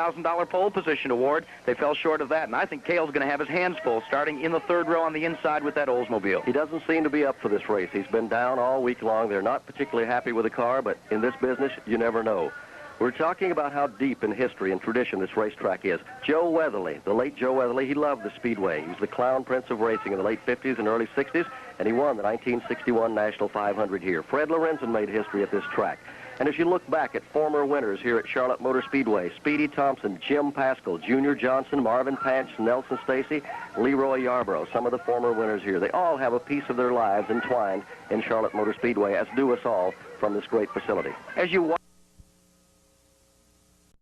$1,000 pole position award. They fell short of that, and I think Cale's going to have his hands full starting in the third row on the inside with that Oldsmobile. He doesn't seem to be up for this race. He's been down all week long. They're not particularly happy with the car, but in this business, you never know. We're talking about how deep in history and tradition this racetrack is. Joe Weatherly, the late Joe Weatherly, he loved the Speedway. He was the clown prince of racing in the late 50s and early 60s, and he won the 1961 National 500 here. Fred Lorenzen made history at this track. And as you look back at former winners here at Charlotte Motor Speedway, Speedy Thompson, Jim Pascal, Junior Johnson, Marvin Patch, Nelson Stacy, Leroy Yarborough, some of the former winners here, they all have a piece of their lives entwined in Charlotte Motor Speedway, as do us all from this great facility. As you watch,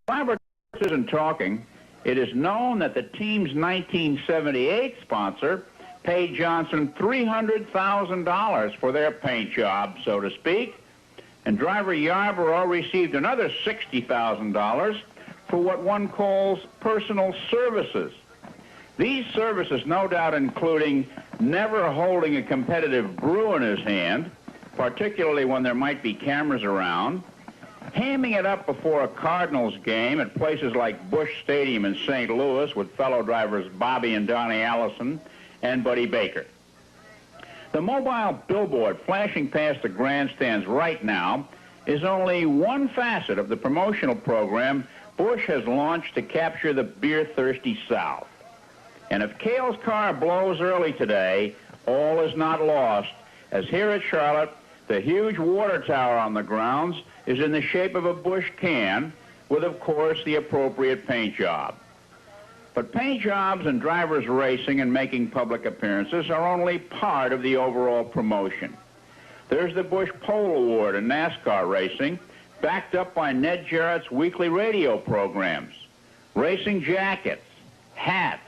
Robert isn't talking. It is known that the team's 1978 sponsor paid Johnson $300,000 for their paint job, so to speak, and driver Yarborough received another $60,000 for what one calls personal services. These services no doubt including never holding a competitive brew in his hand, particularly when there might be cameras around, hamming it up before a Cardinals game at places like Busch Stadium in St. Louis with fellow drivers Bobby and Donnie Allison and Buddy Baker. The mobile billboard flashing past the grandstands right now is only one facet of the promotional program Busch has launched to capture the beer-thirsty South. And if Cale's car blows early today, all is not lost, as here at Charlotte, the huge water tower on the grounds is in the shape of a Busch can, with, of course, the appropriate paint job. But paint jobs and drivers racing and making public appearances are only part of the overall promotion. There's the Busch Pole Award in NASCAR racing, backed up by Ned Jarrett's weekly radio programs. Racing jackets, hats,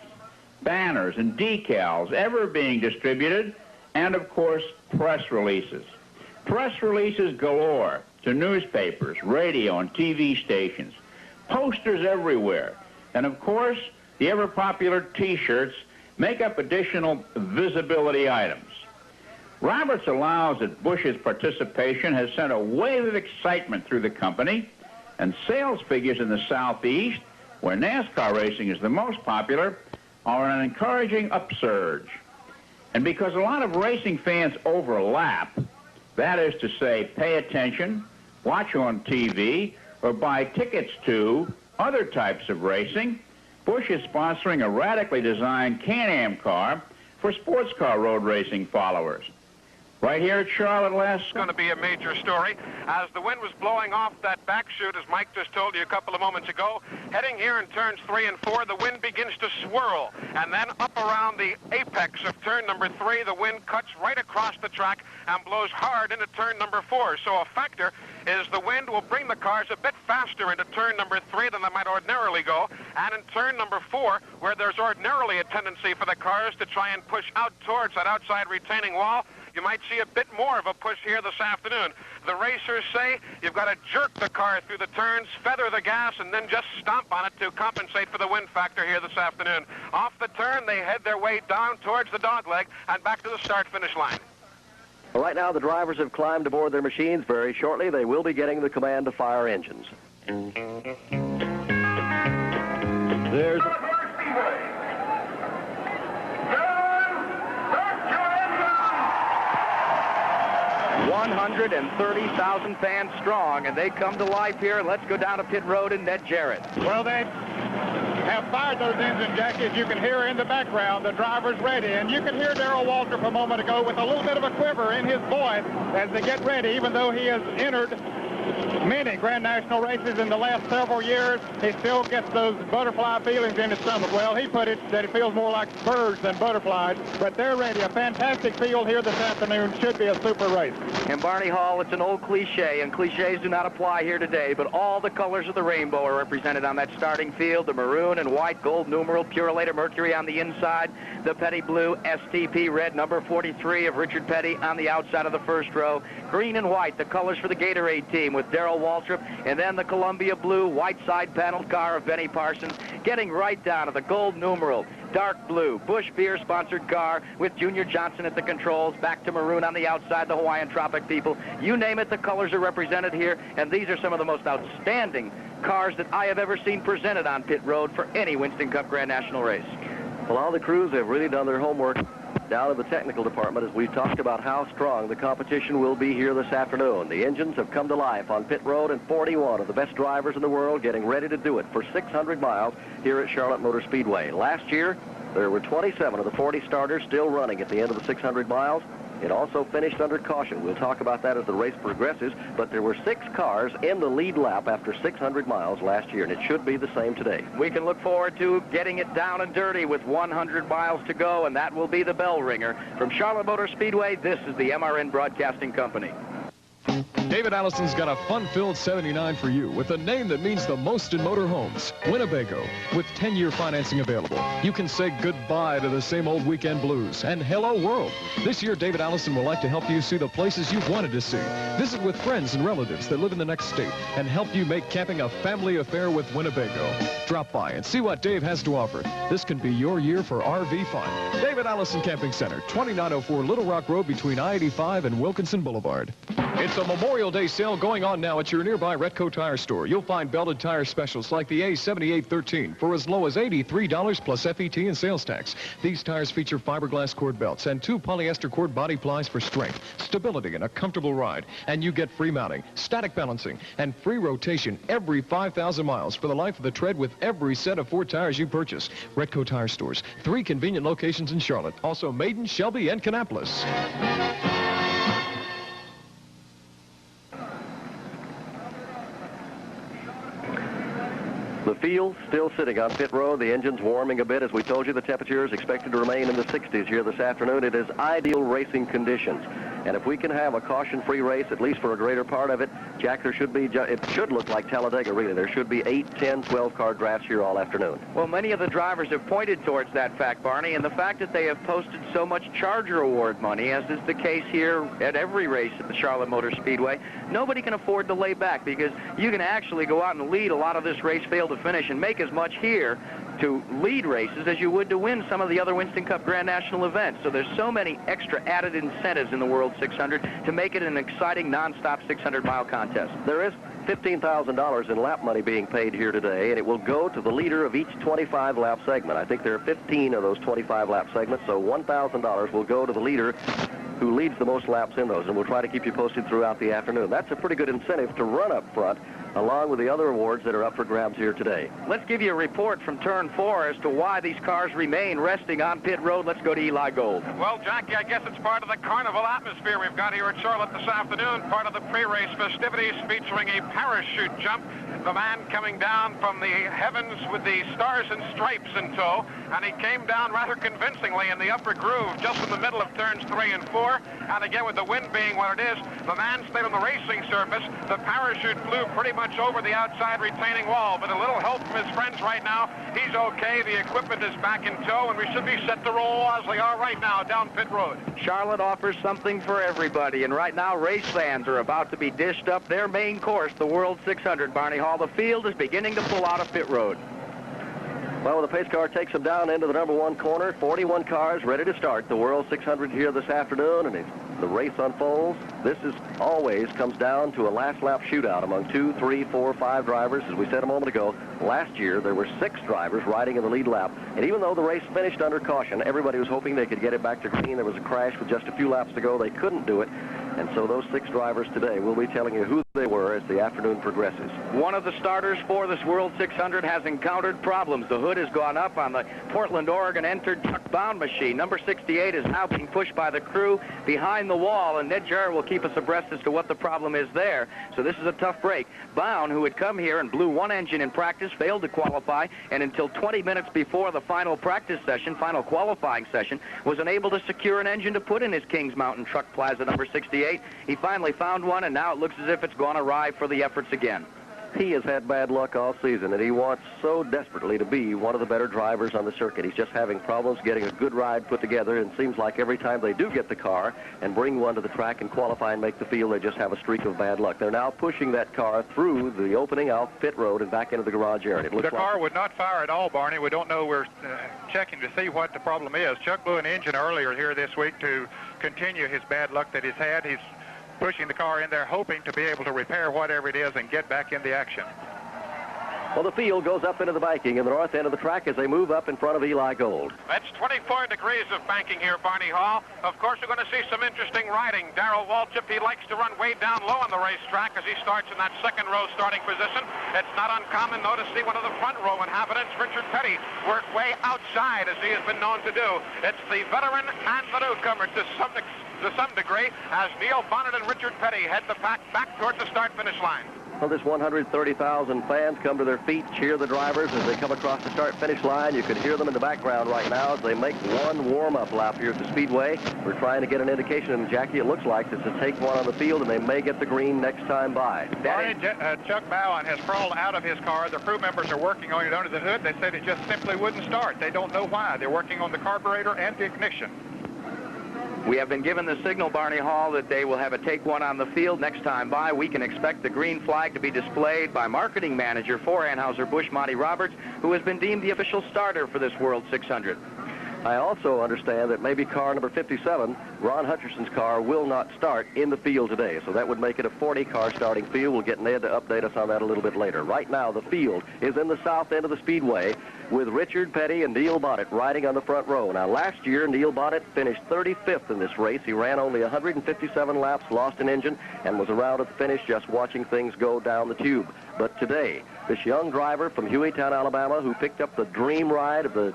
banners, and decals ever being distributed, and, of course, press releases. Press releases galore to newspapers, radio, and TV stations. Posters everywhere. And, of course, the ever-popular T-shirts make up additional visibility items. Roberts allows that Busch's participation has sent a wave of excitement through the company, and sales figures in the Southeast, where NASCAR racing is the most popular, are an encouraging upsurge. And because a lot of racing fans overlap, that is to say, pay attention, watch on TV, or buy tickets to other types of racing, Busch is sponsoring a radically designed Can-Am car for sports car road racing followers. Right here at Charlotte last... It's going to be a major story. As the wind was blowing off that back chute, as Mike just told you a couple of moments ago, heading here in turns 3 and 4, the wind begins to swirl. And then up around the apex of turn number 3, the wind cuts right across the track and blows hard into turn number 4. So a factor is the wind will bring the cars a bit faster into turn number 3 than they might ordinarily go. And in turn number 4, where there's ordinarily a tendency for the cars to try and push out towards that outside retaining wall, you might see a bit more of a push here this afternoon. The racers say you've got to jerk the car through the turns, feather the gas, and then just stomp on it to compensate for the wind factor here this afternoon. Off the turn, they head their way down towards the dogleg and back to the start-finish line. Well, right now, the drivers have climbed aboard their machines. Very shortly, they will be getting the command to fire engines. There's... 130,000 fans strong, and they come to life here. And let's go down to pit road and Ned Jarrett. Well, they have fired those engine jackets. You can hear in the background the driver's ready, and you can hear Darrell Waltrip a moment ago with a little bit of a quiver in his voice as they get ready, even though he has entered many Grand National races in the last several years. He still gets those butterfly feelings in his stomach. Well, he put it that it feels more like birds than butterflies, but they're ready. A fantastic field here this afternoon. Should be a super race. And Barney Hall, it's an old cliche, and cliches do not apply here today, but all the colors of the rainbow are represented on that starting field. The maroon and white gold numeral, Purelator Mercury on the inside, the Petty blue STP red number 43 of Richard Petty on the outside of the first row, green and white, the colors for the Gatorade team with Darrell Waltrip, and then the Columbia blue white side paneled car of Benny Parsons, getting right down to the gold numeral, dark blue, Busch Beer sponsored car with Junior Johnson at the controls, back to maroon on the outside, the Hawaiian Tropic people. You name it, the colors are represented here, and these are some of the most outstanding cars that I have ever seen presented on pit road for any Winston Cup Grand National race. Well, all the crews have really done their homework down in the technical department as we've talked about how strong the competition will be here this afternoon. The engines have come to life on pit road, and 41 of the best drivers in the world getting ready to do it for 600 miles here at Charlotte Motor Speedway. Last year, there were 27 of the 40 starters still running at the end of the 600 miles. It also finished under caution. We'll talk about that as the race progresses, but there were 6 cars in the lead lap after 600 miles last year, and it should be the same today. We can look forward to getting it down and dirty with 100 miles to go, and that will be the bell ringer. From Charlotte Motor Speedway, this is the MRN Broadcasting Company. David Allison's got a fun-filled 79 for you with a name that means the most in motorhomes, Winnebago. With 10-year financing available, you can say goodbye to the same old weekend blues and hello world. This year, David Allison will like to help you see the places you've wanted to see. Visit with friends and relatives that live in the next state and help you make camping a family affair with Winnebago. Drop by and see what Dave has to offer. This can be your year for RV fun. David Allison Camping Center, 2904 Little Rock Road between I-85 and Wilkinson Boulevard. It's a Memorial Day sale going on now at your nearby Retco Tire store. You'll find belted tire specials like the A7813 for as low as $83 plus FET and sales tax. These tires feature fiberglass cord belts and 2 polyester cord body plies for strength, stability, and a comfortable ride. And you get free mounting, static balancing, and free rotation every 5,000 miles for the life of the tread with every set of 4 tires you purchase. Retco Tire stores, 3 convenient locations in Charlotte. Also Maiden, Shelby, and Kannapolis. The field still sitting on pit road. The engine's warming a bit. As we told you, the temperature is expected to remain in the 60s here this afternoon. It is ideal racing conditions. And if we can have a caution-free race, at least for a greater part of it, Jack, there should be, it should look like Talladega, really. There should be 8, 10, 12-car drafts here all afternoon. Well, many of the drivers have pointed towards that fact, Barney, and the fact that they have posted so much Charger Award money, as is the case here at every race at the Charlotte Motor Speedway, nobody can afford to lay back because you can actually go out and lead a lot of this race field to finish and make as much here to lead races as you would to win some of the other Winston Cup Grand National events. So there's so many extra added incentives in the World 600 to make it an exciting non-stop 600-mile contest. There is $15,000 in lap money being paid here today, and it will go to the leader of each 25-lap segment. I think there are 15 of those 25-lap segments, so $1,000 will go to the leader who leads the most laps in those, and we'll try to keep you posted throughout the afternoon. That's a pretty good incentive to run up front, along with the other awards that are up for grabs here today. Let's give you a report from Turn 4 as to why these cars remain resting on pit road. Let's go to Eli Gold. Well, Jackie, I guess it's part of the carnival atmosphere we've got here at Charlotte this afternoon, part of the pre-race festivities featuring a parachute jump. The man coming down from the heavens with the stars and stripes in tow, and he came down rather convincingly in the upper groove just in the middle of turns 3 and 4. And again, with the wind being what it is, the man stayed on the racing surface. The parachute flew pretty much over the outside retaining wall, but a little help from his friends right now. He's okay. The equipment is back in tow, and we should be set to roll as we are right now down pit road. Charlotte offers something for everybody, and right now race fans are about to be dished up their main course, the World 600. Barney Hall, the field is beginning to pull out of pit road. Well, the pace car takes them down into the number 1 corner. 41 cars ready to start the World 600 here this afternoon, and the race unfolds. This is always comes down to a last lap shootout among 2, 3, 4, 5 drivers. As we said a moment ago, last year there were 6 drivers riding in the lead lap, and even though the race finished under caution, everybody was hoping they could get it back to green. There was a crash with just a few laps to go. They couldn't do it, and so those 6 drivers today, we'll be telling you who they were as the afternoon progresses. One of the starters for this World 600 has encountered problems. The hood has gone up on the Portland, Oregon entered truck-bound machine. Number 68 is now being pushed by the crew behind the wall, and Ned Jarrett will keep us abreast as to what the problem is there. So this is a tough break. Bound, who had come here and blew 1 engine in practice, failed to qualify, and until 20 minutes before the final practice session, final qualifying session, was unable to secure an engine to put in his Kings Mountain Truck Plaza number 68. He finally found one, and now it looks as if it's gone awry for the efforts again. He has had bad luck all season, and he wants so desperately to be one of the better drivers on the circuit. He's just having problems getting a good ride put together, and it seems like every time they do get the car and bring one to the track and qualify and make the field, they just have a streak of bad luck. They're now pushing that car through the opening out pit road and back into the garage area. The car would not fire at all, Barney. We don't know. We're checking to see what the problem is. Chuck blew an engine earlier here this week to continue his bad luck that he's had. He's pushing the car in there, hoping to be able to repair whatever it is and get back in the action. Well, the field goes up into the banking in the north end of the track as they move up in front of Eli Gold. That's 24 degrees of banking here, Barney Hall. Of course, we're going to see some interesting riding. Darrell Waltrip, he likes to run way down low on the racetrack as he starts in that second row starting position. It's not uncommon, though, to see one of the front row inhabitants, Richard Petty, work way outside as he has been known to do. It's the veteran and the newcomer to some degree as Neil Bonnet and Richard Petty head the pack back towards the start-finish line. Well, this 130,000 fans come to their feet, cheer the drivers as they come across the start-finish line. You can hear them in the background right now as they make one warm-up lap here at the Speedway. We're trying to get an indication, and Jackie, it looks like this is take one on the field, and they may get the green next time by. Chuck Bowen has crawled out of his car. The crew members are working on it under the hood. They said it just simply wouldn't start. They don't know why. They're working on the carburetor and the ignition. We have been given the signal, Barney Hall, that they will have a take one on the field next time by. We can expect the green flag to be displayed by marketing manager for Anheuser-Busch, Monty Roberts, who has been deemed the official starter for this World 600. I also understand that maybe car number 57, Ron Hutcherson's car, will not start in the field today. So that would make it a 40-car starting field. We'll get Ned to update us on that a little bit later. Right now, the field is in the south end of the Speedway with Richard Petty and Neil Bonnet riding on the front row. Now, last year, Neil Bonnet finished 35th in this race. He ran only 157 laps, lost an engine, and was around at the finish just watching things go down the tube. But today, this young driver from Hueytown, Alabama, who picked up the dream ride of the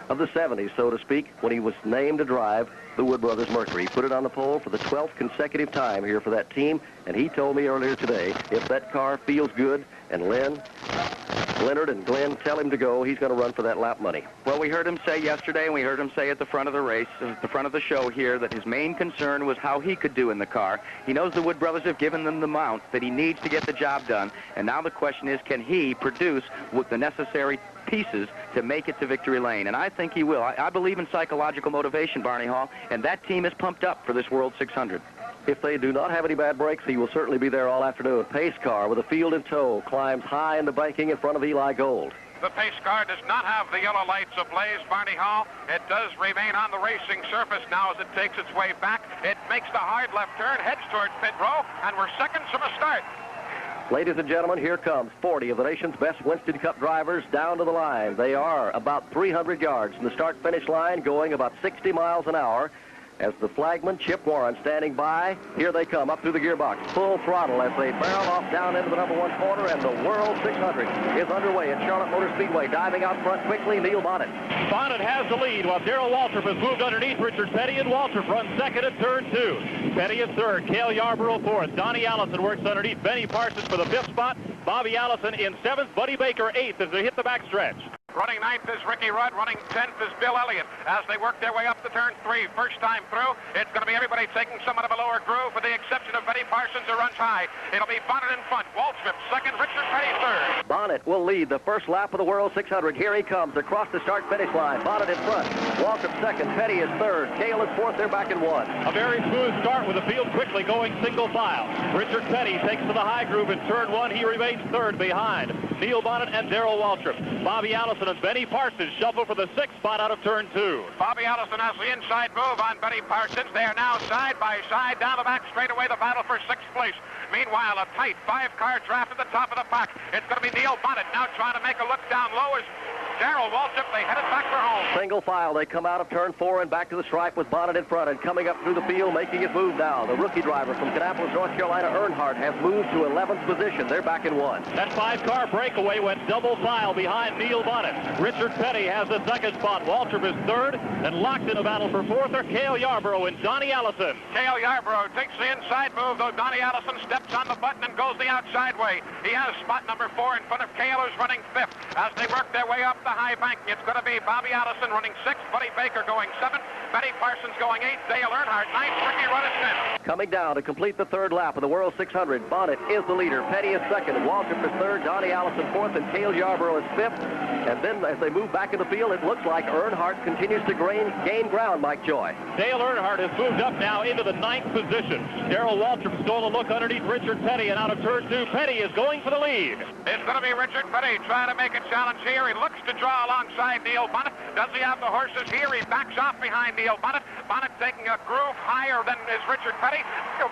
70s, so to speak, when he was named to drive the Wood Brothers Mercury. He put it on the pole for the 12th consecutive time here for that team, and he told me earlier today, if that car feels good, and Leonard and Glenn tell him to go, he's going to run for that lap money. Well, we heard him say yesterday, and we heard him say at the front of the race, at the front of the show here, that his main concern was how he could do in the car. He knows the Wood Brothers have given them the mount that he needs to get the job done, and now the question is, can he produce with the necessary pieces to make it to victory lane? And I think he will. I believe in psychological motivation, Barney Hall, and that team is pumped up for this World 600. If they do not have any bad brakes, he will certainly be there all afternoon. Pace car with a field in tow climbs high in the banking in front of Eli Gold. The pace car does not have the yellow lights ablaze, Barney Hall. It does remain on the racing surface now as it takes its way back. It makes the hard left turn, heads towards pit row, and we're seconds from a start. Ladies and gentlemen, here comes 40 of the nation's best Winston Cup drivers down to the line. They are about 300 yards from the start-finish line, going about 60 miles an hour. As the flagman, Chip Warren, standing by, here they come up through the gearbox, full throttle as they barrel off down into the number one corner, and the World 600 is underway at Charlotte Motor Speedway. Diving out front quickly, Neil Bonnet. Bonnet has the lead while Darrell Waltrip has moved underneath Richard Petty, and Waltrip runs second at turn two. Petty is third, Cale Yarborough fourth. Donnie Allison works underneath Benny Parsons for the fifth spot. Bobby Allison in seventh, Buddy Baker eighth as they hit the backstretch. Running ninth is Ricky Rudd. Running 10th is Bill Elliott. As they work their way up to turn three, first time through, it's going to be everybody taking somewhat of a lower groove with the exception of Benny Parsons, who runs high. It'll be Bonnet in front, Waltrip second, Richard Petty third. Bonnet will lead the first lap of the World 600. Here he comes across the start-finish line. Bonnet in front, Waltrip second, Petty is third, Cale is fourth, they're back in one. A very smooth start with the field quickly going single file. Richard Petty takes to the high groove in turn one. He remains third behind Neil Bonnet and Darrell Waltrip. Bobby Allison and Benny Parsons shuffle for the sixth spot out of turn two. Bobby Allison has the inside move on Benny Parsons. They are now side by side down the back straightaway, the battle for sixth place. Meanwhile, a tight five-car draft at the top of the pack. It's going to be Neil Bonnet now trying to make a look down low as Darrell Waltrip. They headed back for home. Single file. They come out of turn four and back to the stripe with Bonnet in front, and coming up through the field, making his move now. The rookie driver from Kannapolis, North Carolina, Earnhardt, has moved to 11th position. They're back in one. That five-car breakaway went double file behind Neil Bonnet. Richard Petty has the second spot. Waltrip is third, and locked in a battle for fourth are Cale Yarborough and Donnie Allison. Cale Yarborough takes the inside move, though Donnie Allison steps on the button and goes the outside way. He has spot number four in front of Cale, who's running fifth. As they work their way up the high bank, it's going to be Bobby Allison running sixth, Buddy Baker going seventh, Benny Parsons going eighth, Dale Earnhardt ninth, Ricky Rudd is 10th. Coming down to complete the third lap of the World 600, Bonnet is the leader, Petty is second, Waltrip is third, Donnie Allison fourth, and Cale Yarborough is fifth. And then as they move back in the field, it looks like Earnhardt continues to gain ground, Mike Joy. Dale Earnhardt has moved up now into the ninth position. Darrell Waltrip stole a look underneath Richard Petty, and out of turn two, Petty is going for the lead. It's going to be Richard Petty trying to make a challenge here. He looks to draw alongside Neil Bonnet. Does he have the horses here? He backs off behind Neil Bonnet. Bonnet taking a groove higher than is Richard Petty.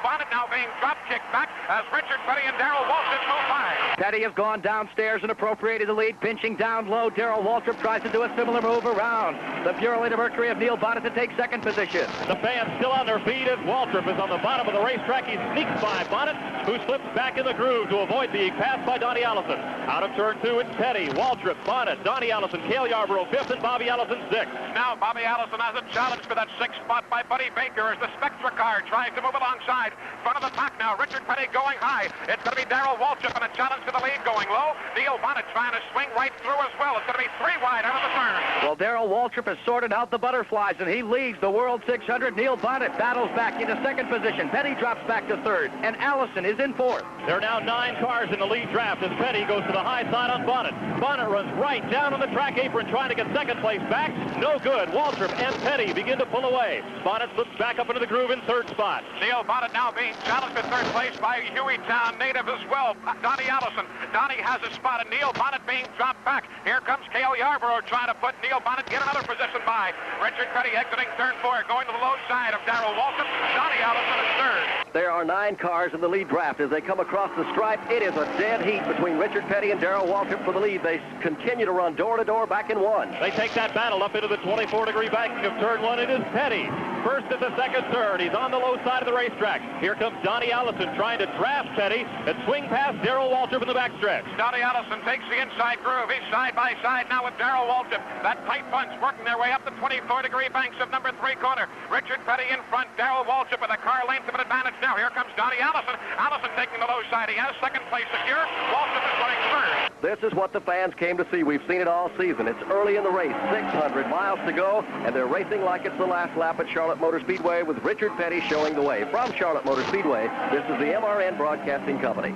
Bonnet now being dropped kick back as Richard Petty and Darrell Waltrip move by. Petty has gone downstairs and appropriated the lead, pinching down low. Darrell Waltrip tries to do a similar move around. The Purolator Mercury of Neil Bonnet to take second position. The fans still on their feet as Waltrip is on the bottom of the racetrack. He sneaks by Bonnet, who slips back in the groove to avoid being passed by Donnie Allison. Out of turn 2, it's Petty, Waltrip, Bonnet, Donnie Allison, Cale Yarborough 5th, and Bobby Allison 6th. Now Bobby Allison has a challenge for that 6th spot by Buddy Baker as the Spectra car tries to move alongside. Front of the pack now, Richard Petty going high. It's going to be Darrell Waltrip and a challenge to the lead going low. Neil Bonnet trying to swing right through as well. It's going to be 3 wide out of the turn. Well, Darrell Waltrip has sorted out the butterflies, and he leads the World 600. Neil Bonnet battles back into second position. Petty drops back to third, and Allison is in fourth. There are now 9 cars in the lead draft as Petty goes to the high side on Bonnet. Bonnet runs right down on the track apron trying to get second place back. No good. Waltrip and Petty begin to pull away. Bonnet slips back up into the groove in third spot. Neil Bonnet now being challenged for third place by Hueytown native as well, Donnie Allison. Donnie has a spot, and Neil Bonnet being dropped back. Here comes Cale Yarborough trying to put Neil Bonnet, get another position by. Richard Petty exiting turn 4, going to the low side of Darrell Waltrip. Donnie Allison is third. There are 9 cars in the lead draft. As they come across the stripe, it is a dead heat between Richard Petty and Darrell Waltrip for the lead. They continue to run door to door back in 1. They take that battle up into the 24-degree banking of turn 1. It is Petty. First at the second turn. He's on the low side of the racetrack. Here comes Donnie Allison trying to draft Petty and swing past Darrell Waltrip in the backstretch. Donnie Allison takes the inside groove. He's side by side now with Darrell Waltrip. That tight bunch working their way up the 24-degree banks of number 3 corner. Richard Petty in front. Darrell Waltrip with a car length of an advantage now. Here comes Donnie Allison. Allison taking the low side. He has second place secure. Waltrip is running third. This is what the fans came to see. We've seen it all season. It's early in the race, 600 miles to go, and they're racing like it's the last lap at Charlotte Motor Speedway with Richard Petty showing the way. From Charlotte Motor Speedway, this is the MRN Broadcasting Company.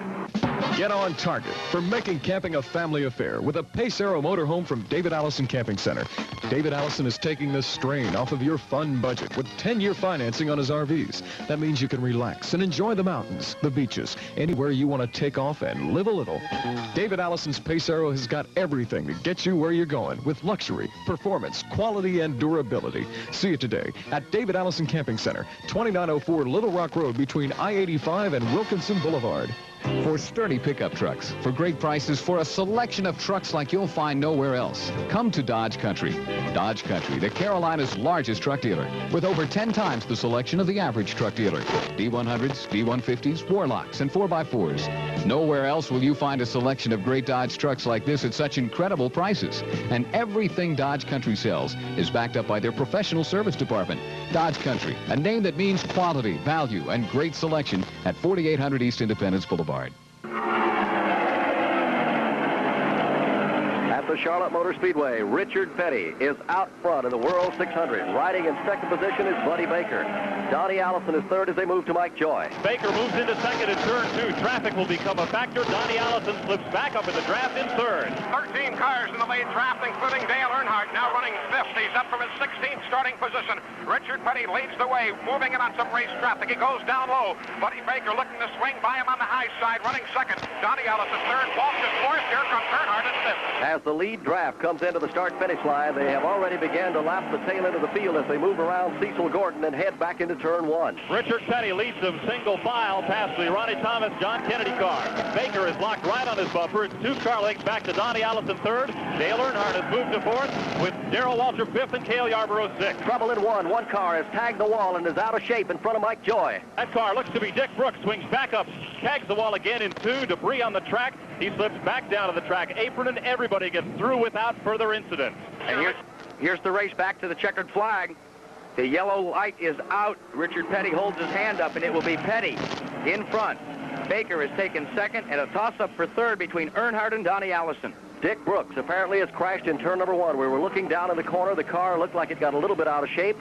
Get on target for making camping a family affair with a Pace Aero motorhome from David Allison Camping Center. David Allison is taking the strain off of your fun budget with 10-year financing on his RVs. That means you can relax and enjoy the mountains, the beaches, anywhere you want to take off and live a little. David Allison's Pace Aero has got everything to get you where you're going with luxury, performance, quality, and durability. See it today at David Allison Camping Center, 2904 Little Rock Road between I-85 and Wilkinson Boulevard. For sturdy pickup trucks, for great prices, for a selection of trucks like you'll find nowhere else. Come to Dodge Country. Dodge Country, the Carolina's largest truck dealer, with over 10 times the selection of the average truck dealer. D100s, D150s, Warlocks, and 4x4s. Nowhere else will you find a selection of great Dodge trucks like this at such incredible prices. And everything Dodge Country sells is backed up by their professional service department. Dodge Country, a name that means quality, value, and great selection at 4800 East Independence Boulevard. At the Charlotte Motor Speedway, Richard Petty is out front in the World 600. Riding in second position is Buddy Baker. Donnie Allison is third as they move to Mike Joy. Baker moves into second in turn 2. Traffic will become a factor. Donnie Allison slips back up in the draft in third. 13 cars in the lead draft, including Dale Earnhardt, now running fifth. He's up from his 16th starting position. Richard Petty leads the way, moving in on some race traffic. He goes down low. Buddy Baker looking to swing by him on the high side, running second. Donnie Allison third. Waltrip fourth. Here comes Earnhardt in fifth. As the lead draft comes into the start-finish line, they have already begun to lap the tail end of the field as they move around Cecil Gordon and head back into turn 1. Richard Petty leads them single file past the Ronnie Thomas John Kennedy car. Baker is locked right on his bumper. It's 2 car lengths back to Donnie Allison third. Dale Earnhardt has moved to fourth with Darrell Waltrip fifth and Cale Yarborough sixth. Trouble in 1. One car has tagged the wall and is out of shape in front of Mike Joy. That car looks to be Dick Brooks. Swings back up, tags the wall again in 2. Debris on the track. He slips back down to the track apron, and everybody gets through without further incident. And here's the race back to the checkered flag. The yellow light is out. Richard Petty holds his hand up, and it will be Petty in front. Baker is taken second, and a toss-up for third between Earnhardt and Donnie Allison. Dick Brooks apparently has crashed in turn number 1. We were looking down in the corner. The car looked like it got a little bit out of shape,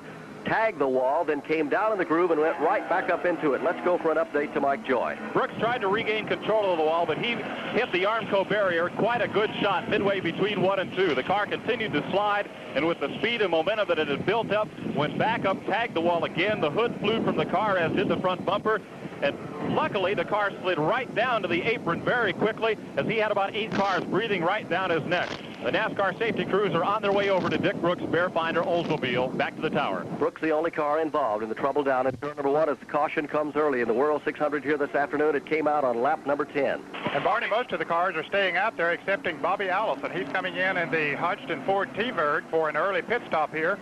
tagged the wall, then came down in the groove and went right back up into it. Let's go for an update to Mike Joy. Brooks tried to regain control of the wall, but he hit the Armco barrier. Quite a good shot midway between 1 and 2. The car continued to slide, and with the speed and momentum that it had built up, went back up, tagged the wall again. The hood flew from the car, as did the front bumper. And luckily, the car slid right down to the apron very quickly, as he had about 8 cars breathing right down his neck. The NASCAR safety crews are on their way over to Dick Brooks' Bearfinder Oldsmobile, back to the tower. Brooks, the only car involved in the trouble down in turn number 1 as the caution comes early in the World 600 here this afternoon. It came out on lap number 10. And Barney, most of the cars are staying out there excepting Bobby Allison. He's coming in the Hodgson Ford T-Bird for an early pit stop here.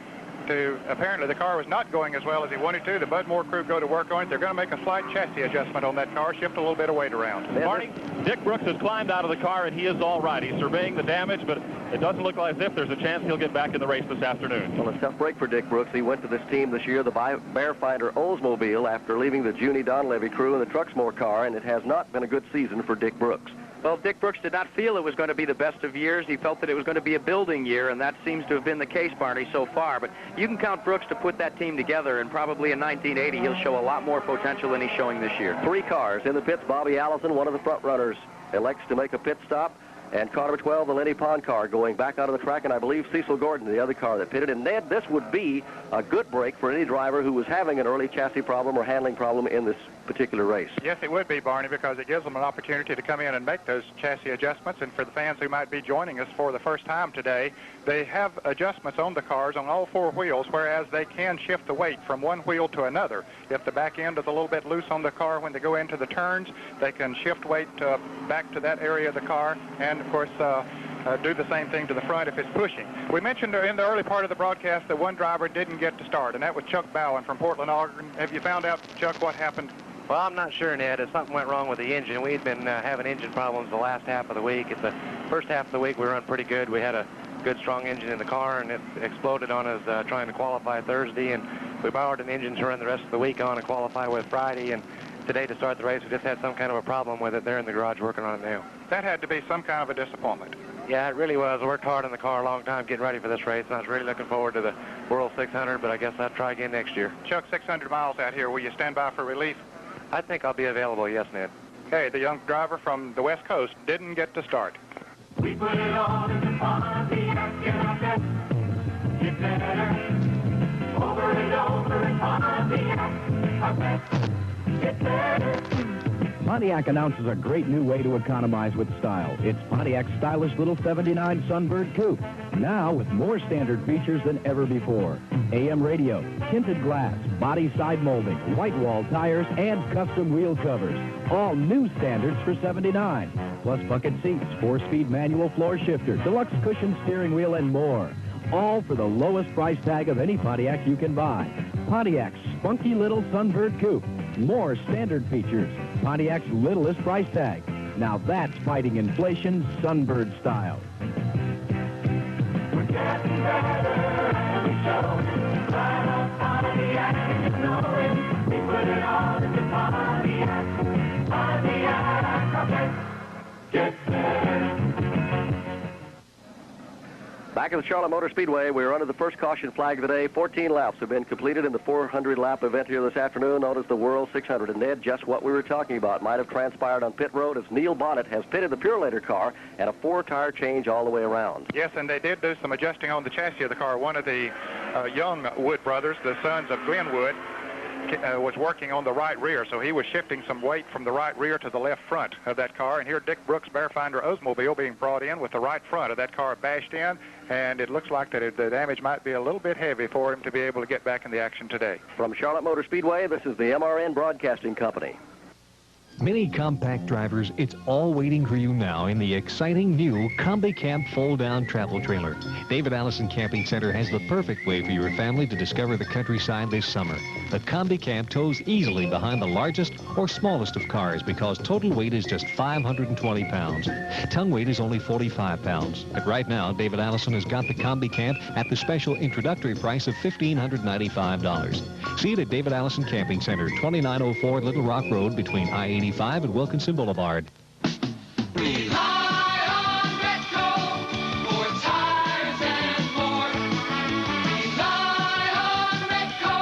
Apparently the car was not going as well as he wanted to. The Budmore crew go to work on it. They're going to make a slight chassis adjustment on that car, shift a little bit of weight around. Barney, Dick Brooks has climbed out of the car, and he is all right. He's surveying the damage, but it doesn't look as if there's a chance he'll get back in the race this afternoon. Well, a tough break for Dick Brooks. He went to this team this year, the Bearfinder Oldsmobile, after leaving the Junie Donlevy crew in the Truxmore car, and it has not been a good season for Dick Brooks. Well, Dick Brooks did not feel it was going to be the best of years. He felt that it was going to be a building year, and that seems to have been the case, Barney, so far. But you can count Brooks to put that team together, and probably in 1980 he'll show a lot more potential than he's showing this year. 3 cars in the pits. Bobby Allison, one of the front runners, elects to make a pit stop. And car number 12, the Lenny Pond car, going back out of the track, and I believe Cecil Gordon, the other car that pitted. And Ned, this would be a good break for any driver who was having an early chassis problem or handling problem in this particular race. Yes, it would be, Barney, because it gives them an opportunity to come in and make those chassis adjustments. And for the fans who might be joining us for the first time today, they have adjustments on the cars on all 4 wheels, whereas they can shift the weight from one wheel to another. If the back end is a little bit loose on the car when they go into the turns, they can shift weight back to that area of the car, and of course do the same thing to the front if it's pushing. We mentioned in the early part of the broadcast that one driver didn't get to start, and that was Chuck Bowen from Portland, Oregon. Have you found out, Chuck, what happened? Well, I'm not sure, Ned. Something went wrong with the engine. We'd been having engine problems the last half of the week. At the first half of the week, we run pretty good. We had a good, strong engine in the car, and it exploded on us trying to qualify Thursday, and we borrowed an engine to run the rest of the week on and qualify with Friday, and today to start the race, we just had some kind of a problem with it. They're in the garage working on it now. That had to be some kind of a disappointment. Yeah, it really was. I worked hard in the car a long time getting ready for this race, and I was really looking forward to the World 600, but I guess I'll try again next year. Chuck, 600 miles out here. Will you stand by for relief? I think I'll be available, yes, Ned. Okay, the young driver from the West Coast didn't get to start. We put it all in the Pontiac, get out there, get better, over and over in Pontiac, our best, get better. Pontiac announces a great new way to economize with style. It's Pontiac's stylish little 79 Sunbird Coupe. Now with more standard features than ever before. AM radio, tinted glass, body side molding, white wall tires, and custom wheel covers. All new standards for 79. Plus bucket seats, 4-speed manual floor shifter, deluxe cushion steering wheel, and more. All for the lowest price tag of any Pontiac you can buy. Pontiac's spunky little Sunbird Coupe. More standard features. Pontiac's littlest price tag. Now that's fighting inflation Sunbird style. We're getting better and we show. Right up Pontiac, you know it. We put it all into Pontiac. Pontiac, okay. Get better. Back at the Charlotte Motor Speedway, we're under the first caution flag of the day. 14 laps have been completed in the 400-lap event here this afternoon, known as the World 600. And, Ned, just what we were talking about might have transpired on pit road as Neil Bonnet has pitted the Purelator car and a 4-tire change all the way around. Yes, and they did do some adjusting on the chassis of the car. One of the young Wood brothers, the sons of Glenn Wood, was working on the right rear, so he was shifting some weight from the right rear to the left front of that car. And here Dick Brooks' Bearfinder Oldsmobile being brought in with the right front of that car bashed in, and it looks like that the damage might be a little bit heavy for him to be able to get back in the action today. From Charlotte Motor Speedway, this is the MRN Broadcasting Company. Mini compact drivers, it's all waiting for you now in the exciting new Combi Camp fold-down travel trailer. David Allison Camping Center has the perfect way for your family to discover the countryside this summer. The Combi Camp tows easily behind the largest or smallest of cars because total weight is just 520 pounds. Tongue weight is only 45 pounds. But right now, David Allison has got the Combi Camp at the special introductory price of $1,595. See it at David Allison Camping Center, 2904 Little Rock Road between I-85 and Wilkinson Boulevard. Rely on Retco for tires and more. Rely on Retco,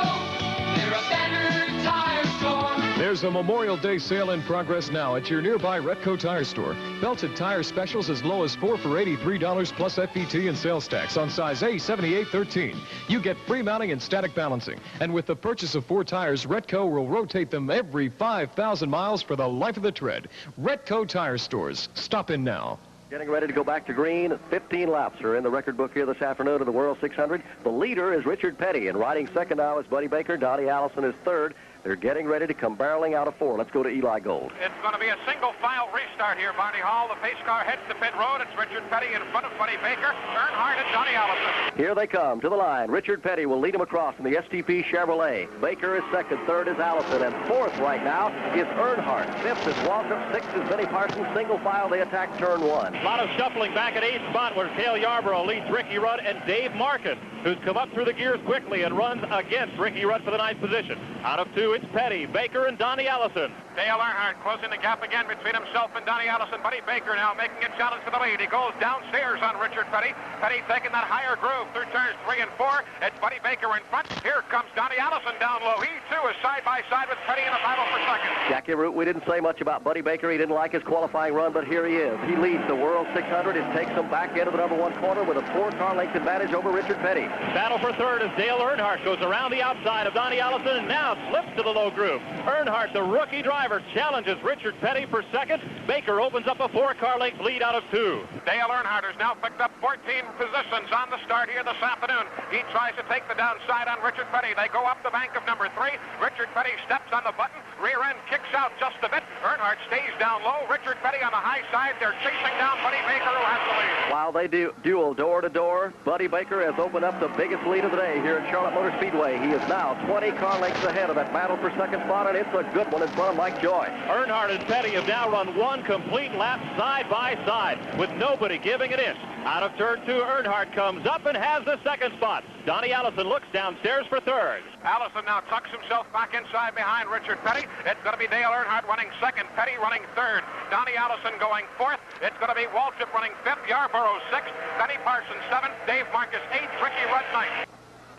they're a better tire store. There's a Memorial Day sale in progress now at your nearby Retco Tire Store. Belted tire specials as low as 4 for $83 plus FET and sales tax on size A7813. You get free mounting and static balancing. And with the purchase of 4 tires, Retco will rotate them every 5,000 miles for the life of the tread. Retco Tire Stores. Stop in now. Getting ready to go back to green. 15 laps are in the record book here this afternoon of the World 600. The leader is Richard Petty, and riding second now is Buddy Baker. Donnie Allison is third. They're getting ready to come barreling out of 4. Let's go to Eli Gold. It's going to be a single file restart here, Barney Hall. The pace car heads to pit road. It's Richard Petty in front of Buddy Baker, Earnhardt, and Donnie Allison. Here they come to the line. Richard Petty will lead them across in the STP Chevrolet. Baker is second, third is Allison, and fourth right now is Earnhardt. Fifth is Waltrip, sixth is Benny Parsons. Single file, they attack turn 1. A lot of shuffling back at 8th spot where Cale Yarborough leads Ricky Rudd and Dave Marcus, who's come up through the gears quickly and runs against Ricky Rudd for the 9th position. Out of 2, it's Petty, Baker, and Donnie Allison. Dale Earnhardt closing the gap again between himself and Donnie Allison. Buddy Baker now making a challenge for the lead. He goes downstairs on Richard Petty. Petty taking that higher groove through turns 3 and 4. It's Buddy Baker in front. Here comes Donnie Allison down low. He, too, is side by side with Petty in a battle for second. Jackie Root, we didn't say much about Buddy Baker. He didn't like his qualifying run, but here he is. He leads the World 600. It takes him back into the number 1 corner with a 4-car length advantage over Richard Petty. Battle for third as Dale Earnhardt goes around the outside of Donnie Allison and now slips to the low groove. Earnhardt, the rookie driver, challenges Richard Petty for second. Baker opens up a 4-car length lead out of 2. Dale Earnhardt has now picked up 14 positions on the start here this afternoon. He tries to take the downside on Richard Petty. They go up the bank of number 3. Richard Petty steps on the button. Rear end kicks out just a bit. Earnhardt stays down low. Richard Petty on the high side. They're chasing down Buddy Baker, who has the lead. While they duel door to door, Buddy Baker has opened up the biggest lead of the day here at Charlotte Motor Speedway. He is now 20 car lengths ahead of that battle for second spot, and it's a good one in front of Mike Joy. Earnhardt and Petty have now run 1 complete lap side by side with nobody giving an inch. Out of turn 2, Earnhardt comes up and has the second spot. Donnie Allison looks downstairs for third. Allison now tucks himself back inside behind Richard Petty. It's going to be Dale Earnhardt running second, Petty running third. Donnie Allison going fourth. It's going to be Waltrip running fifth, Yarborough sixth, Benny Parsons seventh, Dave Marcus eighth, Ricky Rudd ninth.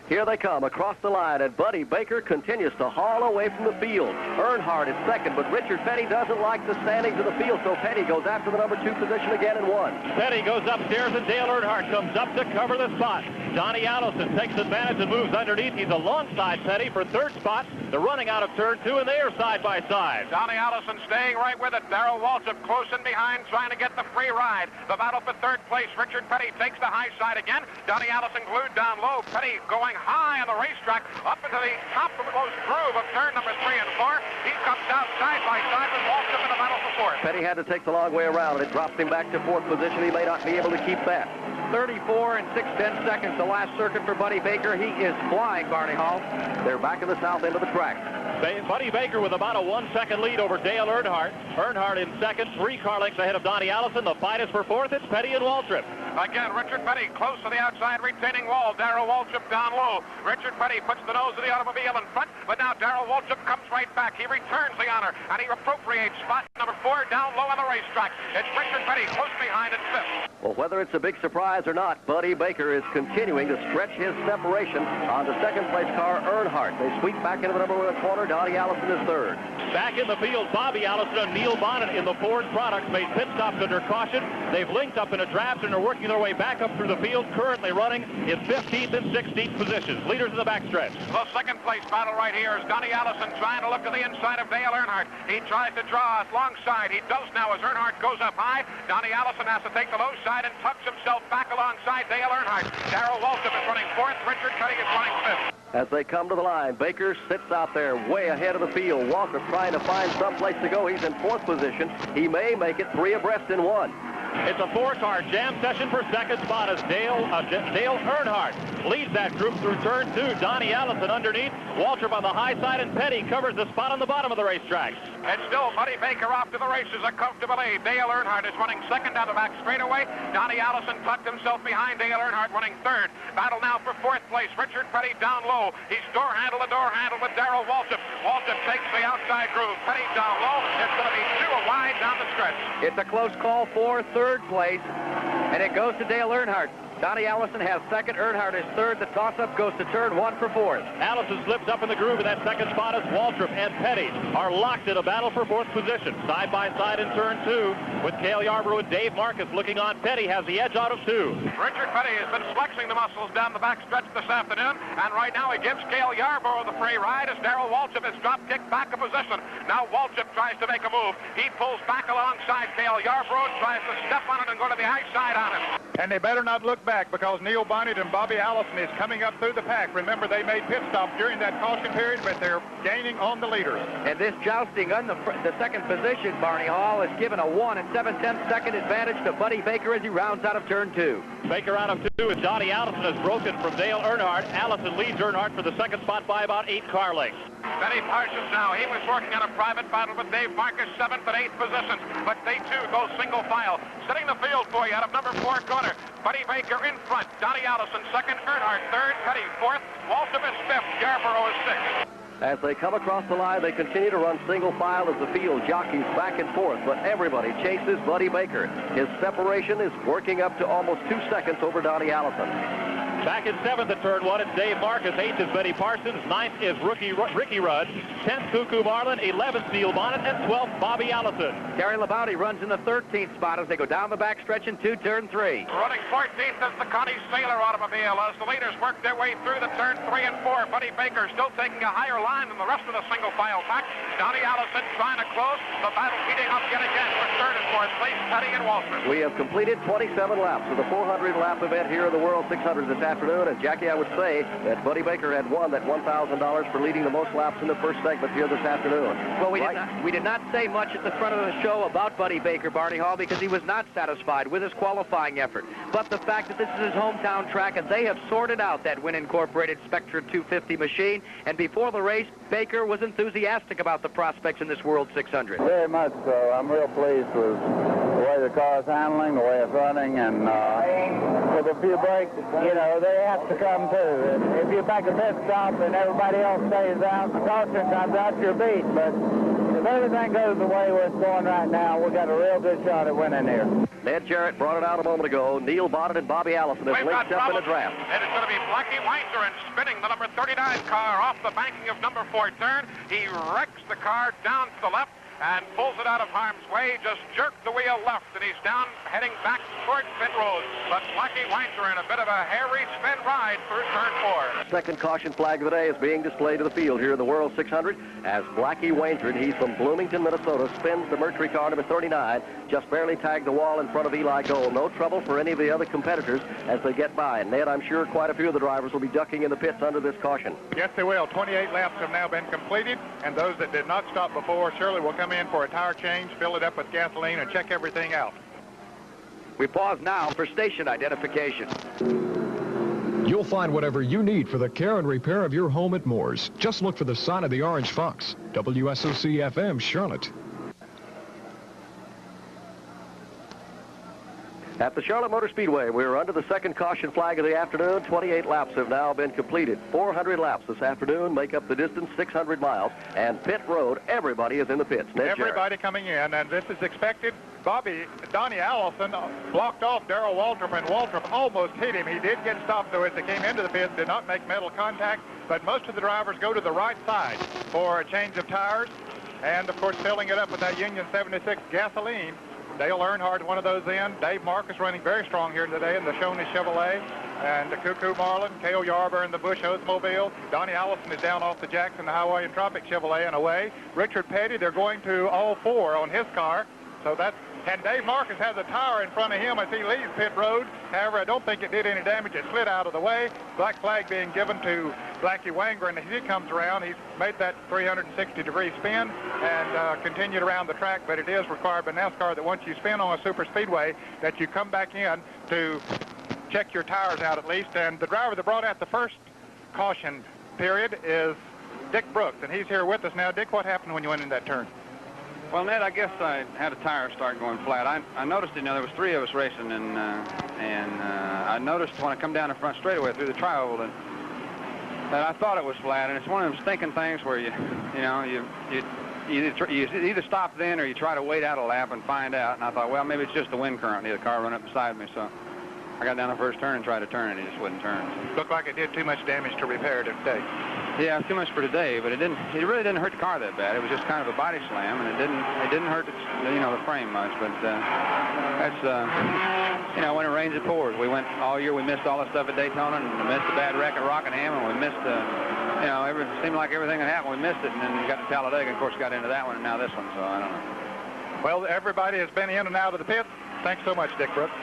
Here they come across the line, and Buddy Baker continues to haul away from the field. Earnhardt is second, but Richard Petty doesn't like the standings of the field, so Petty goes after the number 2 position again and 1. Petty goes upstairs, and Dale Earnhardt comes up to cover the spot. Donnie Allison takes advantage and moves underneath. He's alongside Petty for third spot. They're running out of turn 2, and they are side by side. Donnie Allison staying right with it. Darrell Waltrip close in behind, trying to get the free ride. The battle for third place. Richard Petty takes the high side again. Donnie Allison glued down low. Petty going high on the racetrack, up into the top of the most groove of turn number 3 and 4. He comes down side by side with Waltrip in the battle for fourth. Petty had to take the long way around, and it drops him back to 4th position. He may not be able to keep that. 34 and 6/10 seconds, the last circuit for Buddy Baker. He is flying, Barney Hall. They're back in the south end of the track. Buddy Baker with about a 1-second lead over Dale Earnhardt. Earnhardt in second, 3 car lengths ahead of Donnie Allison. The fight is for fourth. It's Petty and Waltrip. Again, Richard Petty close to the outside retaining wall. Darrell Waltrip down low. Richard Petty puts the nose of the automobile in front, but now Darrell Waltrip comes right back. He returns the honor, and he appropriates spot number 4 down low on the racetrack. It's Richard Petty close behind at 5th. Well, whether it's a big surprise or not, Buddy Baker is continuing to stretch his separation on the second-place car, Earnhardt. They sweep back into the number 1 corner. Donnie Allison is third. Back in the field, Bobby Allison and Neil Bonnet in the Ford products made pit stops under caution. They've linked up in a draft and are working their way back up through the field, currently running in 15th and 16th positions. Leaders in the backstretch. The second-place battle right here is Donnie Allison trying to look to the inside of Dale Earnhardt. He tries to draw alongside. He does now as Earnhardt goes up high. Donnie Allison has to take the low side and tucks himself back alongside Dale Earnhardt. Darrell Waltrip is running fourth. Richard Petty is running fifth. As they come to the line, Baker sits out there way ahead of the field. Walker trying to find some place to go. He's in 4th position. He may make it 3 abreast in 1. It's a 4-car jam session for second spot as Dale Earnhardt leads that group through turn 2. Donnie Allison underneath, Waltrip on the high side, and Petty covers the spot on the bottom of the racetrack. And still Buddy Baker off to the races, a comfortable lead. Dale Earnhardt is running second down the back straightaway. Donnie Allison tucked himself behind Dale Earnhardt running third. Battle now for 4th place. Richard Petty down low. He's door handle to door handle with Darrell Waltrip. Waltrip takes the outside groove. Petty down low. It's going to be 2 wide down the stretch. It's a close call for third place, and it goes to Dale Earnhardt. Donnie Allison has second. Earnhardt is third. The toss-up goes to turn 1 for fourth. Allison slips up in the groove in that second spot as Waltrip and Petty are locked in a battle for fourth position. Side by side in turn 2 with Cale Yarborough and Dave Marcus looking on. Petty has the edge out of 2. Richard Petty has been flexing the muscles down the back stretch this afternoon, and right now he gives Cale Yarborough the free ride as Darrell Waltrip is drop-kicked back a position. Now Waltrip tries to make a move. He pulls back alongside Cale Yarborough, tries to step on it and go to the high side on it. And they better not look back because Neil Bonnet and Bobby Allison is coming up through the pack. Remember, they made pit stops during that caution period, but they're gaining on the leaders. And this jousting on the second position, Barney Hall, is given a 1 7/10 second advantage to Buddy Baker as he rounds out of turn 2. Baker out of 2 and Johnny Allison has broken from Dale Earnhardt. Allison leads Earnhardt for the second spot by about 8 car lengths. Benny Parsons now, he was working on a private battle with Dave Marcus, 7th and 8th positions, but they too go single file. Setting the field for you out of number 4 corner. Buddy Baker in front, Donnie Allison second, Earnhardt third, Petty fourth, Waltrip is fifth, Yarborough is sixth. As they come across the line, they continue to run single file as the field jockeys back and forth, but everybody chases Buddy Baker. His separation is working up to almost 2 seconds over Donnie Allison. Back in 7th at turn 1, it's Dave Marcus. 8th is Benny Parsons. 9th is Ricky Rudd. 10th, Cuckoo Marlin. 11th, Neil Bonnet. And 12th, Bobby Allison. Terry Labonte runs in the 13th spot as they go down the backstretch into turn 3. Running 14th is the Connie Sailor automobile as the leaders work their way through the turn 3 and 4. Buddy Baker still taking a higher line than the rest of the single file pack. Donnie Allison trying to close. The battle heating up yet again for third and fourth place, Petty and Waltrip. We have completed 27 laps of the 400-lap event here in the World 600 this afternoon, and Jackie, I would say that Buddy Baker had won that $1,000 for leading the most laps in the first segment here this afternoon. Well, we did not say much at the front of the show about Buddy Baker, Barney Hall, because he was not satisfied with his qualifying effort. But the fact that this is his hometown track, and they have sorted out that Win Incorporated Spectra 250 machine, and before the race, Baker was enthusiastic about the prospects in this World 600. Very much so. I'm real pleased with the way the car's handling, the way it's running, and with a few breaks, you know, they have to come too. If you back a pit stop and everybody else stays out, the caution comes out, you're beat. But if everything goes the way it's going right now, we've got a real good shot at winning here. Ned Jarrett brought it out a moment ago. Neil Bonnet and Bobby Allison have linked up in a draft. And it's going to be Blackie Weinzer spinning the number 39 car off the banking of number 4 turn. He wrecks the car down to the left and pulls it out of harm's way, just jerked the wheel left, and he's down, heading back towards pit road. But Blackie Weinzer in a bit of a hairy spin ride through turn 4. Second caution flag of the day is being displayed to the field here in the World 600 as Blackie Weinzer, he's from Bloomington, Minnesota, spins the Mercury car number 39, just barely tagged the wall in front of Eli Gold. No trouble for any of the other competitors as they get by. And Ned, I'm sure quite a few of the drivers will be ducking in the pits under this caution. Yes, they will. 28 laps have now been completed, and those that did not stop before surely will come in for a tire change, fill it up with gasoline, and check everything out. We pause now for station identification. You'll find whatever you need for the care and repair of your home at Moore's. Just look for the sign of the Orange Fox. WSOC-FM, Charlotte. At the Charlotte Motor Speedway, we're under the second caution flag of the afternoon. 28 laps have now been completed. 400 laps this afternoon make up the distance, 600 miles. And pit road, everybody is in the pits. Ned Everybody Jarrett. coming in, and this is expected. Donnie Allison blocked off Darrell Waltrip, and Waltrip almost hit him. He did get stopped, though, as they came into the pits, did not make metal contact. But most of the drivers go to the right side for a change of tires. And, of course, filling it up with that Union 76 gasoline. Dale Earnhardt, one of those in. Dave Marcus running very strong here today in the Shoney Chevrolet. And the Cuckoo Marlin, Cale Yarborough in the Bush Oldsmobile. Donnie Allison is down off the Jackson Highway and Tropic Chevrolet and away. Richard Petty, they're going to all 4 on his car. So that's, and Dave Marcus has a tire in front of him as he leaves pit road. However, I don't think it did any damage. It slid out of the way. Black flag being given to Blackie Weinzer, and as he comes around, he's made that 360-degree spin and continued around the track. But it is required by NASCAR that once you spin on a super speedway, that you come back in to check your tires out at least. And the driver that brought out the first caution period is Dick Brooks, and he's here with us now. Dick, what happened when you went in that turn? Well, Ned, I guess I had a tire start going flat. I noticed, you know, there was 3 of us racing, and I noticed when I come down the front straightaway through the tri-oval that I thought it was flat, and it's one of those thinking things where you either stop then or you try to wait out a lap and find out. And I thought, well, maybe it's just the wind current. The car run up beside me, so I got down the first turn and tried to turn it. He just wouldn't turn. Looked like it did too much damage to repair today. Yeah, too much for today, but it really didn't hurt the car that bad. It was just kind of a body slam, and it didn't hurt the frame much. But that's when it rains, it pours. We went all year. We missed all the stuff at Daytona, and we missed the bad wreck at Rockingham, and we missed it seemed like everything that happened. We missed it, and then we got to Talladega. Of course, got into that one, and now this one. So I don't know. Well, everybody has been in and out of the pit. Thanks so much, Dick Brooks.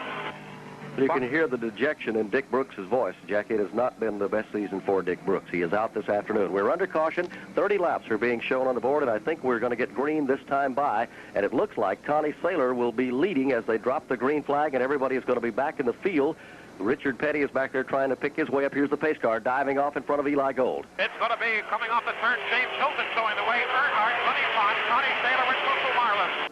You can hear the dejection in Dick Brooks' voice. Jackie, it has not been the best season for Dick Brooks. He is out this afternoon. We're under caution. 30 laps are being shown on the board, and I think we're going to get green this time by. And it looks like Connie Saylor will be leading as they drop the green flag, and everybody is going to be back in the field. Richard Petty is back there trying to pick his way up. Here's the pace car diving off in front of Eli Gold. It's going to be coming off the turn. James Hilton showing the way. Earnhardt, Lenny Pond, Connie Saylor, and Cuckoo Marlin.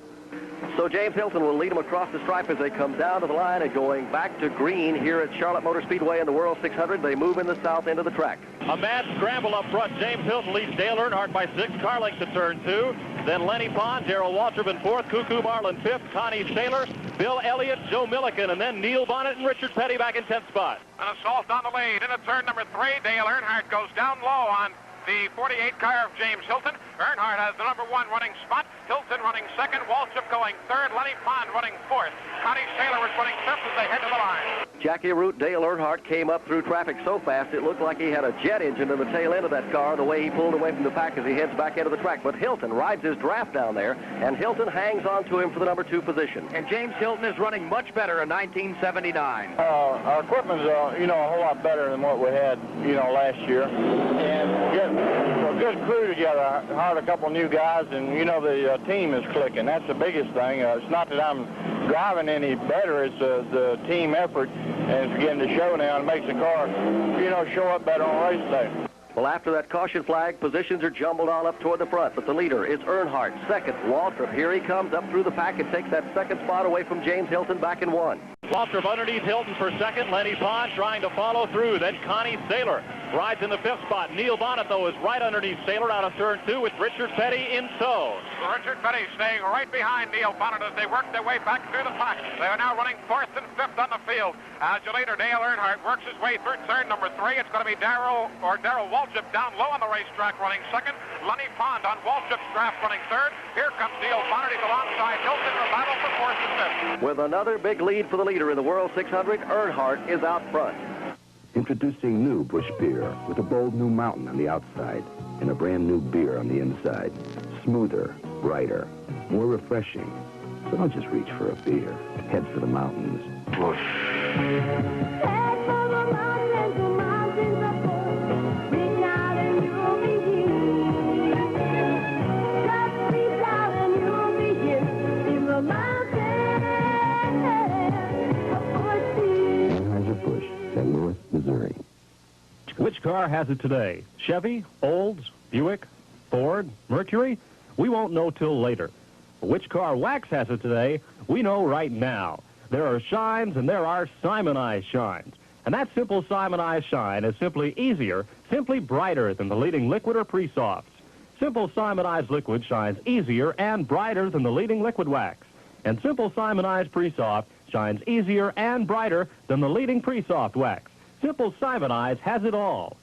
So James Hilton will lead them across the stripe as they come down to the line and going back to green here at Charlotte Motor Speedway in the World 600. They move in the south end of the track. A mad scramble up front. James Hilton leads Dale Earnhardt by 6. Car length to turn 2. Then Lenny Pond, Darrell Waltrip in 4th, Cuckoo Marlin 5th, Connie Saylor, Bill Elliott, Joe Milliken, and then Neil Bonnet and Richard Petty back in 10th spot. An assault on the lead. Into turn number 3, Dale Earnhardt goes down low on the 48 car of James Hilton. Earnhardt has the number 1 running spot. Hilton running 2nd. Waltrip going 3rd. Lenny Pond running 4th. Connie Saylor was running 5th as they head to the line. Jackie Root, Dale Earnhardt came up through traffic so fast it looked like he had a jet engine in the tail end of that car the way he pulled away from the pack as he heads back into the track. But Hilton rides his draft down there, and Hilton hangs on to him for the number 2 position. And James Hilton is running much better in 1979. Our equipment's a whole lot better than what we had last year, and get a good crew together. Hired a couple new guys, and the team is clicking. That's the biggest thing. It's not that I'm driving any better. It's the team effort, and it's beginning to show now, and makes the car show up better on race day. Well, after that caution flag, positions are jumbled all up toward the front, but the leader is Earnhardt. 2nd, Waltrip. Here he comes up through the pack and takes that 2nd spot away from James Hilton back in 1. Waltrip underneath Hilton for 2nd. Lenny Pond trying to follow through. Then Connie Saylor rides in the 5th spot. Neil Bonnet, though, is right underneath Saylor out of turn 2 with Richard Petty in tow. Richard Petty staying right behind Neil Bonnet as they work their way back through the pack. They are now running 4th and 5th on the field. As your leader, Dale Earnhardt, works his way through turn number 3. It's going to be Darrell Waltrip down low on the racetrack running 2nd. Lenny Pond on Waltrip's draft running 3rd. Here comes Neil Bonnet. He's alongside Hilton in the battle for 4th and 5th. With another big lead for the leader in the World 600, Earnhardt is out front. Introducing new Busch Beer with a bold new mountain on the outside and a brand new beer on the inside. Smoother, brighter, more refreshing. So don't just reach for a beer. Head for the mountains. Busch. Missouri. Which car has it today? Chevy, Olds, Buick, Ford, Mercury? We won't know till later. Which car Wax has it today? We know right now. There are shines and there are Simonized shines. And that simple Simonized shine is simply easier, simply brighter than the leading liquid or pre-softs. Simple Simonized liquid shines easier and brighter than the leading liquid wax. And simple Simonized pre-soft shines easier and brighter than the leading pre-soft wax. Simple Simonized has it all.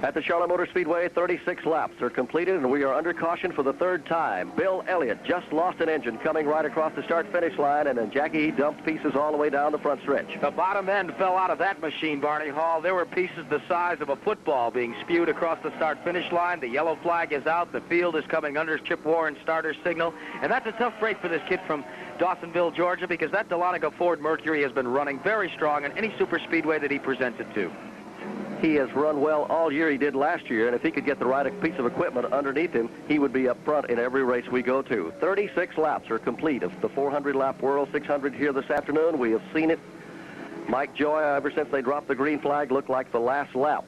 At the Charlotte Motor Speedway, 36 laps are completed, and we are under caution for the 3rd time. Bill Elliott just lost an engine coming right across the start-finish line, and then Jackie dumped pieces all the way down the front stretch. The bottom end fell out of that machine, Barney Hall. There were pieces the size of a football being spewed across the start-finish line. The yellow flag is out. The field is coming under Chip Warren starter signal, and that's a tough break for this kid from Dawsonville, Georgia, because that Delonica Ford Mercury has been running very strong in any super speedway that he presents it to. He has run well all year. He did last year, and if he could get the right piece of equipment underneath him, he would be up front in every race we go to. 36 laps are complete of the 400-lap World 600 here this afternoon. We have seen it. Mike Joy, ever since they dropped the green flag, looked like the last lap.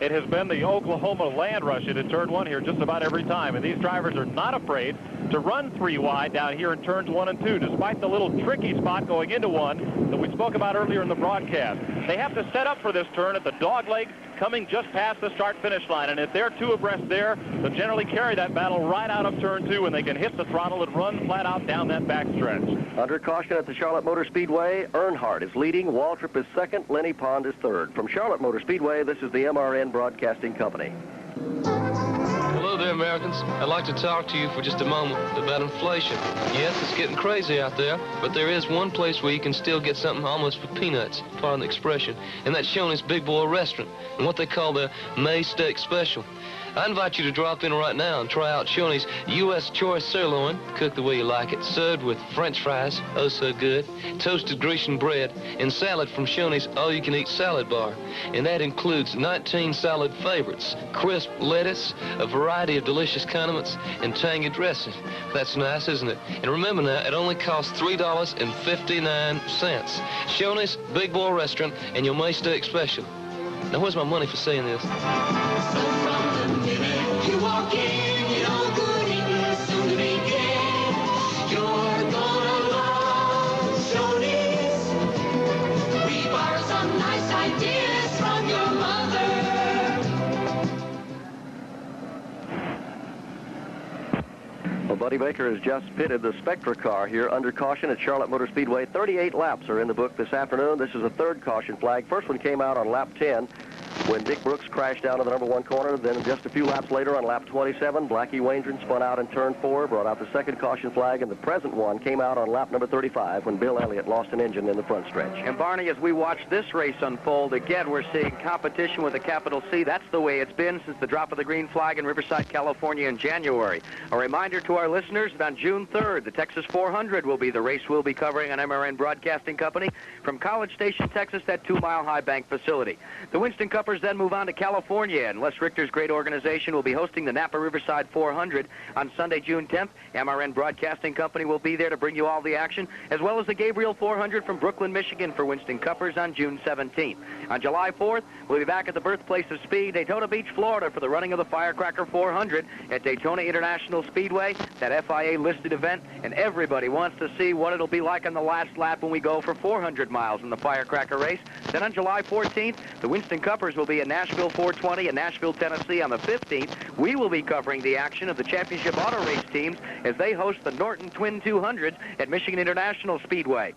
It has been the Oklahoma land rush into turn 1 here just about every time, and these drivers are not afraid to run 3 wide down here in turns 1 and 2, despite the little tricky spot going into 1 that we spoke about earlier in the broadcast. They have to set up for this turn at the dogleg coming just past the start-finish line. And if they're 2 abreast there, they'll generally carry that battle right out of turn 2, and they can hit the throttle and run flat out down that back stretch. Under caution at the Charlotte Motor Speedway, Earnhardt is leading, Waltrip is second, Lenny Pond is third. From Charlotte Motor Speedway, this is the MRN Broadcasting Company. Hello there, Americans. I'd like to talk to you for just a moment about inflation. Yes, it's getting crazy out there, but there is one place where you can still get something almost for peanuts, pardon the expression, and that's Shoney's Big Boy Restaurant and what they call their May Steak Special. I invite you to drop in right now and try out Shoney's U.S. Choice Sirloin, cooked the way you like it, served with French fries, oh so good, toasted Grecian bread, and salad from Shoney's all-you-can-eat salad bar. And that includes 19 salad favorites, crisp lettuce, a variety of delicious condiments, and tangy dressing. That's nice, isn't it? And remember now, it only costs $3.59. Shoney's Big Boy Restaurant and your May Steak Special. Now, where's my money for saying this? You walk in, you know good English soon to begin. You're gonna love Shoney's. We borrow some nice ideas from your mother. Well, Buddy Baker has just pitted the Spectra car here under caution at Charlotte Motor Speedway. 38 laps are in the book this afternoon. This is a third caution flag. First one came out on lap 10. When Dick Brooks crashed down to the number 1 corner. Then just a few laps later on lap 27, Blackie Wainren spun out in turn 4, brought out the second caution flag, and the present one came out on lap number 35 when Bill Elliott lost an engine in the front stretch. And Barney, as we watch this race unfold, again, we're seeing competition with a capital C. That's the way it's been since the drop of the green flag in Riverside, California in January. A reminder to our listeners that on June 3rd, the Texas 400 will be the race we'll be covering on MRN Broadcasting Company from College Station, Texas, that 2-mile high bank facility. The Winston Cuppers then move on to California, and Les Richter's great organization will be hosting the Napa Riverside 400 on Sunday, June 10th. MRN Broadcasting Company will be there to bring you all the action, as well as the Gabriel 400 from Brooklyn, Michigan for Winston Cuppers on June 17th. On July 4th, we'll be back at the birthplace of speed, Daytona Beach, Florida, for the running of the Firecracker 400 at Daytona International Speedway, that FIA-listed event, and everybody wants to see what it'll be like on the last lap when we go for 400 miles in the Firecracker race. Then on July 14th, the Winston Cuppers will be in Nashville 420 in Nashville, Tennessee on the 15th. We will be covering the action of the championship auto race teams as they host the Norton Twin 200s at Michigan International Speedway.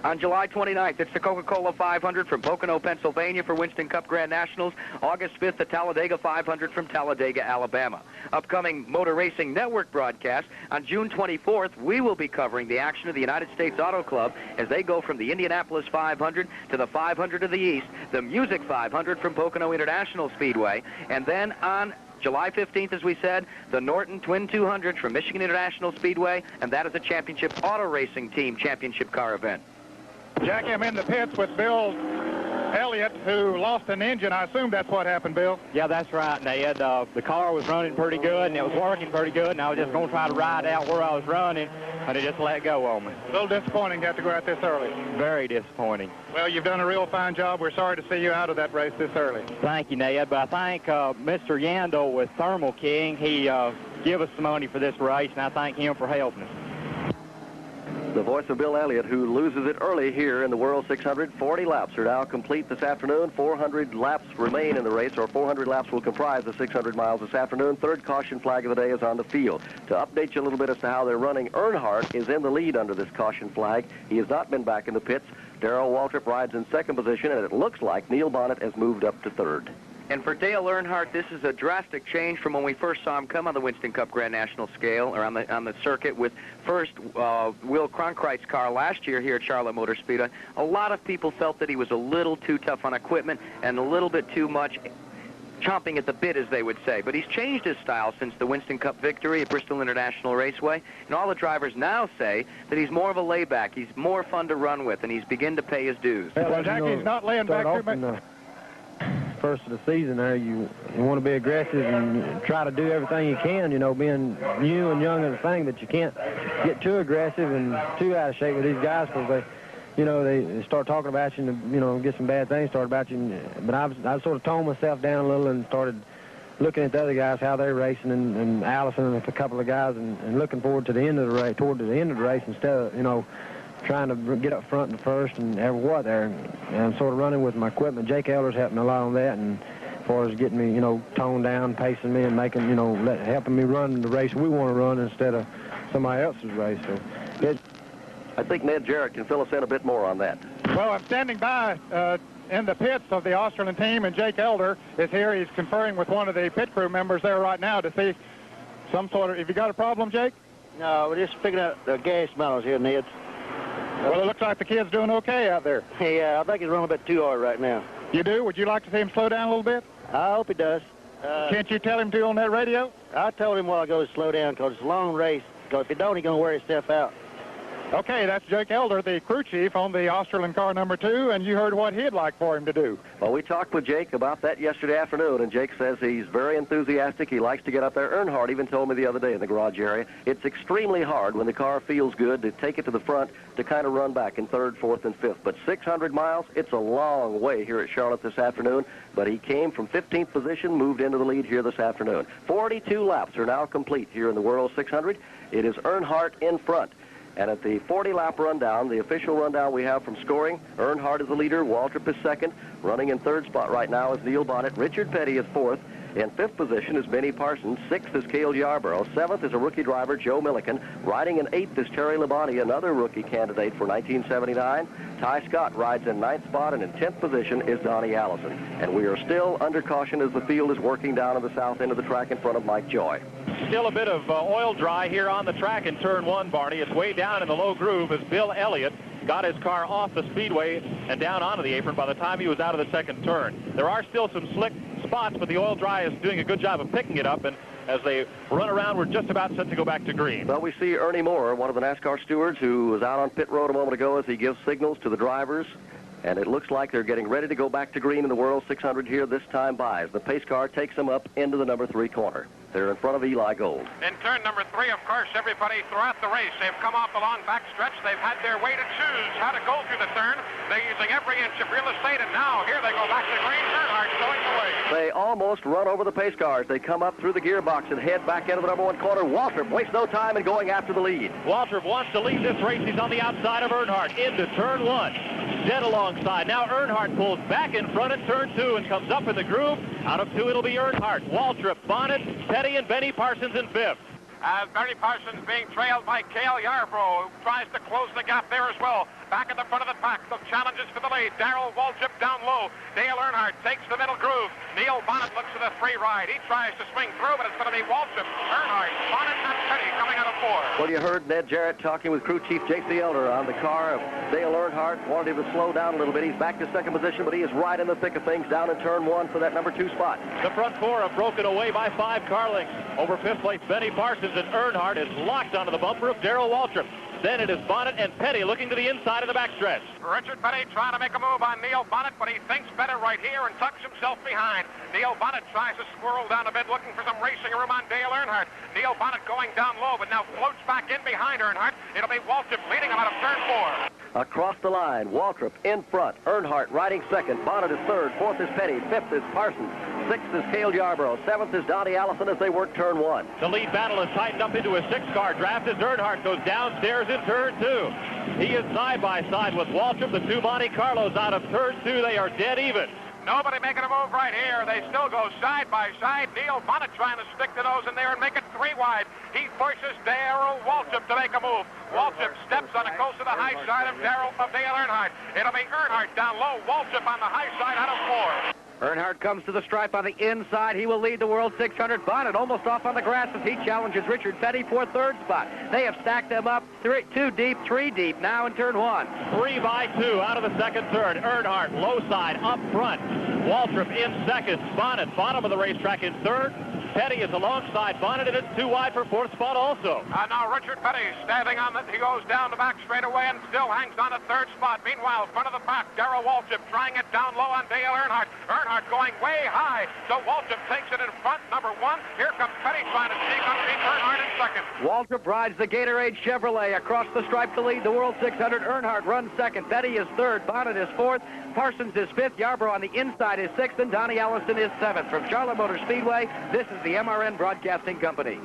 On July 29th, it's the Coca-Cola 500 from Pocono, Pennsylvania for Winston Cup Grand Nationals. August 5th, the Talladega 500 from Talladega, Alabama. Upcoming Motor Racing Network broadcast, on June 24th, we will be covering the action of the United States Auto Club as they go from the Indianapolis 500 to the 500 of the East, the Music 500 from Pocono International Speedway, and then on July 15th, as we said, the Norton Twin 200 from Michigan International Speedway, and that is a championship auto racing team championship car event. Jackie, I'm in the pits with Bill Elliott, who lost an engine. I assume that's what happened, Bill. Yeah, that's right, Ned. The car was running pretty good, and it was working pretty good, and I was just going to try to ride out where I was running, and it just let go on me. A little disappointing to have to go out this early. Very disappointing. Well, you've done a real fine job. We're sorry to see you out of that race this early. Thank you, Ned. But I thank Mr. Yandel with Thermal King. He gave us some money for this race, and I thank him for helping us. The voice of Bill Elliott, who loses it early here in the World 600. 40 laps are now complete this afternoon. 400 laps remain in the race, or 400 laps will comprise the 600 miles this afternoon. Third caution flag of the day is on the field. To update you a little bit as to how they're running, Earnhardt is in the lead under this caution flag. He has not been back in the pits. Darrell Waltrip rides in second position, and it looks like Neil Bonnet has moved up to third. And for Dale Earnhardt, this is a drastic change from when we first saw him come on the Winston Cup Grand National scale, or on the circuit, with first Will Cronkrite's car last year here at Charlotte Motor Speedway. A lot of people felt that he was a little too tough on equipment and a little bit too much chomping at the bit, as they would say. But he's changed his style since the Winston Cup victory at Bristol International Raceway, and all the drivers now say that he's more of a layback. He's more fun to run with, and he's begun to pay his dues. Well, Jackie's not laying back too much. First of the season there, you want to be aggressive and try to do everything you can, you know, being new and young is a thing, that you can't get too aggressive and too out of shape with these guys, because they start talking about you and, you know, get some bad things started about you. But I sort of toned myself down a little and started looking at the other guys, how they're racing, and Allison and a couple of guys, and looking forward to the end of the race, toward the end of the race, instead of, you know, trying to get up front in the first and ever what there. And I'm sort of running with my equipment. Jake Elder's helped me a lot on that, and as far as getting me, you know, toned down, pacing me, and making, you know, helping me run the race we want to run instead of somebody else's race. So I think Ned Jarrett can fill us in a bit more on that. Well, I'm standing by in the pits of the Australian team, and Jake Elder is here. He's conferring with one of the pit crew members there right now to see some sort of... Have you got a problem, Jake? No, we're just picking up the gas miles here, Ned. Well, it looks like the kid's doing okay out there. Yeah, I think he's running a bit too hard right now. You do? Would you like to see him slow down a little bit? I hope he does. Can't you tell him to on that radio? I told him a while ago to slow down because it's a long race. Because if he don't, he's going to wear himself out. Okay, that's Jake Elder, the crew chief on the Australian car number 2, and you heard what he'd like for him to do. Well, we talked with Jake about that yesterday afternoon, and Jake says he's very enthusiastic. He likes to get up there. Earnhardt even told me the other day in the garage area, it's extremely hard when the car feels good to take it to the front to kind of run back in 3rd, 4th, and 5th. But 600 miles, it's a long way here at Charlotte this afternoon, but he came from 15th position, moved into the lead here this afternoon. 42 laps are now complete here in the World 600. It is Earnhardt in front. And at the 40-lap rundown, the official rundown we have from scoring, Earnhardt is the leader, Waltrip is second. Running in 3rd spot right now is Neil Bonnet. Richard Petty is 4th. In 5th position is Benny Parsons. 6th is Cale Yarborough. 7th is a rookie driver, Joe Milliken. Riding in 8th is Terry Labonte, another rookie candidate for 1979. Ty Scott rides in 9th spot, and in 10th position is Donnie Allison. And we are still under caution as the field is working down at the south end of the track in front of Mike Joy. Still a bit of oil dry here on the track in turn 1, Barney. It's way down in the low groove as Bill Elliott got his car off the speedway and down onto the apron by the time he was out of the second turn. There are still some slick spots, but the oil dry is doing a good job of picking it up, and as they run around, we're just about set to go back to green. Well, we see Ernie Moore, one of the NASCAR stewards, who was out on pit road a moment ago as he gives signals to the drivers. And it looks like they're getting ready to go back to green in the World 600 here this time by as the pace car takes them up into the number 3 corner. They're in front of Eli Gold. In turn number 3, of course, everybody throughout the race, they've come off the long backstretch. They've had their way to choose how to go through the turn. They're using every inch of real estate, and now here they go back to green. Earnhardt going away. They almost run over the pace cars. They come up through the gearbox and head back into the number 1 corner. Waltrip wastes no time in going after the lead. Waltrip wants to lead this race. He's on the outside of Earnhardt into turn 1. Dead alongside. Now Earnhardt pulls back in front at turn 2 and comes up in the groove. Out of 2, it'll be Earnhardt, Waltrip, Bonnet, Petty, and Benny Parsons in 5th. Benny Parsons being trailed by Cale Yarborough, who tries to close the gap there as well. Back at the front of the pack, the challenges for the lead. Darrell Waltrip down low. Dale Earnhardt takes the middle groove. Neil Bonnet looks for the free ride. He tries to swing through, but it's going to be Waltrip, Earnhardt, Bonnet, and Petty coming out of 4. Well, you heard Ned Jarrett talking with crew chief J.C. Elder on the car of Dale Earnhardt. Wanted him to slow down a little bit. He's back to second position, but he is right in the thick of things down in turn 1 for that number 2 spot. The front 4 have broken away by 5 car lengths. Over 5th place, Benny Parsons, and Earnhardt is locked onto the bumper of Darrell Waltrip. Then it is Bonnet and Petty looking to the inside of the backstretch. Richard Petty trying to make a move on Neil Bonnet, but he thinks better right here and tucks himself behind. Neil Bonnet tries to swirl down a bit, looking for some racing room on Dale Earnhardt. Neil Bonnet going down low, but now floats back in behind Earnhardt. It'll be Waltrip leading him out of turn 4. Across the line, Waltrip in front. Earnhardt riding second. Bonnet is third. 4th is Petty. 5th is Parsons. 6th is Cale Yarborough. 7th is Donnie Allison as they work turn 1. The lead battle is tightened up into a 6-car draft as Earnhardt goes downstairs in turn 2. He is side by side with Waltrip. The 2 Monte Carlos out of turn 2. They are dead even. Nobody making a move right here. They still go side by side. Neil Bonnet trying to stick the nose in there and make it 3 wide. He forces Darrell Waltrip to make a move. Waltrip steps on it, goes to the high side of Dale Earnhardt. It'll be Earnhardt down low. Waltrip on the high side out of 4. Earnhardt comes to the stripe on the inside. He will lead the World 600. Bonnet almost off on the grass as he challenges Richard Petty for 3rd spot. They have stacked them up 2 deep, 3 deep now in turn 1. 3 by 2 out of the second turn. Earnhardt low side up front. Waltrip in second. Bonnet bottom of the racetrack in 3rd. Petty is alongside Bonnet, and it's 2 wide for 4th spot also. Now Richard Petty standing on it. He goes down the back straightaway and still hangs on at 3rd spot. Meanwhile, front of the pack, Darrell Waltrip trying it down low on Dale Earnhardt. Earnhardt going way high, so Waltrip takes it in front, number 1. Here comes Petty trying to sneak underneath Earnhardt in second. Waltrip rides the Gatorade Chevrolet across the stripe to lead the World 600. Earnhardt runs second. Petty is 3rd. Bonnet is 4th. Parsons is 5th. Yarborough on the inside is 6th. And Donnie Allison is 7th. From Charlotte Motor Speedway, this is the MRN Broadcasting Company.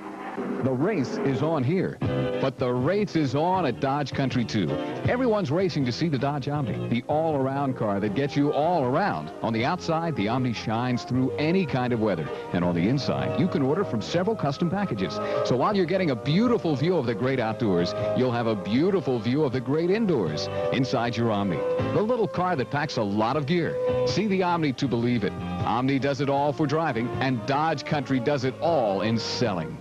The race is on here, but the race is on at Dodge Country too. Everyone's racing to see the Dodge Omni, the all-around car that gets you all around. On the outside, the Omni shines through any kind of weather. And on the inside, you can order from several custom packages. So while you're getting a beautiful view of the great outdoors, you'll have a beautiful view of the great indoors inside your Omni. The little car that packs a lot of gear. See the Omni to believe it. Omni does it all for driving, and Dodge Country does it all in selling.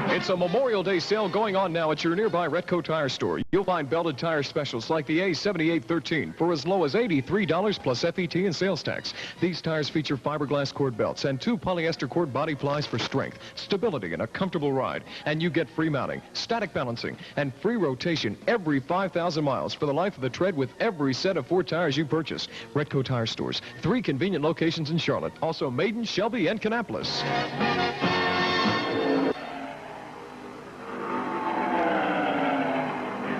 It's a Memorial Day sale going on now at your nearby Retco Tire store. You'll find belted tire specials like the A7813 for as low as $83 plus FET and sales tax. These tires feature fiberglass cord belts and 2 polyester cord body plies for strength, stability, and a comfortable ride. And you get free mounting, static balancing, and free rotation every 5,000 miles for the life of the tread with every set of 4 tires you purchase. Retco Tire stores, 3 convenient locations in Charlotte. Also Maiden, Shelby, and Kannapolis.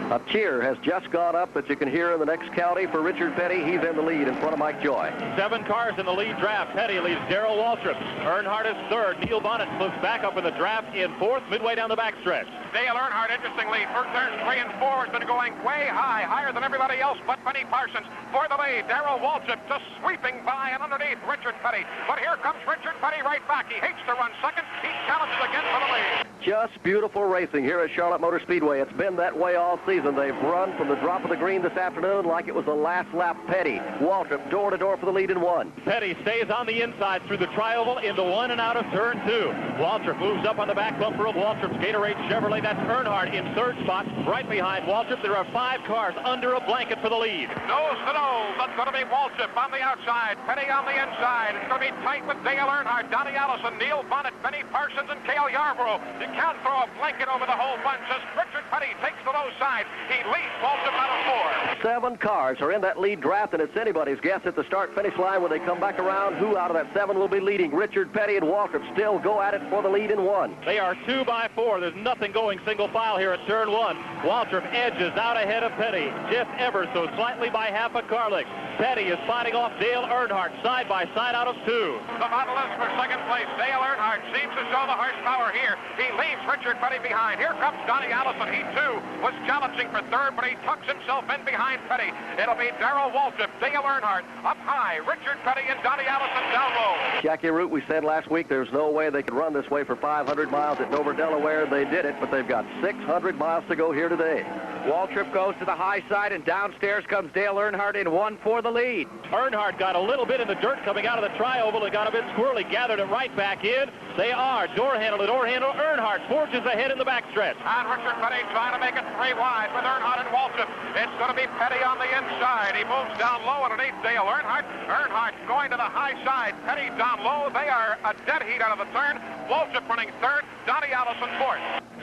A cheer has just gone up that you can hear in the next county for Richard Petty. He's in the lead in front of Mike Joy. 7 cars in the lead draft. Petty leads Darrell Waltrip. Earnhardt is third. Neil Bonnet slips back up in the draft in fourth, midway down the backstretch. Dale Earnhardt, interestingly, for turns 3 and 4 has been going way high, higher than everybody else but Benny Parsons. For the lead, Darrell Waltrip just sweeping by and underneath Richard Petty. But here comes Richard Petty right back. He hates to run second. He challenges again for the lead. Just beautiful racing here at Charlotte Motor Speedway. It's been that way all season. They've run from the drop of the green this afternoon like it was the last lap. Petty, Waltrip, door to door for the lead in 1. Petty stays on the inside through the tri-oval into 1 and out of turn 2. Waltrip moves up on the back bumper of Waltrip's Gatorade Chevrolet. That's Earnhardt in third spot. Right behind Waltrip, there are 5 cars under a blanket for the lead. Nose to nose. That's going to be Waltrip on the outside. Petty on the inside. It's going to be tight with Dale Earnhardt, Donnie Allison, Neil Bonnet, Benny Parsons, and Cale Yarborough. You can't throw a blanket over the whole bunch as Richard Petty takes the low side. He leads Waltrip out of 4. 7 cars are in that lead draft, and it's anybody's guess at the start-finish line when they come back around who out of that 7 will be leading. Richard Petty and Waltrip still go at it for the lead in 1. They are 2 by 4. There's nothing going single file here at turn 1. Waltrip edges out ahead of Petty, just ever so slightly by half a car length. Petty is fighting off Dale Earnhardt side by side out of 2. The battle is for second place. Dale Earnhardt seems to show the horsepower here. He leaves Richard Petty behind. Here comes Donnie Allison. He, too, was challenging for third, but he tucks himself in behind Petty. It'll be Darrell Waltrip, Dale Earnhardt up high, Richard Petty and Donnie Allison down low. Jackie Root, we said last week there's no way they could run this way for 500 miles at Dover, Delaware. They did it, but they've got 600 miles to go here today. Waltrip goes to the high side, and downstairs comes Dale Earnhardt in 1 for the lead. Earnhardt got a little bit in the dirt coming out of the tri-oval and got a bit squirrely, gathered it right back in. They are door handle to door handle. Earnhardt forges ahead in the backstretch. And Richard Petty trying to make it 3 wide with Earnhardt and Waltrip. It's going to be Petty on the inside. He moves down low underneath Dale Earnhardt. Earnhardt going to the high side. Petty down low. They are a dead heat out of the turn. Waltrip running third. Donnie Allison fourth.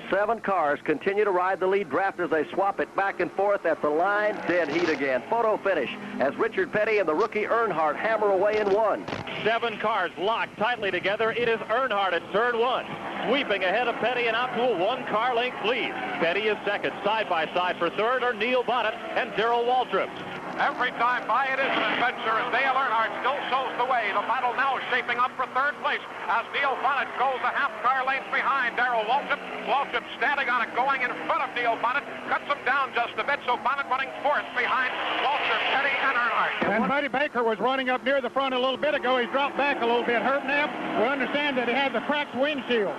7 cars continue to ride the lead draft as they swap it back and forth at the line. Dead heat again. Photo finish as Richard Petty and the rookie Earnhardt hammer away in 1. 7 cars locked tightly together. It is Earnhardt at turn 1, sweeping ahead of Petty and out to a 1-car length lead. Petty is second. Side by side for third are Neil Bonnet and Darrell Waltrip. Every time by it is an adventure as Dale Earnhardt still shows the way. The battle now shaping up for third place as Neil Bonnet goes a half-car length behind Darrell Waltrip. Waltrip standing on it, going in front of Neil Bonnet. Cuts him down just a bit, so Bonnet running fourth behind Waltrip, Petty, and Earnhardt. And Buddy Baker was running up near the front a little bit ago. He's dropped back a little bit. Herb Knapp, we understand that he has a cracked windshield.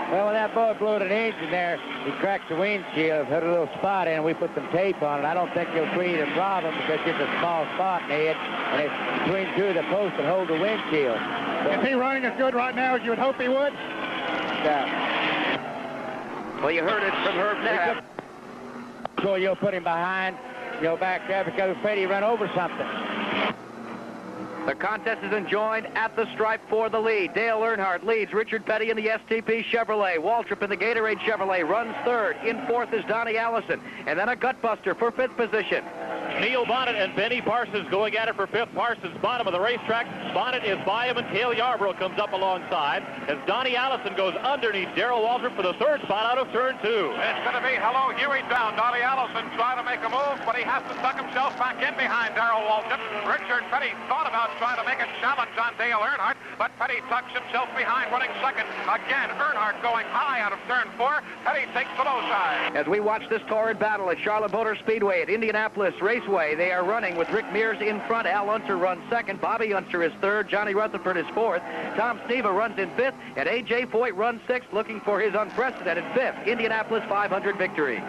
Well, when that boy blew an engine there, he cracked the windshield, put a little spot in, and we put some tape on it. I don't think it'll create a problem because it's a small spot in the head, and it's between 2 of the posts that hold the windshield. Is he running as good right now as you would hope he would? Well, you heard it from Herb Knapp. So you'll put him behind, you'll back there because Petty run over something. The contest is enjoined at the stripe for the lead. Dale Earnhardt leads Richard Petty in the STP Chevrolet. Waltrip in the Gatorade Chevrolet runs third. In fourth is Donnie Allison. And then a gutbuster for 5th position. Neil Bonnet and Benny Parsons going at it for fifth. Parsons bottom of the racetrack. Bonnet is by him, and Cale Yarborough comes up alongside as Donnie Allison goes underneath Darrell Waltrip for the third spot out of turn 2. It's going to be hello Huey down. Donnie Allison trying to make a move, but he has to tuck himself back in behind Darrell Waltrip. Richard Petty thought about trying to make a challenge on Dale Earnhardt, but Petty tucks himself behind, running second. Again, Earnhardt going high out of turn 4. Petty takes the low side. As we watch this torrid battle at Charlotte Motor Speedway at Indianapolis Raceway, they are running with Rick Mears in front. Al Unser runs second. Bobby Unser is third. Johnny Rutherford is fourth. Tom Sneva runs in fifth. And A.J. Foyt runs sixth, looking for his unprecedented fifth Indianapolis 500 victory.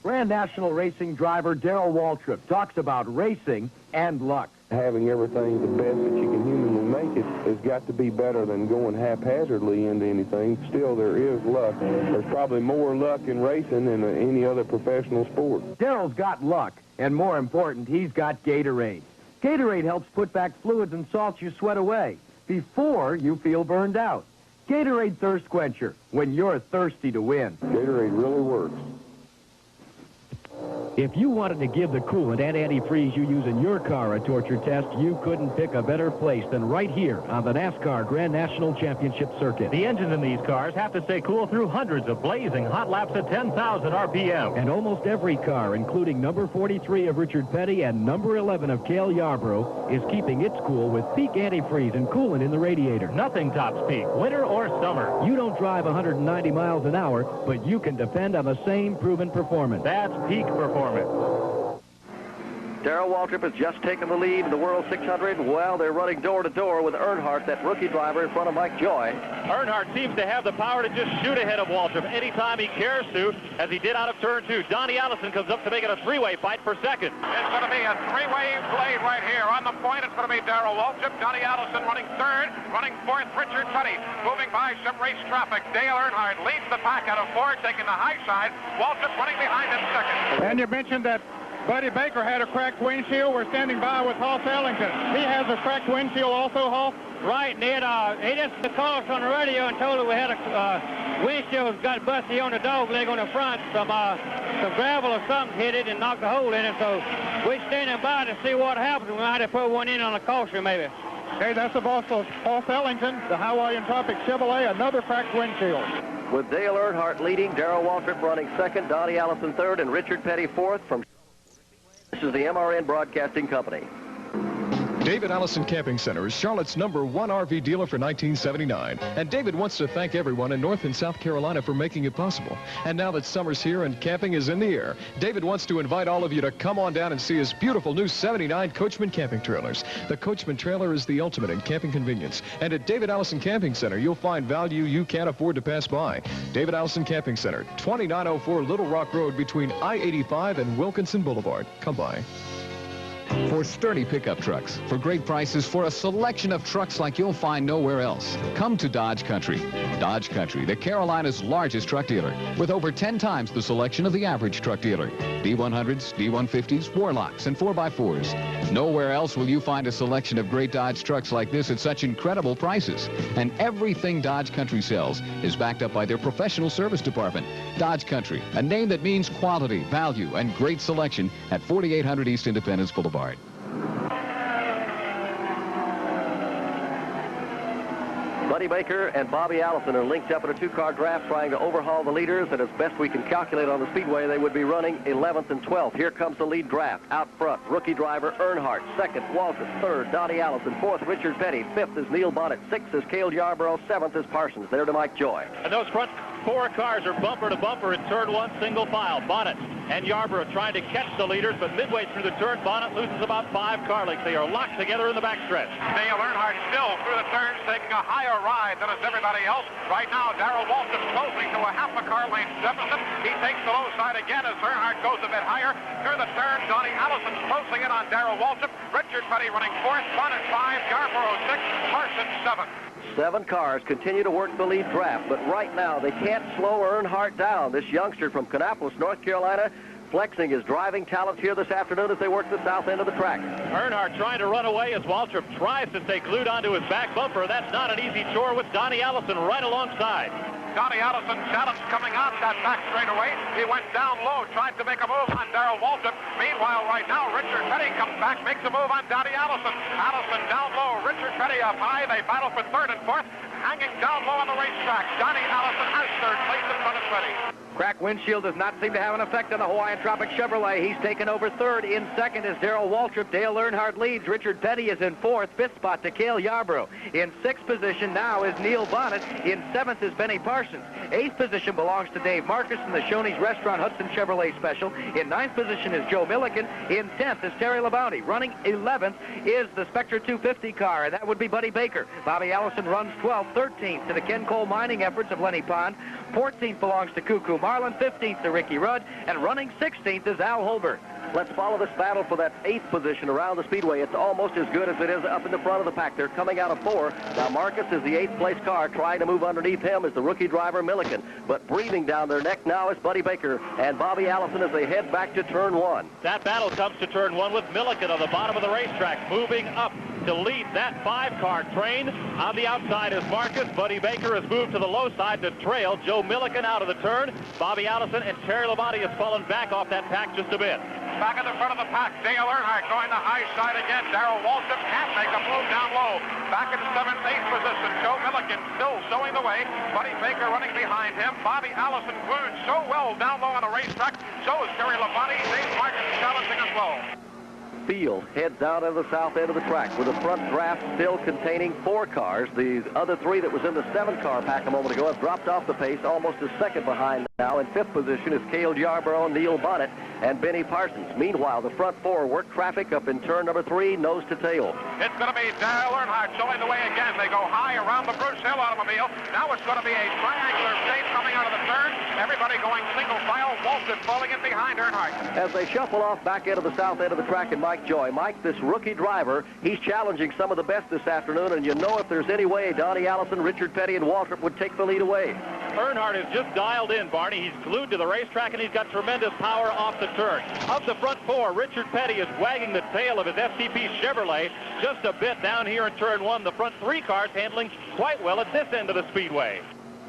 Grand National Racing driver Darrell Waltrip talks about racing and luck. Having everything the best that you can humanly make it has got to be better than going haphazardly into anything. Still, there is luck. There's probably more luck in racing than any other professional sport. Darrell's got luck, and more important, he's got Gatorade. Gatorade helps put back fluids and salts you sweat away before you feel burned out. Gatorade Thirst Quencher, when you're thirsty to win. Gatorade really works. If you wanted to give the coolant and antifreeze you use in your car a torture test, you couldn't pick a better place than right here on the NASCAR Grand National Championship Circuit. The engines in these cars have to stay cool through hundreds of blazing hot laps at 10,000 RPM. And almost every car, including number 43 of Richard Petty and number 11 of Cale Yarborough, is keeping its cool with Peak antifreeze and coolant in the radiator. Nothing tops Peak, winter or summer. You don't drive 190 miles an hour, but you can depend on the same proven performance. That's Peak performance. Darrell Waltrip has just taken the lead in the World 600. Well, they're running door-to-door with Earnhardt, that rookie driver, in front of Mike Joy. Earnhardt seems to have the power to just shoot ahead of Waltrip anytime he cares to, as he did out of turn 2. Donnie Allison comes up to make it a three-way fight for second. It's going to be a three-way blade right here. On the point, it's going to be Darrell Waltrip, Donnie Allison running third, running fourth, Richard Petty. Moving by some race traffic. Dale Earnhardt leads the pack out of 4, taking the high side. Waltrip running behind him second. And you mentioned that Buddy Baker had a cracked windshield. We're standing by with Hoss Ellington. He has a cracked windshield also, Hoss? Right, Ned. He just called us on the radio and told us we had a windshield got busted on the dog leg on the front. Some gravel or something hit it and knocked a hole in it. So we're standing by to see what happens. We might have put one in on the caution, maybe. Hey, that's the boss of Hoss Ellington, the Hawaiian Tropic Chevrolet, another cracked windshield. With Dale Earnhardt leading, Darrell Waltrip running second, Donnie Allison third, and Richard Petty fourth. From this is the MRN Broadcasting Company. David Allison Camping Center is Charlotte's #1 RV dealer for 1979. And David wants to thank everyone in North and South Carolina for making it possible. And now that summer's here and camping is in the air, David wants to invite all of you to come on down and see his beautiful new 79 Coachman camping trailers. The Coachman trailer is the ultimate in camping convenience. And at David Allison Camping Center, you'll find value you can't afford to pass by. David Allison Camping Center, 2904 Little Rock Road between I-85 and Wilkinson Boulevard. Come by. For sturdy pickup trucks, for great prices, for a selection of trucks like you'll find nowhere else. Come to Dodge Country. Dodge Country, the Carolina's largest truck dealer, with over 10 times the selection of the average truck dealer. D100s, D150s, Warlocks, and 4x4s. Nowhere else will you find a selection of great Dodge trucks like this at such incredible prices. And everything Dodge Country sells is backed up by their professional service department. Dodge Country, a name that means quality, value, and great selection at 4800 East Independence Boulevard. Buddy Baker and Bobby Allison are linked up in a two-car draft trying to overhaul the leaders, and as best we can calculate on the Speedway, they would be running 11th and 12th. Here comes the lead draft. Out front, rookie driver Earnhardt. Second, Waltrip. Third, Donnie Allison. Fourth, Richard Petty. Fifth is Neil Bonnet. Sixth is Cale Yarborough. Seventh is Parsons. There to Mike Joy. And those front 4 cars are bumper to bumper in turn 1, single file. Bonnet and Yarborough trying to catch the leaders, but midway through the turn, Bonnet loses about 5 car lengths. They are locked together in the backstretch. Dale Earnhardt still through the turns, taking a higher ride than is everybody else. Right now, Darrell Waltrip closing to a half a car length deficit. He takes the low side again as Earnhardt goes a bit higher. Through the turn, Donnie Allison closing in on Darrell Waltrip. Richard Petty running 4th, Bonnet 5, Yarborough 6, Parsons 7. 7 cars continue to work the lead draft, but right now they can't slow Earnhardt down. This youngster from Kannapolis, North Carolina, flexing his driving talents here this afternoon as they work the south end of the track. Earnhardt trying to run away as Waltrip tries to stay glued onto his back bumper. That's not an easy chore with Donnie Allison right alongside. Donnie Allison challenged coming out that back straightaway. He went down low, tried to make a move on Darrell Waltrip. Meanwhile, right now, Richard Petty comes back, makes a move on Donnie Allison. Allison down low, Richard Petty up high. They battle for third and fourth. Hanging down low on the racetrack, Donnie Allison has third place in front of Petty. Cracked windshield does not seem to have an effect on the Hawaiian Tropic Chevrolet. He's taken over third. In second is Darrell Waltrip. Dale Earnhardt leads. Richard Petty is in fourth. Fifth spot to Cale Yarborough. In sixth position now is Neil Bonnet. In seventh is Benny Parsons. Eighth position belongs to Dave Marcus in the Shoney's Restaurant Hudson Chevrolet Special. In ninth position is Joe Milliken. In 10th is Terry Labonte. Running 11th is the Spectre 250 car, and that would be Buddy Baker. Bobby Allison runs 12th. 13th to the Ken Cole mining efforts of Lenny Pond. 14th belongs to Cuckoo Marlin. 15th to Ricky Rudd. And running 16th is Al Holbert. Let's follow this battle for that 8th position around the Speedway. It's almost as good as it is up in the front of the pack. They're coming out of 4. Now Marcus is the 8th place car. Trying to move underneath him is the rookie driver Milliken. But breathing down their neck now is Buddy Baker and Bobby Allison as they head back to turn 1. That battle comes to turn 1 with Milliken on the bottom of the racetrack, moving up to lead that 5-car train. On the outside is Marcus. Buddy Baker has moved to the low side to trail Joe Milliken out of the turn. Bobby Allison and Terry Labonte has fallen back off that pack just a bit. Back in the front of the pack, Dale Earnhardt going the high side again. Darrell Waltrip can't make a move down low. Back in 7th, 8th position, Joe Milliken still showing the way. Buddy Baker running behind him. Bobby Allison glued so well down low on the racetrack. So is Terry Labonte. Dave Marcus challenging as well. Field heads out of the south end of the track with a front draft still containing 4 cars. The other 3 that was in the 7-car pack a moment ago have dropped off the pace, almost a second behind now. In 5th position is Cale Yarborough, Neil Bonnet, and Benny Parsons. Meanwhile, the front 4 work traffic up in turn number 3, nose to tail. It's going to be Dale Earnhardt showing the way again. They go high around the Bruce Hill automobile. Now it's going to be a triangular shape coming out of the turn. Everybody going single file. Waltrip falling in behind Earnhardt. As they shuffle off back into the south end of the track, and Mike Joy. Mike, this rookie driver, he's challenging some of the best this afternoon, and you know if there's any way Donnie Allison, Richard Petty, and Waltrip would take the lead away. Earnhardt is just dialed in, Barney. He's glued to the racetrack, and he's got tremendous power off the turn. Of the front 4, Richard Petty is wagging the tail of his FTP Chevrolet just a bit down here in turn 1. The front 3 cars handling quite well at this end of the Speedway.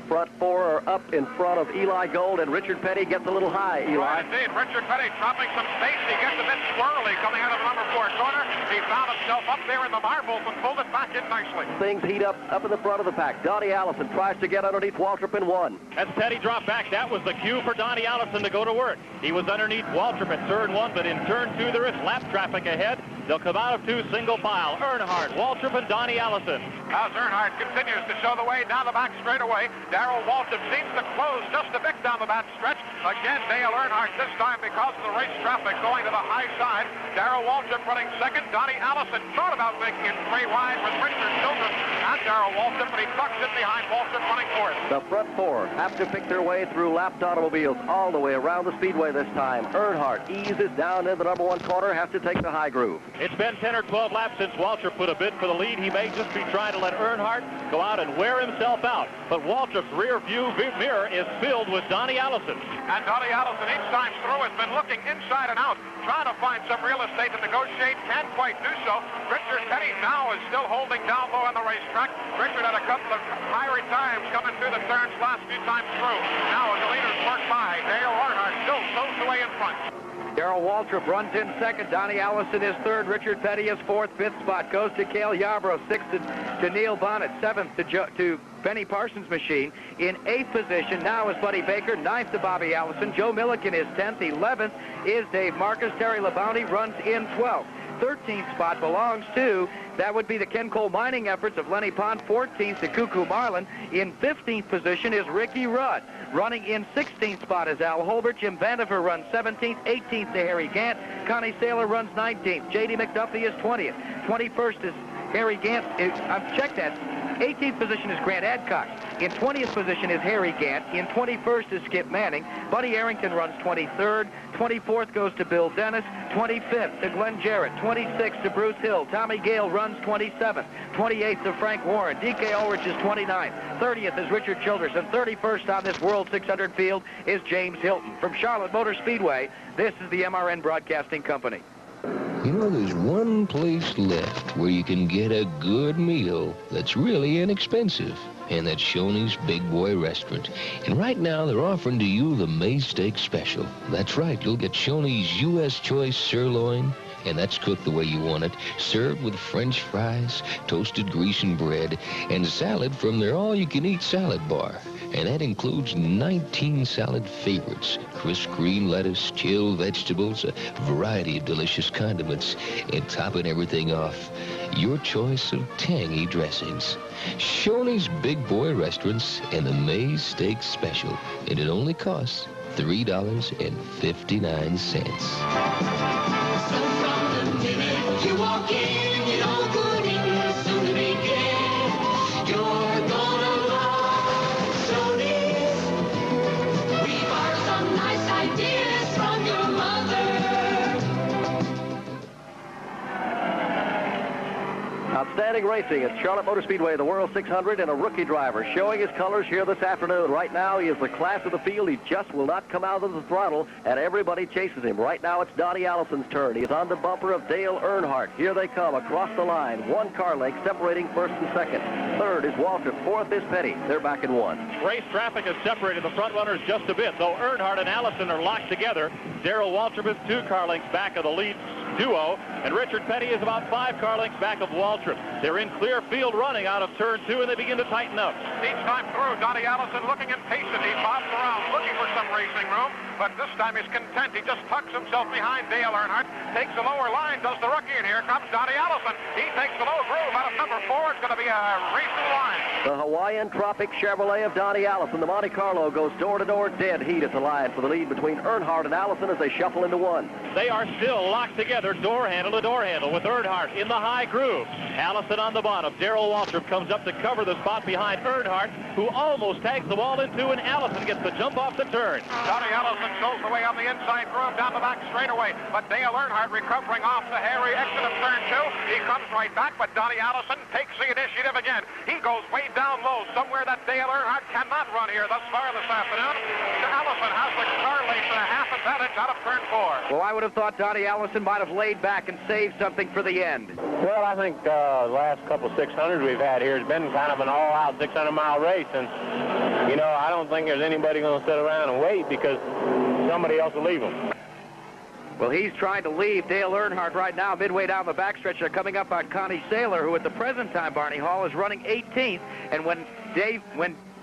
Front 4 are up in front of Eli Gold, and Richard Petty gets a little high, Eli. Right, indeed. Richard Petty dropping some space. He gets a bit squirrely coming out of the number 4 corner. He found himself up there in the marbles and pulled it back in nicely. Things heat up in the front of the pack. Donnie Allison tries to get underneath Waltrip in 1. As Petty dropped back, that was the cue for Donnie Allison to go to work. He was underneath Waltrip at turn 1, but in turn 2, there is lap traffic ahead. They'll come out of 2 single file. Earnhardt, Waltrip, and Donnie Allison. As Earnhardt continues to show the way down the back straightaway, Darrell Waltrip seems to close just a bit down the back stretch. Again, Dale Earnhardt this time because of the race traffic going to the high side. Darrell Waltrip running second. Donnie Allison thought about making it 3 wide with Richard Childress and Darrell Waltrip, but he tucks it behind Waltrip running fourth. The front 4 have to pick their way through lapped automobiles all the way around the Speedway this time. Earnhardt eases down in the number 1 corner, has to take the high groove. It's been 10 or 12 laps since Waltrip put a bid for the lead. He may just be trying to let Earnhardt go out and wear himself out. But Waltrip's rear view mirror is filled with Donnie Allison. And Donnie Allison each time through has been looking inside and out, trying to find some real estate to negotiate. Can't quite do so. Richard Petty now is still holding down low on the racetrack. Richard had a couple of higher times coming through the turns last few times through. Now as the leaders work by, Dale Earnhardt still sows the way in front. Darrell Waltrip runs in second. Donnie Allison is third. Richard Petty is fourth. 5th spot goes to Cale Yarborough. 6th to Neil Bonnet. 7th to Benny Parsons' machine. In 8th position now is Buddy Baker. 9th to Bobby Allison. Joe Milliken is 10th. 11th is Dave Marcus. Terry Labonte runs in 12th. 13th spot belongs to, that would be the Ken Cole mining efforts of Lenny Pond. 14th to Cuckoo Marlin. In 15th position is Ricky Rudd. Running in 16th spot is Al Holbert. Jim Vandiver runs 17th. 18th to Harry Gant. Connie Saylor runs 19th. J.D. McDuffie is 20th. 21st is Harry Gant. I've checked that. 18th position is Grant Adcock. In 20th position is Harry Gant. In 21st is Skip Manning. Buddy Arrington runs 23rd. 24th goes to Bill Dennis. 25th to Glenn Jarrett. 26th to Bruce Hill. Tommy Gale runs 27th. 28th to Frank Warren. D.K. Ulrich is 29th. 30th is Richard Childress. And 31st on this World 600 field is James Hilton. From Charlotte Motor Speedway, this is the MRN Broadcasting Company. You know, there's one place left where you can get a good meal that's really inexpensive, and that's Shoney's Big Boy Restaurant. And right now, they're offering to you the May Steak Special. That's right, you'll get Shoney's U.S. Choice Sirloin, and that's cooked the way you want it, served with French fries, toasted grecian bread, and salad from their all-you-can-eat salad bar. And that includes 19 salad favorites, crisp green lettuce, chilled vegetables, a variety of delicious condiments, and topping everything off, your choice of tangy dressings. Shoney's Big Boy Restaurants and the May Steak Special. And it only costs $3.59. So from the minute you walk in, you know good eating is soon to begin. You're gonna love Shoney's. We borrow some nice ideas from your mother. Outstanding racing at Charlotte Motor Speedway, the World 600, and a rookie driver showing his colors here this afternoon. Right now, he is the class of the field. He just will not come out of the throttle, and everybody chases him. Right now, it's Donnie Allison's turn. He is on the bumper of Dale Earnhardt. Here they come across the line. One car length separating first and second. Third is Walter. Fourth is Petty. They're back in one. Race traffic has separated the front runners just a bit, though Earnhardt and Allison are locked together. Darrell Waltrip is 2 car lengths back of the lead duo, and Richard Petty is about 5 car lengths back of Waltrip. They're in clear field running out of turn 2, and they begin to tighten up. Each time through, Donnie Allison looking impatient. He bobs around looking for some racing room, but this time he's content. He just tucks himself behind Dale Earnhardt, takes the lower line, does the rookie, and here comes Donnie Allison. He takes the low groove out of number 4. It's going to be a racing line. The Hawaiian Tropic Chevrolet of Donnie Allison. The Monte Carlo goes door-to-door dead heat at the line for the lead between Earnhardt and Allison as they shuffle into one. They are still locked together, door handle to door handle, with Earnhardt in the high groove. Allison on the bottom. Darrell Waltrip comes up to cover the spot behind Earnhardt, who almost tags the wall in 2, and Allison gets the jump off the turn. Donnie Allison shows the way on the inside groove down the back straightaway, but Dale Earnhardt recovering off the hairy exit of turn 2. He comes right back, but Donnie Allison takes the initiative again. He goes way down low, somewhere that Dale Earnhardt cannot run here thus far this afternoon. Allison has the car length and a half advantage out of turn 4. Well, I would have thought Donnie Allison might have laid back and saved something for the end. Well, I think the last couple 600s we've had here has been kind of an all-out 600-mile race, and, you know, I don't think there's anybody going to sit around and wait because somebody else will leave them. Well, he's trying to leave Dale Earnhardt right now, midway down the backstretch. They're coming up on Connie Saylor, who at the present time, Barney Hall, is running 18th. And when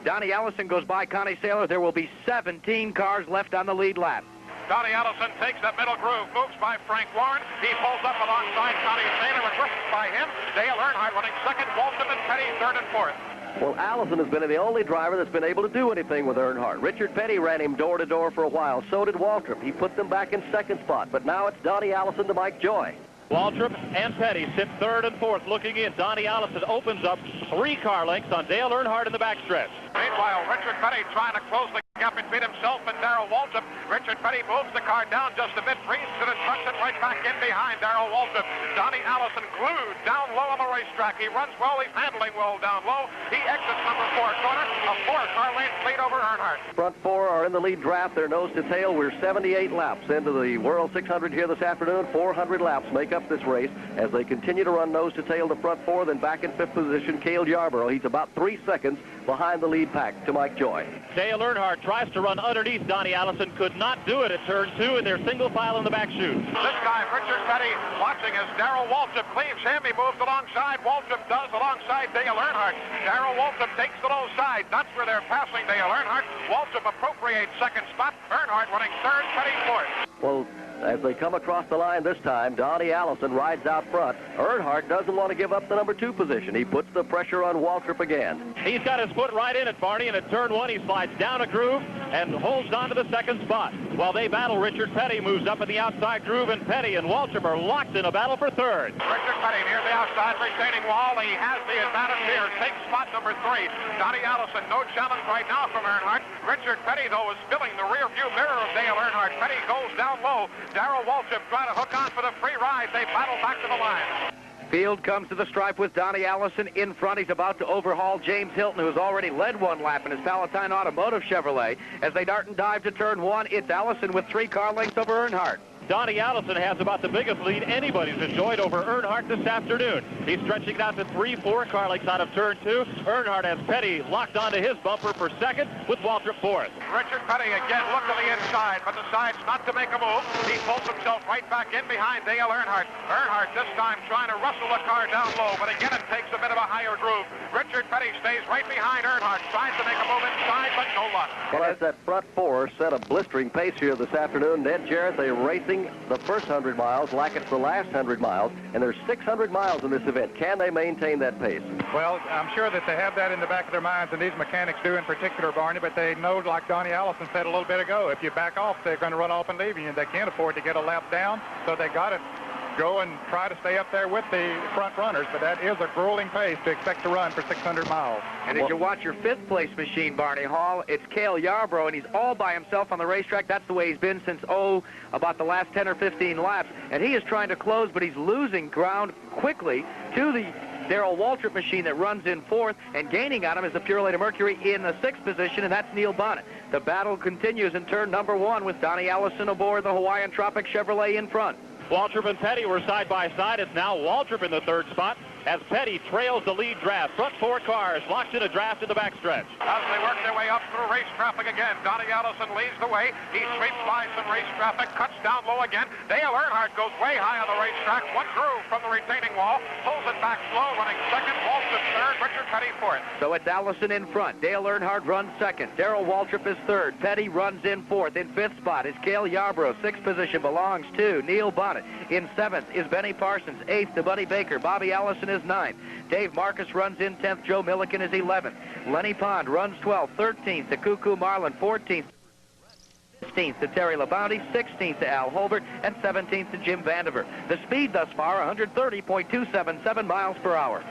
Donnie Allison goes by Connie Saylor, there will be 17 cars left on the lead lap. Donnie Allison takes that middle groove, moves by Frank Warren. He pulls up alongside Connie Saylor and whips by him. Dale Earnhardt running second, Walton and Petty third and fourth. Well, Allison has been the only driver that's been able to do anything with Earnhardt. Richard Petty ran him door-to-door for a while. So did Waltrip. He put them back in second spot. But now it's Donnie Allison to Mike Joy. Waltrip and Petty sit third and fourth looking in. Donnie Allison opens up 3 car lengths on Dale Earnhardt in the backstretch. Meanwhile, Richard Petty trying to close the gap between himself and Darrell Waltrip. Richard Petty moves the car down just a bit, breathes it and tucks it right back in behind Darrell Waltrip. Donnie Allison glued down low on the racetrack. He runs well, he's handling well down low. He exits number 4 corner, a 4-car length lead over Earnhardt. Front 4 are in the lead draft. They're nose to tail. We're 78 laps into the World 600 here this afternoon. 400 laps make up this race as they continue to run nose to tail the front 4. Then back in 5th position, Cale Yarborough. He's about 3 seconds behind the lead pack to Mike Joy. Dale Earnhardt tries to run underneath Donnie Allison, could not do it at turn 2, and they're single file in the back chute. This time, Richard Petty watching as Darrell Waltrip cleaves him. He moves alongside. Waltrip does alongside Dale Earnhardt. Darrell Waltrip takes the low side. That's where they're passing Dale Earnhardt. Waltrip appropriates second spot. Earnhardt running third, Petty fourth. Well, as they come across the line this time, Donnie Allison rides out front. Earnhardt doesn't want to give up the number 2 position. He puts the pressure on Waltrip again. He's got his foot right in it, Barney, and at turn 1 he slides down a groove and holds on to the second spot. While they battle, Richard Petty moves up in the outside groove, and Petty and Waltrip are locked in a battle for third. Richard Petty near the outside retaining wall. He has the advantage here. Takes spot number 3. Donnie Allison, no challenge right now from Earnhardt. Richard Petty, though, is filling the rear view mirror of Dale Earnhardt. Petty goes down low. Darrell Waltrip trying to hook on for the free ride. They battle back to the line. Field comes to the stripe with Donnie Allison in front. He's about to overhaul James Hilton, who has already led 1 lap in his Palatine Automotive Chevrolet. As they dart and dive to turn 1, it's Allison with 3 car lengths over Earnhardt. Donnie Allison has about the biggest lead anybody's enjoyed over Earnhardt this afternoon. He's stretching it out to 3-4 car lengths out of turn 2. Earnhardt has Petty locked onto his bumper for second, with Waltrip fourth. Richard Petty again looked to the inside, but decides not to make a move. He pulls himself right back in behind Dale Earnhardt. Earnhardt this time trying to wrestle the car down low, but again it takes a bit of a higher groove. Richard Petty stays right behind Earnhardt, tries to make a move inside, but no luck. Well, as that front four set a blistering pace here this afternoon, Ned Jarrett, they're racing the first 100 miles like it's the last 100 miles, and there's 600 miles in this event. Can they maintain that pace? Well, I'm sure that they have that in the back of their minds, and these mechanics do in particular, Barney, but they know, like Donnie Allison said a little bit ago, if you back off, they're going to run off and leave you, and they can't afford to get a lap down, so they got to go and try to stay up there with the front runners, but that is a grueling pace to expect to run for 600 miles. And as you watch your fifth-place machine, Barney Hall, it's Cale Yarborough, and he's all by himself on the racetrack. That's the way he's been since, about the last 10 or 15 laps. And he is trying to close, but he's losing ground quickly to the Darrell Waltrip machine that runs in fourth, and gaining on him is the Purolator Mercury in the sixth position, and that's Neil Bonnet. The battle continues in turn number 1 with Donnie Allison aboard the Hawaiian Tropic Chevrolet in front. Waltrip and Petty were side by side. It's now Waltrip in the third spot as Petty trails the lead draft. Front 4 cars locked in a draft in the backstretch. As they work their way up through race traffic again, Donnie Allison leads the way. He sweeps by some race traffic, cuts down low again. Dale Earnhardt goes way high on the racetrack. One groove from the retaining wall, pulls it back slow, running second. Waltrip third, Richard Petty fourth. So it's Allison in front. Dale Earnhardt runs second. Darrell Waltrip is third. Petty runs in fourth. In fifth spot is Cale Yarborough. Sixth position belongs to Neil Bonnet. In seventh is Benny Parsons. Eighth to Buddy Baker. Bobby Allison is ninth. Dave Marcus runs in 10th. Joe Milliken is 11th. Lenny Pond runs 12th. 13th to Cuckoo Marlin. 14th. 15th to Terry Labonte. 16th to Al Holbert. And 17th to Jim Vandiver. The speed thus far, 130.277 miles per hour.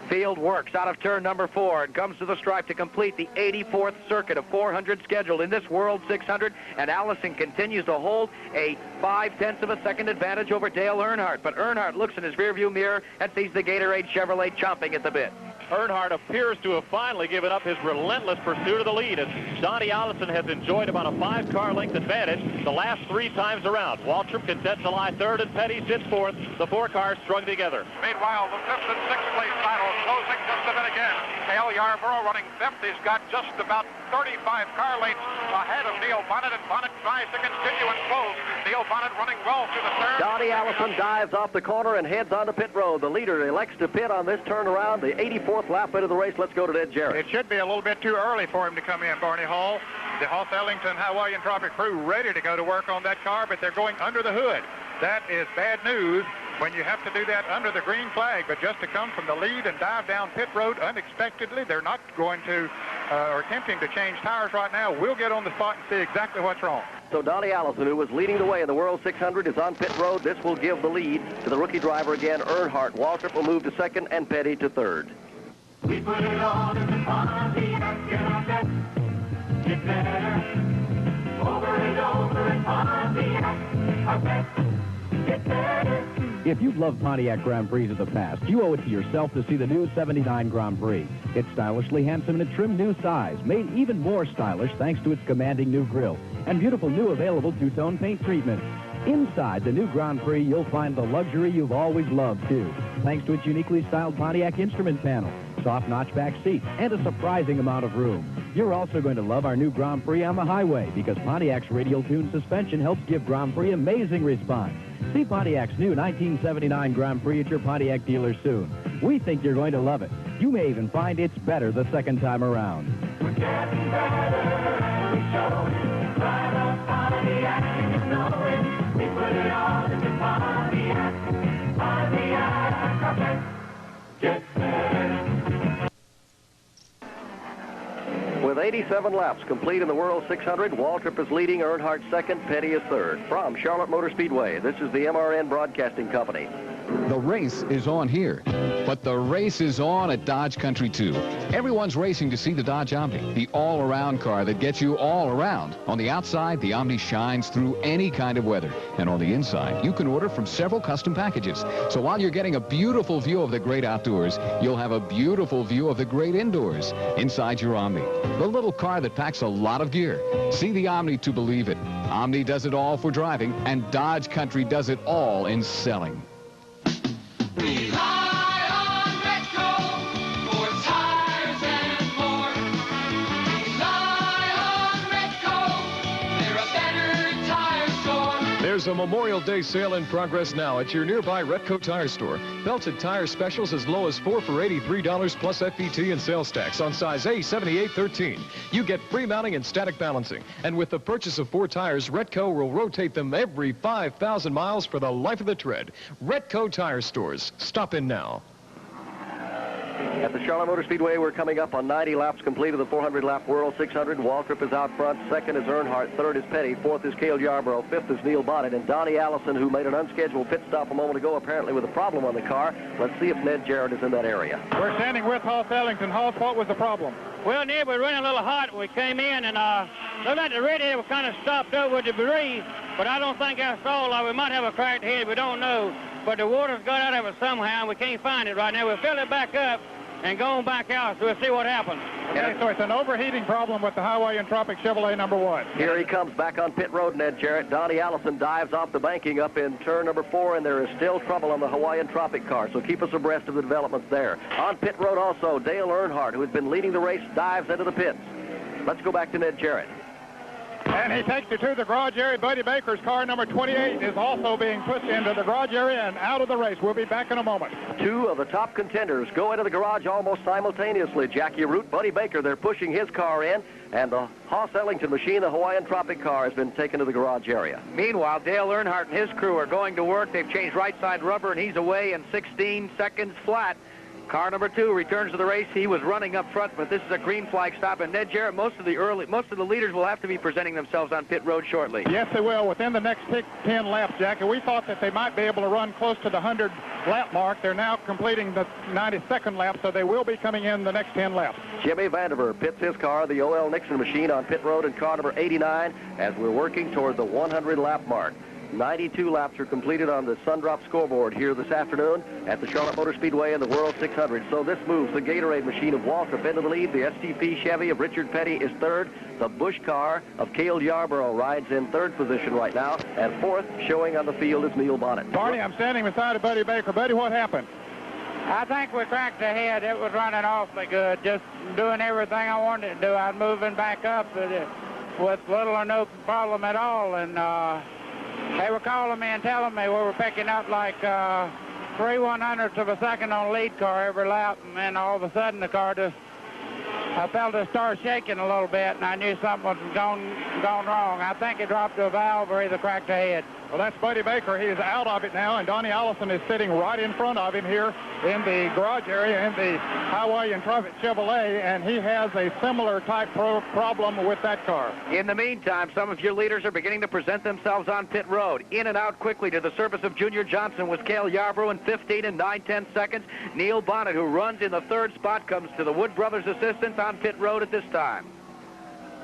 Field works out of turn number 4 and comes to the stripe to complete the 84th circuit of 400 scheduled in this World 600, and Allison continues to hold a 0.5 of a second advantage over Dale Earnhardt, but Earnhardt looks in his rearview mirror and sees the Gatorade Chevrolet chomping at the bit. Earnhardt appears to have finally given up his relentless pursuit of the lead, as Donnie Allison has enjoyed about a 5-car length advantage the last 3 times around. Waltrip content to lie third, and Petty sits fourth. The 4 cars strung together. Meanwhile, the 5th and 6th place battle closing just a bit again. Cale Yarborough running 5th. He's got just about 35 car lengths ahead of Neil Bonnet, and Bonnet tries to continue and close. Neil Bonnet running well through the third. Donnie Allison dives off the corner and heads onto pit road. The leader elects to pit on this turnaround, the 84th lap into the race. Let's go to Ned Jarrett. It should be a little bit too early for him to come in, Barney Hall. The Hoss Ellington Hawaiian Tropic crew ready to go to work on that car, but they're going under the hood. That is bad news when you have to do that under the green flag, but just to come from the lead and dive down pit road unexpectedly, they're not going to, or attempting to change tires right now. We'll get on the spot and see exactly what's wrong. So Donnie Allison, who was leading the way in the World 600, is on pit road. This will give the lead to the rookie driver again, Earnhardt. Waltrip will move to second and Petty to third. We put it all in the Pontiac, get our best, get better. Over and over in Pontiac, our best, get better. If you've loved Pontiac Grand Prix of the past, you owe it to yourself to see the new 79 Grand Prix. It's stylishly handsome in a trim new size, made even more stylish thanks to its commanding new grille and beautiful new available two-tone paint treatment. Inside the new Grand Prix, you'll find the luxury you've always loved, too, thanks to its uniquely styled Pontiac instrument panel, soft notchback seats, and a surprising amount of room. You're also going to love our new Grand Prix on the highway because Pontiac's radial tuned suspension helps give Grand Prix amazing response. See Pontiac's new 1979 Grand Prix at your Pontiac dealer soon. We think you're going to love it. You may even find it's better the second time around. We're getting better and we show it. Drive a Pontiac and you know it. We put it all into Pontiac. Pontiac, our best, get better. With 87 laps complete in the World 600, Waltrip is leading, Earnhardt second, Petty is third. From Charlotte Motor Speedway, this is the MRN Broadcasting Company. The race is on here, but the race is on at Dodge Country too. Everyone's racing to see the Dodge Omni, the all-around car that gets you all around. On the outside, the Omni shines through any kind of weather. And on the inside, you can order from several custom packages. So while you're getting a beautiful view of the great outdoors, you'll have a beautiful view of the great indoors inside your Omni. The little car that packs a lot of gear. See the Omni to believe it. Omni does it all for driving, and Dodge Country does it all in selling. Rely on Redco for tires and more. Rely on Redco, they're a better tire store. There's a Memorial Day sale in progress now at your nearby Redco Tire Store. Belted tire specials as low as 4 for $83 plus FVT and sales tax on size A 7813. You get free mounting and static balancing. And with the purchase of 4 tires, Redco will rotate them every 5,000 miles for the life of the tread. Redco Tire Stores. Stop in now. At the Charlotte Motor Speedway, we're coming up on 90 laps complete of the 400-lap World 600. Waltrip is out front. Second is Earnhardt. Third is Petty. Fourth is Cale Yarborough. Fifth is Neil Bonnet. And Donnie Allison, who made an unscheduled pit stop a moment ago, apparently with a problem on the car. Let's see if Ned Jarrett is in that area. We're standing with Hoss Ellington. Hoss, what was the problem? Well, Ned, we were running a little hot when we came in, and looked like the radiator was kind of stopped over with debris, but I don't think that's all. We might have a cracked head. We don't know. But the water's got out of it somehow, and we can't find it right now. We'll fill it back up and going back out, so we'll see what happens. Okay, so it's an overheating problem with the Highway and Tropic Chevrolet number 1. Here he comes back on pit road, Ned Jarrett. Donnie Allison dives off the banking up in turn number 4, and there is still trouble on the Hawaiian Tropic car, so keep us abreast of the developments there. On pit road also, Dale Earnhardt, who has been leading the race, dives into the pits. Let's go back to Ned Jarrett. And he takes it to the garage area. Buddy Baker's car number 28 is also being pushed into the garage area and out of the race. We'll be back in a moment. 2 of the top contenders go into the garage almost simultaneously. Jackie Root, Buddy Baker, they're pushing his car in, and the Hoss Ellington machine, the Hawaiian Tropic car, has been taken to the garage area. Meanwhile, Dale Earnhardt and his crew are going to work. They've changed right side rubber, and he's away in 16 seconds flat. Car number 2 returns to the race. He was running up front, but this is a green flag stop. And Ned Jarrett, most of the leaders will have to be presenting themselves on pit road shortly. Yes, they will. Within the next 10 laps, Jackie. We thought that they might be able to run close to the 100-lap mark. They're now completing the 92nd lap, so they will be coming in the next 10 laps. Jimmy Vandiver pits his car, the O.L. Nixon machine, on pit road in car number 89 as we're working toward the 100-lap mark. 92 laps are completed on the Sundrop scoreboard here this afternoon at the Charlotte Motor Speedway in the World 600. So this moves the Gatorade machine of Waltrip into the lead. The STP Chevy of Richard Petty is third. The Busch car of Cale Yarborough rides in third position right now. And fourth, showing on the field, is Neil Bonnet. Barney, I'm standing beside of Buddy Baker. Buddy, what happened? I think we cracked the head. It was running awfully good, just doing everything I wanted to do. I was moving back up with little or no problem at all, and they were calling me and telling me we were picking up like 3/100ths of a second on the lead car every lap, and then all of a sudden the car just, I felt it start shaking a little bit, and I knew something was gone wrong. I think it dropped a valve or either cracked a head. Well, that's Buddy Baker. He is out of it now, and Donnie Allison is sitting right in front of him here in the garage area in the Highway and Tropic Chevrolet, and he has a similar type problem with that car. In the meantime, some of your leaders are beginning to present themselves on pit road. In and out quickly to the service of Junior Johnson was Cale Yarborough in 15 and 9/10 seconds. Neil Bonnet, who runs in the third spot, comes to the Wood Brothers' assistance on pit road at this time.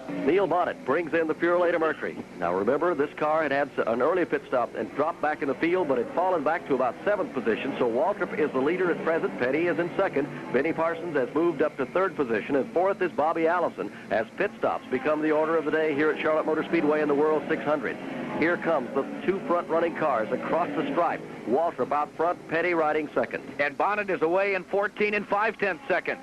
Neil Bonnet brings in the Purolator Mercury. Now remember, this car had an early pit stop and dropped back in the field, but had fallen back to about 7th position, so Waltrip is the leader at present. Petty is in second. Benny Parsons has moved up to 3rd position, and 4th is Bobby Allison, as pit stops become the order of the day here at Charlotte Motor Speedway in the World 600. Here comes the 2 front-running cars across the stripe. Waltrip out front, Petty riding second. And Bonnet is away in 14 and 5/10 seconds.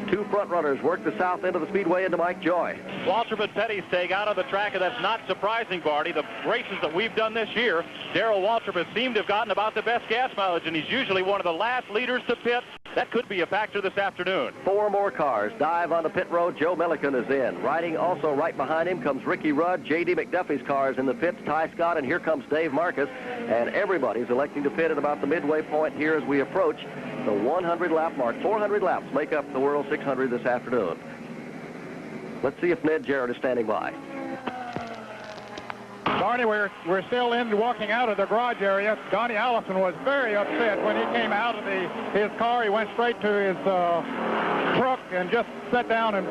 2 front runners work the south end of the speedway into Mike Joy. Waltrip and Petty staying out of the track, and that's not surprising, Barney. The races that we've done this year, Darrell Waltrip has seemed to have gotten about the best gas mileage, and he's usually one of the last leaders to pit. That could be a factor this afternoon. 4 more cars dive onto pit road. Joe Milliken is in. Riding also right behind him comes Ricky Rudd. J.D. McDuffie's car is in the pits. Ty Scott, and here comes Dave Marcus. And everybody's electing to pit at about the midway point here as we approach the 100-lap mark. 400 laps make up the World 600 this afternoon. Let's see if Ned Jarrett is standing by. Barney, we're still walking out of the garage area. Donnie Allison was very upset when he came out of his car. He went straight to his truck and just sat down and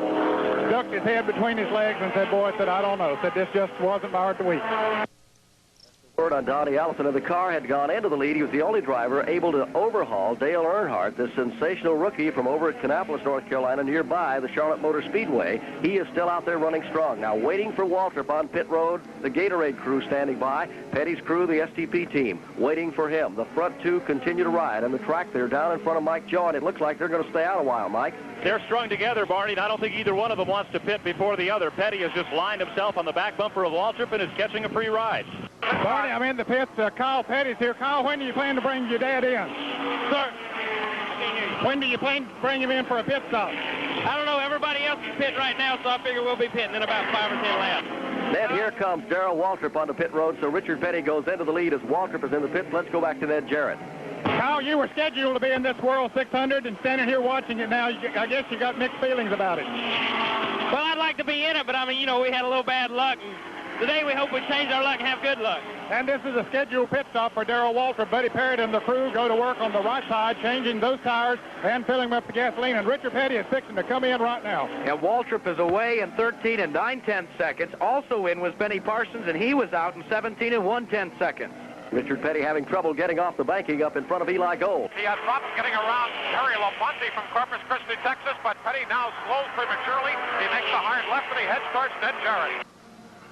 ducked his head between his legs and said, boy, said, I don't know. Said, this just wasn't my week. Word on Donnie Allison, and the car had gone into the lead. He was the only driver able to overhaul Dale Earnhardt, this sensational rookie from over at Kannapolis, North Carolina, nearby the Charlotte Motor Speedway. He is still out there running strong. Now waiting for Waltrip on pit road, the Gatorade crew standing by, Petty's crew, the STP team, waiting for him. The front two continue to ride on the track. They're down in front of Mike Joe, and it looks like they're going to stay out a while, Mike. They're strung together, Barney, and I don't think either one of them wants to pit before the other. Petty has just lined himself on the back bumper of Waltrip and is catching a free ride. Barney, I'm in the pits. Kyle Petty's here. Kyle, when do you plan to bring your dad in? Sir? When do you plan to bring him in for a pit stop? I don't know. Everybody else is pitting right now, so I figure we'll be pitting in about 5 or 10 laps. Ned, here comes Darrell Waltrip on the pit road, so Richard Petty goes into the lead as Waltrip is in the pits. Let's go back to Ned Jarrett. Kyle, you were scheduled to be in this World 600 and standing here watching it now. I guess you got mixed feelings about it. Well, I'd like to be in it, but I mean, you know, we had a little bad luck. And today we hope we change our luck and have good luck. And this is a scheduled pit stop for Darrell Waltrip. Buddy Parrott and the crew go to work on the right side, changing those tires and filling them up with gasoline. And Richard Petty is fixing to come in right now. And Waltrip is away in 13 and 9/10 seconds. Also in was Benny Parsons, and he was out in 17 and 1/10 seconds. Richard Petty having trouble getting off the banking up in front of Eli Gold. He had problems getting around Terry Labonte from Corpus Christi, Texas, but Petty now slows prematurely. He makes a hard left and he heads towards Ned Jarrett.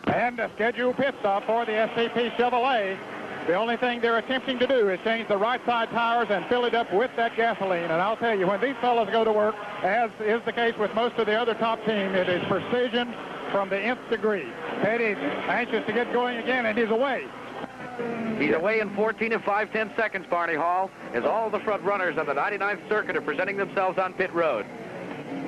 And a scheduled pit stop for the SCP Chevrolet. The only thing they're attempting to do is change the right side tires and fill it up with that gasoline. And I'll tell you, when these fellows go to work, as is the case with most of the other top team, it is precision from the nth degree. Petty's anxious to get going again, and he's away. He's away in 14 and 5/10 seconds, Barney Hall, as all the front runners on the 99th Circuit are presenting themselves on pit road.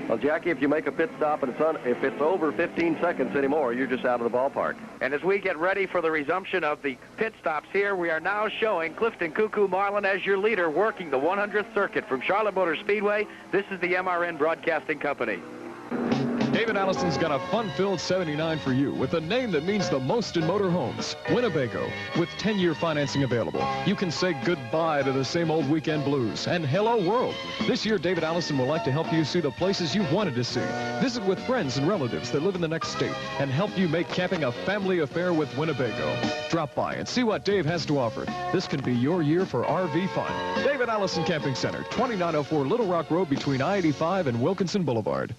Well, Jackie, if you make a pit stop and if it's over 15 seconds anymore, you're just out of the ballpark. And as we get ready for the resumption of the pit stops here, we are now showing Clifton Cuckoo Marlin as your leader working the 100th Circuit from Charlotte Motor Speedway. This is the MRN Broadcasting Company. David Allison's got a fun-filled 79 for you with a name that means the most in motorhomes, Winnebago. With 10-year financing available, you can say goodbye to the same old weekend blues and hello world. This year, David Allison would like to help you see the places you've wanted to see. Visit with friends and relatives that live in the next state and help you make camping a family affair with Winnebago. Drop by and see what Dave has to offer. This could be your year for RV fun. David Allison Camping Center, 2904 Little Rock Road between I-85 and Wilkinson Boulevard.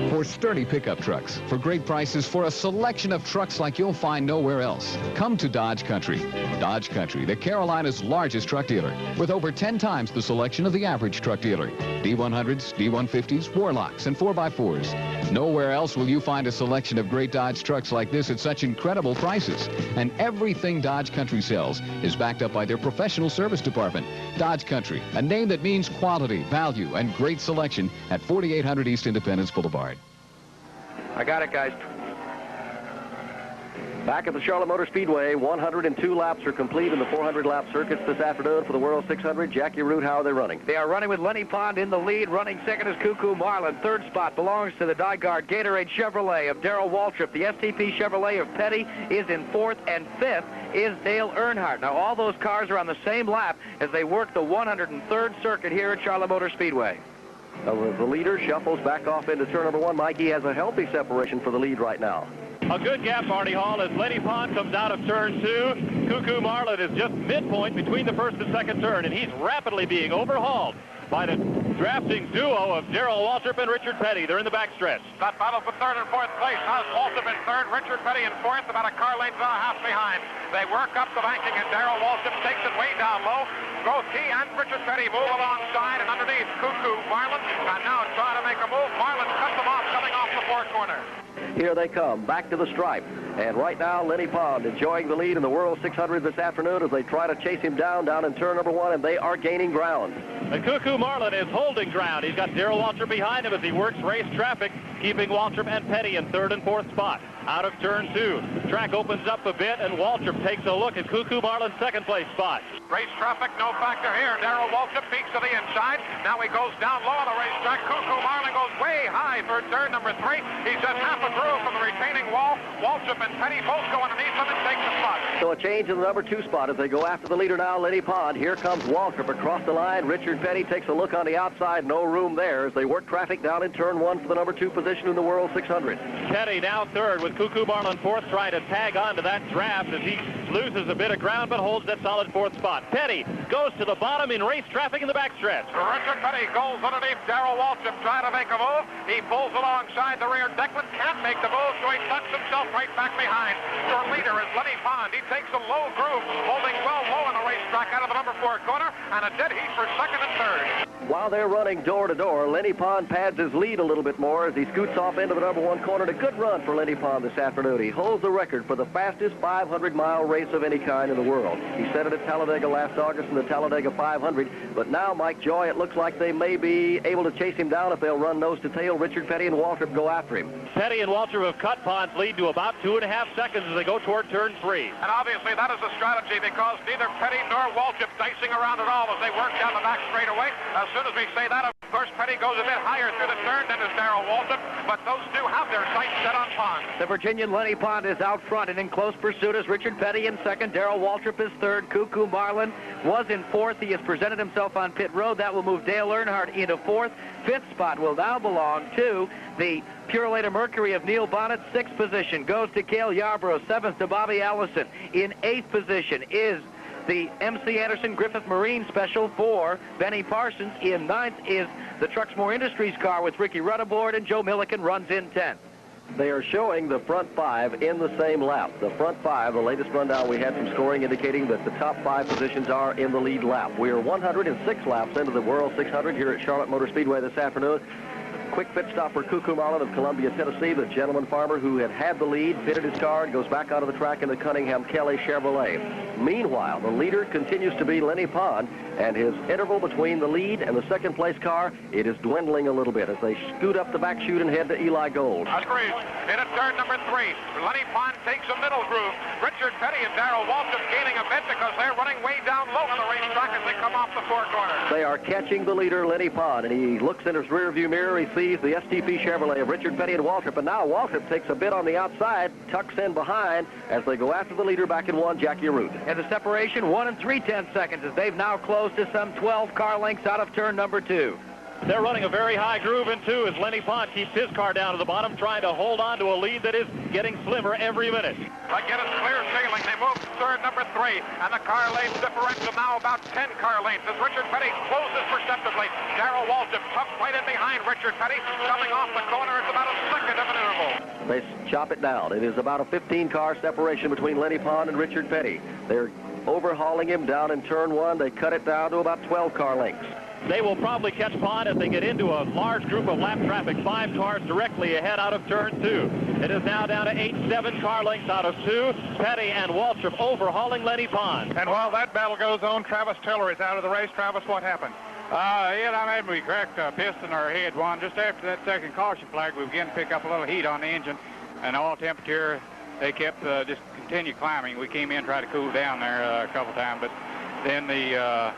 For sturdy pickup trucks, for great prices, for a selection of trucks like you'll find nowhere else. Come to Dodge Country. Dodge Country, the Carolina's largest truck dealer, with over 10 times the selection of the average truck dealer. D100s, D150s, Warlocks, and 4x4s. Nowhere else will you find a selection of great Dodge trucks like this at such incredible prices. And everything Dodge Country sells is backed up by their professional service department. Dodge Country, a name that means quality, value, and great selection at 4800 East Independence Boulevard. I got it, guys. Back at the Charlotte Motor Speedway, 102 laps are complete in the 400-lap circuits this afternoon for the World 600. Jackie Root, how are they running? They are running with Lenny Pond in the lead. Running second is Cuckoo Marlin. Third spot belongs to the Dyguard Gatorade Chevrolet of Darrell Waltrip. The STP Chevrolet of Petty is in fourth, and fifth is Dale Earnhardt. Now, all those cars are on the same lap as they work the 103rd circuit here at Charlotte Motor Speedway. The leader shuffles back off into turn number one. Mikey has a healthy separation for the lead right now. A good gap, Barney Hall, as Lenny Pond comes out of turn 2. Cuckoo Marlin is just midpoint between the first and second turn, and he's rapidly being overhauled by the drafting duo of Darrell Waltrip and Richard Petty. They're in the backstretch. That battle for third and fourth place. Now Waltrip in third, Richard Petty in fourth, about a car length and a half behind. They work up the banking, and Darrell Waltrip takes it way down low. Both he and Richard Petty move alongside and underneath Cuckoo Marlin, and now trying to make a move. Marlin cuts them off coming off the fore corner. Here they come, back to the stripe. And right now, Lenny Pond enjoying the lead in the World 600 this afternoon as they try to chase him down in turn number one, and they are gaining ground. And Cuckoo Marlin is holding ground. He's got Darrell Waltrip behind him as he works race traffic, keeping Waltrip and Petty in third and fourth spot. out of turn 2. Track opens up a bit, and Waltrip takes a look at Cuckoo Marlin's second place spot. Race traffic, no factor here. Darrell Waltrip peeks to the inside. Now he goes down low on the racetrack. Cuckoo Marlin goes way high for turn number 3. He's just half a groove from the retaining wall. Waltrip and Petty both go underneath him and take the spot. So a change in the number 2 spot as they go after the leader now, Lenny Pond. Here comes Waltrip across the line. Richard Petty takes a look on the outside. No room there as they work traffic down in turn 1 for the number 2 position in the World 600. Petty now third with Cuckoo Marlin fourth, trying to tag on to that draft as he loses a bit of ground but holds that solid fourth spot. Petty goes to the bottom in race traffic in the backstretch. Richard Petty goes underneath Darrell Waltrip trying to make a move. He pulls alongside the rear. Declan can't make the move, so he tucks himself right back behind. Your leader is Lenny Pond. He takes a low groove, holding well low on the racetrack out of the number 4 corner, and a dead heat for second and third. While they're running door to door, Lenny Pond pads his lead a little bit more as he scoots off into the number 1 corner. A good run for Lenny Pond this afternoon. He holds the record for the fastest 500-mile race of any kind in the world. He set it at Talladega last August in the Talladega 500, but now, Mike Joy, it looks like they may be able to chase him down if they'll run nose to tail. Richard Petty and Waltrip go after him. Petty and Waltrip have cut Pond's lead to about 2.5 seconds as they go toward turn 3. And obviously that is a strategy because neither Petty nor Waltrip dicing around at all as they work down the back straightaway. As soon as we say that, of course, Petty goes a bit higher through the turn than is Darrell Waltrip, but those two have their sights set on Pond. The Virginian Lenny Pond is out front, and in close pursuit is Richard Petty in second. Darrell Waltrip is third. Cuckoo Marlin was in fourth. He has presented himself on pit road. That will move Dale Earnhardt into fourth. Fifth spot will now belong to the Purolator Mercury of Neil Bonnet. Sixth position goes to Cale Yarborough. Seventh to Bobby Allison. In eighth position is the MC Anderson Griffith Marine Special for Benny Parsons. In ninth is the Truxmore Industries car with Ricky Rudd aboard, and Joe Milliken runs in 10th. They are showing the front 5 in the same lap. The front 5, the latest rundown we had from scoring indicating that the top 5 positions are in the lead lap. We are 106 laps into the World 600 here at Charlotte Motor Speedway this afternoon. Quick pit stop for Cuckoo Marlin of Columbia, Tennessee, the gentleman farmer who had the lead, pitted his car, and goes back onto the track in the Cunningham Kelly Chevrolet. Meanwhile, the leader continues to be Lenny Pond, and his interval between the lead and the second-place car, it is dwindling a little bit as they scoot up the back chute and head to Eli Gold. Agreed. In at turn number 3, Lenny Pond takes a middle groove. Richard Petty and Darrell Waltrip gaining a bit because they're running way down low on the racetrack as they come off the 4 corners. They are catching the leader, Lenny Pond, and he looks in his rearview mirror. He sees the STP Chevrolet of Richard Petty and Waltrip, and now Waltrip takes a bit on the outside, tucks in behind as they go after the leader back in 1, Jackie Root. And the separation 1 3/10 seconds as they've now closed to some 12 car lengths out of turn number 2. They're running a very high groove in 2 as Lenny Pond keeps his car down to the bottom, trying to hold on to a lead that is getting slimmer every minute. Again, it's clear sailing. They move to turn number 3, and the car length differential now about 10 car lengths as Richard Petty closes perceptibly. Darrell Waltrip tucked right in behind Richard Petty, coming off the corner. It's about a second of an interval. They chop it down. It is about a 15-car separation between Lenny Pond and Richard Petty. They're overhauling him down in turn 1. They cut it down to about 12 car lengths. They will probably catch Pond as they get into a large group of lap traffic. 5 cars directly ahead out of turn 2. It is now down to 7 car lengths out of 2. Petty and Waltrip overhauling Lenny Pond. And while that battle goes on, Travis Teller is out of the race. Travis, what happened? We cracked a piston or head one. Just after that second caution flag, we began to pick up a little heat on the engine. And oil temperature, they kept just continue climbing. We came in, tried to cool down there a couple times, but then the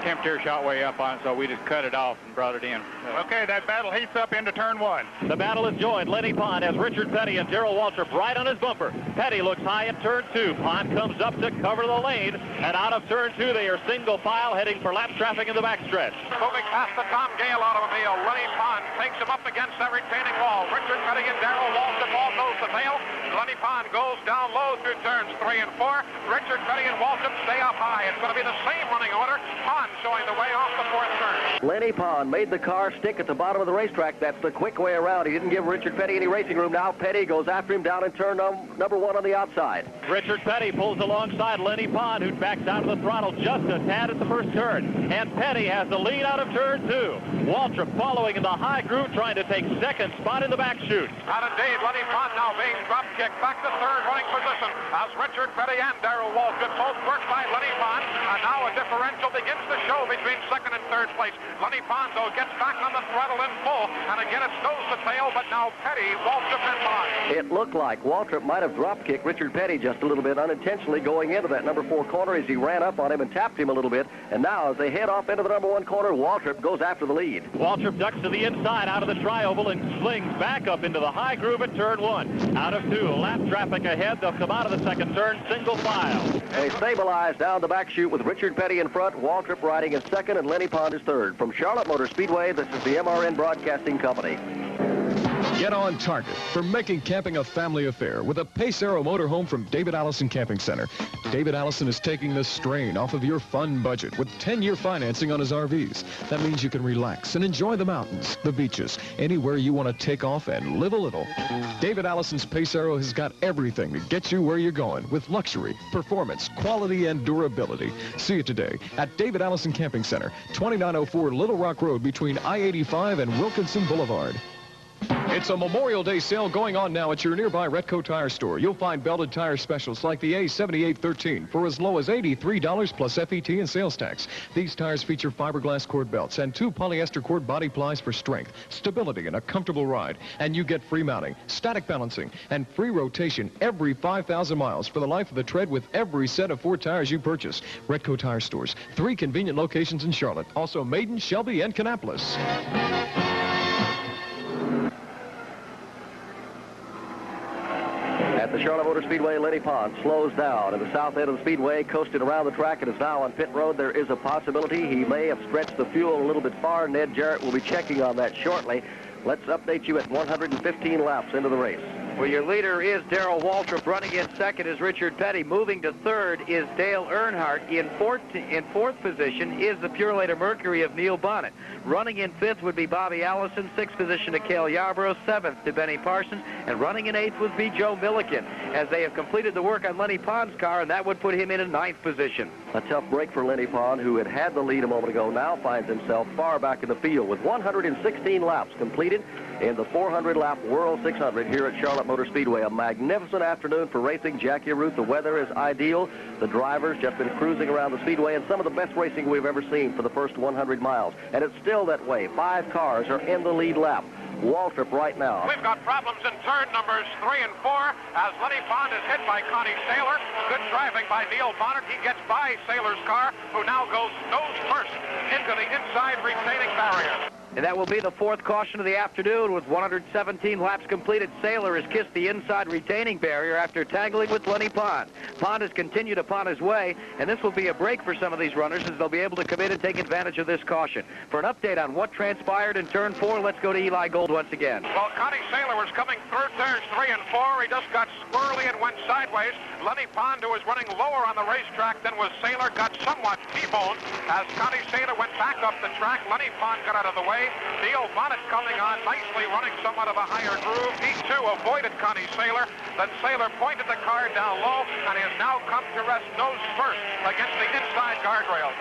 temperature shot way up on it, so we just cut it off and brought it in. Okay, that battle heats up into turn 1. The battle is joined. Lenny Pond has Richard Petty and Darrell Waltrip right on his bumper. Petty looks high at turn 2. Pond comes up to cover the lane, and out of turn 2, they are single file heading for lap traffic in the backstretch. Moving past the Tom Gale automobile, Lenny Pond takes him up against that retaining wall. Richard Petty and Darrell Waltrip all nose to tail. Lenny Pond goes down low through turns 3 and 4. Richard Petty and Waltrip stay up high. It's going to be the same running order. Pond showing the way off the 4th turn. Lenny Pond made the car stick at the bottom of the racetrack. That's the quick way around. He didn't give Richard Petty any racing room. Now Petty goes after him down in turn number 1 on the outside. Richard Petty pulls alongside Lenny Pond, who backs out of the throttle just a tad at the first turn. And Petty has the lead out of turn 2. Waltrip following in the high groove, trying to take second spot in the back chute. And indeed, Lenny Pond now being drop kicked back to 3rd running position as Richard Petty and Darrell Waltrip both work by Lenny Pond. And now a differential whistle begins the show between second and third place. Lenny Pondo gets back on the throttle in full, and again it stows the tail, but now Petty, Waltrip, and Bond. It looked like Waltrip might have drop-kicked Richard Petty just a little bit unintentionally going into that number 4 corner as he ran up on him and tapped him a little bit. And now as they head off into the number 1 corner, Waltrip goes after the lead. Waltrip ducks to the inside out of the trioval and slings back up into the high groove at turn 1. Out of 2, lap traffic ahead. They'll come out of the second turn, single file. They stabilize down the back chute with Richard Petty in front, Waltrip riding in second, and Lenny Pond is third. From Charlotte Motor Speedway, this is the MRN Broadcasting Company. Get on target for making camping a family affair with a Pace Aero motorhome from David Allison Camping Center. David Allison is taking the strain off of your fun budget with 10-year financing on his RVs. That means you can relax and enjoy the mountains, the beaches, anywhere you want to take off and live a little. David Allison's Pace Aero has got everything to get you where you're going with luxury, performance, quality, and durability. See it today at David Allison Camping Center, 2904 Little Rock Road between I-85 and Wilkinson Boulevard. It's a Memorial Day sale going on now at your nearby Retco Tire store. You'll find belted tire specials like the A7813 for as low as $83 plus FET and sales tax. These tires feature fiberglass cord belts and 2 polyester cord body plies for strength, stability, and a comfortable ride. And you get free mounting, static balancing, and free rotation every 5,000 miles for the life of the tread with every set of 4 tires you purchase. Retco Tire stores, 3 convenient locations in Charlotte, also Maiden, Shelby, and Kannapolis. At the Charlotte Motor Speedway, Lenny Pond slows down in the south end of the speedway, coasting around the track, and is now on pit road. There is a possibility he may have stretched the fuel a little bit far. Ned Jarrett will be checking on that shortly. Let's update you at 115 laps into the race. Well, your leader is Darrell Waltrip. Running in second is Richard Petty. Moving to third is Dale Earnhardt. In fourth position is the Purelator Mercury of Neil Bonnet. Running in fifth would be Bobby Allison. Sixth position to Cale Yarborough. Seventh to Benny Parsons. And running in eighth would be Joe Milliken, as they have completed the work on Lenny Pond's car, and that would put him in ninth position. A tough break for Lenny Pond, who had the lead a moment ago, now finds himself far back in the field with 116 laps completed in the 400-lap World 600 here at Charlotte Motor Speedway. A magnificent afternoon for racing. Jackie Root, the weather is ideal. The drivers just been cruising around the speedway, and some of the best racing we've ever seen for the first 100 miles. And it's still that way. 5 cars are in the lead lap. Waltrip right now. We've got problems in turn numbers 3 and 4 as Lenny Pond is hit by Connie Saylor. Good driving by Neil Bonnet. He gets by Saylor's car, who now goes nose first into the inside retaining barrier. And that will be the fourth caution of the afternoon. With 117 laps completed, Saylor has kissed the inside retaining barrier after tangling with Lenny Pond. Pond has continued upon his way, and this will be a break for some of these runners as they'll be able to come in and take advantage of this caution. For an update on what transpired in turn 4, let's go to Eli Gold once again. Well, Connie Saylor was coming through turns 3 and 4. He just got squirrely and went sideways. Lenny Pond, who was running lower on the racetrack than was Saylor, got somewhat T-boned as Connie Saylor went back up the track. Lenny Pond got out of the way. Neil Bonnet coming on nicely, running somewhat of a higher groove. He, too, avoided Connie Saylor. Then Saylor pointed the car down low, and he has now come to rest nose first against the inside guardrail.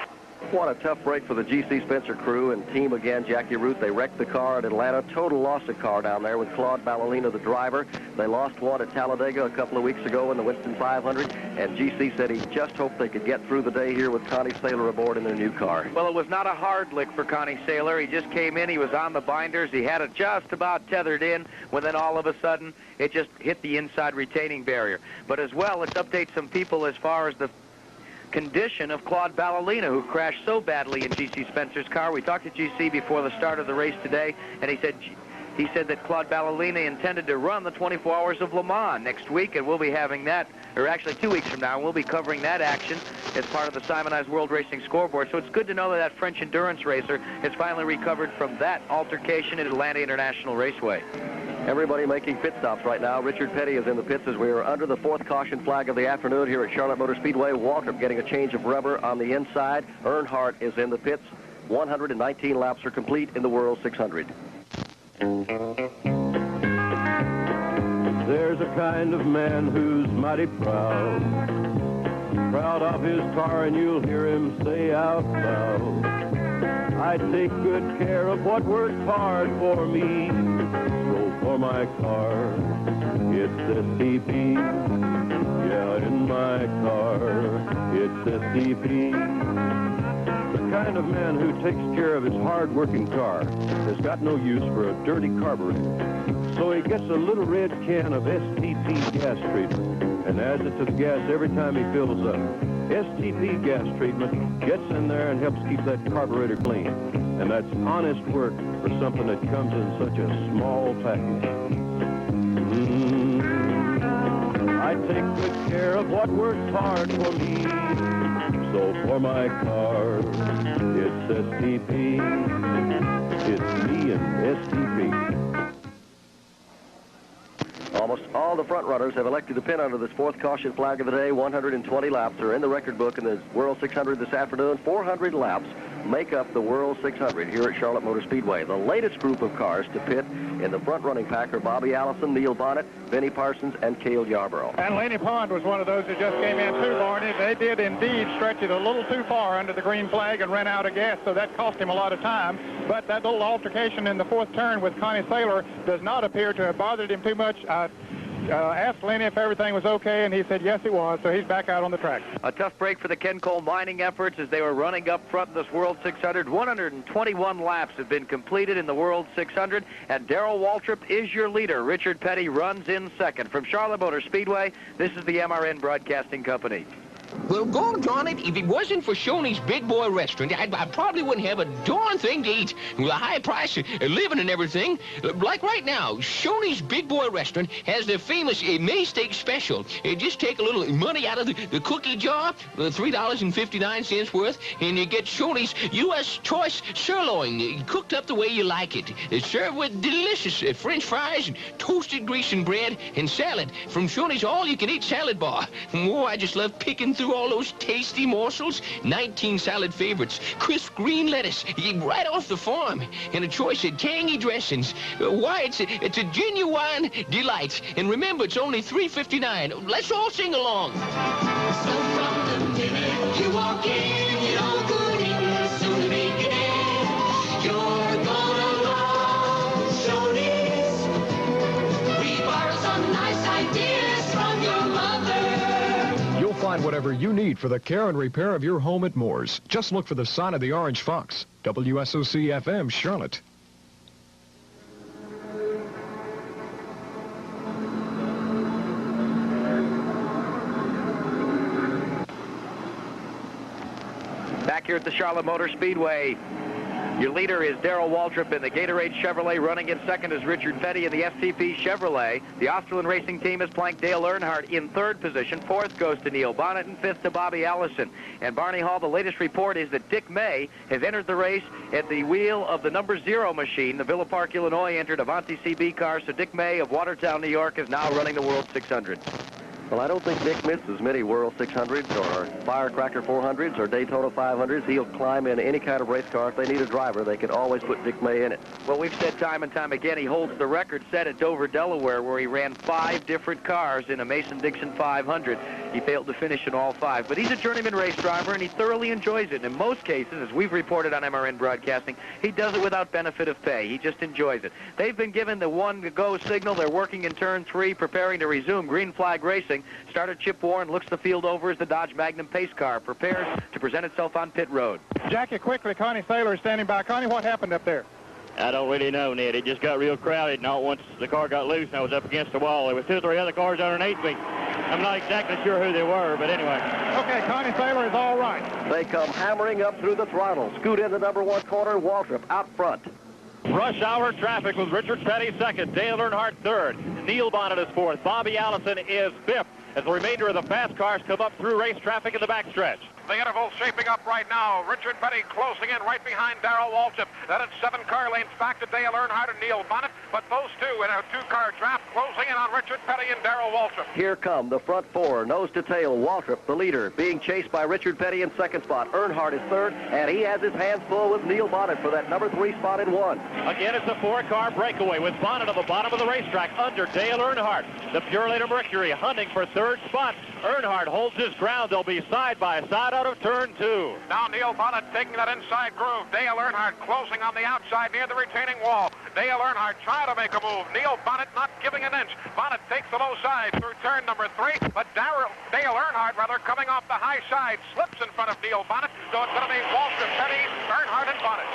What a tough break for the G.C. Spencer crew and team again. Jackie Root, they wrecked the car at Atlanta. Total lost a car down there with Claude Ballerina, the driver. They lost one at Talladega a couple of weeks ago in the Winston 500. And G.C. said he just hoped they could get through the day here with Connie Saylor aboard in their new car. Well, it was not a hard lick for Connie Saylor. He just came in. He was on the binders. He had it just about tethered in when then all of a sudden it just hit the inside retaining barrier. But as well, let's update some people as far as the condition of Claude Ballerina, who crashed so badly in G.C. Spencer's car. We talked to G.C. before the start of the race today, and he said that Claude Ballerina intended to run the 24 Hours of Le Mans next week, and we'll be having that, or actually 2 weeks from now, and we'll be covering that action as part of the Simonized World Racing Scoreboard. So it's good to know that that French endurance racer has finally recovered from that altercation at Atlanta International Raceway. Everybody making pit stops right now. Richard Petty is in the pits as we are under the 4th caution flag of the afternoon here at Charlotte Motor Speedway. Waltrip getting a change of rubber on the inside. Earnhardt is in the pits. 119 laps are complete in the World 600. There's a kind of man who's mighty proud of his car, and you'll hear him say out loud, I take good care of what works hard for me. So for my car, it's STP. Yeah, in my car, it's STP. kind of man who takes care of his hard-working car has got no use for a dirty carburetor. So he gets a little red can of STP gas treatment and adds it to the gas every time he fills up. STP gas treatment gets in there and helps keep that carburetor clean. And that's honest work for something that comes in such a small package. I take good care of what works hard for me. So for my car, it's STP. It's me and STP. Almost all the front runners have elected to pin under this fourth caution flag of the day. 120 laps are in the record book in the World 600 this afternoon. 400 laps make up the World 600 here at Charlotte Motor Speedway. The latest group of cars to pit in the front-running pack are Bobby Allison, Neil Bonnet, Benny Parsons, and Cale Yarborough. And Laney Pond was one of those who just came in too, Barney. They did indeed stretch it a little too far under the green flag and ran out of gas, so that cost him a lot of time. But that little altercation in the fourth turn with Connie Saylor does not appear to have bothered him too much. Asked Lenny if everything was okay, and he said yes, it was, so he's back out on the track. A tough break for the Ken Cole mining efforts as they were running up front in this World 600. 121 laps have been completed in the World 600, and Darrell Waltrip is your leader. Richard Petty runs in second. From Charlotte Motor Speedway, this is the MRN Broadcasting Company. Well, doggone it, if it wasn't for Shoney's Big Boy Restaurant, I probably wouldn't have a darn thing to eat. With a high price of living and everything. Like right now, Shoney's Big Boy Restaurant has the famous May Steak Special. Just take a little money out of the cookie jar, $3.59 worth, and you get Shoney's U.S. Choice Sirloin, cooked up the way you like it. It's served with delicious French fries, and toasted greasing bread, and salad from Shoney's all-you-can-eat salad bar. Oh, I just love picking through all those tasty morsels. 19 salad favorites, crisp green lettuce right off the farm, and a choice of tangy dressings. Why, it's a genuine delight. And remember, it's only $3.59. Let's all sing along. So from the minute you walk in, you know good English soon to begin. You're gonna love Shoney's. We borrow some nice ideas from your mother. You'll find whatever you need for the care and repair of your home at Moore's. Just look for the sign of the Orange Fox. WSOC-FM, Charlotte. Back here at the Charlotte Motor Speedway, your leader is Darrell Waltrip in the Gatorade Chevrolet. Running in second is Richard Petty in the STP Chevrolet. The Australian Racing Team has planked Dale Earnhardt in third position. Fourth goes to Neil Bonnet, and fifth to Bobby Allison. And Barney Hall, the latest report is that Dick May has entered the race at the wheel of the number 0 machine. The Villa Park, Illinois entered Avanti CB car, so Dick May of Watertown, New York is now running the World 600. Well, I don't think Dick misses many World 600s or Firecracker 400s or Daytona 500s. He'll climb in any kind of race car. If they need a driver, they can always put Dick May in it. Well, we've said time and time again, he holds the record set at Dover, Delaware, where he ran 5 different cars in a Mason-Dixon 500. He failed to finish in all 5. But he's a journeyman race driver, and he thoroughly enjoys it. In most cases, as we've reported on MRN Broadcasting, he does it without benefit of pay. He just enjoys it. They've been given the 1-go signal. They're working in turn 3, preparing to resume green flag racing. Starter Chip Warren looks the field over as the Dodge Magnum pace car prepares to present itself on pit road. Jackie, quickly, Connie Saylor is standing by. Connie, what happened up there? I don't really know, Ned. It just got real crowded, and all once the car got loose and I was up against the wall, there was 2 or 3 other cars underneath me. I'm not exactly sure who they were, but anyway. Okay, Connie Saylor is all right. They come hammering up through the throttle. Scoot into number 1 corner, Waltrip out front. Rush hour traffic with Richard Petty second, Dale Earnhardt third, Neil Bonnet is fourth, Bobby Allison is fifth, as the remainder of the fast cars come up through race traffic in the backstretch. The interval shaping up right now. Richard Petty closing in right behind Darrell Waltrip. Then it's 7 car lengths back to Dale Earnhardt and Neil Bonnet. But those two in a 2-car draft closing in on Richard Petty and Darrell Waltrip. Here come the front 4, nose to tail. Waltrip, the leader, being chased by Richard Petty in second spot. Earnhardt is third, and he has his hands full with Neil Bonnet for that number 3 spot in 1. Again, it's a 4-car breakaway with Bonnet on the bottom of the racetrack under Dale Earnhardt. The Purelator Mercury hunting for third spot. Earnhardt holds his ground. They'll be side by side out of turn 2. Now Neil Bonnet taking that inside groove. Dale Earnhardt closing on the outside near the retaining wall. Dale Earnhardt trying to make a move. Neil Bonnet not giving an inch. Bonnet takes the low side through turn number 3, but Dale Earnhardt, coming off the high side, slips in front of Neil Bonnet. So it's going to be Waltrip, Petty, Earnhardt, and Bonnet.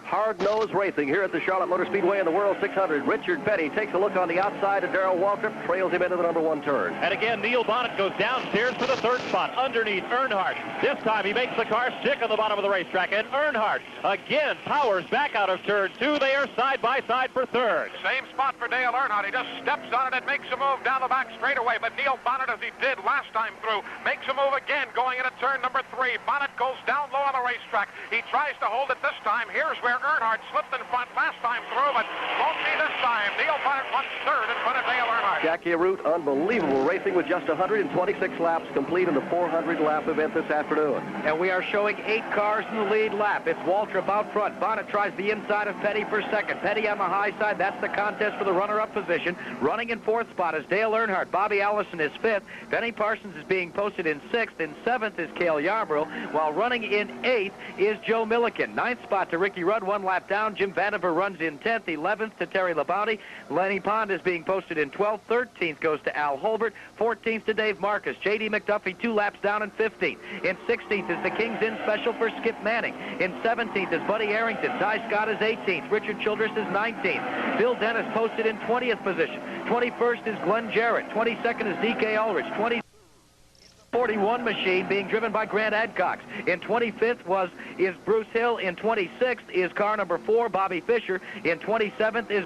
Hard-nosed racing here at the Charlotte Motor Speedway in the World 600. Richard Petty takes a look on the outside of Darrell Waltrip, trails him into the number 1 turn. And again, Neil Bonnet goes downstairs for the third spot, underneath Earnhardt. This time he makes the car stick on the bottom of the racetrack, and Earnhardt again powers back out of turn 2. They are side by side for third. Same spot for Dale Earnhardt. He just steps on it and makes a move down the back straightaway. But Neil Bonnet, as he did last time through, makes a move again going into turn number 3. Bonnet goes down low on the racetrack. He tries to hold it this time. Here's where Earnhardt slipped in front last time through, but won't be this time. Neil Bonnet runs third in front of Dale Earnhardt. Jackie Arute, unbelievable racing with just 126 laps complete in the 400-lap event this afternoon. And we are showing 8 cars in the lead lap. It's Waltrip out front. Bonnet tries the inside of Petty for second. Petty on the high side. That's the contest for the runner-up position. Running in 4th spot is Dale Earnhardt. Bobby Allison is 5th. Benny Parsons is being posted in 6th. In 7th is Cale Yarborough, while running in 8th is Joe Milliken. 9th spot to Ricky Rudd, 1 lap down. Jim Vandiver runs in 10th. 11th to Terry Labonte. Lenny Pond is being posted in 12th. 13th goes to Al Holbert. 14th to Dave Marcus. J.D. McDuffie 2 laps down in 15th. In 16th is the Kings Inn Special for Skip Manning. In 17th is Buddy Arrington. Ty Scott is 18th. Richard Childress is 19th. Bill Dennis posted in 20th position. 21st is Glenn Jarrett. 22nd is D.K. Ulrich. 41 machine being driven by Grant Adcox. In 25th is Bruce Hill. In 26th is car number 4, Bobby Fischer. In 27th is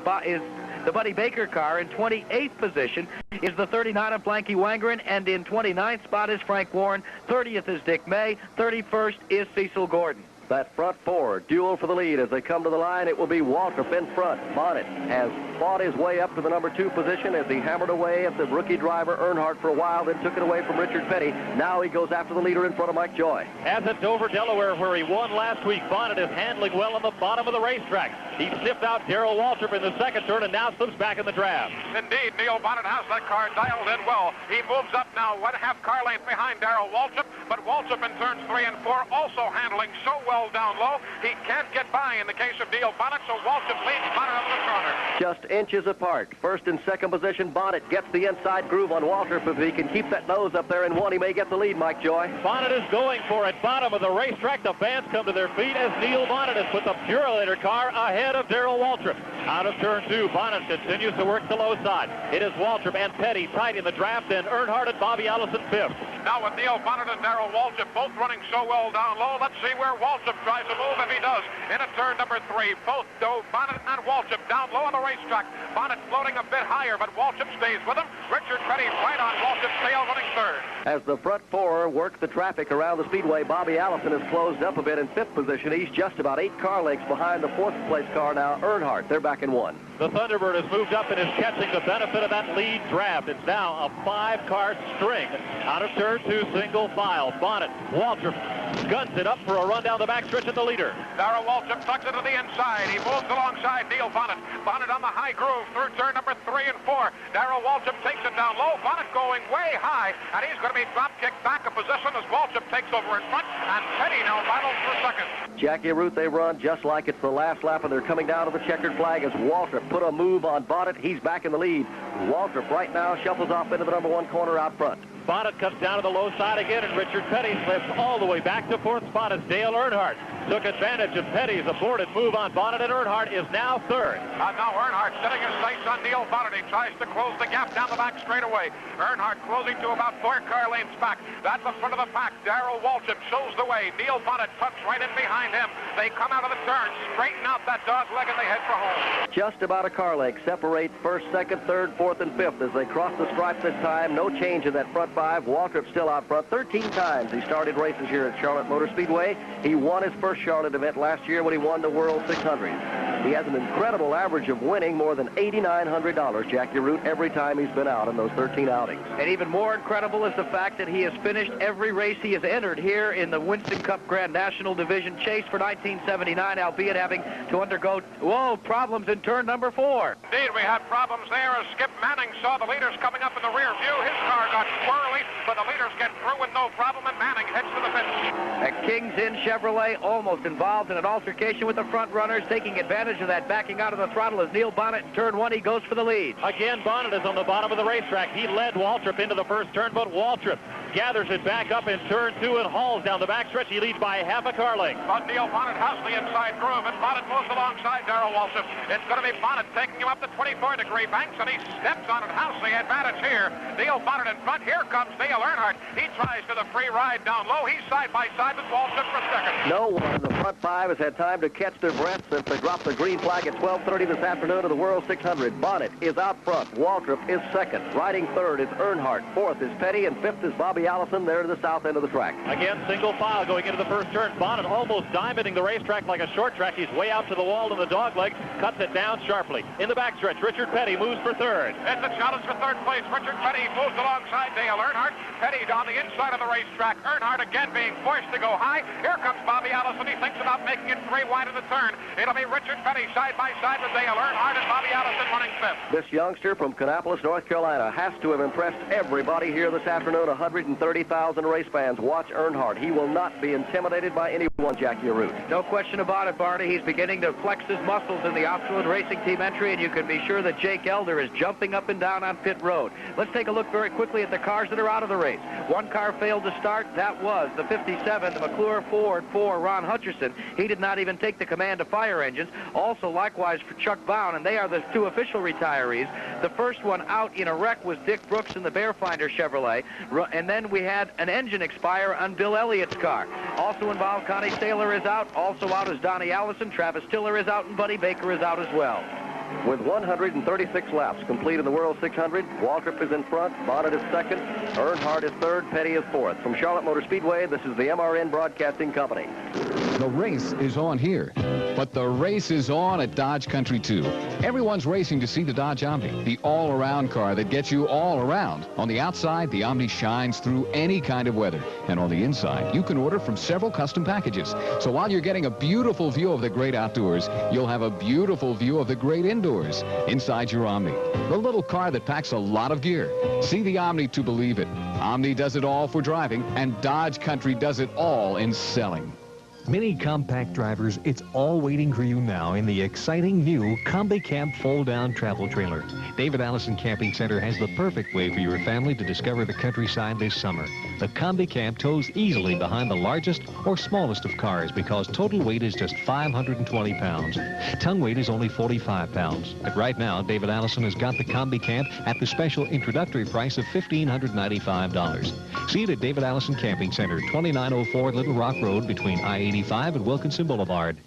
the Buddy Baker car. In 28th position is the 39 of Blanky Wangren, and in 29th spot is Frank Warren. 30th is Dick May. 31st is Cecil Gordon. That front 4 duel for the lead. As they come to the line, it will be Waltrip in front. Bonnet has fought his way up to the number 2 position as he hammered away at the rookie driver Earnhardt for a while, then took it away from Richard Petty. Now he goes after the leader in front of Mike Joy. As at Dover, Delaware, where he won last week, Bonnet is handling well on the bottom of the racetrack. He sniffed out Darrell Waltrip in the second turn and now slips back in the draft. Indeed, Neil Bonnet has that car dialed in well. He moves up now 1/2 car length behind Darrell Waltrip, but Waltrip in turns 3 and 4 also handling so well down low, he can't get by in the case of Neil Bonnet, so Waltrip leads Bonnet out of the corner. Just inches apart. First and second position, Bonnet gets the inside groove on Waltrip. If he can keep that nose up there in 1, he may get the lead, Mike Joy. Bonnet is going for it. Bottom of the racetrack. The fans come to their feet as Neil Bonnet has put the Purolator car ahead of Darrell Waltrip. Out of turn 2, Bonnet continues to work the low side. It is Waltrip and Petty tight in the draft, and Earnhardt and Bobby Allison 5th. Now with Neil Bonnet and Darrell Waltrip both running so well down low, let's see where Waltrip tries to move if he does. Into turn number 3, both Bonnet and Waltrip down low on the racetrack. Bonnet floating a bit higher, but Waltrip stays with him. Richard Petty right on Waltrip's tail, running 3rd. As the front 4 work the traffic around the speedway, Bobby Allison has closed up a bit in 5th position. He's just about 8 car lengths behind the 4th place car now, Earnhardt. They're back in 1. The Thunderbird has moved up and is catching the benefit of that lead draft. It's now a 5-car string. Out of turn 2, single file. Bonnet, Waltrip guns it up for a run down the backstretch at the leader. Darrell Waltrip tucks it to the inside. He moves alongside Neil Bonnet. Bonnet on the high groove through turn number 3 and 4. Darrell Waltrip takes it down low. Bonnet going way high, and he's going to be drop kicked back a position as Waltrip takes over in front, and Petty now battles for second. Jackie Arute, they run just like it's the last lap, and they're coming down to the checkered flag as Waltrip put a move on Bonnet. He's back in the lead. Waltrip right now shuffles off into the number 1 corner out front. Bonnet comes down to the low side again, and Richard Petty slips all the way back to 4th spot as Dale Earnhardt took advantage of Petty's aborted move on Bonnet, and Earnhardt is now 3rd. Now Earnhardt setting his sights on Neil Bonnet. He tries to close the gap down the back straightaway. Earnhardt closing to about 4 car lengths back. That's the front of the pack. Darrell Waltrip shows the way. Neil Bonnet tucks right in behind him. They come out of the turn, straighten out that dog leg, and they head for home. Just about a car length separates 1st, 2nd, 3rd, 4th, and 5th as they cross the stripe this time. No change in that front 5. Waltrip still out front. 13 times he started races here at Charlotte Motor Speedway. He won his first Charlotte event last year when he won the World 600. He has an incredible average of winning more than $8,900, Jackie Arute, every time he's been out in those 13 outings. And even more incredible is the fact that he has finished every race he has entered here in the Winston Cup Grand National Division chase for 1979, albeit having to undergo, problems in turn number 4. Indeed, we had problems there as Skip Manning saw the leaders coming up in the rear view. His car got squirrely, but the leaders get through with no problem, and Manning heads to the finish. At Kings Inn Chevrolet, almost involved in an altercation with the front runners, taking advantage of that backing out of the throttle as Neil Bonnet in turn 1, he goes for the lead. Again, Bonnet is on the bottom of the racetrack. He led Waltrip into the first turn, but Waltrip gathers it back up in turn 2 and hauls down the backstretch. He leads by half a car length. But Neil Bonnet has the inside groove, and Bonnet moves alongside Darrell Waltrip. It's going to be Bonnet taking him up the 24-degree banks, and he steps on it. Has the advantage here. Neil Bonnet in front. Here comes Dale Earnhardt. He tries for the free ride down low. He's side by side with Waltrip for second. No one in the front 5 has had time to catch their breath since they dropped the green flag at 12:30 this afternoon of the World 600. Bonnet is out front. Waltrip is second. Riding third is Earnhardt. Fourth is Petty, and fifth is Bobby Allison there to the south end of the track. Again, single file going into the first turn. Bonnet almost diamonding the racetrack like a short track. He's way out to the wall in the dogleg. Cuts it down sharply. In the backstretch, Richard Petty moves for third. It's a challenge for third place. Richard Petty moves alongside Dale Earnhardt. Petty on the inside of the racetrack. Earnhardt again being forced to go high. Here comes Bobby Allison. He thinks about making it 3 wide in the turn. It'll be Richard Petty side by side with Dale Earnhardt and Bobby Allison running fifth. This youngster from Kannapolis, North Carolina, has to have impressed everybody here this afternoon. 130,000 race fans watch Earnhardt. He will not be intimidated by anyone, Jackie Arute. No question about it, Barney. He's beginning to flex his muscles in the Optionland Racing Team entry, and you can be sure that Jake Elder is jumping up and down on pit road. Let's take a look very quickly at the cars that are out of the race. One car failed to start. That was the 57, the McClure Ford for Ron Hutcherson. He did not even take the command of fire engines. Also, likewise for Chuck Bound, and they are the 2 official retirees. The first one out in a wreck was Dick Brooks in the Bearfinder Chevrolet, and then we had an engine expire on Bill Elliott's car. Also involved, Connie Saylor is out. Also out is Donnie Allison. Travis Tiller is out, and Buddy Baker is out as well. With 136 laps complete in the World 600, Waltrip is in front, Bonnet is second, Earnhardt is third, Petty is fourth. From Charlotte Motor Speedway, this is the MRN Broadcasting Company. The race is on here, but the race is on at Dodge Country too. Everyone's racing to see the Dodge Omni, the all-around car that gets you all around. On the outside, the Omni shines through any kind of weather. And on the inside, you can order from several custom packages. So while you're getting a beautiful view of the great outdoors, you'll have a beautiful view of the great indoors inside your Omni, the little car that packs a lot of gear. See the Omni to believe it. Omni does it all for driving, and Dodge Country does it all in selling. Many compact drivers, it's all waiting for you now in the exciting new Combi Camp fold-down travel trailer. David Allison Camping Center has the perfect way for your family to discover the countryside this summer. The Combi Camp tows easily behind the largest or smallest of cars because total weight is just 520 pounds. Tongue weight is only 45 pounds. But right now, David Allison has got the Combi Camp at the special introductory price of $1,595. See it at David Allison Camping Center, 2904 Little Rock Road between I-85 and Wilkinson Boulevard.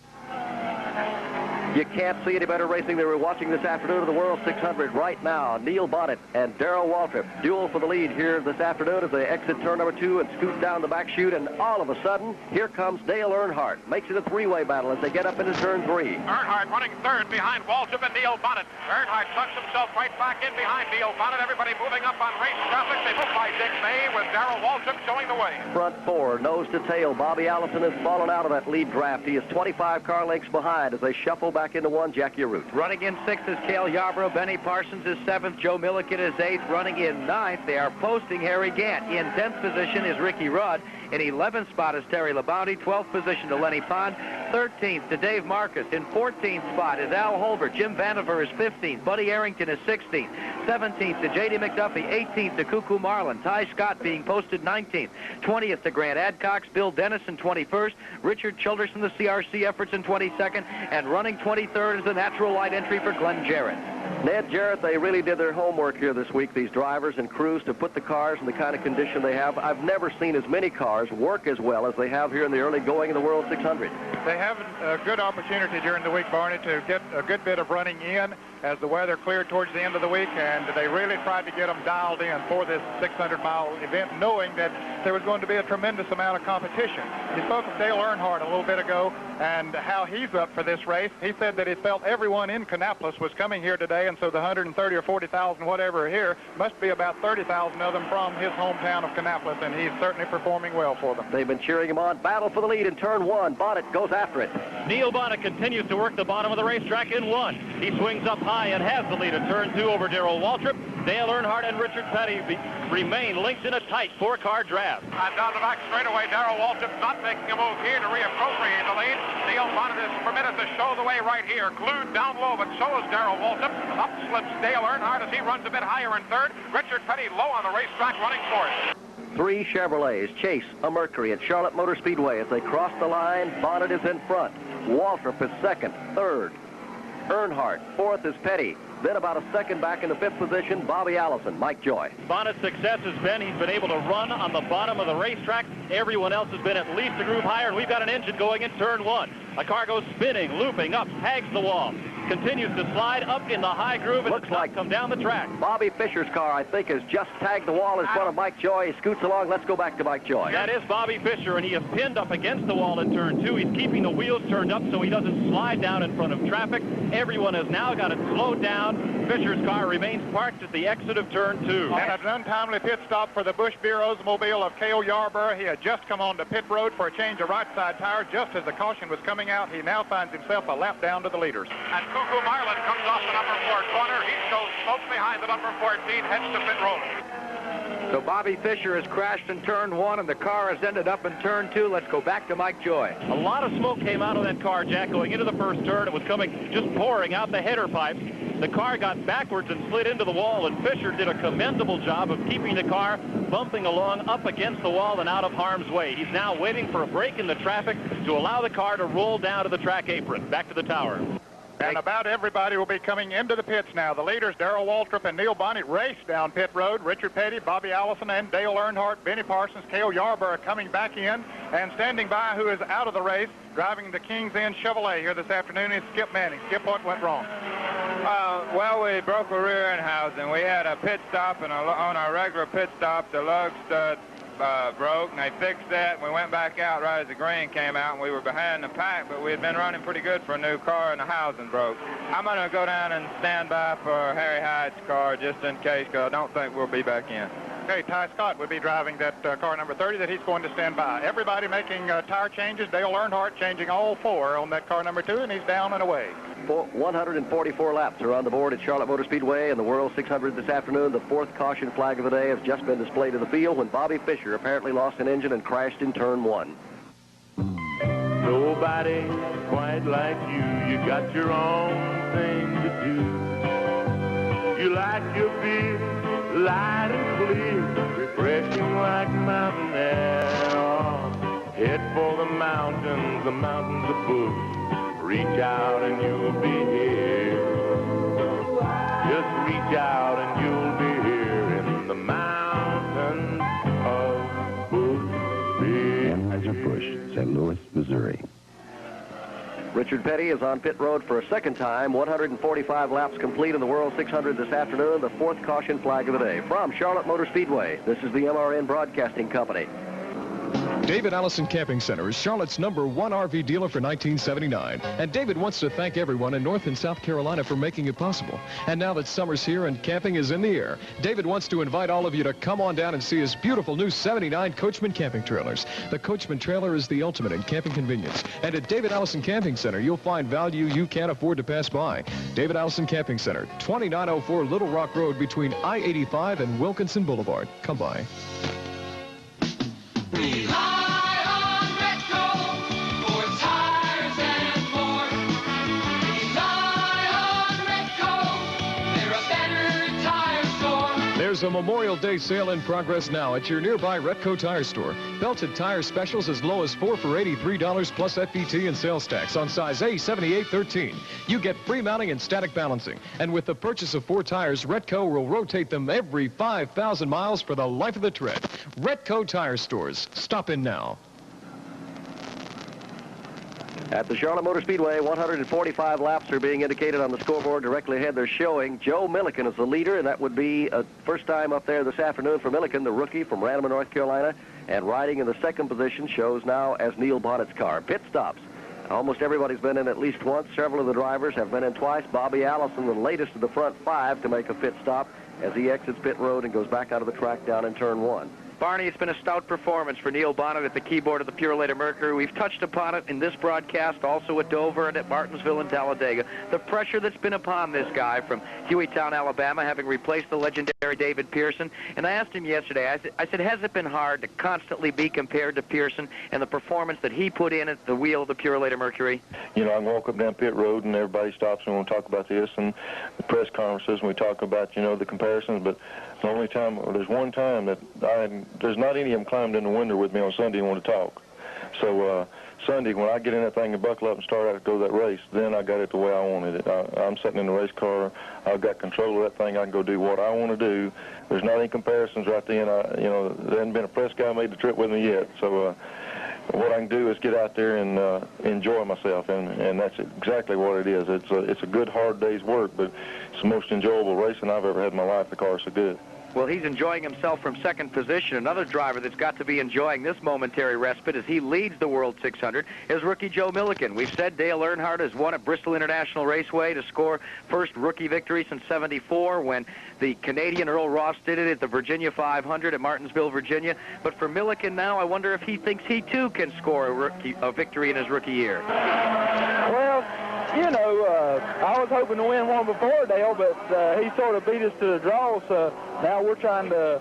You can't see any better racing than we're watching this afternoon of the World 600 right now. Neil Bonnet and Darrell Waltrip duel for the lead here this afternoon as they exit turn number 2 and scoot down the back chute, and all of a sudden, here comes Dale Earnhardt. Makes it a 3-way battle as they get up into turn 3. Earnhardt running third behind Waltrip and Neil Bonnet. Earnhardt tucks himself right back in behind Neil Bonnet. Everybody moving up on race traffic. They move by Dick May with Darrell Waltrip showing the way. Front 4, nose to tail. Bobby Allison has fallen out of that lead draft. He is 25 car lengths behind as they shuffle back into 1, Jackie Arute. Running in 6th is Cale Yarborough. Benny Parsons is 7th. Joe Milliken is 8th. Running in 9th, they are posting Harry Gant. In 10th position is Ricky Rudd. In 11th spot is Terry Labonte. 12th position to Lenny Pond. 13th to Dave Marcus. In 14th spot is Al Holbert. Jim Vandiver is 15th. Buddy Arrington is 16th. 17th to J.D. McDuffie. 18th to Cuckoo Marlin. Ty Scott being posted 19th. 20th to Grant Adcox. Bill Dennison 21st. Richard Childerson, the CRC efforts in 22nd. And running 23rd is the natural light entry for Glenn Jarrett. Ned Jarrett, they really did their homework here this week, these drivers and crews, to put the cars in the kind of condition they have. I've never seen as many cars work as well as they have here in the early going of the World 600. They have a good opportunity during the week, Barney, to get a good bit of running in as the weather cleared towards the end of the week, and they really tried to get them dialed in for this 600-mile event, knowing that there was going to be a tremendous amount of competition. You spoke of Dale Earnhardt a little bit ago and how he's up for this race. He said that he felt everyone in Kannapolis was coming here today, and so the 130 or 40,000 whatever are here must be about 30,000 of them from his hometown of Kannapolis, and he's certainly performing well for them. They've been cheering him on. Battle for the lead in turn 1. Bonnet goes after it. Neil Bonnet continues to work the bottom of the racetrack in 1. He swings up high and has the lead in turn 2 over Darrell Waltrip. Dale Earnhardt and Richard Petty remain linked in a tight 4-car draft. And down the back straightaway, Darrell Waltrip not making a move here to reappropriate the lead. Neil Bonnet is permitted to show the way right here. Glued down low, but so is Darrell Waltrip. Up slips Dale Earnhardt as he runs a bit higher in third. Richard Petty low on the racetrack running fourth. Three Chevrolets chase a Mercury at Charlotte Motor Speedway as they cross the line. Bonnet is in front. Waltrip is second. Third, Earnhardt. Fourth is Petty. Then about a second back in the fifth position, Bobby Allison, Mike Joy. Bonnet's success has been he's been able to run on the bottom of the racetrack. Everyone else has been at least a groove higher, and we've got an engine going in turn one. A car goes spinning, looping up, tags the wall, continues to slide up in the high groove, and looks like come down the track. Bobby Fischer's car, I think, has just tagged the wall in front of Mike Joy. He scoots along. Let's go back to Mike Joy. That is Bobby Fischer, and he is pinned up against the wall in turn two. He's keeping the wheels turned up so he doesn't slide down in front of traffic. Everyone has now got it slowed down. Fischer's car remains parked at the exit of turn two. And an untimely pit stop for the Busch Beer Oldsmobile of Cale Yarborough. He had just come on to pit road for a change of right side tire. Just as the caution was coming out, he now finds himself a lap down to the leaders. And Cuckoo Marlin comes off the number 4 corner. He goes smoke behind the number 14, heads to pit road. So Bobby Fischer has crashed in turn one, and the car has ended up in turn two. Let's go back to Mike Joy. A lot of smoke came out of that car, Jack, going into the first turn. It was coming, just pouring out the header pipes. The car got backwards and slid into the wall, and Fischer did a commendable job of keeping the car bumping along up against the wall and out of harm's way. He's now waiting for a break in the traffic to allow the car to roll down to the track apron. Back to the tower. And about everybody will be coming into the pits now. The leaders, Darrell Waltrip and Neil Bonnet, race down pit road. Richard Petty, Bobby Allison, and Dale Earnhardt, Benny Parsons, Cale Yarborough coming back in. And standing by, who is out of the race, driving the King's Inn Chevrolet here this afternoon, is Skip Manning. Skip, what went wrong? Well, we broke a rear end housing. We had a pit stop, and on our regular pit stop, the lug stud broke, and they fixed that, and we went back out right as the green came out, and we were behind the pack, but we had been running pretty good for a new car, and the housing broke. I'm going to go down and stand by for Harry Hyde's car just in case, because I don't think we'll be back in. Okay, Ty Scott would be driving that car number 30 that he's going to stand by. Everybody making tire changes. Dale Earnhardt changing all 4 on that car number 2, and he's down and away. 144 laps are on the board at Charlotte Motor Speedway in the World 600 this afternoon. The fourth caution flag of the day has just been displayed to the field when Bobby Fischer apparently lost an engine and crashed in turn one. Nobody quite like you. You got your own thing to do. You like your beer light and clear, refreshing like mountain air. Head for the mountains of Bush. Reach out and you'll be here. Just reach out and you'll be here in the mountains of Bush. Anheuser-Busch, St. Louis, Missouri. Richard Petty is on pit road for a second time. 145 laps complete in the World 600 this afternoon. The fourth caution flag of the day. From Charlotte Motor Speedway, this is the MRN Broadcasting Company. David Allison Camping Center is Charlotte's #1 RV dealer for 1979. And David wants to thank everyone in North and South Carolina for making it possible. And now that summer's here and camping is in the air, David wants to invite all of you to come on down and see his beautiful new 79 Coachman camping trailers. The Coachman trailer is the ultimate in camping convenience. And at David Allison Camping Center, you'll find value you can't afford to pass by. David Allison Camping Center, 2904 Little Rock Road between I-85 and Wilkinson Boulevard. Come by. There's a Memorial Day sale in progress now at your nearby Retco Tire Store. Belted tire specials as low as 4 for $83 plus FBT and sales tax on size A7813. You get free mounting and static balancing. And with the purchase of 4 tires, Retco will rotate them every 5,000 miles for the life of the tread. Retco Tire Stores. Stop in now. At the Charlotte Motor Speedway, 145 laps are being indicated on the scoreboard directly ahead. They're showing Joe Milliken as the leader, and that would be a first time up there this afternoon for Milliken, the rookie from Random, North Carolina. And riding in the second position shows now as Neil Bonnet's car. Pit stops. Almost everybody's been in at least once. Several of the drivers have been in twice. Bobby Allison, the latest of the front 5 to make a pit stop as he exits pit road and goes back out of the track down in turn 1. Barney, it's been a stout performance for Neil Bonnet at the keyboard of the Purolator Mercury. We've touched upon it in this broadcast, also at Dover and at Martinsville and Talladega. The pressure that's been upon this guy from Hueytown, Alabama, having replaced the legendary David Pearson, and I asked him yesterday, I said, has it been hard to constantly be compared to Pearson and the performance that he put in at the wheel of the Purolator Mercury? You know, I can walk up down pit road and everybody stops and we talk about this, and the press conferences and we talk about, you know, the comparisons, but the only time, or there's one time that there's not any of them climbed in the window with me on Sunday and want to talk. So Sunday, when I get in that thing and buckle up and start out to go that race, then I got it the way I wanted it. I'm sitting in the race car. I've got control of that thing. I can go do what I want to do. There's not any comparisons right then. You know, there hasn't been a press guy made the trip with me yet. So what I can do is get out there and enjoy myself, and that's exactly what it is. It's a good, hard day's work, but it's the most enjoyable racing I've ever had in my life. The car's so good. Well, he's enjoying himself from second position. Another driver that's got to be enjoying this momentary respite as he leads the World 600 is rookie Joe Milliken. We've said Dale Earnhardt has won at Bristol International Raceway to score first rookie victory since '74 when the Canadian Earl Ross did it at the Virginia 500 at Martinsville, Virginia. But for Milliken now, I wonder if he thinks he too can score a victory in his rookie year. Well, you know, I was hoping to win one before Dale, but he sort of beat us to the draw, so now we're trying to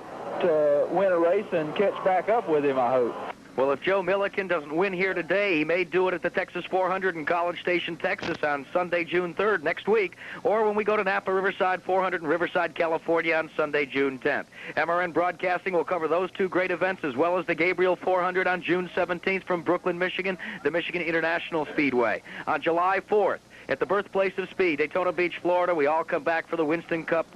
win a race and catch back up with him, I hope. Well, if Joe Milliken doesn't win here today, he may do it at the Texas 400 in College Station, Texas on Sunday, June 3rd next week, or when we go to Napa Riverside 400 in Riverside, California on Sunday, June 10th. MRN Broadcasting will cover those two great events as well as the Gabriel 400 on June 17th from Brooklyn, Michigan, the Michigan International Speedway. On July 4th, at the birthplace of speed, Daytona Beach, Florida, we all come back for the Winston Cup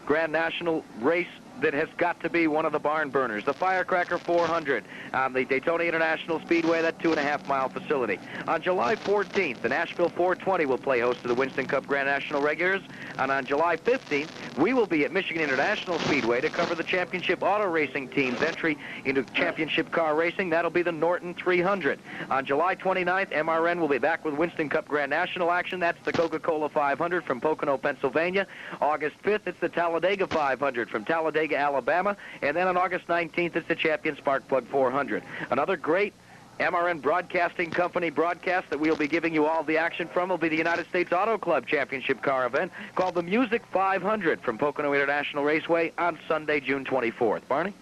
Grand National race that has got to be one of the barn burners, the Firecracker 400 on the Daytona International Speedway, that 2.5-mile facility. On July 14th, the Nashville 420 will play host to the Winston Cup Grand National regulars, and on July 15th, we will be at Michigan International Speedway to cover the championship auto racing team's entry into championship car racing. That'll be the Norton 300. On July 29th, MRN will be back with Winston Cup Grand National action. That's the Coca-Cola 500 from Pocono, Pennsylvania. August 5th, it's the Talladega 500 from Talladega, Alabama, and then on August 19th, it's the Champion Spark Plug 400. Another great MRN Broadcasting Company broadcast that we'll be giving you all the action from will be the United States Auto Club Championship car event called the Music 500 from Pocono International Raceway on Sunday, June 24th. Barney?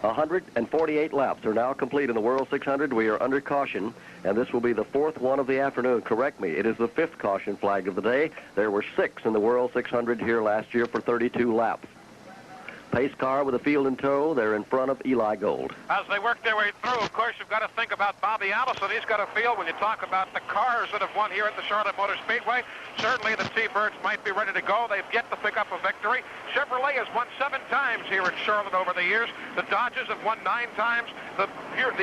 148 laps are now complete in the World 600. We are under caution, and this will be the fourth one of the afternoon. Correct me. It is the fifth caution flag of the day. There were 6 in the World 600 here last year for 32 laps. Pace car with a field in tow. They're in front of Eli Gold. As they work their way through, of course, you've got to think about Bobby Allison. He's got a feel when you talk about the cars that have won here at the Charlotte Motor Speedway. Certainly the T-Birds might be ready to go. They've yet to pick up a victory. Chevrolet has won 7 times here at Charlotte over the years. The Dodges have won 9 times. The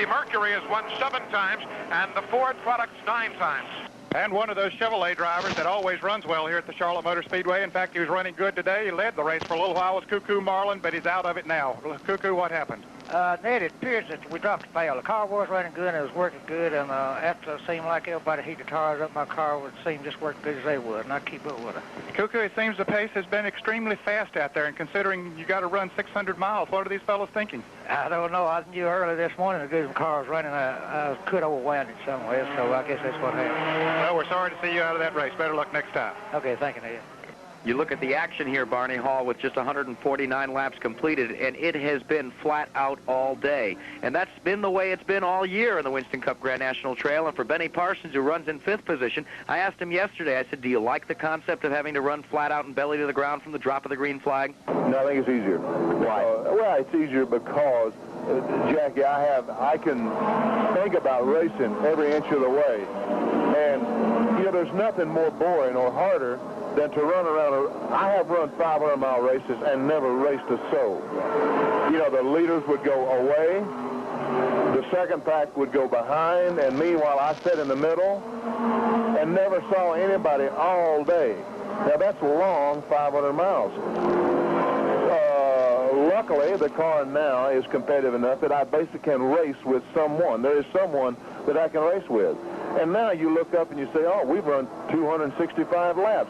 Mercury has won 7 times, and the Ford products 9 times. And one of those Chevrolet drivers that always runs well here at the Charlotte Motor Speedway. In fact, he was running good today. He led the race for a little while, was Cuckoo Marlin, but he's out of it now. Cuckoo, what happened? Ned, it appears that we dropped a fail. The car was running good and it was working good, and after it seemed like everybody heated the tires up, my car would seem just work good as they would, and I keep up with it. Cuckoo, it seems the pace has been extremely fast out there, and considering you got to run 600 miles, what are these fellows thinking? I don't know. I knew early this morning the good car was running. I could overwhelm it somewhere, so I guess that's what happened. Well, we're sorry to see you out of that race. Better luck next time. Okay, thank you, Ned. You look at the action here, Barney Hall, with just 149 laps completed, and it has been flat out all day. And that's been the way it's been all year in the Winston Cup Grand National Trail. And for Benny Parsons, who runs in 5th position, I asked him yesterday, I said, do you like the concept of having to run flat out and belly to the ground from the drop of the green flag? No, I think it's easier. Why? Well, it's easier because, Jackie, I can think about racing every inch of the way. And, you know, there's nothing more boring or harder than to run around. I have run 500-mile races and never raced a soul. You know, the leaders would go away, the second pack would go behind, and meanwhile I sat in the middle and never saw anybody all day. Now, that's long 500 miles. Luckily, the car now is competitive enough that I basically can race with someone. There is someone that I can race with. And now you look up and you say, oh, we've run 265 laps.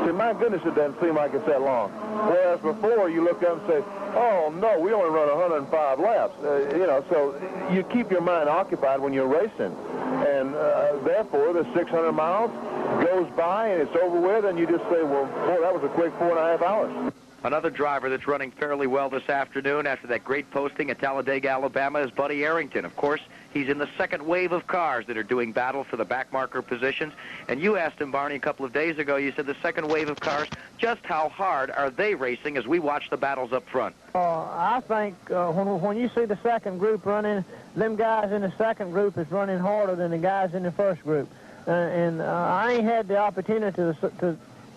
See, my goodness, it doesn't seem like it's that long. Whereas before, you look up and say, oh, no, we only run 105 laps. You know, so you keep your mind occupied when you're racing. And therefore, the 600 miles goes by and it's over with, and you just say, well, boy, that was a quick 4.5 hours. Another driver that's running fairly well this afternoon after that great posting at Talladega, Alabama is Buddy Arrington. Of course, he's in the second wave of cars that are doing battle for the back marker positions. And you asked him, Barney, a couple of days ago, you said the second wave of cars, just how hard are they racing as we watch the battles up front? I think when you see the second group running, them guys in the second group is running harder than the guys in the first group. And I ain't had the opportunity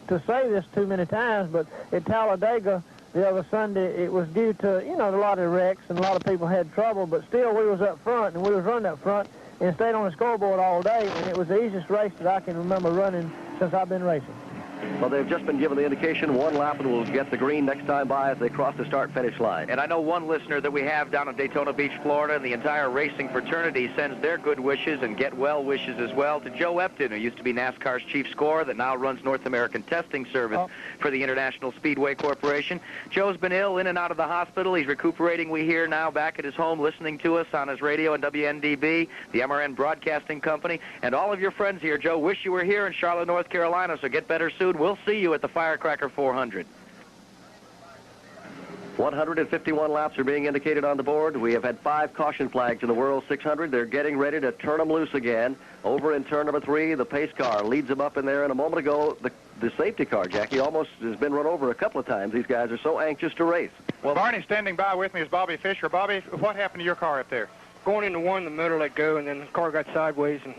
to say this too many times, but at Talladega the other Sunday, it was due to, you know, a lot of wrecks and a lot of people had trouble, but still we was up front, and we was running up front and stayed on the scoreboard all day, and it was the easiest race that I can remember running since I've been racing. Well, they've just been given the indication one lap and will get the green next time by as they cross the start-finish line. And I know one listener that we have down in Daytona Beach, Florida, and the entire racing fraternity sends their good wishes and get well wishes as well to Joe Epton, who used to be NASCAR's chief scorer that now runs North American testing service for the International Speedway Corporation. Joe's been ill, in and out of the hospital. He's recuperating, we hear now, back at his home, listening to us on his radio and WNDB, the MRN Broadcasting Company. And all of your friends here, Joe, wish you were here in Charlotte, North Carolina, so get better soon. We'll see you at the Firecracker 400. 151 laps are being indicated on the board. We have had 5 caution flags in the World 600. They're getting ready to turn them loose again. Over in turn number 3, the pace car leads them up in there. And a moment ago, the safety car, Jackie, almost has been run over a couple of times. These guys are so anxious to race. Well, Barney, standing by with me is Bobby Fisher. Bobby, what happened to your car up there? Going into one, the motor let go, and then the car got sideways, and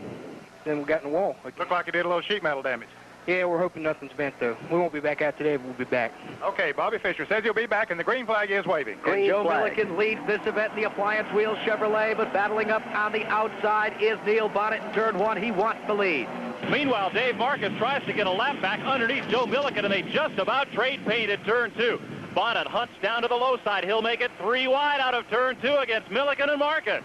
then we got in the wall. Looked like it did a little sheet metal damage. Yeah, we're hoping nothing's bent, though. We won't be back out today, but we'll be back. Okay, Bobby Fisher says he'll be back, and the green flag is waving. And Joe Milliken leads this event in the Appliance Wheel Chevrolet, but battling up on the outside is Neil Bonnet in turn 1. He wants the lead. Meanwhile, Dave Marcus tries to get a lap back underneath Joe Milliken, and they just about trade paint at turn 2. Bonnet hunts down to the low side. He'll make it 3 wide out of turn 2 against Milliken and Marcus.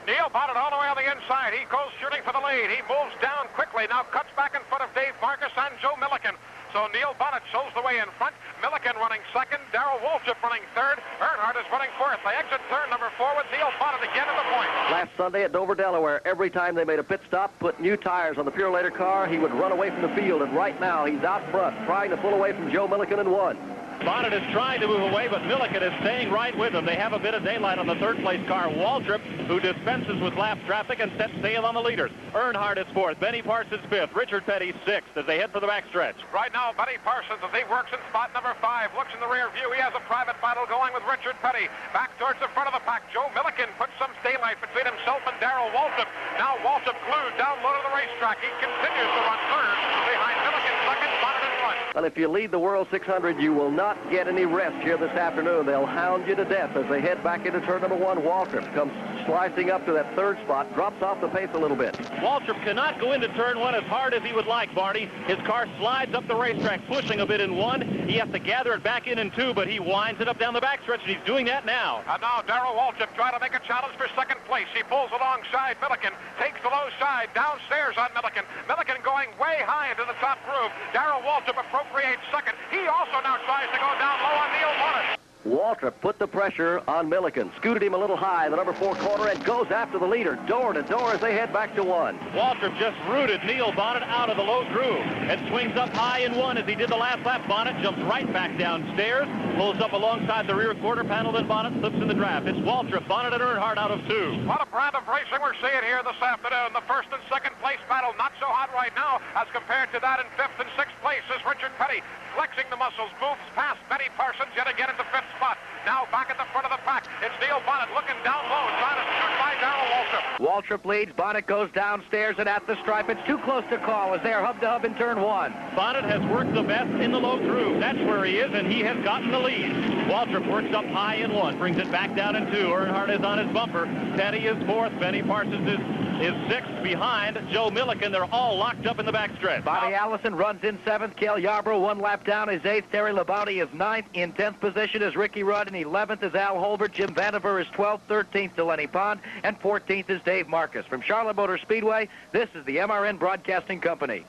Neil Bonnet all the way on the inside. He goes shooting for the lead. He moves down quickly. Now cuts back in front of Dave Marcus and Joe Milliken. So Neil Bonnet shows the way in front. Milliken running second. Darrell Waltrip running third. Earnhardt is running fourth. They exit turn number 4 with Neil Bonnet again at the point. Last Sunday at Dover, Delaware, every time they made a pit stop, put new tires on the Purolator car, he would run away from the field. And right now, he's out front, trying to pull away from Joe Milliken and 1. Bonnet is trying to move away, but Milliken is staying right with him. They have a bit of daylight on the third-place car, Waltrip, who dispenses with lap traffic and sets sail on the leaders. Earnhardt is 4th, Benny Parsons 5th, Richard Petty 6th as they head for the backstretch. Right now, Benny Parsons, as he works in spot number 5, looks in the rear view. He has a private battle going with Richard Petty. Back towards the front of the pack, Joe Milliken puts some daylight between himself and Darrell Waltrip. Now Waltrip glued down low to the racetrack. He continues to run third behind Milliken, second, Bonnet in front. Well, if you lead the World 600, you will not get any rest here this afternoon. They'll hound you to death as they head back into turn number 1. Waltrip comes slicing up to that third spot, drops off the pace a little bit. Waltrip cannot go into turn 1 as hard as he would like, Barney. His car slides up the racetrack, pushing a bit in 1. He has to gather it back in 2, but he winds it up down the backstretch, and he's doing that now. And now Darrell Waltrip trying to make a challenge for second place. He pulls alongside Milliken, takes the low side, downstairs on Milliken. Milliken going way high into the top groove. Darrell Waltrip appropriates second. He also now tries to go down low on Neil Bonnet. Waltrip put the pressure on Milliken, scooted him a little high in the number 4 corner, and goes after the leader, door to door, as they head back to 1. Waltrip just rooted Neil Bonnet out of the low groove and swings up high in 1 as he did the last lap. Bonnet jumps right back downstairs, pulls up alongside the rear quarter panel, then Bonnet slips in the draft. It's Waltrip, Bonnet, and Earnhardt out of 2. What a brand of racing we're seeing here this afternoon. The first and second place battle, not so hot right now as compared to that in 5th and 6th place is Richard Petty, flexing the muscles, moves past Benny Parsons yet again into 5th spot. Now back at the front of the pack, it's Neil Bonnet looking down low, trying to shoot by Darrell Waltrip. Waltrip leads, Bonnet goes downstairs and at the stripe. It's too close to call as they are hub-to-hub in turn 1. Bonnet has worked the best in the low groove. That's where he is, and he has gotten the lead. Waltrip works up high in 1, brings it back down in 2. Earnhardt is on his bumper. Petty is 4th. Benny Parsons is 6th behind Joe Milliken. They're all locked up in the backstretch. Bobby Allison runs in 7th. Cale Yarborough 1 lap down is 8th. Terry Labonte is 9th. In 10th position is Ricky Rudd, and 11th is Al Holbert. Jim Vandiver is 12th. 13th Delaney Pond, and 14th is Dave Marcus. From Charlotte Motor Speedway, this is the MRN Broadcasting Company.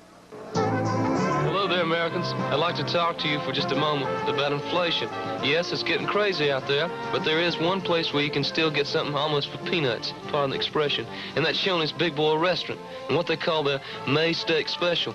Hello there, Americans. I'd like to talk to you for just a moment about inflation. Yes, it's getting crazy out there, but there is one place where you can still get something almost for peanuts, pardon the expression, and that's Shoney's Big Boy Restaurant, and what they call their May Steak Special.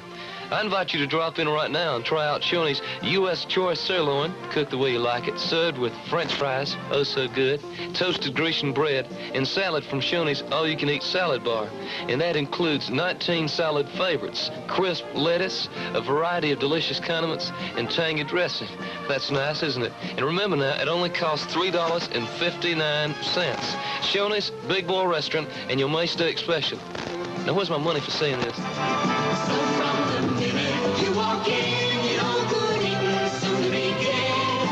I invite you to drop in right now and try out Shoney's U.S. Choice Sirloin, cooked the way you like it, served with French fries, oh so good, toasted Grecian bread, and salad from Shoney's all-you-can-eat salad bar. And that includes 19 salad favorites, crisp lettuce, a variety of delicious condiments, and tangy dressing. That's nice, isn't it? And remember now, it only costs $3.59. Shoney's Big Boy Restaurant and your May Steak Special. Now, where's my money for saying this? So from the minute you walk in, you know good evening soon to begin.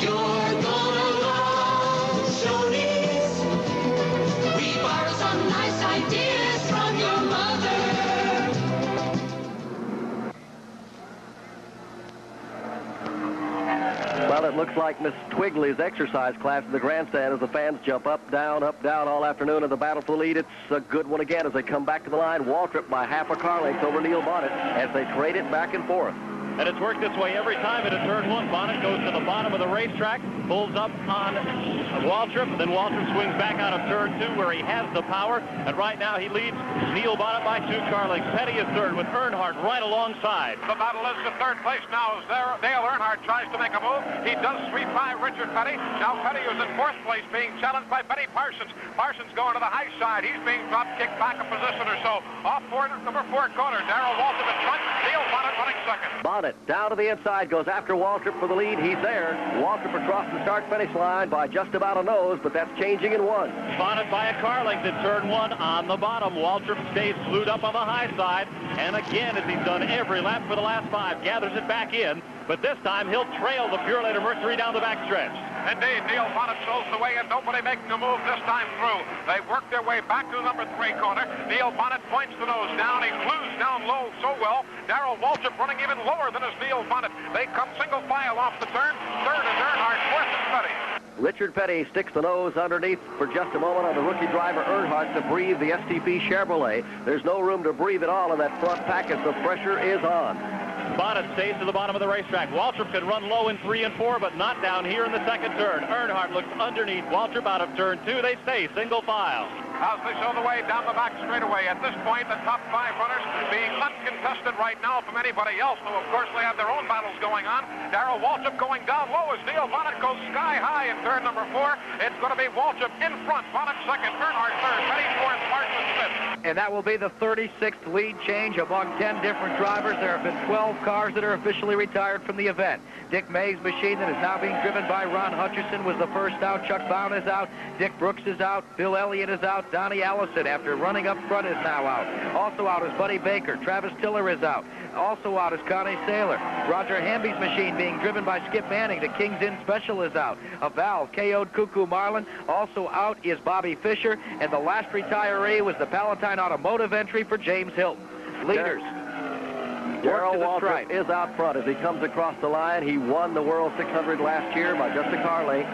You're gonna love Shoney's. We borrow some nice ideas from your mother. Well, it looks like Miss Twigley's exercise class in the grandstand as the fans jump up, down, all afternoon in the battle for the lead. It's a good one again as they come back to the line. Waltrip by half a car length over Neil Bonnet as they trade it back and forth. And it's worked this way every time into turn one. Bonnet goes to the bottom of the racetrack, pulls up on Waltrip, then Waltrip swings back out of turn two where he has the power. And right now he leads Neil Bonnet by 2 car lengths. Petty is third with Earnhardt right alongside. The battle is to third place now as Dale Earnhardt tries to make a move. He does sweep by Richard Petty. Now Petty is in fourth place being challenged by Benny Parsons. Parsons going to the high side. He's being drop kicked back a position or so. Off number 4 corner. Darrell Waltrip in front. Neil Bonnet running second. Bonnet down to the inside, goes after Waltrip for the lead. He's there. Waltrip across the start-finish line by just about a nose, but that's changing in 1. Bonnet by a car length in turn 1 on the bottom. Waltrip stays glued up on the high side. And again, as he's done every lap for the last 5, gathers it back in. But this time, he'll trail the Purelator Mercury down the backstretch. Indeed, Neil Bonnet shows the way, and nobody making a move this time through. They work their way back to number 3 corner. Neil Bonnet points the nose down. He glues down low so well. Darrell Waltrip running even lower than his Neil Bonnet. They come single file off the turn. Third is Earnhardt, fourth is Petty. Richard Petty sticks the nose underneath for just a moment on the rookie driver Earnhardt to breathe the STP Chevrolet. There's no room to breathe at all in that front pack as the pressure is on. Bonnet stays to the bottom of the racetrack. Waltrip can run low in 3 and 4, but not down here in the second turn. Earnhardt looks underneath Waltrip out of turn 2. They stay single file. As they show the way down the back straightaway. At this point, the top 5 runners being uncontested right now from anybody else, though of course they have their own battles going on. Darrell Waltrip going down low as Neil Bonnet goes sky high in turn number 4. It's going to be Waltrip in front, Bonnet second, Earnhardt third, Petty fourth, Parsons fifth. And that will be the 36th lead change among 10 different drivers. There have been 12 cars that are officially retired from the event. Dick May's machine that is now being driven by Ron Hutchison was the first out. Chuck Bound is out. Dick Brooks is out. Bill Elliott is out. Donnie Allison, after running up front, is now out. Also out is Buddy Baker. Travis Tiller is out. Also out is Connie Saylor. Roger Hamby's machine being driven by Skip Manning. The King's Inn Special is out. A valve KO'd Cuckoo Marlin. Also out is Bobby Fischer. And the last retiree was the Palatine Automotive entry for James Hilton. Leaders. Darrell Waltrip is out front as he comes across the line. He won the World 600 last year by just a car length.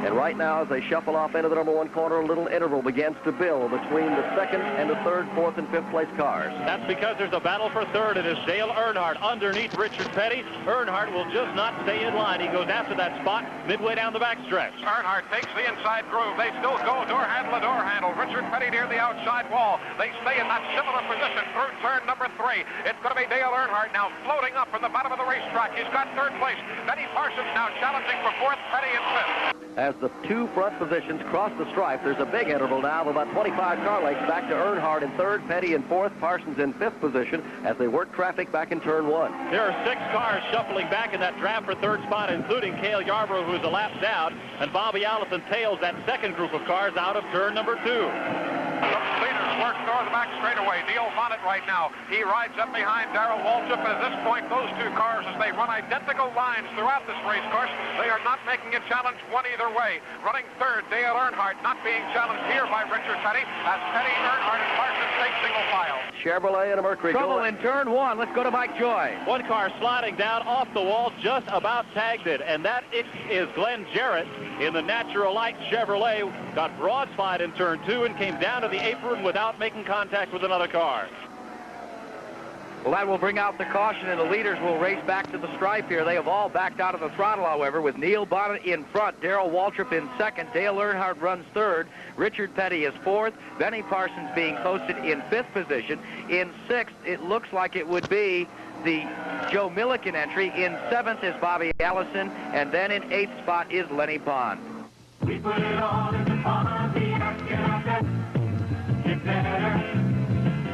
And right now, as they shuffle off into the number 1 corner, a little interval begins to build between the second and the third, fourth, and fifth place cars. That's because there's a battle for third. It is Dale Earnhardt underneath Richard Petty. Earnhardt will just not stay in line. He goes after that spot midway down the backstretch. Earnhardt takes the inside groove. They still go door handle to door handle. Richard Petty near the outside wall. They stay in that similar position through turn number 3. It's going to be Dale Earnhardt now floating up from the bottom of the racetrack. He's got third place. Benny Parsons now challenging for fourth, Petty in fifth. As the 2 front positions cross the stripe, there's a big interval now of about 25 car lengths back to Earnhardt in third, Petty in fourth, Parsons in fifth position as they work traffic back in turn 1. There are 6 cars shuffling back in that draft for third spot, including Cale Yarborough, who's a lap down, and Bobby Allison tails that second group of cars out of turn number 2. The leaders work toward the back straightaway. Neil Bonnet right now. He rides up behind Darrell Waltrip, and at this point, those 2 cars, as they run identical lines throughout this race course, they are not making a challenge one either way. Running third, Dale Earnhardt, not being challenged here by Richard Petty. That's Petty, Earnhardt, and Parsons take single file. Chevrolet and a Mercury. Trouble in turn 1. Let's go to Mike Joy. 1 car sliding down off the wall, just about tagged it, and that is Glenn Jarrett in the Natural Light Chevrolet. Got broadside in turn 2 and came down to the apron without making contact with another car. Well, that will bring out the caution, and the leaders will race back to the stripe here. They have all backed out of the throttle, however, with Neil Bonnet in front, Darrell Waltrip in second, Dale Earnhardt runs third, Richard Petty is fourth, Benny Parsons being posted in fifth position. In sixth, it looks like it would be the Joe Milliken entry. In 7th is Bobby Allison, and then in 8th spot is Lenny Pond. We put it all in the Pontiac, and our best get better.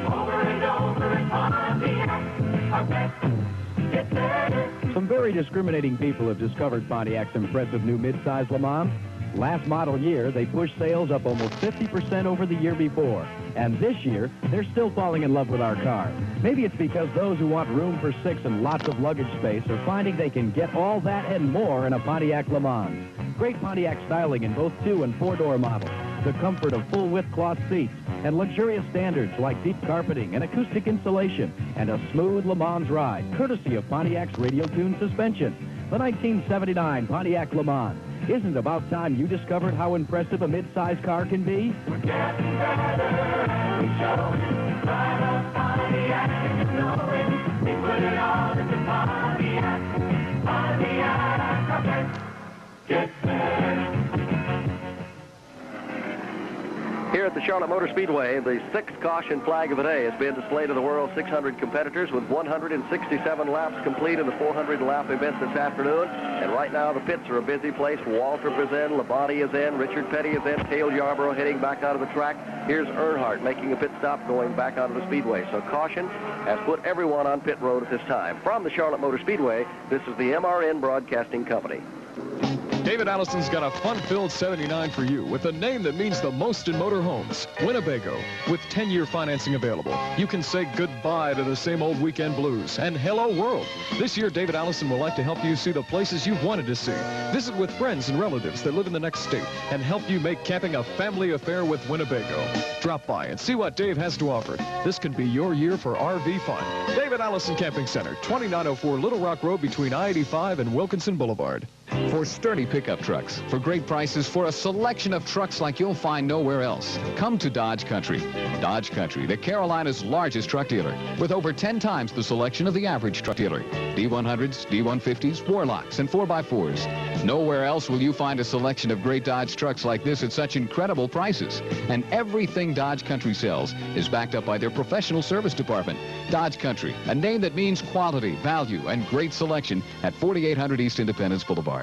Over and over in Pontiac, our best get better. Some very discriminating people have discovered Pontiac's impressive new midsize Le Mans. Last model year, they pushed sales up almost 50% over the year before. And this year, they're still falling in love with our car. Maybe it's because those who want room for 6 and lots of luggage space are finding they can get all that and more in a Pontiac Le Mans. Great Pontiac styling in both 2- and 4-door models, the comfort of full-width cloth seats, and luxurious standards like deep carpeting and acoustic insulation, and a smooth Le Mans ride, courtesy of Pontiac's radio-tuned suspension. The 1979 Pontiac Le Mans. Isn't it about time you discovered how impressive a mid-size car can be? We're getting better, and we show it. Drive a Pontiac, and you know it. We put it all into Pontiac. Pontiac, our best get better. Here at the Charlotte Motor Speedway, the 6th caution flag of the day has been displayed to the World 600 competitors with 167 laps complete in the 400-lap event this afternoon. And right now, the pits are a busy place. Waltrip is in, Labonte is in, Richard Petty is in, Cale Yarborough heading back out of the track. Here's Earnhardt making a pit stop going back out of the Speedway. So caution has put everyone on pit road at this time. From the Charlotte Motor Speedway, this is the MRN Broadcasting Company. David Allison's got a fun-filled 79 for you with a name that means the most in motorhomes, Winnebago. With 10-year financing available, you can say goodbye to the same old weekend blues and hello world. This year, David Allison will like to help you see the places you've wanted to see. Visit with friends and relatives that live in the next state and help you make camping a family affair with Winnebago. Drop by and see what Dave has to offer. This can be your year for RV fun. David Allison Camping Center, 2904 Little Rock Road between I-85 and Wilkinson Boulevard. For sturdy pickup trucks, for great prices, for a selection of trucks like you'll find nowhere else, come to Dodge Country. Dodge Country, the Carolina's largest truck dealer, with over 10 times the selection of the average truck dealer. D100s, D150s, Warlocks, and 4x4s. Nowhere else will you find a selection of great Dodge trucks like this at such incredible prices. And everything Dodge Country sells is backed up by their professional service department. Dodge Country, a name that means quality, value, and great selection at 4800 East Independence Boulevard.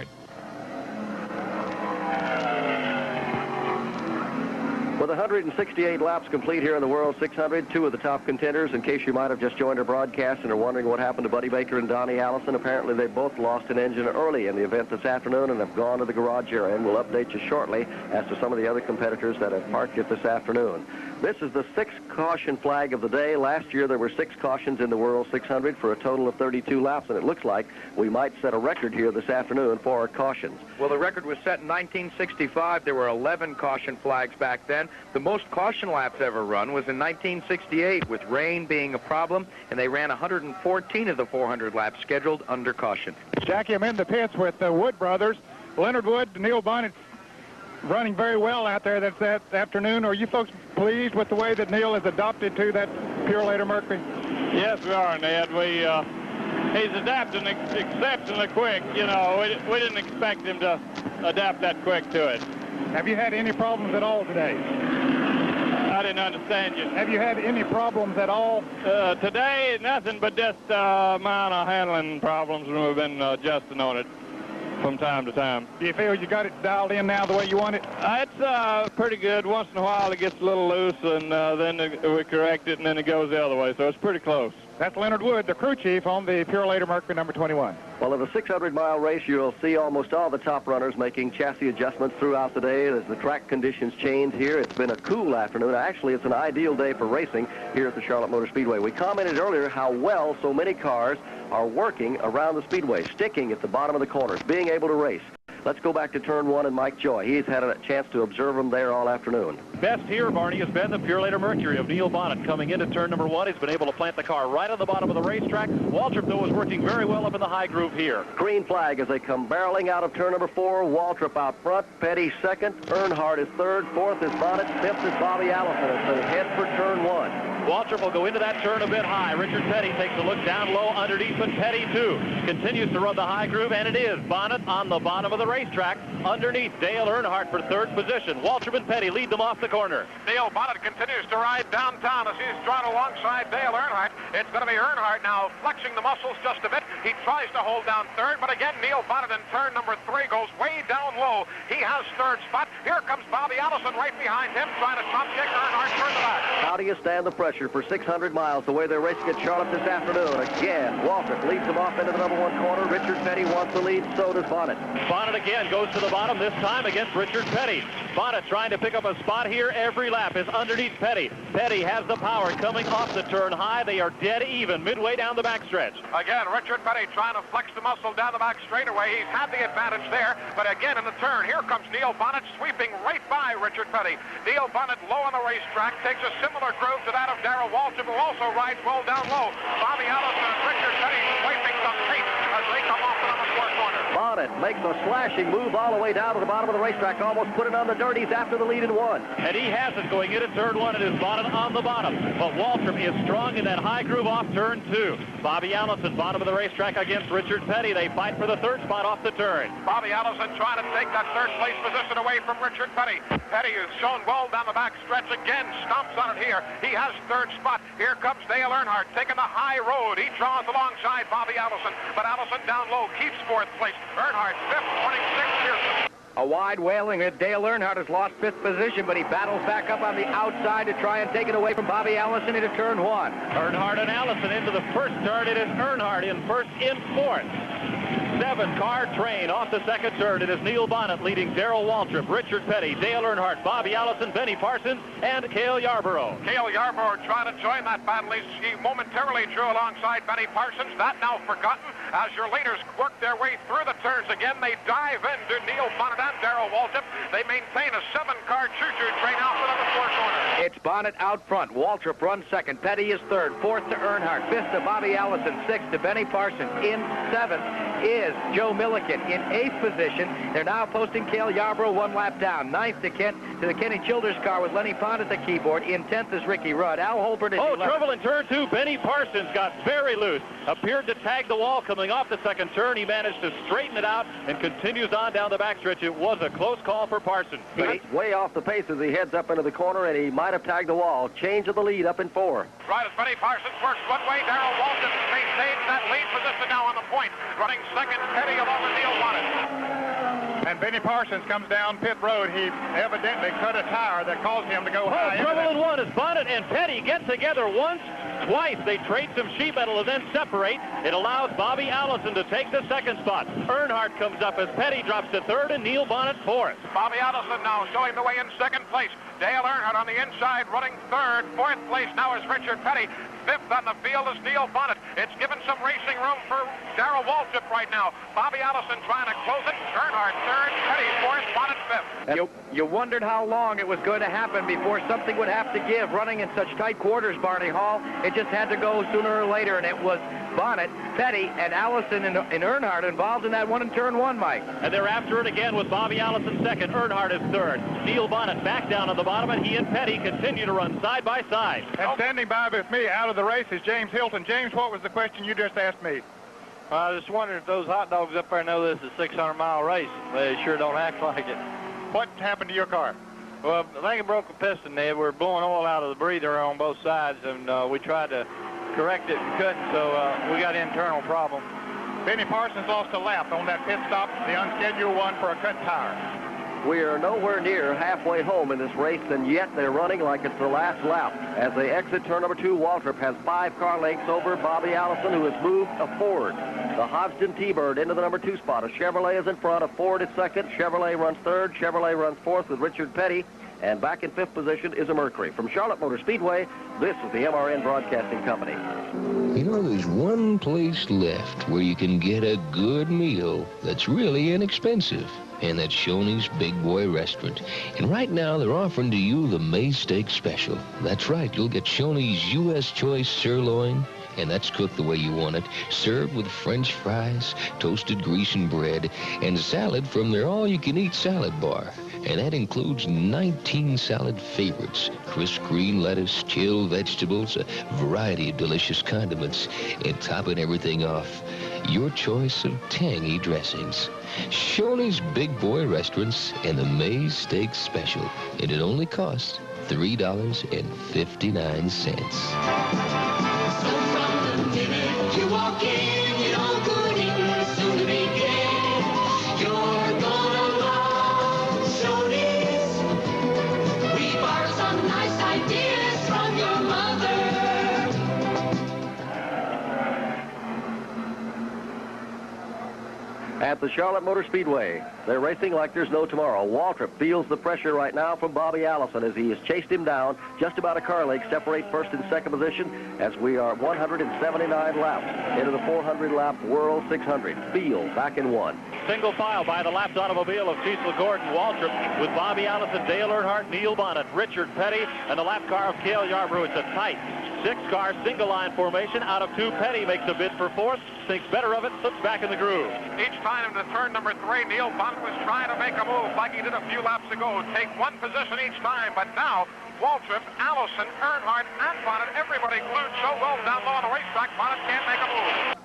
With 168 laps complete here in the World 600, 2 of the top contenders, in case you might have just joined our broadcast and are wondering what happened to Buddy Baker and Donnie Allison, apparently they both lost an engine early in the event this afternoon and have gone to the garage area, and we'll update you shortly as to some of the other competitors that have parked it this afternoon. This is the 6th caution flag of the day. Last year there were 6 cautions in the World 600 for a total of 32 laps, and it looks like we might set a record here this afternoon for our cautions. Well, the record was set in 1965. There were 11 caution flags back then. The most caution laps ever run was in 1968, with rain being a problem, and they ran 114 of the 400 laps scheduled under caution. Jackie, I'm in the pits with the Wood brothers. Leonard Wood, Neil Bonnet, running very well out there that afternoon. Are you folks pleased with the way that Neil has adopted to that Purolator Mercury? Yes, we are, Ned. He's adapting exceptionally quick. You know, we didn't expect him to adapt that quick to it. Have you had any problems at all today? I didn't understand you. Have you had any problems at all? Today, nothing but just minor handling problems, and we've been adjusting on it from time to time. Do you feel you got it dialed in now the way you want it? It's pretty good. Once in a while it gets a little loose, and then we correct it, and then it goes the other way, so it's pretty close. That's Leonard Wood, the crew chief on the Purolator Mercury number 21. Well, in the 600-mile race, you'll see almost all the top runners making chassis adjustments throughout the day as the track conditions change here. It's been a cool afternoon. Actually, it's an ideal day for racing here at the Charlotte Motor Speedway. We commented earlier how well so many cars are working around the Speedway, sticking at the bottom of the corners, being able to race. Let's go back to turn 1 and Mike Joy. He's had a chance to observe them there all afternoon. Best here, Barney, has been the Purolator Mercury of Neil Bonnet. Coming into turn number 1, he's been able to plant the car right on the bottom of the racetrack. Waltrip, though, is working very well up in the high groove here. Green flag as they come barreling out of turn number 4. Waltrip out front, Petty second, Earnhardt is third, fourth is Bonnet, fifth is Bobby Allison as they head for turn 1. Waltrip will go into that turn a bit high. Richard Petty takes a look down low underneath, but Petty, too, continues to run the high groove, and it is Bonnet on the bottom of the racetrack underneath Dale Earnhardt for third position. Waltrip and Petty lead them off the corner. Neil Bonnet continues to ride downtown as he's drawn alongside Dale Earnhardt. It's going to be Earnhardt now flexing the muscles just a bit. He tries to hold down third, but again, Neil Bonnet in turn number 3 goes way down low. He has third spot. Here comes Bobby Allison right behind him, trying to top kick Earnhardt toward the back. How do you stand the pressure for 600 miles the way they're racing at Charlotte this afternoon? Again, Waltrip leads them off into the number 1 corner. Richard Petty wants the lead, so does Bonnet. Bonnet again goes to the bottom, this time against Richard Petty. Bonnet trying to pick up a spot here. Every lap is underneath Petty. Petty has the power coming off the turn high. They are dead even midway down the backstretch. Again, Richard Petty trying to flex the muscle down the back straightaway. He's had the advantage there, but again in the turn, here comes Neil Bonnet sweeping right by Richard Petty. Neil Bonnet low on the racetrack takes a similar groove to that of Darrell Waltrip, who also rides well down low. Bobby Allison and Richard Petty wiping some tape as they come off the number 4 corner. Bonnet makes a slashing move all the way down to the bottom of the racetrack, almost put it on the dirties after the lead in 1. And he has it going into turn 1. It is Bonnet on the bottom. But Waltrip is strong in that high groove off turn 2. Bobby Allison, bottom of the racetrack against Richard Petty. They fight for the third spot off the turn. Bobby Allison trying to take that third place position away from Richard Petty. Petty is shown well down the back stretch again, stomps on it here. He has third spot. Here comes Dale Earnhardt taking the high road. He draws alongside Bobby Allison, but Allison down low keeps 4th place. Earnhardt 5th, 26th here. A wide wailing. Dale Earnhardt has lost 5th position, but he battles back up on the outside to try and take it away from Bobby Allison into turn 1. Earnhardt and Allison into the first turn. It is Earnhardt in first, in 4th. 7-car train off the second turn. It is Neil Bonnet leading Darrell Waltrip, Richard Petty, Dale Earnhardt, Bobby Allison, Benny Parsons, and Cale Yarborough. Cale Yarborough trying to join that battle. He momentarily drew alongside Benny Parsons. That now forgotten as your leaders work their way through the turns again. They dive into Neil Bonnet and Darrell Waltrip. They maintain a 7-car choo-choo train out the number 4 corner. It's Bonnet out front. Waltrip runs 2nd. Petty is 3rd. 4th to Earnhardt. 5th to Bobby Allison. 6th to Benny Parsons. In 7th is Joe Milliken in 8th position. They're now posting Cale Yarborough 1 lap down. 9th to the Kenny Childers car with Lenny Pond at the keyboard. In 10th is Ricky Rudd. Al Holbert is 11th. Trouble in turn 2. Benny Parsons got very loose. Appeared to tag the wall coming off the second turn. He managed to straighten it out and continues on down the backstretch. It was a close call for Parsons. He's way off the pace as he heads up into the corner, and he might have tagged the wall. Change of the lead up in 4. Right as Benny Parsons works one way, Darrell Waltrip maintains that lead position now on the point. Running 2nd, Petty along with Neil Bonnet. And Benny Parsons comes down pit road. He evidently cut a tire that caused him to go high. Trouble in 1 as Bonnet and Petty get together once, twice. They trade some sheet metal and then separate. It allows Bobby Allison to take the 2nd spot. Earnhardt comes up as Petty drops to 3rd and Neil Bonnet 4th. Bobby Allison now showing the way in 2nd place. Dale Earnhardt on the inside running 3rd. 4th place now is Richard Petty. 5th on the field is Neil Bonnet. It's given some racing room for Darrell Waltrip right now. Bobby Allison trying to close it. Earnhardt 3rd, Petty 4th, Bonnet 5th. You wondered how long it was going to happen before something would have to give. Running in such tight quarters, Barney Hall, it just had to go sooner or later, and it was Bonnet, Petty, and Allison and Earnhardt involved in that one in turn 1, Mike. And they're after it again with Bobby Allison 2nd. Earnhardt is 3rd. Neil Bonnet back down on the bottom, and he and Petty continue to run side by side. And standing by with me out of the race is James Hilton. James, what was the question you just asked me? I just wondered if those hot dogs up there know this is a 600-mile race. They sure don't act like it. What happened to your car? Well, I think it broke a piston there. We're blowing oil out of the breather on both sides, and we tried to correct it and couldn't, so we got an internal problem. Benny Parsons lost a lap on that pit stop, the unscheduled one for a cut tire. We are nowhere near halfway home in this race, and yet they're running like it's the last lap. As they exit turn number 2, Waltrip has 5 car lengths over Bobby Allison, who has moved forward. The Hodgson T-Bird into the number 2 spot. A Chevrolet is in front, a Ford is 2nd. Chevrolet runs 3rd. Chevrolet runs 4th with Richard Petty. And back in 5th position is a Mercury. From Charlotte Motor Speedway, this is the MRN Broadcasting Company. You know, there's one place left where you can get a good meal that's really inexpensive. And that's Shoney's Big Boy Restaurant. And right now, they're offering to you the May Steak Special. That's right, you'll get Shoney's U.S. Choice Sirloin, and that's cooked the way you want it, served with French fries, toasted Grecian bread, and salad from their all-you-can-eat salad bar. And that includes 19 salad favorites, crisp green lettuce, chilled vegetables, a variety of delicious condiments, and topping everything off, your choice of tangy dressings. Shoney's Big Boy Restaurants and the Mays Steak Special. And it only costs $3.59. So from the minute you walk in, you know good evening's soon to begin. You're gonna love Shoney's. We borrow some nice ideas from your mother. At the Charlotte Motor Speedway, they're racing like there's no tomorrow. Waltrip feels the pressure right now from Bobby Allison as he has chased him down. Just about a car length separate first and second position as we are 179 laps into the 400-lap World 600. Field back in one. Single file by the lapped automobile of Cecil Gordon Waltrip with Bobby Allison, Dale Earnhardt, Neil Bonnet, Richard Petty, and the lap car of Cale Yarborough. It's a tight six-car single-line formation. Out of two, Petty makes a bid for fourth, thinks better of it, slips back in the groove. Each time into turn number 3, Neil Bonnet was trying to make a move like he did a few laps ago. Take one position each time, but now Waltrip, Allison, Earnhardt, and Bonnet, everybody glued so well down low on the racetrack, Bonnet can't make a move.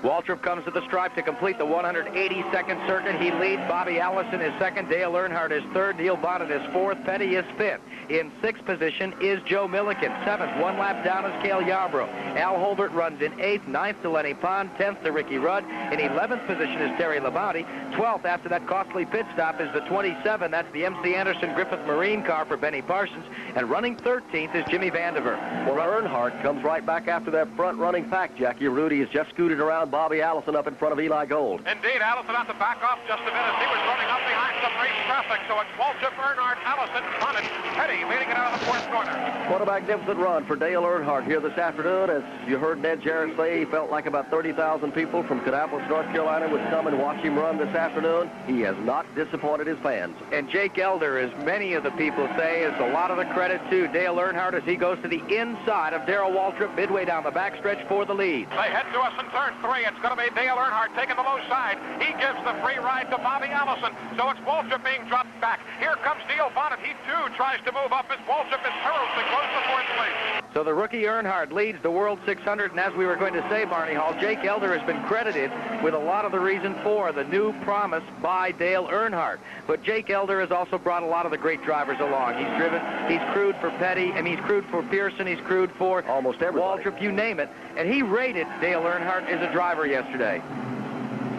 Waltrip comes to the stripe to complete the 182nd circuit. He leads. Bobby Allison is second. Dale Earnhardt is third. Neil Bonnet is fourth. Petty is fifth. In sixth position is Joe Milliken. Seventh, one lap down is Cale Yarborough. Al Holbert runs in eighth. Ninth to Lenny Pond. 10th to Ricky Rudd. In 11th position is Terry Labonte. 12th, after that costly pit stop, is the 27. That's the MC Anderson Griffith Marine car for Benny Parsons. And running 13th is Jimmy Vandiver. Well, Earnhardt comes right back after that front-running pack, Jackie. Rudy has just scooted around Bobby Allison up in front of Eli Gold. Indeed, Allison has to back off just a bit as he was running up behind some race traffic. So it's Waltrip, Earnhardt, Allison, Bonnet, Petty leading it out of the fourth corner. What a magnificent run for Dale Earnhardt here this afternoon. As you heard Ned Jarrett say, he felt like about 30,000 people from Kannapolis, North Carolina would come and watch him run this afternoon. He has not disappointed his fans. And Jake Elder, as many of the people say, is a lot of the credit to Dale Earnhardt as he goes to the inside of Darrell Waltrip midway down the backstretch for the lead. They head to us in turn 3. It's going to be Dale Earnhardt taking the low side. He gives the free ride to Bobby Allison. So it's Waltrip being dropped back. Here comes Neil Bonnet. He too tries to move up as Waltrip is perilously close to fourth place. So the rookie Earnhardt leads the World 600, and as we were going to say, Barney Hall, Jake Elder has been credited with a lot of the reason for the new promise by Dale Earnhardt. But Jake Elder has also brought a lot of the great drivers along. He's crewed for Petty, he's crewed for Pearson, he's crewed for almost everybody. Waltrip, you name it. And he rated Dale Earnhardt as a driver yesterday.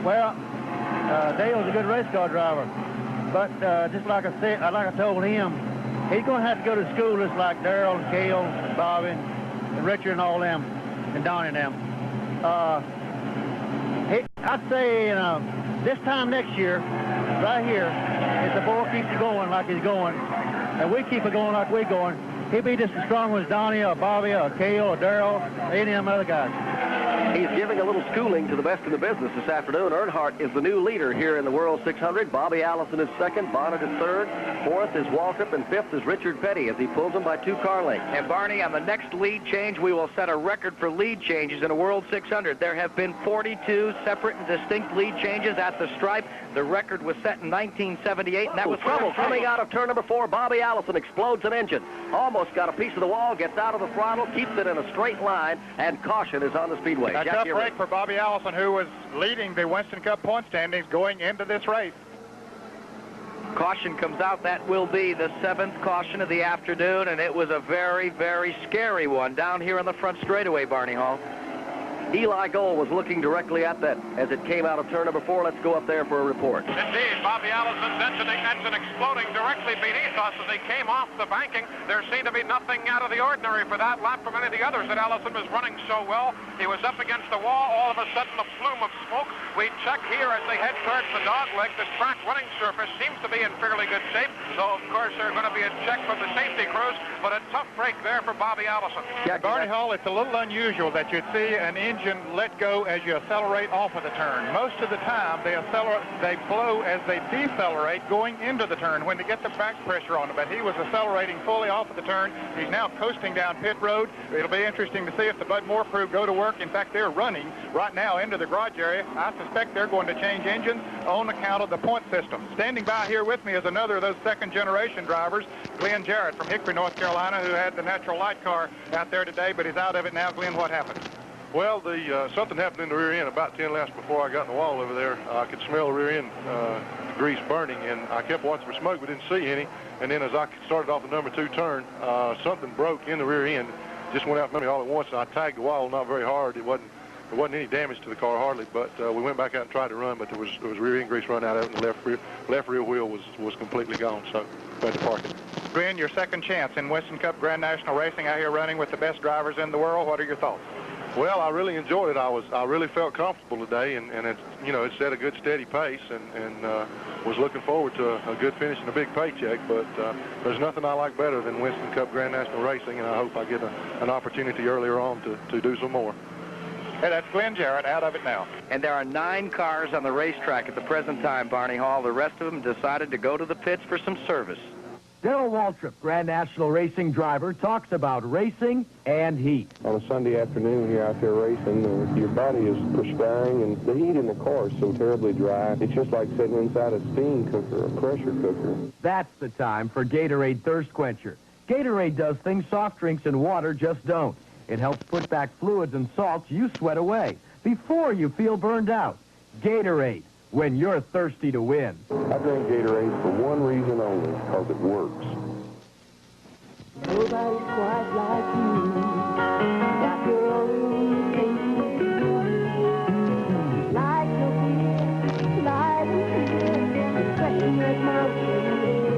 Well, Dale's a good race car driver, but just like I said, like I told him, he's going to have to go to school just like Darrell and Cale, and Bobby, and Richard and all them, and Donnie and them. I'd say this time next year, right here, if the boy keeps going like he's going, and we keep it going like we're going, he'll be just as strong as Donnie or Bobby or Cale or Darrell or any of them other guys. He's giving a little schooling to the best in the business this afternoon. Earnhardt is the new leader here in the World 600. Bobby Allison is second, Bonnet is third, fourth is Waltrip, and fifth is Richard Petty as he pulls him by 2 car lengths. And Barney, on the next lead change, we will set a record for lead changes in a World 600. There have been 42 separate and distinct lead changes at the stripe. The record was set in 1978, and that was trouble coming out of turn number 4. Bobby Allison explodes an engine. Almost got a piece of the wall, gets out of the throttle, keeps it in a straight line, and caution is on the speedway. A tough break for Bobby Allison, who was leading the Winston Cup point standings going into this race. Caution comes out. That will be the 7th caution of the afternoon, and it was a very, very scary one down here on the front straightaway, Barney Hall. Eli Gold was looking directly at that as it came out of turn number 4. Let's go up there for a report. Indeed, Bobby Allison's engine exploding directly beneath us as they came off the banking. There seemed to be nothing out of the ordinary for that lap from any of the others that Allison was running so well. He was up against the wall. All of a sudden, a plume of smoke. We check here as they head towards the dog leg. The track running surface seems to be in fairly good shape. So, of course, there's going to be a check from the safety crews, but a tough break there for Bobby Allison. Barney Hall, it's a little unusual that you'd see an engine engine let go as you accelerate off of the turn. Most of the time, they blow as they decelerate going into the turn when they get the back pressure on them. But he was accelerating fully off of the turn. He's now coasting down pit road. It'll be interesting to see if the Bud Moore crew go to work. In fact, they're running right now into the garage area. I suspect they're going to change engines on account of the point system. Standing by here with me is another of those second-generation drivers, Glenn Jarrett from Hickory, North Carolina, who had the natural light car out there today, but he's out of it now. Glenn, what happened? Well, something happened in the rear end about 10 laps before I got in the wall over there. I could smell the rear end grease burning, and I kept watching for smoke, but didn't see any. And then as I started off the number 2 turn, something broke in the rear end, just went out from me all at once, and I tagged the wall not very hard. There wasn't any damage to the car hardly, but we went back out and tried to run, but there was rear end grease run out of it, and the left rear wheel was completely gone, so we had to park it. Glenn, your second chance in Winston Cup Grand National Racing out here running with the best drivers in the world. What are your thoughts? Well, I really enjoyed it. I really felt comfortable today, and it set a good steady pace, and was looking forward to a good finish and a big paycheck. But there's nothing I like better than Winston Cup Grand National Racing, and I hope I get an opportunity earlier on to do some more. Hey, that's Glenn Jarrett out of it now. And there are 9 cars on the racetrack at the present time, Barney Hall. The rest of them decided to go to the pits for some service. Darrell Waltrip, Grand National Racing driver, talks about racing and heat. On a Sunday afternoon, you're out there racing, your body is perspiring, and the heat in the car is so terribly dry. It's just like sitting inside a steam cooker, a pressure cooker. That's the time for Gatorade Thirst Quencher. Gatorade does things soft drinks and water just don't. It helps put back fluids and salts you sweat away before you feel burned out. Gatorade, when you're thirsty to win. I drink Gatorade for one reason only, because it works. Nobody's quite like you. Got your own thing. Like your beer, light and clear, refreshing as mountain air.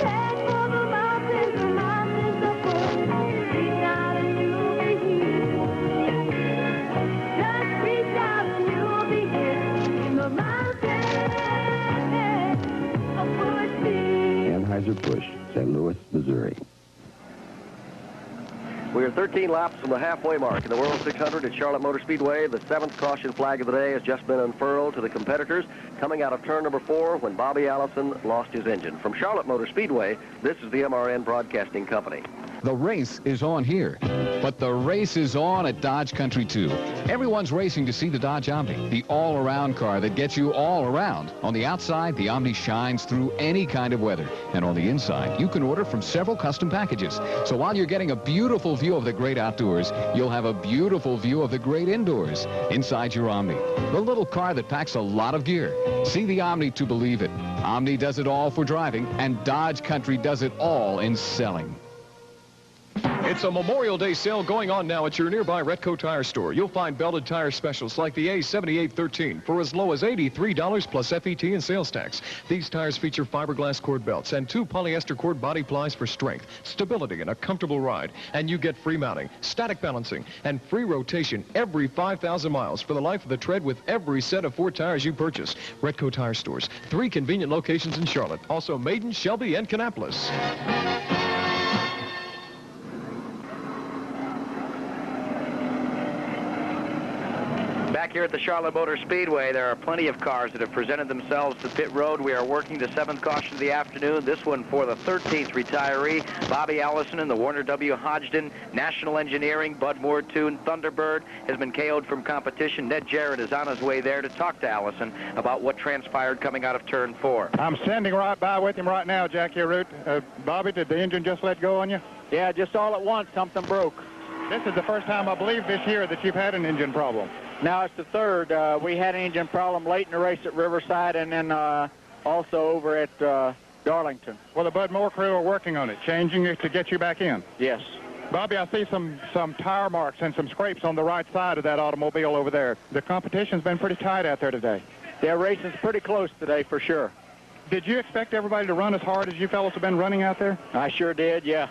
Back for the mountains of wood. Reach out and you'll be here. Just reach out and you'll be here in the mountains of Woodfield. Anheuser-Busch, St. Louis, Missouri. We are 13 laps from the halfway mark in the World 600 at Charlotte Motor Speedway. The 7th caution flag of the day has just been unfurled to the competitors coming out of turn number 4 when Bobby Allison lost his engine. From Charlotte Motor Speedway, this is the MRN Broadcasting Company. The race is on here, but the race is on at Dodge Country too. Everyone's racing to see the Dodge Omni, the all-around car that gets you all around. On the outside, the Omni shines through any kind of weather. And on the inside, you can order from several custom packages. So while you're getting a beautiful view of the great outdoors, you'll have a beautiful view of the great indoors inside your Omni. The little car that packs a lot of gear. See the Omni to believe it. Omni does it all for driving, and Dodge Country does it all in selling. It's a Memorial Day sale going on now at your nearby Retco Tire store. You'll find belted tire specials like the A7813 for as low as $83 plus FET and sales tax. These tires feature fiberglass cord belts and 2 polyester cord body plies for strength, stability, and a comfortable ride. And you get free mounting, static balancing, and free rotation every 5,000 miles for the life of the tread with every set of 4 tires you purchase. Retco Tire stores, 3 convenient locations in Charlotte, also Maiden, Shelby, and Kannapolis. Back here at the Charlotte Motor Speedway, there are plenty of cars that have presented themselves to pit road. We are working the 7th caution of the afternoon. This one for the 13th retiree, Bobby Allison in the Warner W. Hodgdon. National Engineering, Bud Moore Tune, Thunderbird has been KO'd from competition. Ned Jarrett is on his way there to talk to Allison about what transpired coming out of turn 4. I'm standing right by with him right now, Jackie Root. Bobby, did the engine just let go on you? Yeah, just all at once, something broke. This is the first time, I believe, this year that you've had an engine problem. Now it's the third. We had an engine problem late in the race at Riverside, and then also over at Darlington. Well, the Bud Moore crew are working on it, changing it to get you back in. Yes. Bobby, I see some tire marks and some scrapes on the right side of that automobile over there. The competition's been pretty tight out there today. Yeah, racing's pretty close today for sure. Did you expect everybody to run as hard as you fellows have been running out there? I sure did, yeah.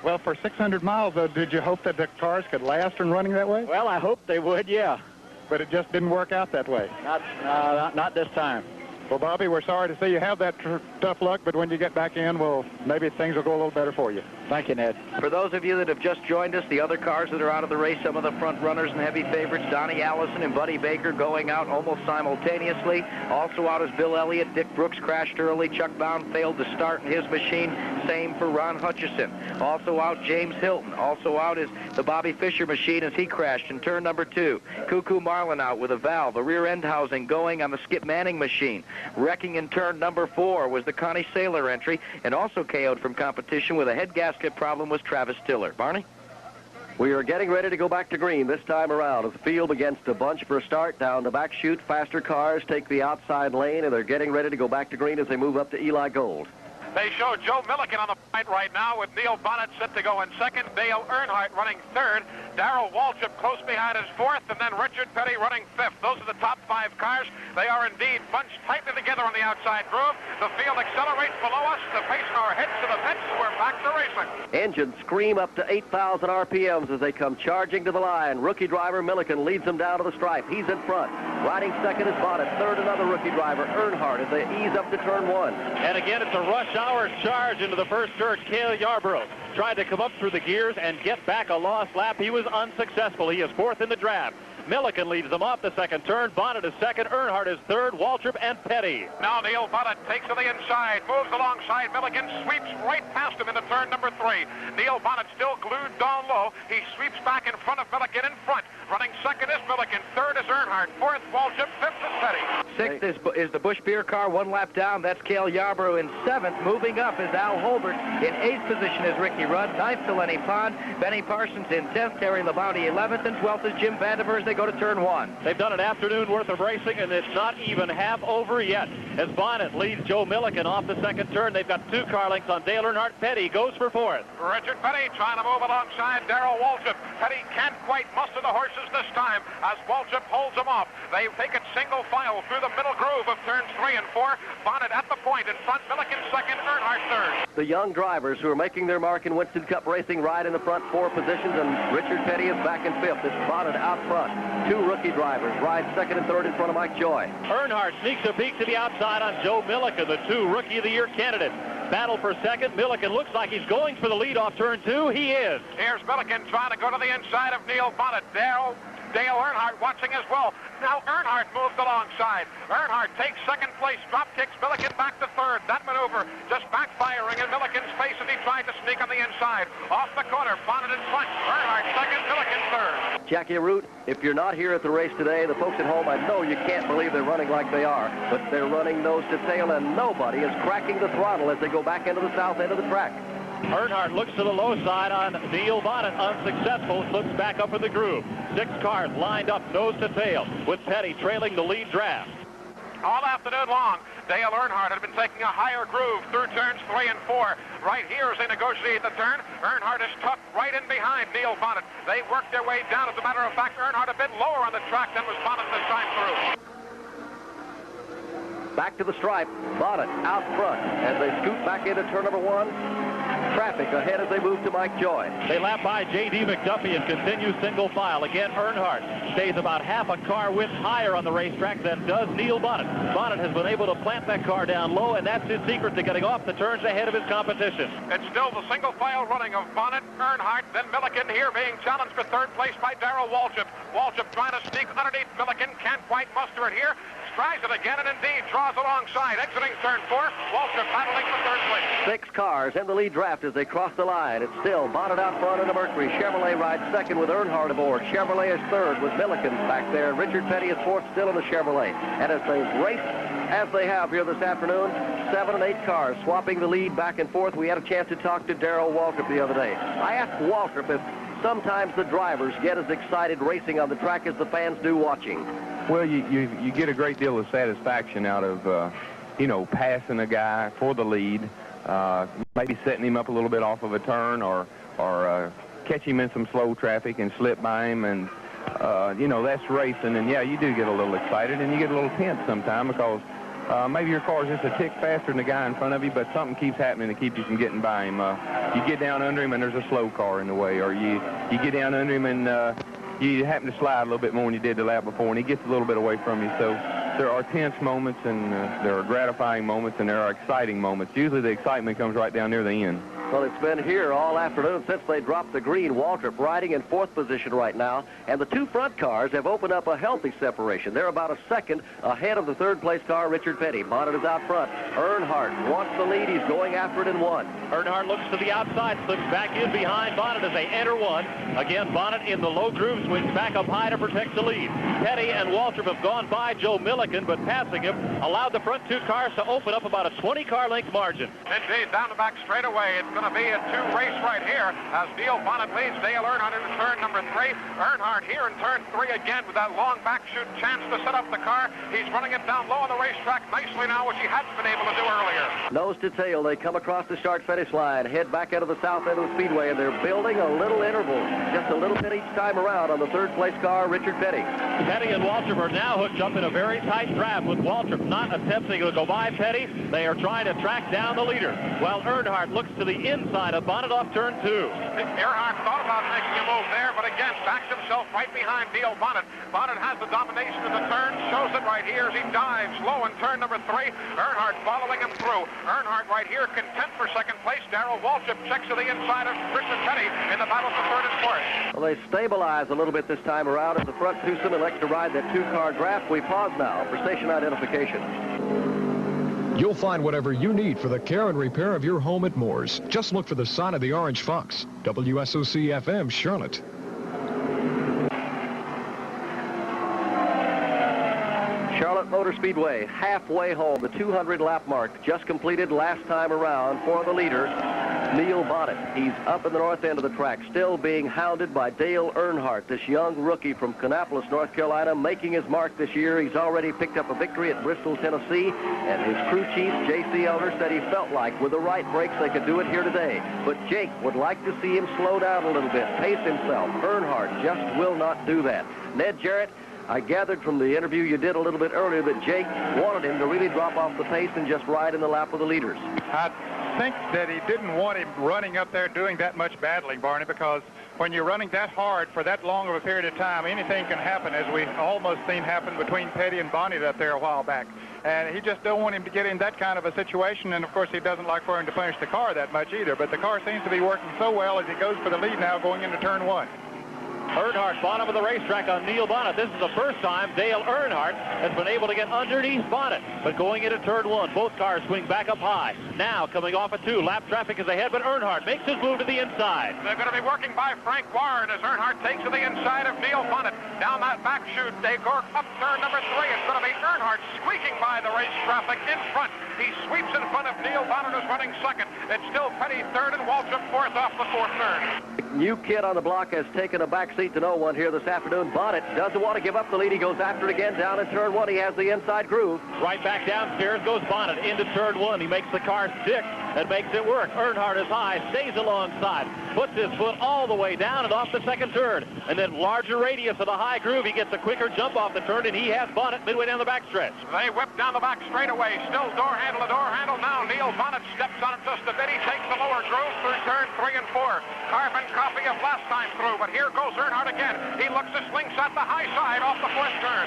Well, for 600 miles, though, did you hope that the cars could last in running that way? Well, I hope they would, yeah. But it just didn't work out that way. Not this time. Well, Bobby, we're sorry to see you have that tough luck, but when you get back in, well, maybe things will go a little better for you. Thank you, Ned. For those of you that have just joined us, the other cars that are out of the race, some of the front runners and heavy favorites, Donnie Allison and Buddy Baker going out almost simultaneously. Also out is Bill Elliott. Dick Brooks crashed early. Chuck Bound failed to start in his machine. Same for Ron Hutchison. Also out, James Hilton. Also out is the Bobby Fischer machine as he crashed in turn number 2. Cuckoo Marlin out with a valve. The rear end housing going on the Skip Manning machine. Wrecking in turn number 4 was the Connie Saylor entry, and also KO'd from competition with a head gasket problem was Travis Tiller. Barney? We are getting ready to go back to green this time around as the field begins to bunch for a start down the back chute. Faster cars take the outside lane, and they're getting ready to go back to green as they move up to Eli Gold. They show Joe Milliken on the point right now with Neil Bonnet set to go in second, Dale Earnhardt running third, Darrell Waltrip close behind his fourth, and then Richard Petty running fifth. Those are the top 5 cars. They are indeed bunched tightly together on the outside groove. The field accelerates below us. The pace car heads to the pits. We're back to racing. Engines scream up to 8,000 RPMs as they come charging to the line. Rookie driver Milliken leads them down to the stripe. He's in front. Riding second is Bonnet. Third, another rookie driver, Earnhardt, as they ease up to turn 1. And again, it's a rush hour charge into the first turn. Cale Yarborough tried to come up through the gears and get back a lost lap. He was unsuccessful. He is fourth in the draft. Milliken leads them off the second turn. Bonnet is second. Earnhardt is third. Waltrip and Petty. Now Neil Bonnet takes to the inside, moves alongside Milliken, sweeps right past him into turn number 3. Neil Bonnet still glued down low. He sweeps back in front of Milliken in front. Running second is Milliken. Third is Earnhardt. Fourth, Waltrip. Fifth is Petty. Sixth is the Busch Beer car, 1 lap down. That's Cale Yarborough in 7th. Moving up is Al Holbert. In 8th position is Ricky Rudd. 9th to Lenny Pond. Benny Parsons in 10th. Terry Labonte 11th. And 12th is Jim Vandiver as they go to turn 1. They've done an afternoon worth of racing, and it's not even half over yet. As Bonnet leads Joe Milliken off the second turn, they've got 2 car lengths on Dale Earnhardt. Petty goes for 4th. Richard Petty trying to move alongside Darrell Waltrip. Petty can't quite muster the horses this time as Waltrip holds them off. They take it single file through the middle groove of turns 3 and 4. Bonnet at the point in front, Milliken second, Earnhardt third. The young drivers who are making their mark in Winston Cup racing ride in the front 4 positions, and Richard Petty is back in 5th. It's Bonnet out front. 2 rookie drivers ride second and third in front of Mike Joy. Earnhardt sneaks a peek to the outside on Joe Milliken, the 2 Rookie of the Year candidates. Battle for second. Milliken looks like he's going for the lead off turn 2. He is. Here's Milliken trying to go to the inside of Neil Bonnet. Dale Earnhardt watching as well. Now Earnhardt moves alongside. Earnhardt takes second place, drop kicks Milliken back to third. That maneuver just backfiring in Milliken's face as he tried to sneak on the inside. Off the corner, Bonnet in front. Earnhardt second, Milliken third. Jackie Root, if you're not here at the race today, the folks at home, I know you can't believe they're running like they are, but they're running nose to tail, and nobody is cracking the throttle as they go back into the south end of the track. Earnhardt looks to the low side on Neil Bonnet, unsuccessful, looks back up in the groove. 6 cars lined up nose to tail, with Petty trailing the lead draft. All afternoon long, Dale Earnhardt had been taking a higher groove through turns 3 and 4. Right here as they negotiate the turn, Earnhardt is tucked right in behind Neil Bonnet. They work their way down. As a matter of fact, Earnhardt a bit lower on the track than was Bonnet this time through. Back to the stripe. Bonnet out front as they scoot back into turn number 1. Traffic ahead as they move to Mike Joy. They lap by J.D. McDuffie and continue single file. Again, Earnhardt stays about half a car width higher on the racetrack than does Neil Bonnet. Bonnet has been able to plant that car down low, and that's his secret to getting off the turns ahead of his competition. It's still the single file running of Bonnet, Earnhardt, then Milliken here being challenged for third place by Darrell Waltrip. Waltrip trying to sneak underneath Milliken, can't quite muster it here. Tries it again and indeed draws alongside. Exiting turn 4, Waltrip battling for third place. 6 cars in the lead draft as they cross the line. It's still Bonnet out front in the Mercury. Chevrolet rides second with Earnhardt aboard. Chevrolet is third with Milliken back there. Richard Petty is fourth still in the Chevrolet. And as they race as they have here this afternoon, 7 and 8 cars swapping the lead back and forth. We had a chance to talk to Darrell Waltrip the other day. I asked Waltrip if sometimes the drivers get as excited racing on the track as the fans do watching. Well, you get a great deal of satisfaction out of, you know, passing a guy for the lead, maybe setting him up a little bit off of a turn or catch him in some slow traffic and slip by him. And, you know, that's racing. And, yeah, you do get a little excited and you get a little tense sometimes because maybe your car's just a tick faster than the guy in front of you, but something keeps happening to keep you from getting by him. You get down under him and there's a slow car in the way, or you get down under him and you happen to slide a little bit more than you did the lap before, and he gets a little bit away from you. So there are tense moments, and there are gratifying moments, and there are exciting moments. Usually the excitement comes right down near the end. Well, it's been here all afternoon since they dropped the green. Waltrip riding in 4th position right now, and the 2 front cars have opened up a healthy separation. They're about a second ahead of the 3rd-place car, Richard Petty. Bonnet is out front. Earnhardt wants the lead. He's going after it in 1. Earnhardt looks to the outside, slips back in behind Bonnet as they enter 1. Again, Bonnet in the low groove, swings back up high to protect the lead. Petty and Waltrip have gone by Joe Milliken, but passing him allowed the front 2 cars to open up about a 20-car length margin. Indeed, down the back straightaway. It's going to be a 2 race right here as Neil Bonnet leads Dale Earnhardt into turn number 3. Earnhardt here in turn 3 again with that long back chute chance to set up the car. He's running it down low on the racetrack nicely now, which he hadn't been able to do earlier. Nose to tail, they come across the start-finish line, head back into the south end of the Speedway, and they're building a little interval, just a little bit each time around on the 3rd-place car, Richard Petty. Petty and Waltrip are now hooked up in a very tight draft, with Waltrip not attempting to go by Petty. They are trying to track down the leader, while Earnhardt looks to the inside of Bonnet off turn 2. Earnhardt thought about making a move there, but again backs himself right behind Neil Bonnet. Bonnet has the domination of the turn, shows it right here as he dives low in turn number 3. Earnhardt following him through. Earnhardt right here content for 2nd place. Darrell Waltrip checks to the inside of Richard Petty in the battle for 3rd and 4th. Well, they stabilize a little bit this time around as the front twosome elects to ride that 2-car draft. We pause now for station identification. You'll find whatever you need for the care and repair of your home at Moore's. Just look for the sign of the Orange Fox. WSOC-FM, Charlotte. Charlotte Motor Speedway, halfway home, the 200-lap mark just completed last time around for the leader, Neil Bonnet. He's up in the north end of the track, still being hounded by Dale Earnhardt, this young rookie from Kannapolis, North Carolina, making his mark this year. He's already picked up a victory at Bristol, Tennessee, and his crew chief, J.C. Elder, said he felt like with the right brakes they could do it here today. But Jake would like to see him slow down a little bit, pace himself. Earnhardt just will not do that. Ned Jarrett, I gathered from the interview you did a little bit earlier that Jake wanted him to really drop off the pace and just ride in the lap of the leaders. I think that he didn't want him running up there doing that much battling, Barney, because when you're running that hard for that long of a period of time, anything can happen, as we almost seen happen between Petty and Bonnet up there a while back. And he just don't want him to get in that kind of a situation, and of course he doesn't like for him to punish the car that much either. But the car seems to be working so well as he goes for the lead now going into turn 1. Earnhardt bottom of the racetrack on Neil Bonnet. This is the first time Dale Earnhardt has been able to get underneath Bonnet. But going into turn 1, both cars swing back up high. Now coming off a 2, lap traffic is ahead, but Earnhardt makes his move to the inside. They're going to be working by Frank Warren as Earnhardt takes to the inside of Neil Bonnet. Down that back chute, they go up turn number 3. It's going to be Earnhardt squeaking by the race traffic in front. He sweeps in front of Neil Bonnet, who's running 2nd. It's still Petty 3rd and Waltrip 4th off the 4th turn. New kid on the block has taken a back seat to no one here this afternoon. Bonnet doesn't want to give up the lead. He goes after it again down in turn 1. He has the inside groove. Right back downstairs goes Bonnet into turn 1. He makes the car stick and makes it work. Earnhardt is high, stays alongside, puts his foot all the way down and off the 2nd turn. And then larger radius of the high groove. He gets a quicker jump off the turn, and he has Bonnet midway down the backstretch. They whip down the back straightaway. Still door handle to door handle now. Neil Bonnet steps on it just a bit. He takes the lower groove through turn 3 and 4. Carbon copy of last time through, but here goes Earnhardt again. He looks to slingshot the high side off the 4th turn.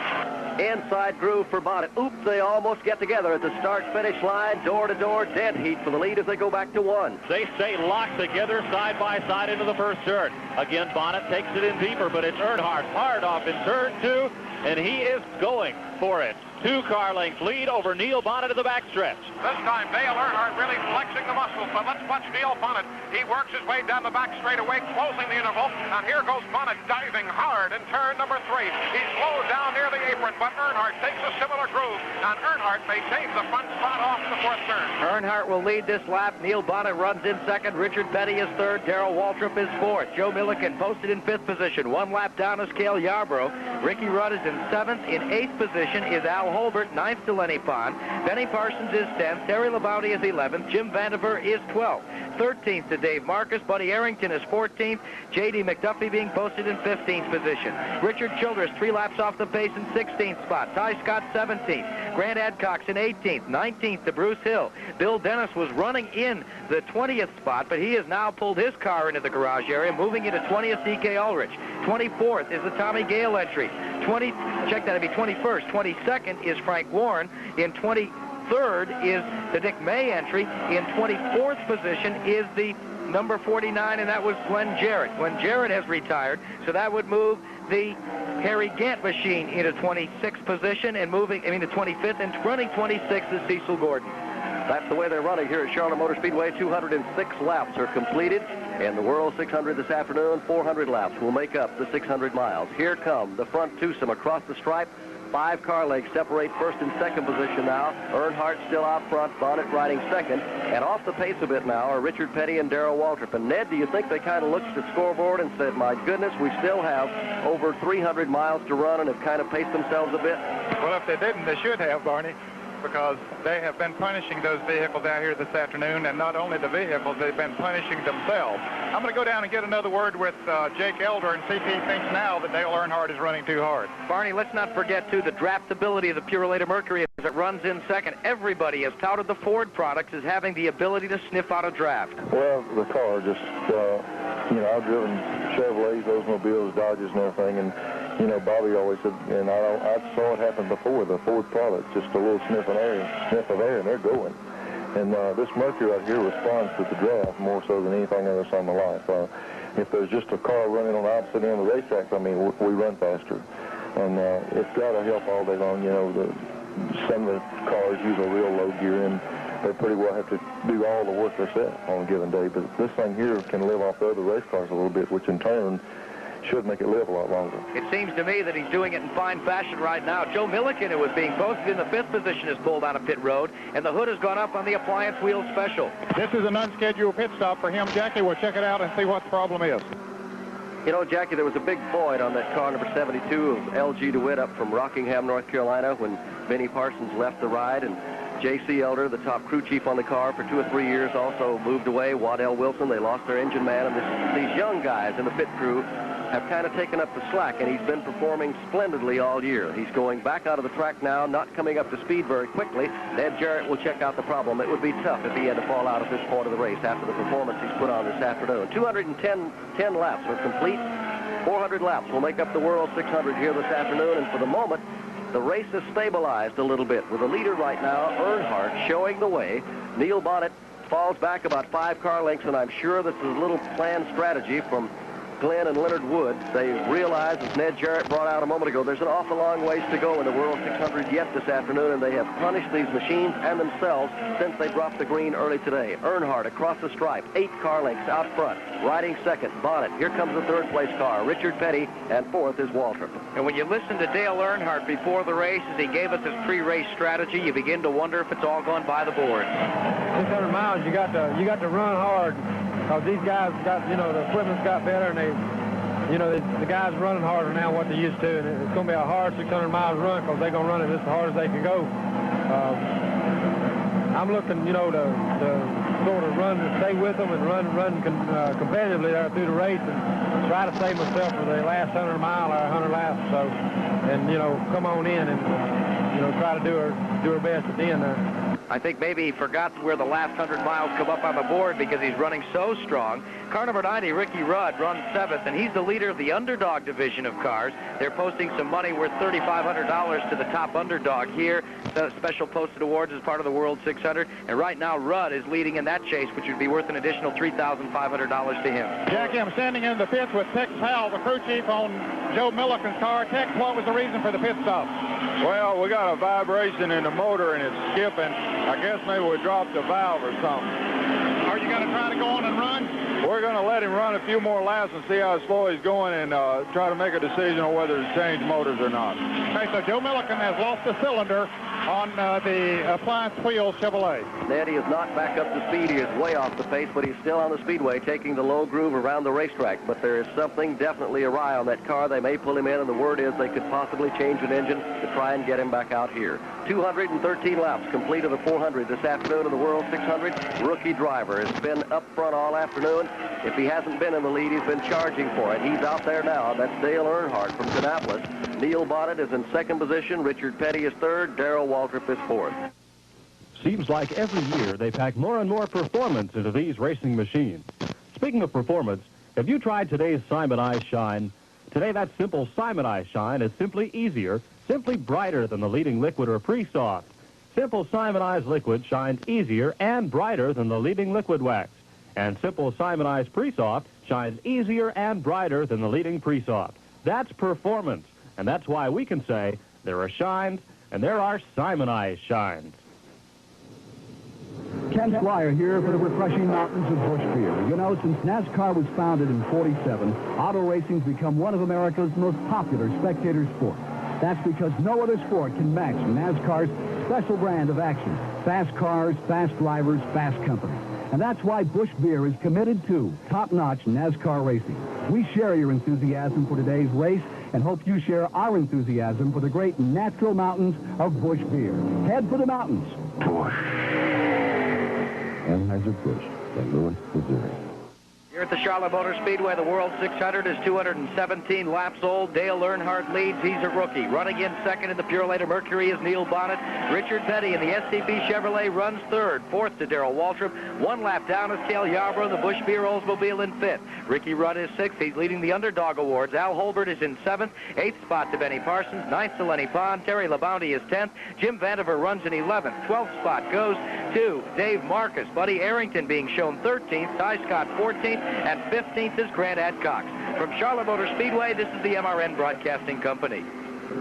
Inside groove for Bonnet. Oops, they almost get together at the start-finish line. Door-to-door, dead heat for the lead as they go back to 1. They stay locked together side by side into the 1st turn. Again, Bonnet takes it in deeper, but it's Earnhardt hard off in turn 2, and he is going for it. 2-car length lead over Neil Bonnet in the backstretch. This time, Dale Earnhardt really flexing the muscles, but let's watch Neil Bonnet. He works his way down the back straightaway, closing the interval, and here goes Bonnet diving hard in turn number 3. He's low down near the apron, but Earnhardt takes a similar groove, and Earnhardt maintains the front spot off the 4th turn. Earnhardt will lead this lap. Neil Bonnet runs in 2nd. Richard Petty is 3rd. Darrell Waltrip is 4th. Joe Milliken posted in 5th position. 1 lap down is Cale Yarborough. Ricky Rudd is in 7th. In 8th position is Al Holbert. 9th to Lenny Pond. Benny Parsons is 10th. Terry Labonte is 11th. Jim Vandiver is 12th. 13th to Dave Marcus. Buddy Arrington is 14th. J.D. McDuffie being posted in 15th position. Richard Childress 3 laps off the pace in 16th spot. Ty Scott 17th. Grant Adcox in 18th. 19th to Bruce Hill. Bill Dennis was running in the 20th spot, but he has now pulled his car into the garage area, moving into 20th D.K. Ulrich. 24th is the Tommy Gale entry. 21st. 22nd is Frank Warren. In 23rd is the Dick May entry. In 24th position is the number 49, and that was Glenn Jarrett. Glenn Jarrett has retired, so that would move the Harry Gant machine into 26th position and to 25th, and running 26th is Cecil Gordon. That's the way they're running here at Charlotte Motor Speedway. 206 laps are completed. In the World 600 this afternoon, 400 laps will make up the 600 miles. Here come the front twosome across the stripe. 5 car lengths separate first and second position now. Earnhardt still out front, Bonnet riding second. And off the pace a bit now are Richard Petty and Darrell Waltrip. And Ned, do you think they kind of looked at the scoreboard and said, my goodness, we still have over 300 miles to run, and have kind of paced themselves a bit? Well, if they didn't, they should have, Barney, because they have been punishing those vehicles out here this afternoon, and not only the vehicles, they've been punishing themselves. I'm going to go down and get another word with Jake Elder and see if he thinks now that Dale Earnhardt is running too hard. Barney, let's not forget, too, the draftability of the Purolator Mercury as it runs in second. Everybody has touted the Ford products as having the ability to sniff out a draft. Well, the car just, I've driven Chevrolets, Oldsmobiles, Dodges, and everything, and Bobby always said, and I saw it happen before, the Ford product, just a little sniff of air, and they're going. And this Mercury right here responds to the draft more so than anything I've ever saw in my life. If there's just a car running on the opposite end of the racetrack, we run faster. And it's got to help all day long. Some of the cars use a real low gear, and they pretty well have to do all the work themselves on a given day. But this thing here can live off the other race cars a little bit, which in turn should make it live a lot longer. It seems to me that he's doing it in fine fashion right now. Joe Milliken, who was being posted in the 5th position, has pulled out of pit road, and the hood has gone up on the appliance wheel special. This is an unscheduled pit stop for him, Jackie. We'll check it out and see what the problem is. Jackie, there was a big void on that car number 72 of L.G. DeWitt up from Rockingham, North Carolina, when Benny Parsons left the ride, and J.C. Elder, the top crew chief on the car for 2 or 3 years, also moved away. Waddell Wilson, they lost their engine man, and these young guys in the pit crew have kind of taken up the slack, and he's been performing splendidly all year. He's going back out of the track now, not coming up to speed very quickly. Ned Jarrett will check out the problem. It would be tough if he had to fall out at this point of the race after the performance he's put on this afternoon. 210 laps are complete. 400 laps will make up the World 600 here this afternoon, and for the moment, the race has stabilized a little bit, with the leader right now, Earnhardt, showing the way. Neil Bonnet falls back about 5 car lengths, and I'm sure this is a little planned strategy from Glenn and Leonard Wood. They realize, as Ned Jarrett brought out a moment ago, there's an awful long ways to go in the World 600 yet this afternoon, and they have punished these machines and themselves since they dropped the green early today. Earnhardt across the stripe, 8 car lengths out front, riding second, Bonnet. Here comes the third place car, Richard Petty, and fourth is Waltrip. And when you listen to Dale Earnhardt before the race, as he gave us his pre-race strategy, you begin to wonder if it's all gone by the board. 600 miles, you got to run hard. Because these guys got, the equipment's got better, and the guys running harder now what they used to, and it's going to be a hard 600 miles run because they're going to run it just as hard as they can go. I'm looking, to sort of run and stay with them and run competitively there through the race and try to save myself for the last 100 mile or 100 laps or so, and come on in and try to do our best at the end there. I think maybe he forgot where the last 100 miles come up on the board because he's running so strong. Car number 90, Ricky Rudd, runs 7th, and he's the leader of the underdog division of cars. They're posting some money worth $3,500 to the top underdog here. The special posted awards as part of the World 600. And right now, Rudd is leading in that chase, which would be worth an additional $3,500 to him. Jackie, I'm standing in the pits with Tex Powell, the crew chief on Joe Milliken's car. Tex, what was the reason for the pit stop? Well, we got a vibration in the motor, and it's skipping. I guess maybe we dropped a valve or something. Are you going to try to go on and run? We're going to let him run a few more laps and see how slow he's going and try to make a decision on whether to change motors or not. Okay, so Joe Milliken has lost a cylinder on the Appliance Wheel Chevrolet. Ned, he is not back up to speed. He is way off the pace, but he's still on the Speedway, taking the low groove around the racetrack. But there is something definitely awry on that car. They may pull him in, and the word is they could possibly change an engine to try and get him back out here. 213 laps complete of the 400 this afternoon of the World 600. Rookie driver has been up front all afternoon. If he hasn't been in the lead, he's been charging for it. He's out there now. That's Dale Earnhardt from Kannapolis. Neil Bonnet is in second position. Richard Petty is third. Darrell Waltrip is fourth. Seems like every year they pack more and more performance into these racing machines. Speaking of performance, have you tried today's Simon Eye Shine? Today, that simple Simon Eye Shine is simply easier, simply brighter than the leading liquid or pre-soft. Simple Simon Eyes liquid shines easier and brighter than the leading liquid wax. And Simple Simon Eyes Pre-Soft shines easier and brighter than the leading pre-soft. That's performance, and that's why we can say there are shines and there are Simon Eyes shines. Ken Squire here for the refreshing mountains of Busch Beer. You know, since NASCAR was founded in '47, auto racing's become one of America's most popular spectator sports. That's because no other sport can match NASCAR's special brand of action. Fast cars, fast drivers, fast company. And that's why Busch Beer is committed to top-notch NASCAR racing. We share your enthusiasm for today's race and hope you share our enthusiasm for the great natural mountains of Busch Beer. Head for the mountains. Busch. Anheuser-Busch, St. Louis, Missouri. Here at the Charlotte Motor Speedway, the World 600 is 217 laps old. Dale Earnhardt leads. He's a rookie. Running in second in the Purolator Mercury is Neil Bonnet. Richard Petty in the SCB Chevrolet runs third. Fourth to Darrell Waltrip. 1 lap down is Cale Yarborough, the Busch Beer Oldsmobile in fifth. Ricky Rudd is sixth. He's leading the Underdog Awards. Al Holbert is in seventh. Eighth spot to Benny Parsons. Ninth to Lenny Pond. Terry LaBounty is 10th. Jim Vandiver runs in 11th. 12th spot goes to Dave Marcus. Buddy Arrington being shown 13th. Ty Scott 14th. And 15th is Grant Adcox. From Charlotte Motor Speedway, this is the MRN Broadcasting Company.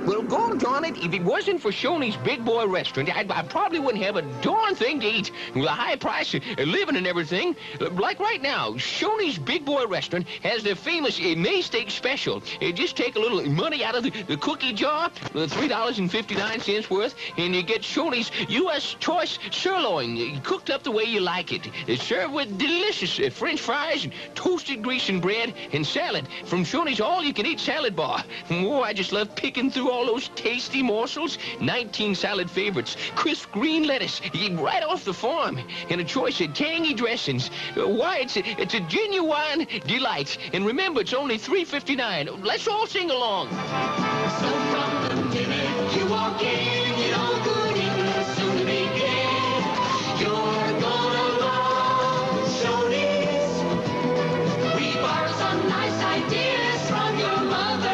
Well, doggone it, if it wasn't for Shoney's Big Boy Restaurant, I probably wouldn't have a darn thing to eat. With a high price of living and everything. Like right now, Shoney's Big Boy Restaurant has their famous May Steak Special. Just take a little money out of the cookie jar, $3.59 worth, and you get Shoney's U.S. Choice Sirloin, cooked up the way you like it. It's served with delicious French fries, and toasted Grecian bread, and salad from Shoney's all-you-can-eat salad bar. Oh, I just love picking through all those tasty morsels. 19 salad favorites, crisp green lettuce, right off the farm, and a choice of tangy dressings. Why, it's a genuine delight. And remember, it's only $3.59. Let's all sing along. So from the minute you walk in, you know good evening's soon to begin. You're gonna love Shoney's. We borrow some nice ideas from your mother.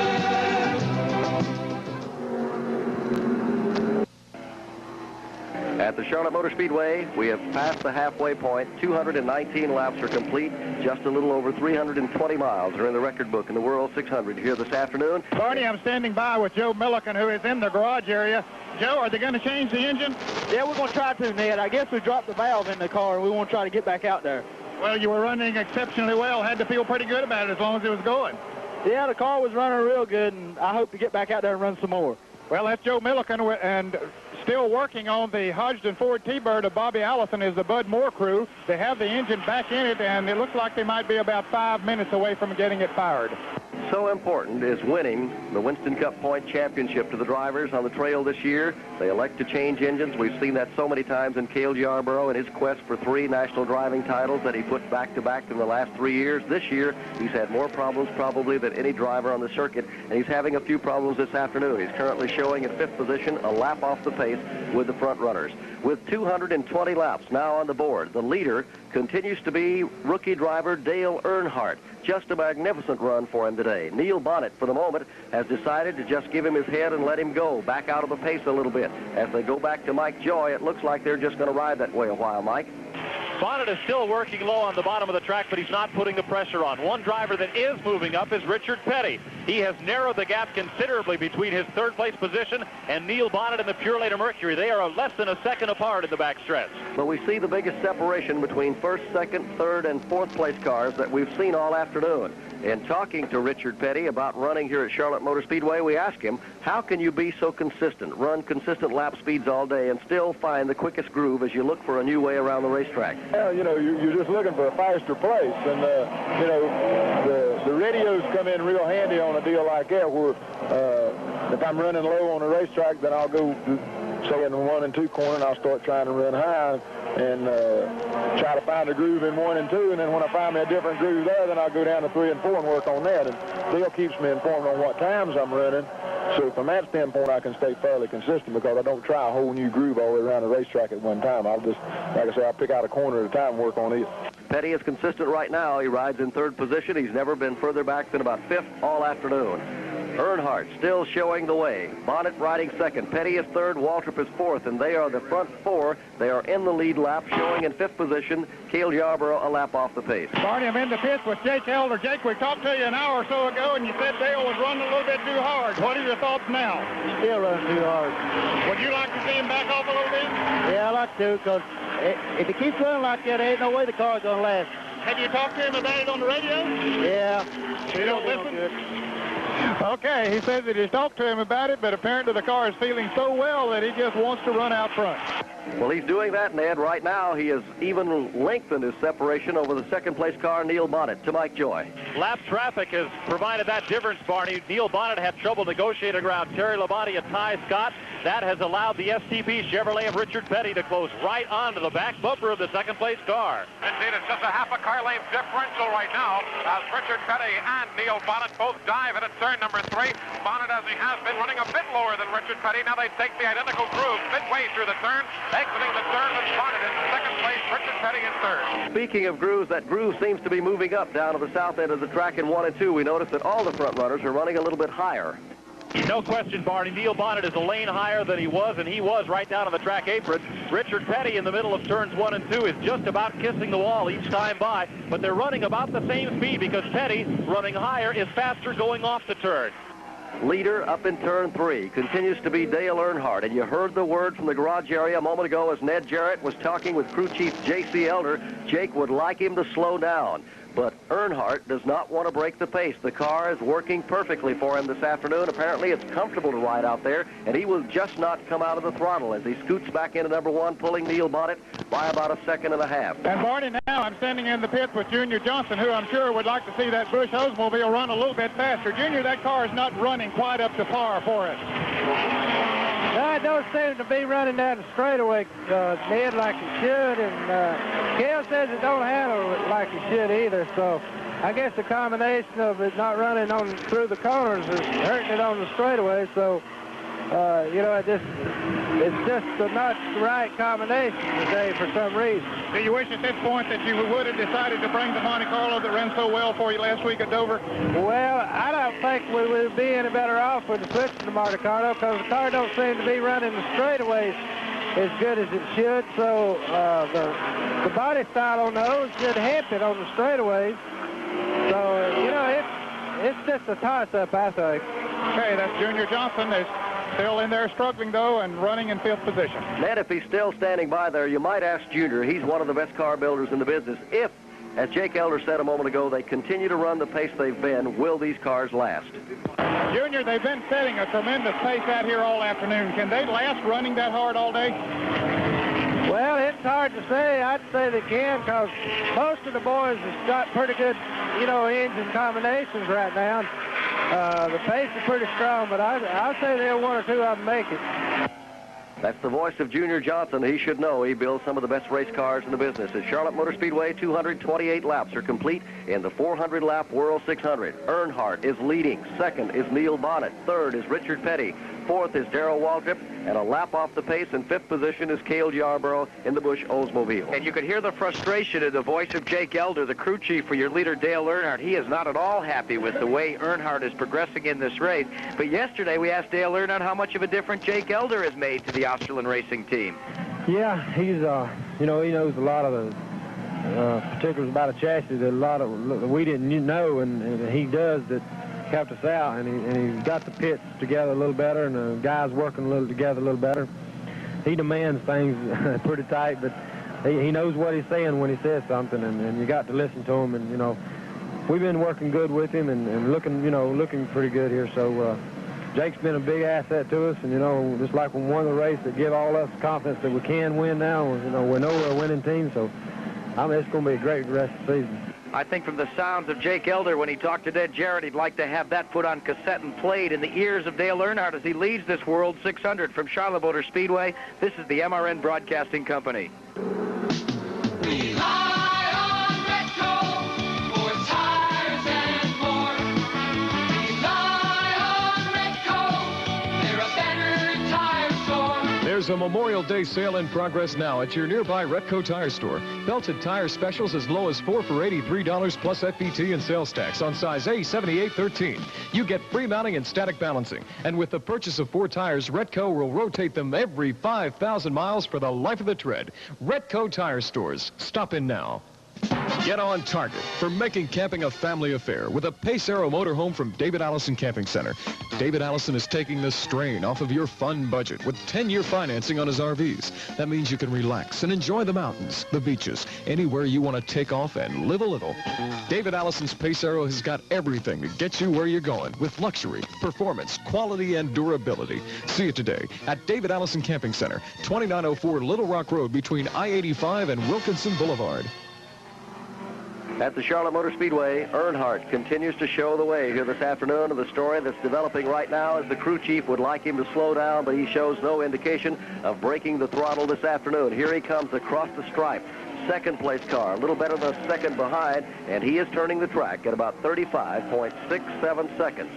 At the Charlotte Motor Speedway, we have passed the halfway point. 219 laps are complete. Just a little over 320 miles are in the record book in the World 600 here this afternoon. Barney, I'm standing by with Joe Milliken, who is in the garage area. Joe, are they going to change the engine? Yeah, we're going to try to, Ned. I guess we dropped the valve in the car, and we want to try to get back out there. Well, you were running exceptionally well. Had to feel pretty good about it as long as it was going. Yeah, the car was running real good, and I hope to get back out there and run some more. Well, that's Joe Milliken, and still working on the Hodgson Ford T-Bird of Bobby Allison is the Bud Moore crew. They have the engine back in it, and it looks like they might be about 5 minutes away from getting it fired. So important is winning the Winston Cup Point Championship to the drivers on the trail this year. They elect to change engines. We've seen that so many times in Cale Yarborough in his quest for 3 national driving titles that he put back-to-back in the last 3 years. This year, he's had more problems probably than any driver on the circuit, and he's having a few problems this afternoon. He's currently showing in 5th position, a lap off the pace with the front runners. With 220 laps now on the board, the leader continues to be rookie driver Dale Earnhardt. Just a magnificent run for him today. Neil Bonnet, for the moment, has decided to just give him his head and let him go, back out of the pace a little bit. As they go back to Mike Joy, it looks like they're just going to ride that way a while, Mike. Bonnet is still working low on the bottom of the track, but he's not putting the pressure on. One driver that is moving up is Richard Petty. He has narrowed the gap considerably between his third-place position and Neil Bonnet in the Purelator Mercury. They are less than a second apart in the backstretch. But we see the biggest separation between first, second, third, and fourth place cars that we've seen all afternoon. In talking to Richard Petty about running here at Charlotte Motor Speedway, we asked him, how can you be so consistent, run consistent lap speeds all day, and still find the quickest groove as you look for a new way around the racetrack? Well, you know, you're just looking for a faster place, and, you know, the radios come in real handy on a deal like that, where if I'm running low on a racetrack, then I'll go, say, in the 1 and 2 corner, and I'll start trying to run high and try to find a groove in 1 and 2, and then when I find me a different groove there, then I'll go down to 3 and 4 and work on that. And Dale keeps me informed on what times I'm running, so from that standpoint, I can stay fairly consistent because I don't try a whole new groove all the way around the racetrack at one time. I'll just, like I say, I'll pick out a corner at a time and work on it. Petty is consistent right now. He rides in third position. He's never been further back than about fifth all afternoon. Earnhardt still showing the way. Bonnet riding second. Petty is third. Waltrip is fourth, and they are the front four. They are in the lead lap, showing in fifth position. Cale Yarborough a lap off the pace. Barney, I'm in the pits with Jake Elder. Jake, we talked to you an hour or so ago, and you said Dale was running a little bit too hard. What are your thoughts now? Still running too hard. Would you like to see him back off a little bit? Yeah, I like to, because if he keeps running like that, there ain't no way the car's going to last. Have you talked to him about it on the radio? Yeah. You don't listen? Okay, he says that he's talked to him about it, but apparently the car is feeling so well that he just wants to run out front. Well, he's doing that, Ned. Right now, he has even lengthened his separation over the second-place car, Neil Bonnet, to Mike Joy. Lap traffic has provided that difference, Barney. Neil Bonnet had trouble negotiating around Terry Labonte and Ty Scott. That has allowed the STP Chevrolet of Richard Petty to close right onto the back bumper of the second-place car. Indeed, it's just a half a car length differential right now as Richard Petty and Neil Bonnet both dive into turn number 3. Bonnet, as he has been, running a bit lower than Richard Petty. Now they take the identical groove midway through the turn, exiting the turn with Bonnet in second place, Richard Petty in third. Speaking of grooves, that groove seems to be moving up down to the south end of the track in 1 and 2. We notice that all the front runners are running a little bit higher. No question, Barney. Neil Bonnet is a lane higher than he was, and he was right down on the track apron. Richard Petty in the middle of turns 1 and 2 is just about kissing the wall each time by, but they're running about the same speed because Petty, running higher, is faster going off the turn. Leader up in turn 3 continues to be Dale Earnhardt, and you heard the word from the garage area a moment ago as Ned Jarrett was talking with crew chief J.C. Elder. Jake would like him to slow down, but Earnhardt does not want to break the pace. The car is working perfectly for him this afternoon. Apparently it's comfortable to ride out there, and he will just not come out of the throttle as he scoots back into number 1, pulling Neil Bonnet by about a second and a half. And Barney, now I'm standing in the pits with Junior Johnson, who I'm sure would like to see that Busch Oldsmobile run a little bit faster. Junior, that car is not running quite up to par for it. No, it don't seem to be running down the straightaway, Ned, like it should, and Cale says it don't handle it like it should either, so I guess the combination of it not running on through the corners is hurting it on the straightaway, so, you know, it's just not the right combination today for some reason. Do you wish at this point that you would have decided to bring the Monte Carlo that ran so well for you last week at Dover? Well, I don't think we would be any better off with the switch to Monte Carlo because the car don't seem to be running the straightaways as good as it should, so the body style on those should help it on the straightaways. So, you know, it's just a toss-up, I think. Okay, that's Junior Johnson. They're still in there struggling, though, and running in 5th position. Ned, if he's still standing by there, you might ask Junior. He's one of the best car builders in the business. If, as Jake Elder said a moment ago, they continue to run the pace they've been, will these cars last? Junior, they've been setting a tremendous pace out here all afternoon. Can they last running that hard all day? Well, it's hard to say. I'd say they can because most of the boys have got pretty good, you know, engine combinations right now. The pace is pretty strong, but I'll say they'll 1 or 2 of them make it. That's the voice of Junior Johnson. He should know he builds some of the best race cars in the business. At Charlotte Motor Speedway, 228 laps are complete in the 400-lap World 600. Earnhardt is leading. Second is Neil Bonnet. Third is Richard Petty. Fourth is Darrell Waltrip, and a lap off the pace in 5th position is Cale Yarborough in the Busch Oldsmobile. And you could hear the frustration in the voice of Jake Elder, the crew chief for your leader, Dale Earnhardt. He is not at all happy with the way Earnhardt is progressing in this race. But yesterday we asked Dale Earnhardt how much of a difference Jake Elder has made to the Australian racing team. Yeah, he's, you know, he knows a lot of the particulars about a chassis that we didn't know, and he does that. helped us out, and he got the pits together a little better, and the guys working together a little better. He demands things pretty tight, but he knows what he's saying when he says something, and you got to listen to him. And you know, we've been working good with him and looking pretty good here. So Jake's been a big asset to us, and you know, just like we won the race, that give all us confidence that we can win now. You know, we know we're a winning team, so it's going to be a great rest of the season. I think from the sounds of Jake Elder when he talked to Ned Jarrett, he'd like to have that put on cassette and played in the ears of Dale Earnhardt as he leads this World 600 from Charlotte Motor Speedway. This is the MRN Broadcasting Company. There's a Memorial Day sale in progress now at your nearby Retco Tire Store. Belted tire specials as low as 4 for $83 plus FBT and sales tax on size A7813. You get free mounting and static balancing. And with the purchase of 4 tires, Retco will rotate them every 5,000 miles for the life of the tread. Retco Tire Stores. Stop in now. Get on target for making camping a family affair with a Pace Aero motorhome from David Allison Camping Center. David Allison is taking the strain off of your fun budget with 10-year financing on his RVs. That means you can relax and enjoy the mountains, the beaches, anywhere you want to take off and live a little. David Allison's Pace Aero has got everything to get you where you're going with luxury, performance, quality, and durability. See it today at David Allison Camping Center, 2904 Little Rock Road between I-85 and Wilkinson Boulevard. At the Charlotte Motor Speedway, Earnhardt continues to show the way here this afternoon. And the story that's developing right now is the crew chief would like him to slow down, but he shows no indication of breaking the throttle this afternoon. Here he comes across the stripe. Second place car, a little better than a second behind, and he is turning the track at about 35.67 seconds.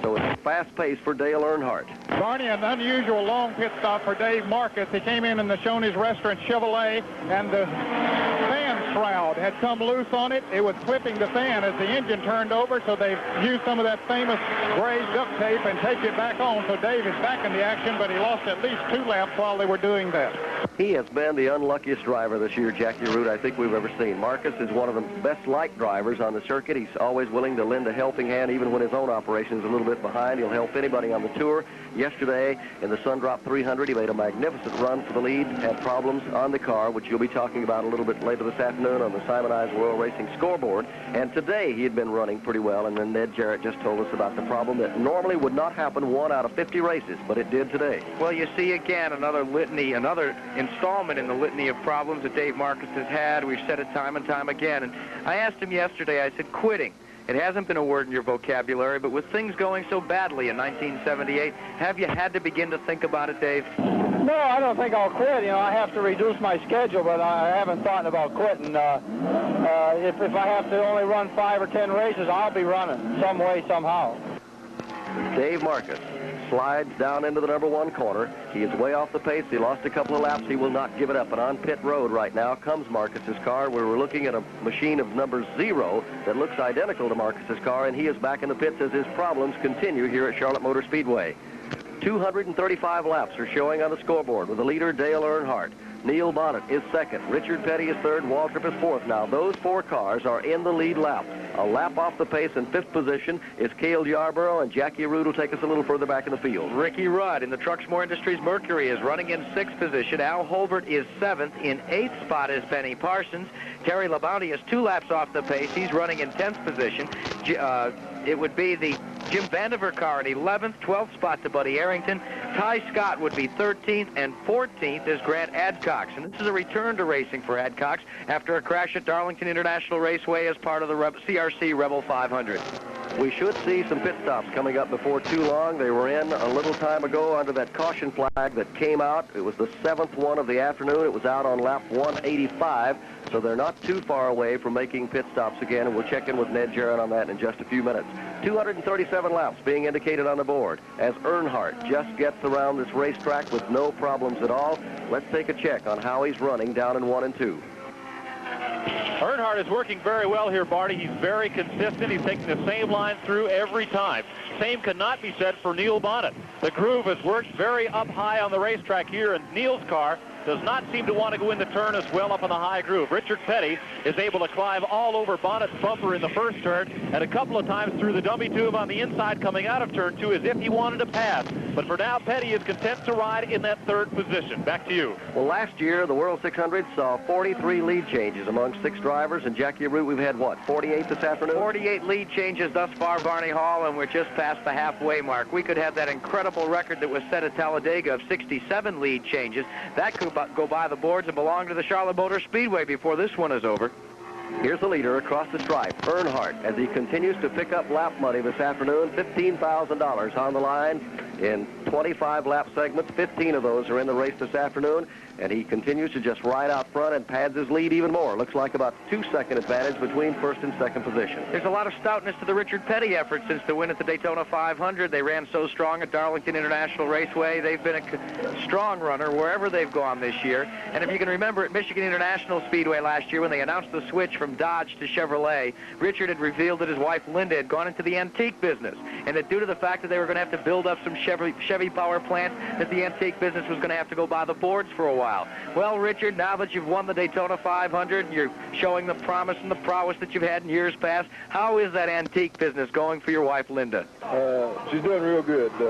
So it's a fast pace for Dale Earnhardt. Barney, an unusual long pit stop for Dave Marcus. He came in the Shoney's Restaurant Chevrolet, and the fan shroud had come loose on it. It was clipping the fan as the engine turned over, so they used some of that famous gray duct tape and taped it back on. So Dave is back in the action, but he lost at least 2 laps while they were doing that. He has been the unluckiest driver this year, Jackie Root, I think we've ever seen. Marcus is one of the best liked drivers on the circuit. He's always willing to lend a helping hand, even when his own operation is a little bit behind. He'll help anybody on the tour. Yesterday, in the Sundrop 300, he made a magnificent run for the lead, had problems on the car, which you'll be talking about a little bit later this afternoon on the Simon Eyes Royal Racing scoreboard. And today, he had been running pretty well, and then Ned Jarrett just told us about the problem that normally would not happen 1 out of 50 races, but it did today. Well, you see again another litany, another installment in the litany of problems that Dave Marcus has had. We've said it time and time again. And I asked him yesterday, I said, quitting. It hasn't been a word in your vocabulary, but with things going so badly in 1978, have you had to begin to think about it, Dave? No, I don't think I'll quit. You know, I have to reduce my schedule, but I haven't thought about quitting. If I have to only run 5 or 10 races, I'll be running some way, somehow. Dave Marcus slides down into the number 1 corner. He is way off the pace. He lost a couple of laps. He will not give it up. And on pit road right now comes Marcus's car, where we're looking at a machine of number 0 that looks identical to Marcus's car, and he is back in the pits as his problems continue here at Charlotte Motor Speedway. 235 laps are showing on the scoreboard with the leader, Dale Earnhardt. Neil Bonnet is second. Richard Petty is third. Waltrip is fourth. Now, those 4 cars are in the lead lap. A lap off the pace in 5th position is Cale Yarborough, and Jackie Root will take us a little further back in the field. Ricky Rudd in the Truxmore Industries Mercury is running in 6th position. Al Holbert is 7th. In 8th spot is Benny Parsons. Terry Labonte is 2 laps off the pace. He's running in 10th position. It would be the Jim Vandiver car in 11th, 12th spot to Buddy Arrington. Ty Scott would be 13th, and 14th is Grant Adcox. And this is a return to racing for Adcox after a crash at Darlington International Raceway as part of the CRC Rebel 500. We should see some pit stops coming up before too long. They were in a little time ago under that caution flag that came out. It was the 7th one of the afternoon. It was out on lap 185, so they're not too far away from making pit stops again, and we'll check in with Ned Jarrett on that in just a few minutes. 237 laps being indicated on the board as Earnhardt just gets around this racetrack with no problems at all. Let's take a check on how he's running down in 1 and 2. Earnhardt is working very well here, Barney. He's very consistent. He's taking the same line through every time. Same cannot be said for Neil Bonnet. The groove has worked very up high on the racetrack here, and Neil's car does not seem to want to go in the turn as well up on the high groove. Richard Petty is able to climb all over Bonnet's bumper in the first turn and a couple of times through the dummy tube on the inside coming out of turn 2 as if he wanted to pass. But for now, Petty is content to ride in that third position. Back to you. Well, last year, the World 600 saw 43 lead changes among 6 drivers. And Jackie Root, we've had, what, 48 this afternoon? 48 lead changes thus far, Barney Hall, and we're just past the halfway mark. We could have that incredible record that was set at Talladega of 67 lead changes. That could go by the boards and belong to the Charlotte Motor Speedway before this one is over. Here's the leader across the stripe, Earnhardt, as he continues to pick up lap money this afternoon. $15,000 on the line in 25 lap segments. 15 of those are in the race this afternoon, and he continues to just ride out front and pads his lead even more. Looks like about 2-second advantage between first and second position. There's a lot of stoutness to the Richard Petty effort since the win at the Daytona 500. They ran so strong at Darlington International Raceway. They've been a strong runner wherever they've gone this year. And if you can remember at Michigan International Speedway last year when they announced the switch from Dodge to Chevrolet, Richard had revealed that his wife Linda had gone into the antique business, and that due to the fact that they were going to have to build up some Chevy power plants, that the antique business was going to have to go by the boards for a while. Well, Richard, now that you've won the Daytona 500, you're showing the promise and the prowess that you've had in years past. How is that antique business going for your wife Linda? She's doing real good. It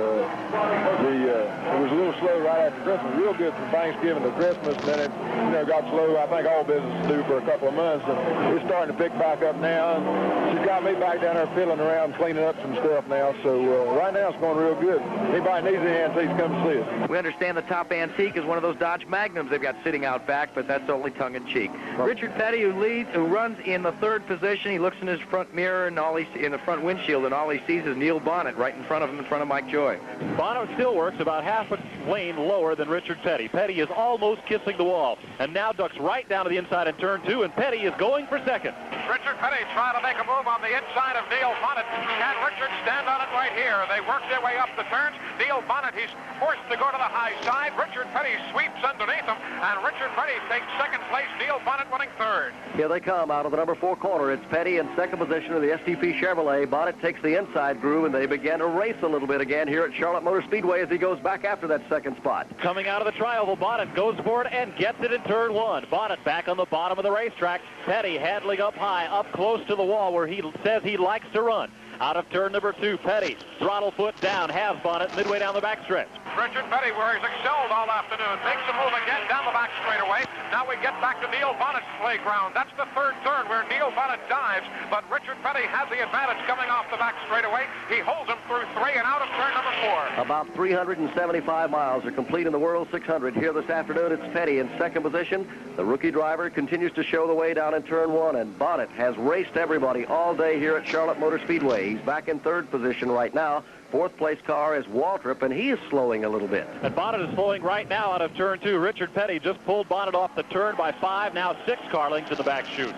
was a little slow right after Christmas, real good from Thanksgiving to Christmas, and then it got slow. I think all businesses do for a couple of months, and it's starting to pick back up now. And she's got me back down there fiddling around, cleaning up some stuff now. So right now it's going real good. Anybody needs any antiques, come and see us. We understand the top antique is one of those Dodge Magnums they've got sitting out back, but that's only tongue-in-cheek. Richard Petty, who runs in the third position, he looks in his front mirror and in the front windshield, and all he sees is Neil Bonnet right in front of him, in front of Mike Joy. Bonnet still works about half a lane lower than Richard Petty. Petty is almost kissing the wall, and now ducks right down to the inside in turn 2, and Petty is going for second. Richard Petty trying to make a move on the inside of Neil Bonnet. Can Richard stand on it right here? They work their way up the turns. Neil Bonnet, he's forced to go to the high side. Richard Petty sweeps underneath him, and Richard Petty takes second place. Neil Bonnet winning third. Here they come out of the number 4 corner. It's Petty in second position in the STP Chevrolet. Bonnet takes the inside groove, and they begin to race a little bit again here at Charlotte Motor Speedway as he goes back after that second spot. Coming out of the trioval, Bonnet goes for it and gets it in turn 1. Bonnet back on the bottom of the racetrack. Petty handling up high, up close to the wall where he says he likes to run. Out of turn number 2, Petty, throttle foot down, has Bonnet midway down the backstretch. Richard Petty, where he's excelled all afternoon, makes a move again down the back straightaway. Now we get back to Neil Bonnet's playground. That's the third turn where Neil Bonnet dives, but Richard Petty has the advantage coming off the back straightaway. He holds him through 3 and out of turn number 4. About 375 miles are complete in the World 600. Here this afternoon, it's Petty in second position. The rookie driver continues to show the way down in turn 1, and Bonnet has raced everybody all day here at Charlotte Motor Speedway. He's back in third position right now. Fourth place car is Waltrip, and he is slowing a little bit. And Bonnet is slowing right now out of turn 2. Richard Petty just pulled Bonnet off the turn by 5, now 6 car lengths in the back chute.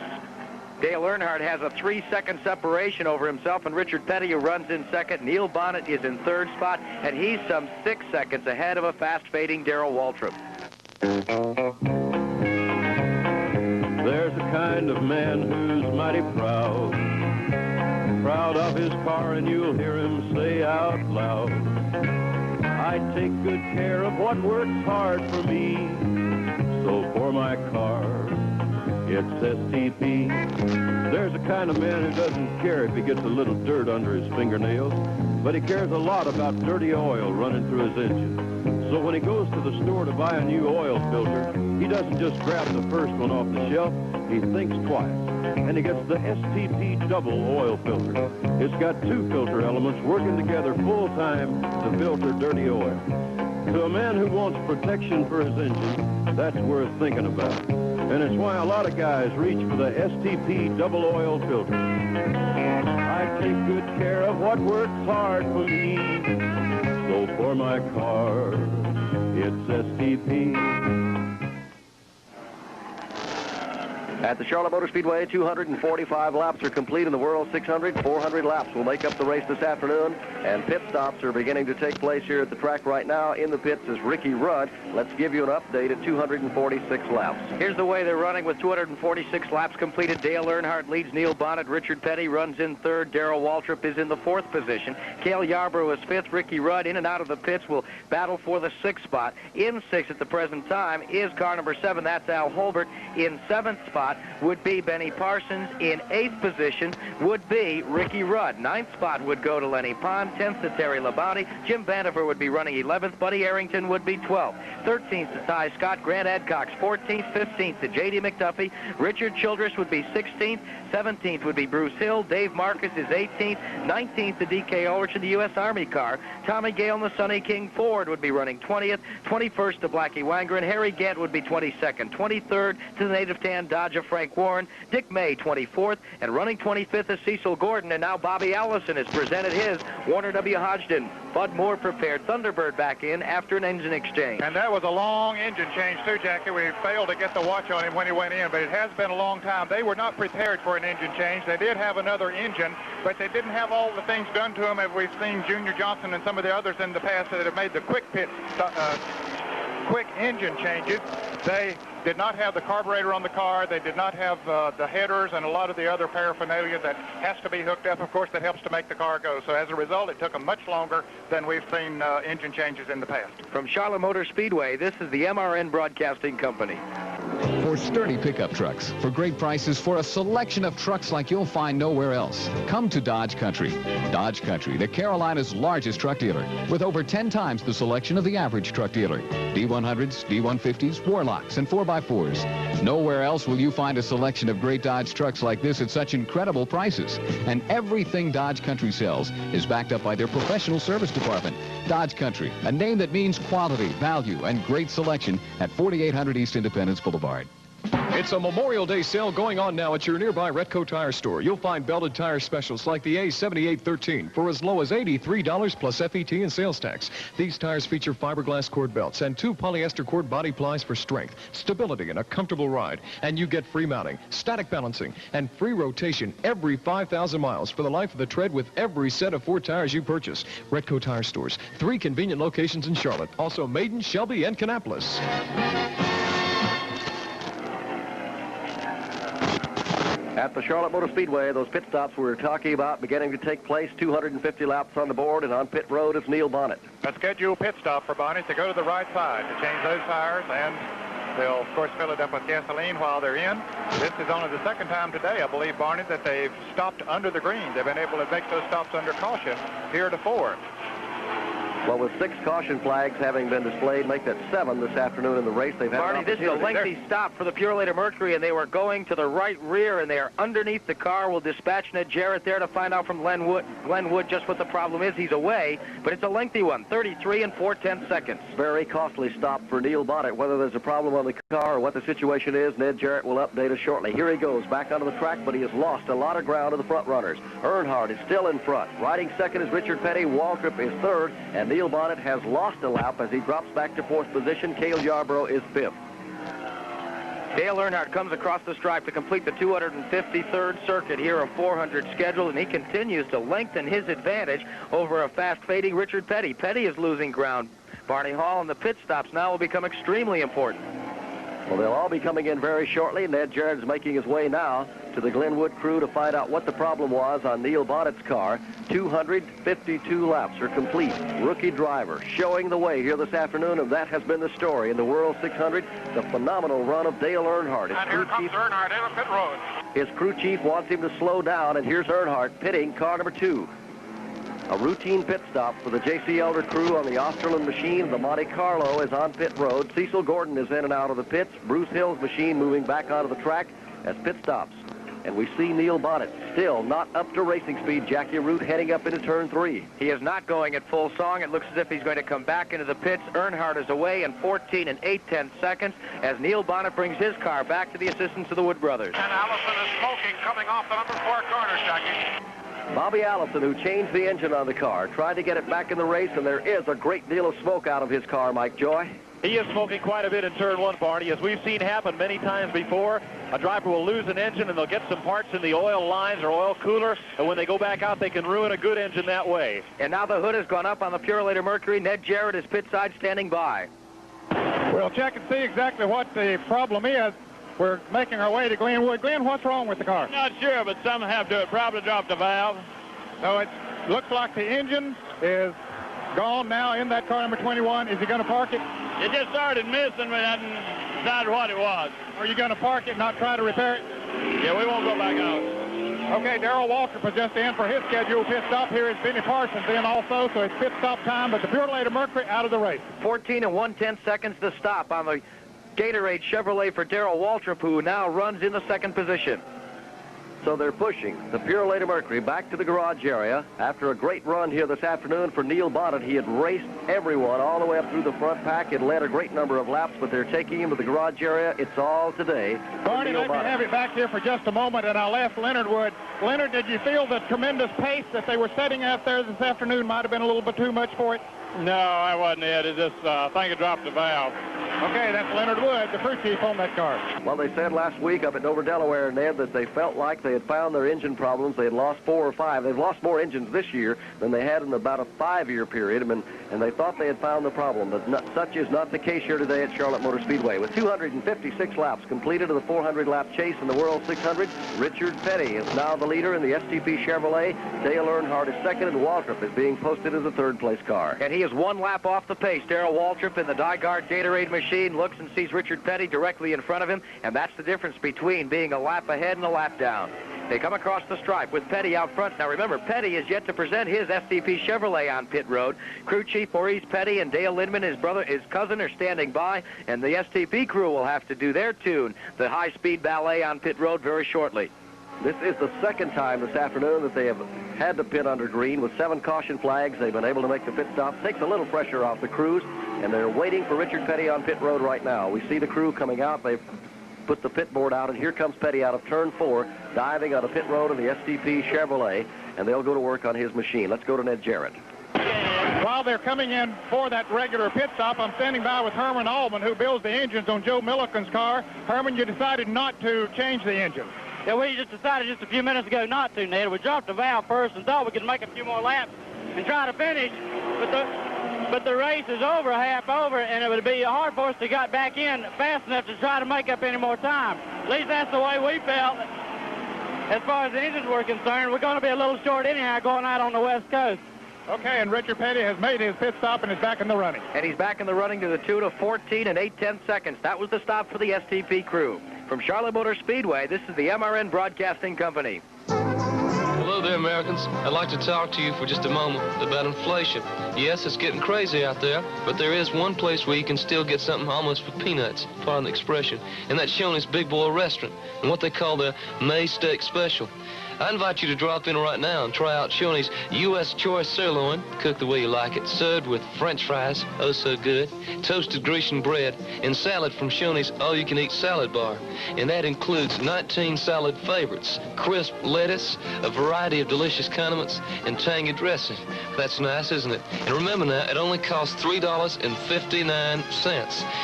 Dale Earnhardt has a 3-second separation over himself and Richard Petty, who runs in second. Neil Bonnet is in third spot, and he's some 6 seconds ahead of a fast-fading Darrell Waltrip. There's a kind of man who's mighty proud of his car, and you'll hear him say out loud, I take good care of what works hard for me, so for my car, it's STP. There's a kind of man who doesn't care if he gets a little dirt under his fingernails, but he cares a lot about dirty oil running through his engine. So when he goes to the store to buy a new oil filter, he doesn't just grab the first one off the shelf, he thinks twice. And he gets the STP double oil filter. It's got 2 filter elements working together full-time to filter dirty oil. To a man who wants protection for his engine, that's worth thinking about. And it's why a lot of guys reach for the STP double oil filter. I take good care of what works hard for me. So for my car, it's STP. At the Charlotte Motor Speedway, 245 laps are complete in the World 600. 400 laps will make up the race this afternoon, and pit stops are beginning to take place here at the track right now. In the pits is Ricky Rudd. Let's give you an update at 246 laps. Here's the way they're running with 246 laps completed. Dale Earnhardt leads Neil Bonnet. Richard Petty runs in third. Darrell Waltrip is in the fourth position. Cale Yarborough is fifth. Ricky Rudd in and out of the pits will battle for the sixth spot. In sixth at the present time is car number 7. That's Al Holbert. In seventh spot would be Benny Parsons. In eighth position would be Ricky Rudd. Ninth spot would go to Lenny Pond. 10th to Terry Labonte. Jim Vandiver would be running 11th. Buddy Arrington would be 12th. 13th to Ty Scott. Grant Adcox 14th. 15th to J.D. McDuffie. Richard Childress would be 16th. 17th would be Bruce Hill. Dave Marcus is 18th. 19th to D.K. Ulrich in the U.S. Army car. Tommy Gale and the Sonny King Ford would be running 20th. 21st to Blackie Wangren. Harry Gant would be 22nd. 23rd to the native tan Dodge of Frank Warren. Dick May 24th. And running 25th is Cecil Gordon. And now Bobby Allison has presented his Warner W. Hodgdon. Bud Moore prepared Thunderbird back in after an engine exchange. And that was a long engine change too, Jackie. We failed to get the watch on him when he went in, but it has been a long time. They were not prepared for an engine change. They did have another engine, but they didn't have all the things done to them as we've seen Junior Johnson and some of the others in the past that have made the quick engine changes. They did not have the carburetor on the car. They did not have the headers and a lot of the other paraphernalia that has to be hooked up, of course, that helps to make the car go. So as a result, it took them much longer than we've seen engine changes in the past. From Charlotte Motor Speedway, this is the MRN Broadcasting Company. For sturdy pickup trucks, for great prices, for a selection of trucks like you'll find nowhere else, come to Dodge Country. Dodge Country, the Carolina's largest truck dealer, with over 10 times the selection of the average truck dealer. D100s, D150s, Warlocks, and 4x4s. Nowhere else will you find a selection of great Dodge trucks like this at such incredible prices. And everything Dodge Country sells is backed up by their professional service department. Dodge Country, a name that means quality, value, and great selection at 4800 East Independence Boulevard. It's a Memorial Day sale going on now at your nearby Retco Tire store. You'll find belted tire specials like the A7813 for as low as $83 plus FET and sales tax. These tires feature fiberglass cord belts and 2 polyester cord body plies for strength, stability, and a comfortable ride. And you get free mounting, static balancing, and free rotation every 5,000 miles for the life of the tread with every set of 4 tires you purchase. Retco Tire stores, 3 convenient locations in Charlotte, also Maiden, Shelby, and Kannapolis. At the Charlotte Motor Speedway, those pit stops we were talking about beginning to take place. 250 laps on the board, and on pit road is Neil Bonnet. A scheduled pit stop for Bonnet to go to the right side to change those tires, and they'll, of course, fill it up with gasoline while they're in. This is only the second time today, I believe, Bonnet, that they've stopped under the green. They've been able to make those stops under caution heretofore. Well, with 6 caution flags having been displayed, make that 7 this afternoon in the race. They've had Marty, this is a lengthy stop for the Purolator Mercury, and they were going to the right rear, and they are underneath the car. We'll dispatch Ned Jarrett there to find out from Glenn Wood just what the problem is. He's away, but it's a lengthy one, 33 and 4/10 seconds. Very costly stop for Neil Bonnet. Whether there's a problem on the car or what the situation is, Ned Jarrett will update us shortly. Here he goes, back onto the track, but he has lost a lot of ground to the front runners. Earnhardt is still in front. Riding second is Richard Petty. Waltrip is third, and Neil Bonnet has lost a lap as he drops back to 4th position. Cale Yarborough is 5th. Dale Earnhardt comes across the stripe to complete the 253rd circuit here of 400 scheduled, and he continues to lengthen his advantage over a fast-fading Richard Petty. Petty is losing ground. Barney Hall and the pit stops now will become extremely important. Well, they'll all be coming in very shortly. Ned Jarrett is making his way now to the Glenwood crew to find out what the problem was on Neil Bonnet's car. 252 laps are complete. Rookie driver showing the way here this afternoon, and that has been the story in the World 600, the phenomenal run of Dale Earnhardt. And here comes Earnhardt in a pit road. His crew chief wants him to slow down, and here's Earnhardt pitting car number 2. A routine pit stop for the J.C. Elder crew on the Osterlin machine. The Monte Carlo is on pit road. Cecil Gordon is in and out of the pits. Bruce Hill's machine moving back onto the track as pit stops. And we see Neil Bonnet still not up to racing speed. Jackie Root heading up into turn 3. He is not going at full song. It looks as if he's going to come back into the pits. Earnhardt is away in 14 and 8/10 seconds as Neil Bonnet brings his car back to the assistance of the Wood brothers. And Allison is smoking coming off the number 4 corner, Jackie. Bobby Allison, who changed the engine on the car, tried to get it back in the race, and there is a great deal of smoke out of his car, Mike Joy. He is smoking quite a bit in turn one, Barney. As we've seen happen many times before, a driver will lose an engine and they'll get some parts in the oil lines or oil cooler, and when they go back out, they can ruin a good engine that way. And now the hood has gone up on the Purolator Mercury. Ned Jarrett is pit side standing by. We'll check and see exactly what the problem is. We're making our way to Glenwood. Glenn, what's wrong with the car? Not sure, but something have to it. Probably dropped a valve. So it looks like the engine is gone now in that car number 21. Is he going to park it? It just started missing, but I hadn't decided what it was. Are you going to park it, not try to repair it? Yeah, we won't go back out. Okay, Darrell Waltrip was just in for his scheduled pit stop. Here is Benny Parsons in also, so it's pit stop time, but the Purolator Mercury out of the race. 14 and 1/10 seconds to stop on the Gatorade Chevrolet for Darrell Waltrip, who now runs in the second position. So they're pushing the Purolator Mercury back to the garage area. After a great run here this afternoon for Neil Bonnet, he had raced everyone all the way up through the front pack. It led a great number of laps, but they're taking him to the garage area. It's all today. Barney, let me have it back here for just a moment, and I'll ask Leonard Wood. Leonard, did you feel the tremendous pace that they were setting out there this afternoon might have been a little bit too much for it? No, I wasn't it. It just, I think it dropped the valve. Okay, that's Leonard Wood, the crew chief on that car. Well, they said last week up at Dover, Delaware, Ned, that they felt like they had found their engine problems. They had lost 4 or 5. They've lost more engines this year than they had in about a 5-year period, and they thought they had found the problem. But such is not the case here today at Charlotte Motor Speedway. With 256 laps completed of the 400-lap chase in the World 600, Richard Petty is now the leader in the STP Chevrolet. Dale Earnhardt is second, and Waltrip is being posted as a third-place car. And he is 1 lap off the pace. Darrell Waltrip in the Dyguard Gatorade machine looks and sees Richard Petty directly in front of him, and that's the difference between being a lap ahead and a lap down. They come across the stripe with Petty out front. Now remember, Petty is yet to present his STP Chevrolet on pit road. Crew chief Maurice Petty and Dale Lindman, his cousin, are standing by, and the STP crew will have to do their tune, the high-speed ballet on pit road, very shortly. This is the second time this afternoon that they have had to pit under green. With 7 caution flags, they've been able to make the pit stop. Takes a little pressure off the crews, and they're waiting for Richard Petty on pit road right now. We see the crew coming out. They've put the pit board out, and here comes Petty out of turn 4, diving on the pit road of the STP Chevrolet, and they'll go to work on his machine. Let's go to Ned Jarrett. While they're coming in for that regular pit stop, I'm standing by with Herman Allman, who builds the engines on Joe Milliken's car. Herman, you decided not to change the engine. Yeah, we just decided just a few minutes ago not to, Ned. We dropped the valve first and thought we could make a few more laps and try to finish, but the race is over, half over, and it would be hard for us to get back in fast enough to try to make up any more time. At least that's the way we felt. As far as the engines were concerned, we're going to be a little short anyhow going out on the West Coast. Okay, and Richard Petty has made his pit stop and is back in the running. And he's back in the running to the tune of 14 and 8/10 seconds. That was the stop for the STP crew. From Charlotte Motor Speedway, this is the MRN Broadcasting Company. Hello there, Americans. I'd like to talk to you for just a moment about inflation. Yes, it's getting crazy out there, but there is one place where you can still get something almost for peanuts, pardon the expression, and that's Shoney's Big Boy Restaurant and what they call their May Steak Special. I invite you to drop in right now and try out Shoney's U.S. Choice Sirloin, cooked the way you like it, served with French fries, oh so good, toasted Grecian bread, and salad from Shoney's all-you-can-eat salad bar. And that includes 19 salad favorites, crisp lettuce, a variety of delicious condiments, and tangy dressing. That's nice, isn't it? And remember now, it only costs $3.59.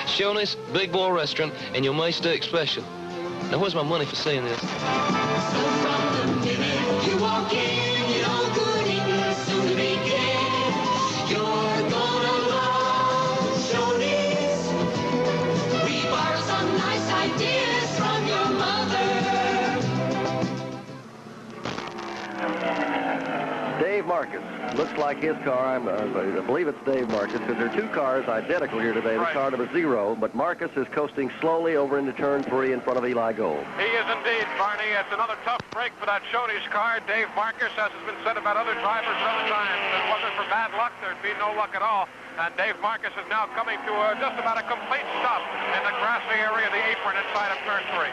Shoney's Big Boy Restaurant and your May Steak Special. Now, where's my money for saying this? You walk in, you know good English soon to begin. You're gonna love Shoney's. We borrow some nice ideas from your mother. Dave Marcus. Looks like his car. I believe it's Dave Marcus, because there are 2 cars identical here today. The car number 0, but Marcus is coasting slowly over into turn 3 in front of Eli Gold. He is indeed, Barney. It's another tough break for that Shoney's car. Dave Marcus, as has been said about other drivers at other times, if it wasn't for bad luck, there'd be no luck at all. And Dave Marcus is now coming to just about a complete stop in the grassy area of the apron inside of turn 3.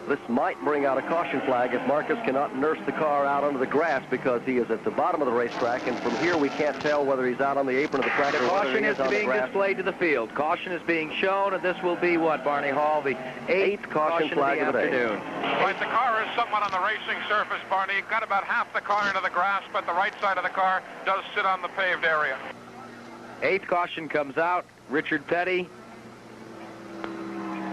This might bring out a caution flag if Marcus cannot nurse the car out onto the grass, because he is at the bottom of the racetrack, and from here we can't tell whether he's out on the apron of the track or whether he is on the being grass. displayed to the field. Caution is being shown, and this will be what, Barney Hall? The 8th caution flag of the afternoon. Right, the car is somewhat on the racing surface, Barney. Got about half the car into the grass, but the right side of the car does sit on the paved area. 8th caution comes out. Richard Petty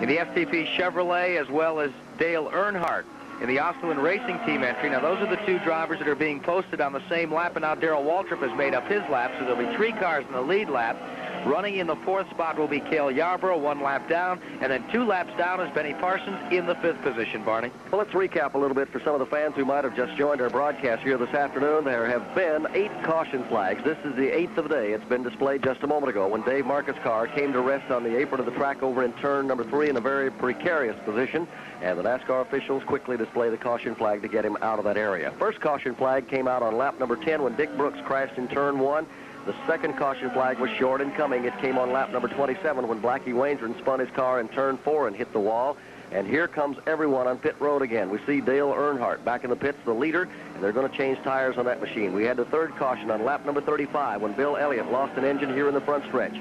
in the FTP Chevrolet, as well as Dale Earnhardt in the Osterlund Racing Team entry. Now, those are the two drivers that are being posted on the same lap, and now Darrell Waltrip has made up his lap, so there'll be 3 cars in the lead lap. Running in the 4th spot will be Cale Yarborough, 1 lap down, and then 2 laps down is Benny Parsons in the 5th position, Barney. Well, let's recap a little bit for some of the fans who might have just joined our broadcast here this afternoon. There have been 8 caution flags. This is the 8th of the day. It's been displayed just a moment ago when Dave Marcus' car came to rest on the apron of the track over in turn number 3 in a very precarious position, and the NASCAR officials quickly display the caution flag to get him out of that area. First caution flag came out on lap number 10 when Dick Brooks crashed in turn 1. The second caution flag was short in coming. It came on lap number 27 when Blackie Wainstrom spun his car in turn 4 and hit the wall. And here comes everyone on pit road again. We see Dale Earnhardt back in the pits, the leader, and they're going to change tires on that machine. We had the 3rd caution on lap number 35 when Bill Elliott lost an engine here in the front stretch.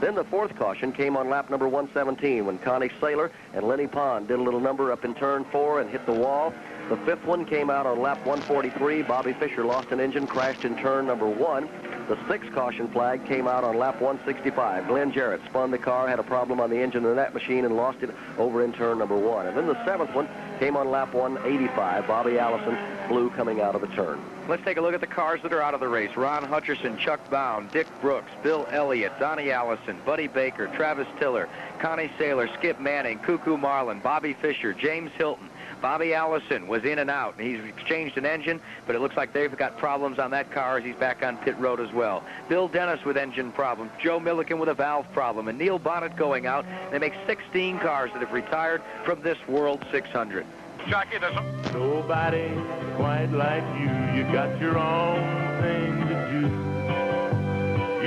Then the 4th caution came on lap number 117 when Connie Saylor and Lenny Pond did a little number up in turn 4 and hit the wall. The 5th one came out on lap 143. Bobby Fischer lost an engine, crashed in turn number 1. The 6th caution flag came out on lap 165. Glenn Jarrett spun the car, had a problem on the engine in that machine, and lost it over in turn number 1. And then the 7th one came on lap 185. Bobby Allison blew coming out of the turn. Let's take a look at the cars that are out of the race. Ron Hutcherson, Chuck Bound, Dick Brooks, Bill Elliott, Donnie Allison, Buddy Baker, Travis Tiller, Connie Saylor, Skip Manning, Cuckoo Marlin, Bobby Fischer, James Hilton. Bobby Allison was in and out, and he's exchanged an engine, but it looks like they've got problems on that car as he's back on pit road as well. Bill Dennis with engine problems, Joe Milliken with a valve problem, and Neil Bonnet going out. They make 16 cars that have retired from this World 600. Jockey, there's Nobody quite like you. You got your own thing to do.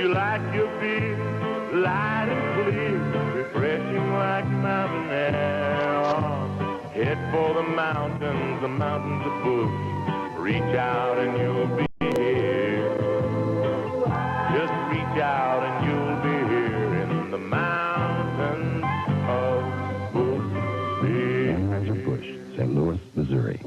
You like your beer light and clear, refreshing like mountain air. Head for the mountains of bush. Reach out and you'll be here. Just reach out and you'll be here in the mountains of Bush. Anheuser-Busch, St. Louis, Missouri.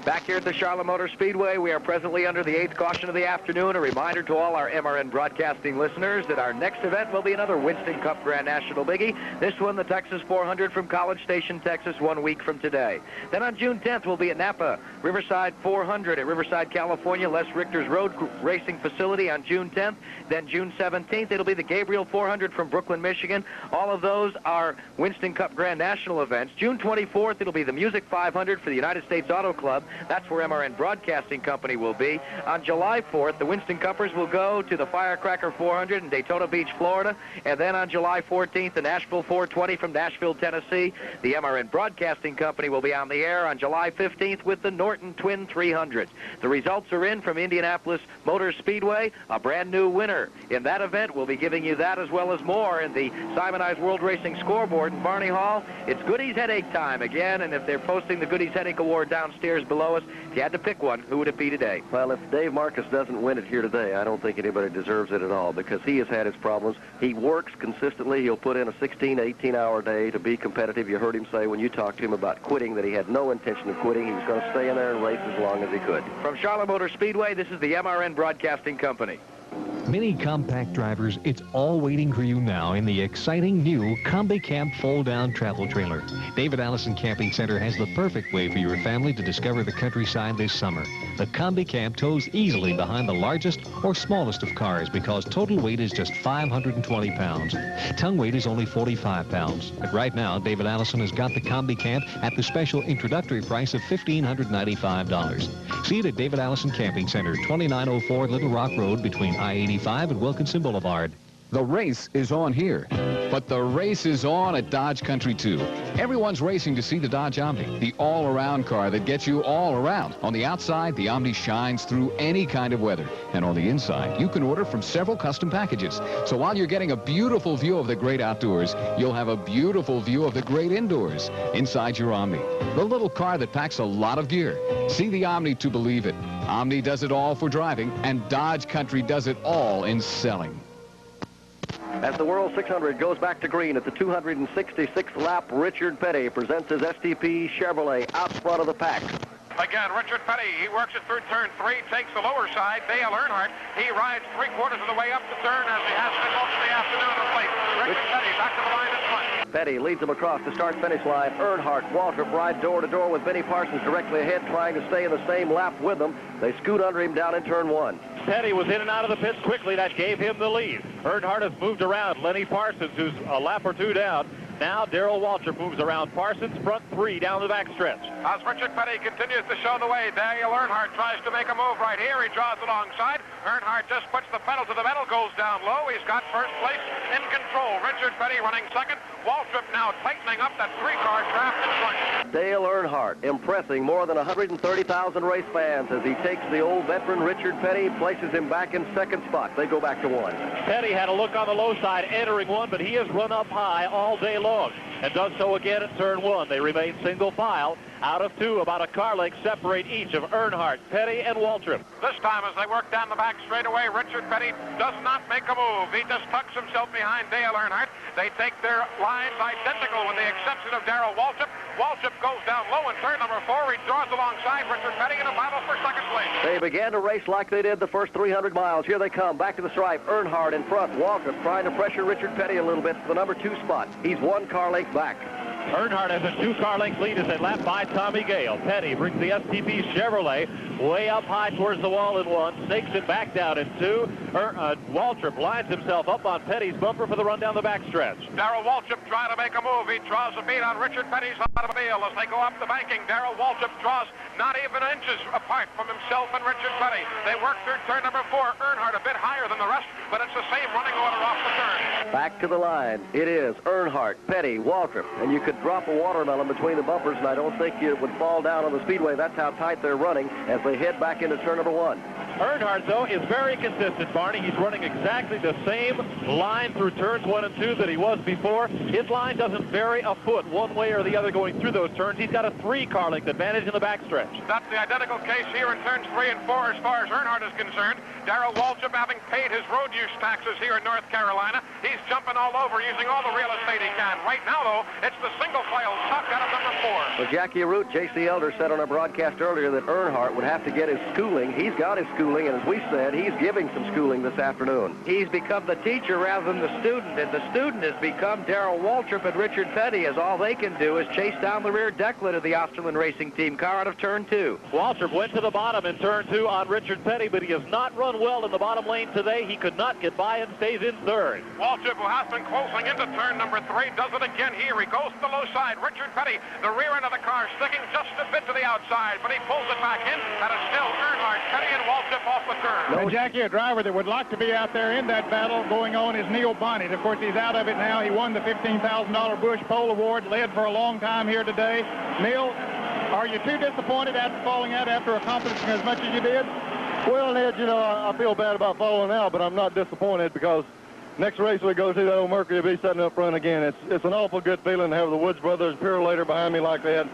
Back here at the Charlotte Motor Speedway, we are presently under the 8th caution of the afternoon. A reminder to all our MRN broadcasting listeners that our next event will be another Winston Cup Grand National Biggie. This one, the Texas 400 from College Station, Texas, 1 week from today. Then on June 10th, we'll be at Napa Riverside 400 at Riverside, California, Les Richter's Road Racing Facility on June 10th. Then June 17th, it'll be the Gabriel 400 from Brooklyn, Michigan. All of those are Winston Cup Grand National events. June 24th, it'll be the Music 500 for the United States Auto Club. That's where MRN Broadcasting Company will be. On July 4th, the Winston Cuppers will go to the Firecracker 400 in Daytona Beach, Florida. And then on July 14th, the Nashville 420 from Nashville, Tennessee. The MRN Broadcasting Company will be on the air on July 15th with the Norton Twin 300. The results are in from Indianapolis Motor Speedway, a brand new winner. In that event, we'll be giving you that as well as more in the Simonized World Racing Scoreboard in Barney Hall. It's Goodies Headache time again, and if they're posting the Goodies Headache Award downstairs below us, if you had to pick one, who would it be today? Well, if Dave Marcus doesn't win it here today, I don't think anybody deserves it at all because he has had his problems. He works consistently. He'll put in a 16, 18-hour day to be competitive. You heard him say when you talked to him about quitting that he had no intention of quitting. He was going to stay in there and race as long as he could. From Charlotte Motor Speedway, this is the MRN Broadcasting Company. Mini compact drivers, it's all waiting for you now in the exciting new Combi Camp fold-down travel trailer. David Allison Camping Center has the perfect way for your family to discover the countryside this summer. The Combi Camp tows easily behind the largest or smallest of cars because total weight is just 520 pounds. Tongue weight is only 45 pounds. But right now, David Allison has got the Combi Camp at the special introductory price of $1,595. See it at David Allison Camping Center, 2904 Little Rock Road between I-85 and Wilkinson Boulevard. The race is on here, but the race is on at Dodge Country too. Everyone's racing to see the Dodge Omni, the all-around car that gets you all around. On the outside, the Omni shines through any kind of weather. And on the inside, you can order from several custom packages. So while you're getting a beautiful view of the great outdoors, you'll have a beautiful view of the great indoors inside your Omni. The little car that packs a lot of gear. See the Omni to believe it. Omni does it all for driving, and Dodge Country does it all in selling. As the World 600 goes back to green at the 266th lap, Richard Petty presents his STP Chevrolet out front of the pack. Again, Richard Petty, he works it through turn 3, takes the lower side. Dale Earnhardt, he rides 3/4 of the way up the turn as he has been most of the afternoon of late. Richard Petty back to the line in front. Petty leads them across the start-finish line. Earnhardt, Waltrip ride door-to-door with Benny Parsons directly ahead, trying to stay in the same lap with them. They scoot under him down in turn 1. Petty was in and out of the pits quickly. That gave him the lead. Earnhardt has moved around Lenny Parsons, who's a lap or two down. Now Darrell Waltrip moves around Parsons, front 3 down the backstretch. As Richard Petty continues to show the way, Dale Earnhardt tries to make a move right here. He draws alongside. Earnhardt just puts the pedal to the metal, goes down low. He's got first place in control. Richard Petty running second. Waltrip now tightening up that 3-car draft in front. Dale Earnhardt impressing more than 130,000 race fans as he takes the old veteran Richard Petty, places him back in second spot. They go back to 1. Petty had a look on the low side entering 1, but he has run up high all day long and does so again at turn 1. They remain single file. Out of 2, about a car length separate each of Earnhardt, Petty, and Waltrip. This time, as they work down the back straightaway, Richard Petty does not make a move. He just tucks himself behind Dale Earnhardt. They take their lines identical with the exception of Darrell Waltrip. Waltrip goes down low in turn number 4. He draws alongside Richard Petty in a battle for second place. They began to race like they did the first 300 miles. Here they come, back to the stripe. Earnhardt in front. Waltrip trying to pressure Richard Petty a little bit for the number 2 spot. He's 1 car length back. Earnhardt has a 2-car length lead as they lap by Tommy Gale. Petty brings the STP Chevrolet way up high towards the wall in 1, snakes it back down in 2. Waltrip lines himself up on Petty's bumper for the run down the backstretch. Darrell Waltrip trying to make a move. He draws a beat on Richard Petty's automobile as they go up the banking. Darrell Waltrip draws not even inches apart from himself and Richard Petty. They work through turn number 4. Earnhardt a bit higher than the rest, but it's the same running order off the turn. Back to the line. It is Earnhardt, Petty, Waltrip, and you could drop a watermelon between the bumpers, and I don't think it would fall down on the speedway. That's how tight they're running as they head back into turn number 1. Earnhardt, though, is very consistent, Barney. He's running exactly the same line through turns 1 and 2 that he was before. His line doesn't vary a foot one way or the other going through those turns. He's got a 3-car length advantage in the backstretch. That's the identical case here in turns 3 and 4 as far as Earnhardt is concerned. Darrell Waltrip, having paid his road use taxes here in North Carolina, he's jumping all over, using all the real estate he can. Right now, though, it's the single file tuck out of number 4. Well, Jackie Root, J.C. Elder said on our broadcast earlier that Earnhardt would have to get his schooling. He's got his schooling, and as we said, he's giving some schooling this afternoon. He's become the teacher rather than the student, and the student has become Darrell Waltrip and Richard Petty, as all they can do is chase down the rear decklet of the Osterlund Racing Team car out of turn 2. Waltrip went to the bottom in turn 2 on Richard Petty, but he has not run well in the bottom lane today. He could not get by and stays in third. Waltrip, who has been closing into turn number 3, does it again here. He goes to the low side. Richard Petty, the rear end of the car, sticking just a bit to the outside, but he pulls it back in, and it's still Earnhardt, Petty, and Waltrip off the turn. And Jackie, a driver that would like to be out there in that battle going on is Neil Bonnet. Of course, he's out of it now. He won the $15,000 Bush Pole Award, led for a long time here today. Neil, are you too disappointed after falling out after accomplishing as much as you did? Well, Ned, you know, I feel bad about falling out, but I'm not disappointed because next race we go to, that old Mercury will be sitting up front again. It's an awful good feeling to have the Woods Brothers Purolator behind me like that.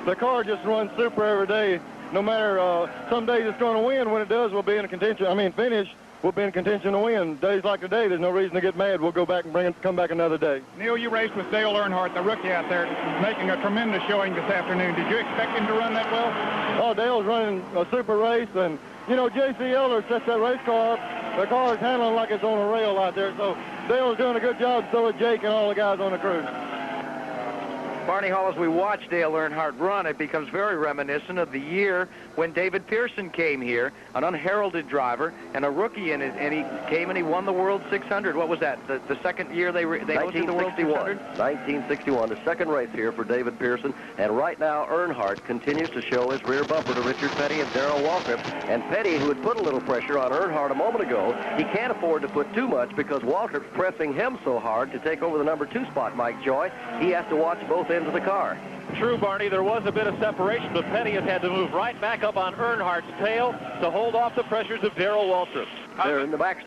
The car just runs super every day. No matter, some days it's going to win. When it does, we'll be in contention. Finish. We'll be in contention to win. Days like today, there's no reason to get mad. We'll go back and come back another day. Neil, you raced with Dale Earnhardt, the rookie out there, making a tremendous showing this afternoon. Did you expect him to run that well? Oh, Dale's running a super race, and, you know, J.C. Elder sets that race car up. The car is handling like it's on a rail out there, so Dale's doing a good job, so is Jake and all the guys on the crew. Barney Hall, as we watch Dale Earnhardt run, it becomes very reminiscent of the year when David Pearson came here, an unheralded driver and a rookie, and he came and he won the World 600. What was that? The second year they hosted the World 600? 1961, the second race here for David Pearson. And right now, Earnhardt continues to show his rear bumper to Richard Petty and Darrell Waltrip. And Petty, who had put a little pressure on Earnhardt a moment ago, he can't afford to put too much because Waltrip's pressing him so hard to take over the number 2 spot, Mike Joy. He has to watch both ends of the car. True, Barney, there was a bit of separation, but Petty has had to move right back up on Earnhardt's tail to hold off the pressures of Darrell Waltrip. They're in the back.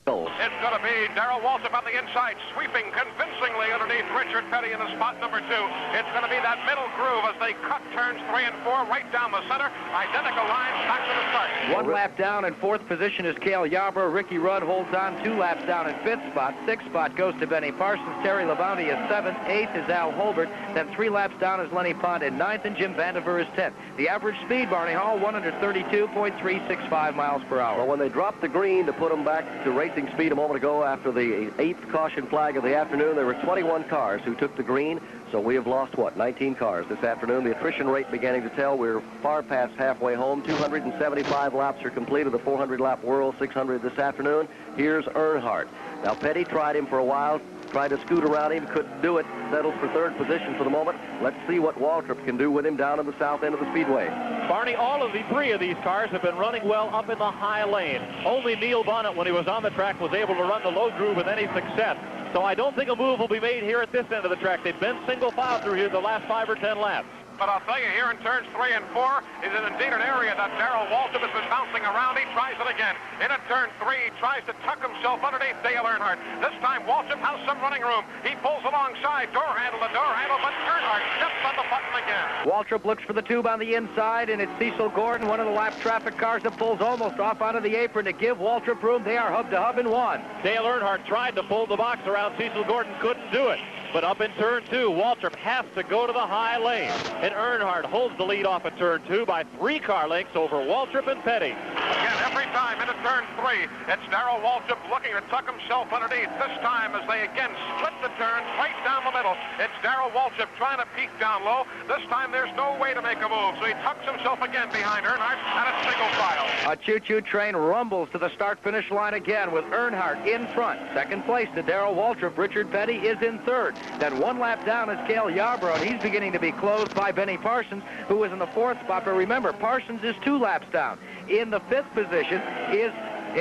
It's going to be Darrell Waltrip on the inside, sweeping convincingly underneath Richard Petty in the spot number 2. It's going to be that middle groove as they cut turns 3 and 4 right down the center. Identical lines back to the start. 1 lap down in 4th position is Cale Yarborough. Ricky Rudd holds on 2 laps down in 5th spot. 6th spot goes to Benny Parsons. Terry Labonte is 7th. 8th is Al Holbert. Then 3 laps down is Lenny Pond in 9th, and Jim Vandiver is 10th. The average speed, Barney Hall, 132.365 miles per hour. Well, when they dropped the green to put them back to racing racing speed a moment ago after the 8th caution flag of the afternoon. There were 21 cars who took the green, so we have lost, 19 cars this afternoon. The attrition rate beginning to tell. We're far past halfway home. 275 laps are complete of the 400-lap World 600 this afternoon. Here's Earnhardt. Now, Petty tried him for a while, tried to scoot around him, couldn't do it, settles for 3rd position for the moment. Let's see what Waltrip can do with him down in the south end of the Speedway. Barney, all of the 3 of these cars have been running well up in the high lane. Only Neil Bonnet, when he was on the track, was able to run the low groove with any success. So I don't think a move will be made here at this end of the track. They've been single file through here the last 5 or 10 laps. But I'll tell you, here in turns 3 and 4 is indeed an area that Darrell Waltrip has been bouncing around. He tries it again. In at turn 3, he tries to tuck himself underneath Dale Earnhardt. This time, Waltrip has some running room. He pulls alongside, door handle to door handle, but Earnhardt steps on the button again. Waltrip looks for the tube on the inside, and it's Cecil Gordon, one of the lap traffic cars, that pulls almost off onto the apron to give Waltrip room. They are hub-to-hub in 1. Dale Earnhardt tried to pull the box around Cecil Gordon, couldn't do it. But up in turn 2, Waltrip has to go to the high lane. And Earnhardt holds the lead off at turn 2 by 3 car lengths over Waltrip and Petty. Again, every time into turn 3, it's Darrell Waltrip looking to tuck himself underneath. This time, as they again split the turn right down the middle, it's Darrell Waltrip trying to peek down low. This time, there's no way to make a move, so he tucks himself again behind Earnhardt, and it's single file. A choo-choo train rumbles to the start-finish line again with Earnhardt in front. 2nd place to Darrell Waltrip. Richard Petty is in 3rd. Then 1 lap down is Cale Yarborough, and he's beginning to be closed by Benny Parsons, who was in the 4th spot. But remember, Parsons is 2 laps down. In the 5th position is,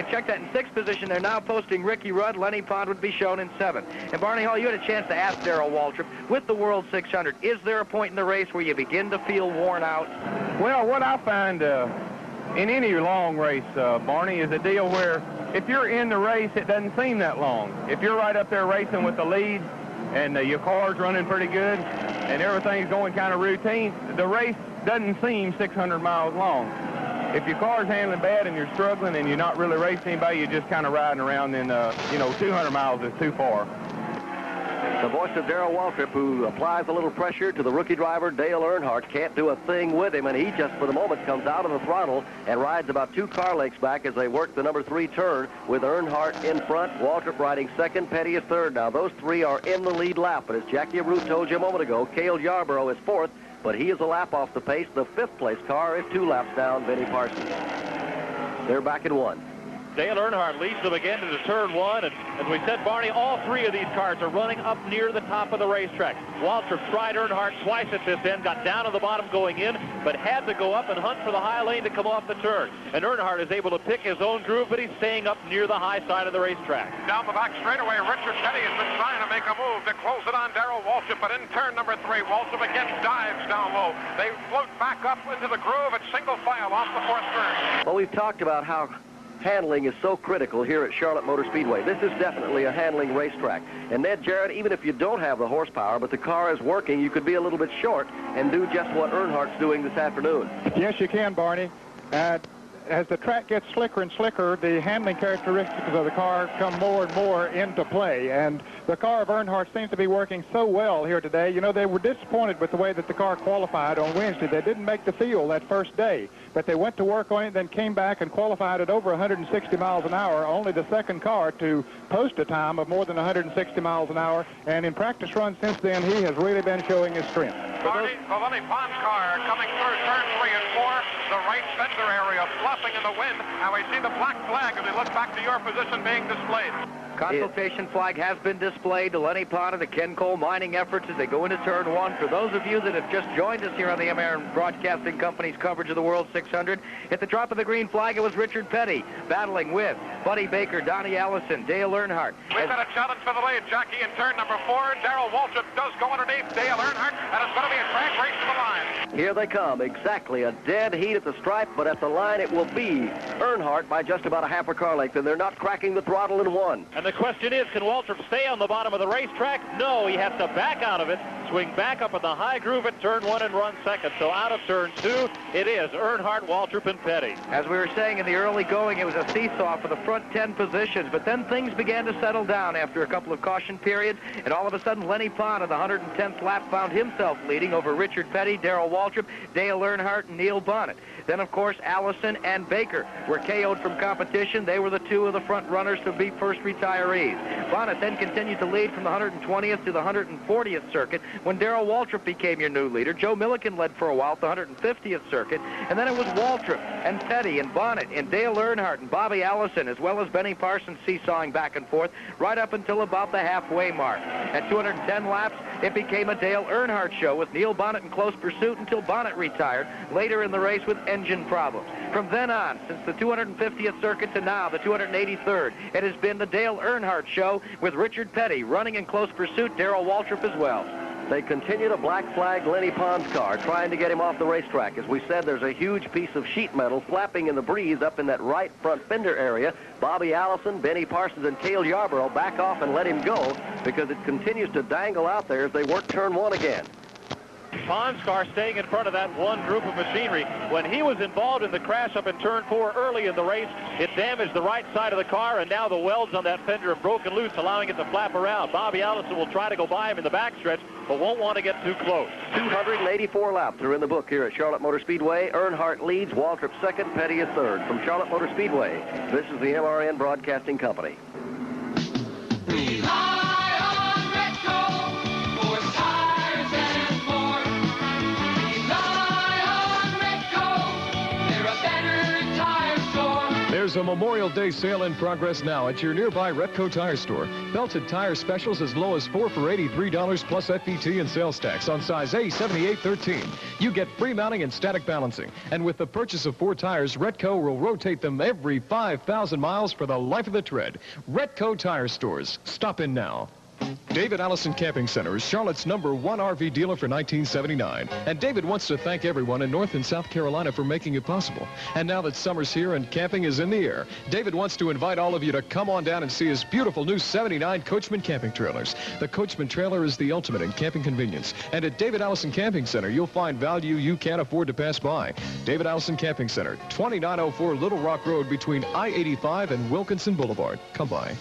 check that, in 6th position, they're now posting Ricky Rudd. Lenny Pond would be shown in 7th. And Barney Hall, you had a chance to ask Darrell Waltrip, with the World 600, is there a point in the race where you begin to feel worn out? Well, what I find in any long race, Barney, is a deal where if you're in the race, it doesn't seem that long. If you're right up there racing with the lead, and your car's running pretty good, and everything's going kind of routine, the race doesn't seem 600 miles long. If your car's handling bad and you're struggling and you're not really racing anybody, you're just kind of riding around, and 200 miles is too far. The voice of Darrell Waltrip, who applies a little pressure to the rookie driver, Dale Earnhardt. Can't do a thing with him, and he just, for the moment, comes out of the throttle and rides about 2 car lengths back as they work the number 3 turn with Earnhardt in front, Waltrip riding 2nd, Petty is 3rd. Now, those 3 are in the lead lap, but as Jackie Root told you a moment ago, Cale Yarborough is 4th, but he is a lap off the pace. The 5th place car is 2 laps down, Benny Parsons. They're back in 1. Dale Earnhardt leads them again into turn 1, and as we said, Barney, all 3 of these cars are running up near the top of the racetrack. Waltrip tried Earnhardt twice at this end, got down to the bottom going in, but had to go up and hunt for the high lane to come off the turn. And Earnhardt is able to pick his own groove, but he's staying up near the high side of the racetrack. Down the back straightaway, Richard Petty has been trying to make a move to close it on Darrell Waltrip, but in turn number 3, Waltrip again dives down low. They float back up into the groove at single file off the 4th turn. Well, we've talked about how handling is so critical here at Charlotte Motor Speedway. This is definitely a handling racetrack. And Ned Jarrett, even if you don't have the horsepower, but the car is working, you could be a little bit short and do just what Earnhardt's doing this afternoon. Yes, you can, Barney. As the track gets slicker and slicker, the handling characteristics of the car come more and more into play. And the car of Earnhardt seems to be working so well here today. You know, they were disappointed with the way that the car qualified on Wednesday. They didn't make the field that first day, but they went to work on it, then came back and qualified at over 160 miles an hour, only the 2nd car to post a time of more than 160 miles an hour. And in practice runs since then, he has really been showing his strength. Barney, the Lenny Pond's car coming through turn 3 and 4, the right fender area fluffing in the wind, and we see the black flag as we look back to your position being displayed. Consultation flag has been displayed to Lenny Pond of the Ken Cole mining efforts as they go into turn 1. For those of you that have just joined us here on the American Broadcasting Company's coverage of the World 600, at the drop of the green flag, it was Richard Petty battling with Buddy Baker, Donnie Allison, Dale Earnhardt. We've got a challenge for the lead, Jackie, in turn number 4. Darrell Waltrip does go underneath Dale Earnhardt, and it's going to be a track race to the line. Here they come. Exactly a dead heat at the stripe, but at the line it will be Earnhardt by just about a half a car length, and they're not cracking the throttle in 1. And the question is, can Waltrip stay on the bottom of the racetrack? No, he has to back out of it, swing back up in the high groove at turn 1 and run second. So out of turn 2, it is Earnhardt, Waltrip, and Petty. As we were saying in the early going, it was a seesaw for the front 10 positions, but then things began to settle down after a couple of caution periods, and all of a sudden Lenny Pond at the 110th lap found himself leading over Richard Petty, Darrell Waltrip, Dale Earnhardt, and Neil Bonnet. Then, of course, Allison and Baker were KO'd from competition. They were the two of the front runners to be first retirees. Bonnet then continued to lead from the 120th to the 140th circuit when Darrell Waltrip became your new leader. Joe Milliken led for a while at the 150th circuit, and then it was Waltrip and Petty and Bonnet and Dale Earnhardt and Bobby Allison, as well as Benny Parsons seesawing back and forth right up until about the halfway mark. At 210 laps, it became a Dale Earnhardt show with Neil Bonnet in close pursuit until Bonnet retired later in the race with engine problems. From then on, since the 250th circuit to now, the 283rd, it has been the Dale Earnhardt show with Richard Petty running in close pursuit, Darrell Waltrip as well. They continue to black flag Lenny Pond's car, trying to get him off the racetrack. As we said, there's a huge piece of sheet metal flapping in the breeze up in that right front fender area. Bobby Allison, Benny Parsons, and Cale Yarborough back off and let him go because it continues to dangle out there as they work turn 1 again. Pond's car staying in front of that one group of machinery. When he was involved in the crash up in turn 4 early in the race, it damaged the right side of the car, and now the welds on that fender have broken loose, allowing it to flap around. Bobby Allison will try to go by him in the backstretch, but won't want to get too close. 284 laps are in the book here at Charlotte Motor Speedway. Earnhardt leads, Waltrip second, Petty is third. From Charlotte Motor Speedway, this is the MRN Broadcasting Company. There's a Memorial Day sale in progress now at your nearby Repco Tire store. Belted tire specials as low as 4 for $83 plus FET and sales tax on size A7813. You get free mounting and static balancing. And with the purchase of 4 tires, Repco will rotate them every 5,000 miles for the life of the tread. Repco Tire Stores. Stop in now. David Allison Camping Center is Charlotte's #1 RV dealer for 1979. And David wants to thank everyone in North and South Carolina for making it possible. And now that summer's here and camping is in the air, David wants to invite all of you to come on down and see his beautiful new 79 Coachman camping trailers. The Coachman trailer is the ultimate in camping convenience. And at David Allison Camping Center, you'll find value you can't afford to pass by. David Allison Camping Center, 2904 Little Rock Road between I-85 and Wilkinson Boulevard. Come by.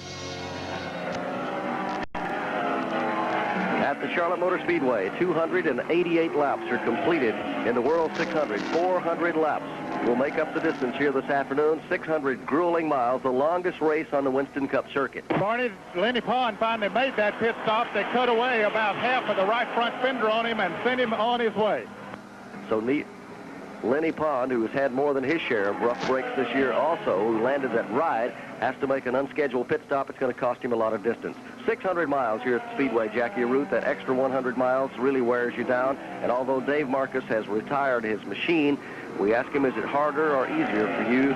At the Charlotte Motor Speedway, 288 laps are completed in the World 600. 400 laps will make up the distance here this afternoon. 600 grueling miles, the longest race on the Winston Cup circuit. Barney, Lenny Pond finally made that pit stop. They cut away about half of the right front fender on him and sent him on his way. So Lenny Pond, who has had more than his share of rough breaks this year also, who landed that ride, has to make an unscheduled pit stop. It's going to cost him a lot of distance. 600 miles here at the Speedway, Jackie Root. That extra 100 miles really wears you down. And although Dave Marcus has retired his machine, we asked him, is it harder or easier for you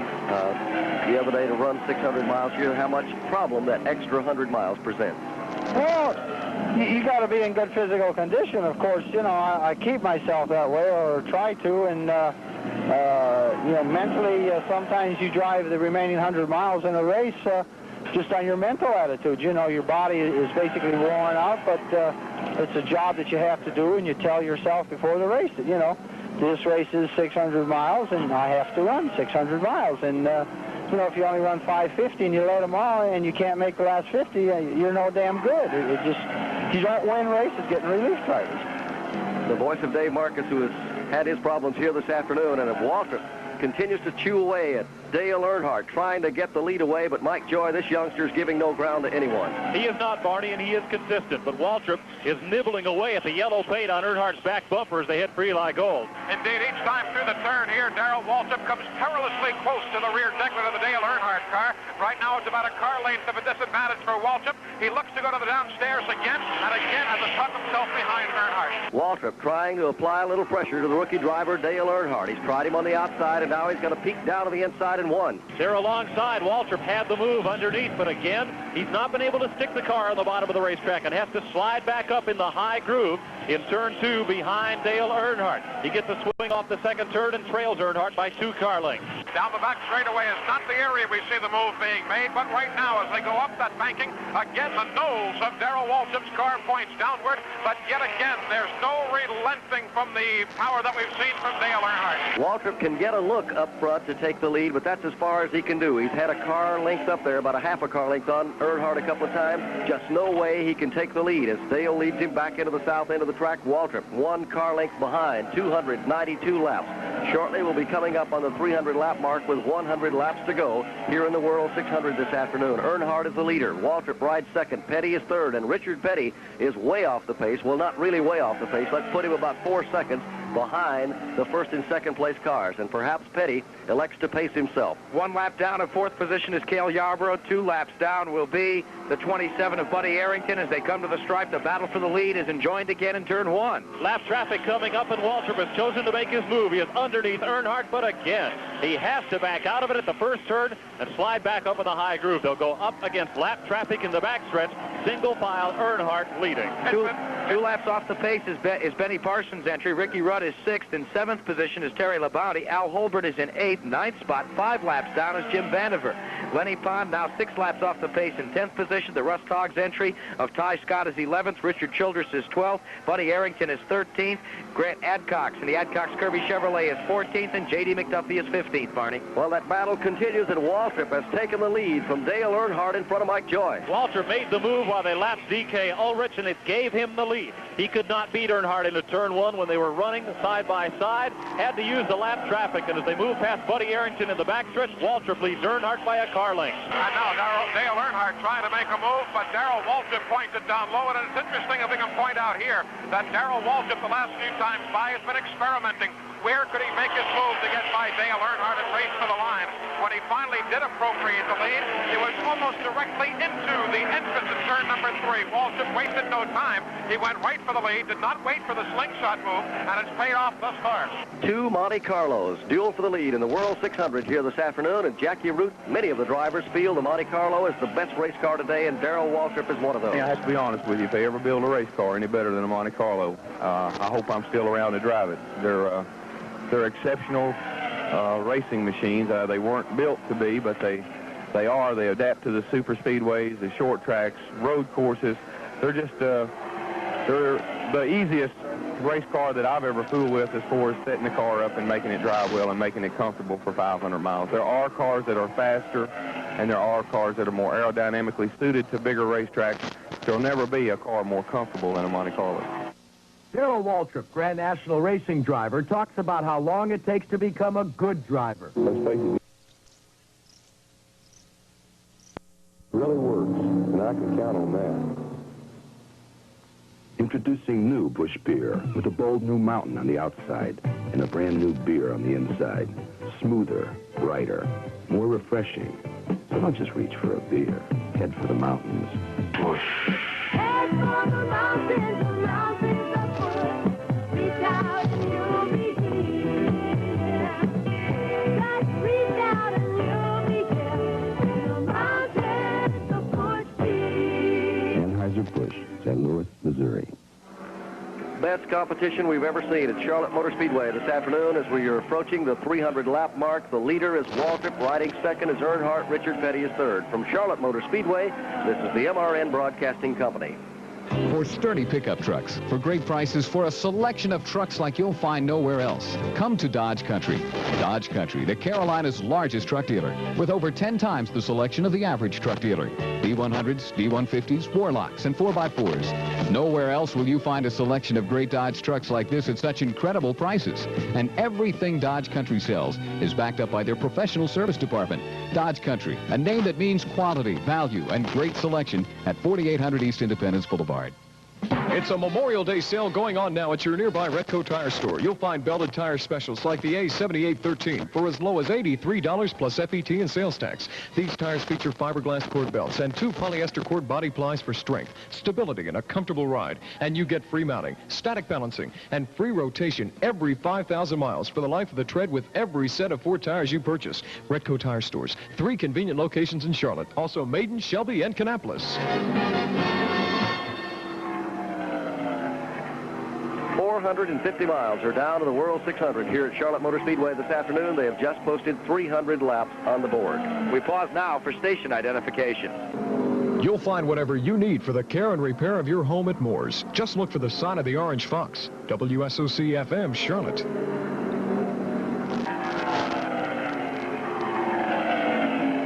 the other day to run 600 miles here? How much problem that extra 100 miles presents? Well, you got to be in good physical condition, of course. You know, I keep myself that way, or try to, and you know, mentally, sometimes you drive the remaining 100 miles in a race just on your mental attitude. You know, your body is basically worn out, but it's a job that you have to do, and you tell yourself before the race that, you know, this race is 600 miles, and I have to run 600 miles, and you know, if you only run 550 and you let them all and you can't make the last 50, you're no damn good. It just, you don't win races getting relief drivers. The voice of Dave Marcus, who has had his problems here this afternoon, and if Waltrip continues to chew away at Dale Earnhardt, trying to get the lead away, but Mike Joy, this youngster's giving no ground to anyone. He is not, Barney, and he is consistent, but Waltrip is nibbling away at the yellow paint on Earnhardt's back bumper as they head for Eli Gold. Indeed, each time through the turn here, Darrell Waltrip comes perilously close to the rear decklet of the Dale Earnhardt car. Right now, it's about a car length of a disadvantage for Waltrip. He looks to go to the downstairs again, and again has to tuck himself behind Earnhardt. Waltrip trying to apply a little pressure to the rookie driver, Dale Earnhardt. He's tried him on the outside, and now he's going to peek down to the inside and won. They're alongside. Waltrip had the move underneath, but again, he's not been able to stick the car on the bottom of the racetrack and has to slide back up in the high groove in turn 2 behind Dale Earnhardt. He gets a swing off the second turn and trails Earnhardt by 2 car lengths. Down the back straightaway is not the area we see the move being being made, but right now, as they go up that banking, again, the nose of Darrell Waltrip's car points downward, but yet again, there's no relenting from the power that we've seen from Dale Earnhardt. Waltrip can get a look up front to take the lead, but that's as far as he can do. He's had a car length up there, about a half a car length on Earnhardt a couple of times. Just no way he can take the lead as Dale leads him back into the south end of the track. Waltrip, 1 car length behind, 292 laps. Shortly, we'll be coming up on the 300-lap mark with 100 laps to go here in the World 600 this afternoon. Earnhardt is the leader. Waltrip rides second. Petty is third, and Richard Petty is way off the pace. Well, not really way off the pace. Let's put him about 4 seconds behind the first and second place cars, and perhaps Petty elects to pace himself. 1 lap down in 4th position is Cale Yarborough. 2 laps down will be the 27 of Buddy Arrington. As they come to the stripe, the battle for the lead is enjoined again in turn 1. Lap traffic coming up, and Waltrip has chosen to make his move. He is underneath Earnhardt, but again, he has to back out of it at the first turn and slide back up in the high groove. They'll go up against lap traffic in the backstretch. Single file, Earnhardt leading. 2 laps off the pace is Benny Parsons' entry. Ricky Rudd is 6th. In 7th position is Terry Labonte. Al Holbert is in 8th. 9th spot, 5 laps down, is Jim Vandiver. Lenny Pond now 6 laps off the pace in 10th position. The Russ Toggs entry of Ty Scott is 11th. Richard Childress is 12th. Buddy Arrington is 13th. Grant Adcox and the Adcox Kirby Chevrolet is 14th, and J.D. McDuffie is 15th, Barney. Well, that battle continues, and Waltrip has taken the lead from Dale Earnhardt in front of Mike Joy. Waltrip made the move while they lapped D.K. Ulrich, and it gave him the lead. He could not beat Earnhardt into turn 1 when they were running side by side. Had to use the lap traffic, and as they move past Buddy Arrington in the backstretch, Waltrip leads Earnhardt by a car length. And now Dale Earnhardt trying to make a move, but Darrell Waltrip pointed down low, and it's interesting if we can point out here that Darrell Waltrip the last few times by has been experimenting. Where could he make his move to get by Dale Earnhardt and race for the line? When he finally did appropriate the lead, it was almost directly into the entrance of turn number 3. Waltrip wasted no time. He went right for the lead, did not wait for the slingshot move, and it's paid off thus far. 2 Monte Carlos duel for the lead in the World 600 here this afternoon, and Jackie Root, many of the drivers feel the Monte Carlo is the best race car today, and Darrell Waltrip is one of those. Yeah, I have to be honest with you. If they ever build a race car any better than a Monte Carlo, I hope I'm still around to drive it. They're exceptional racing machines. They weren't built to be, but they are. They adapt to the super speedways, the short tracks, road courses. They're just they're the easiest race car that I've ever fooled with as far as setting the car up and making it drive well and making it comfortable for 500 miles. There are cars that are faster, and there are cars that are more aerodynamically suited to bigger racetracks. There'll never be a car more comfortable than a Monte Carlo. Darrell Waltrip, Grand National racing driver, talks about how long it takes to become a good driver. Let's face it. It really works, and I can count on that. Introducing new Busch Beer with a bold new mountain on the outside and a brand new beer on the inside. Smoother, brighter, more refreshing. So don't just reach for a beer. Head for the mountains. Busch. Head for the mountains of Busch. Reach out and you'll be here. Just reach out and you'll be here. In the mountains of Busch Beer. Anheuser-Busch, St. Louis, Missouri. Best competition we've ever seen at Charlotte Motor Speedway this afternoon as we are approaching the 300-lap mark. The leader is Waltrip. Riding second is Earnhardt. Richard Petty is third. From Charlotte Motor Speedway, this is the MRN Broadcasting Company. For sturdy pickup trucks, for great prices, for a selection of trucks like you'll find nowhere else, come to Dodge Country. Dodge Country, the Carolina's largest truck dealer, with over 10 times the selection of the average truck dealer. D100s, D150s, Warlocks, and 4x4s. Nowhere else will you find a selection of great Dodge trucks like this at such incredible prices. And everything Dodge Country sells is backed up by their professional service department. Dodge Country, a name that means quality, value, and great selection at 4800 East Independence Boulevard. It's a Memorial Day sale going on now at your nearby Retco Tire store. You'll find belted tire specials like the A7813 for as low as $83 plus FET and sales tax. These tires feature fiberglass cord belts and 2 polyester cord body plies for strength, stability, and a comfortable ride. And you get free mounting, static balancing, and free rotation every 5,000 miles for the life of the tread with every set of 4 tires you purchase. Retco Tire stores, 3 convenient locations in Charlotte, also Maiden, Shelby, and 150 miles are down to the World 600 here at Charlotte Motor Speedway this afternoon. They have just posted 300 laps on the board. We pause now for station identification. You'll find whatever you need for the care and repair of your home at Moore's. Just look for the sign of the Orange Fox. WSOC-FM, Charlotte.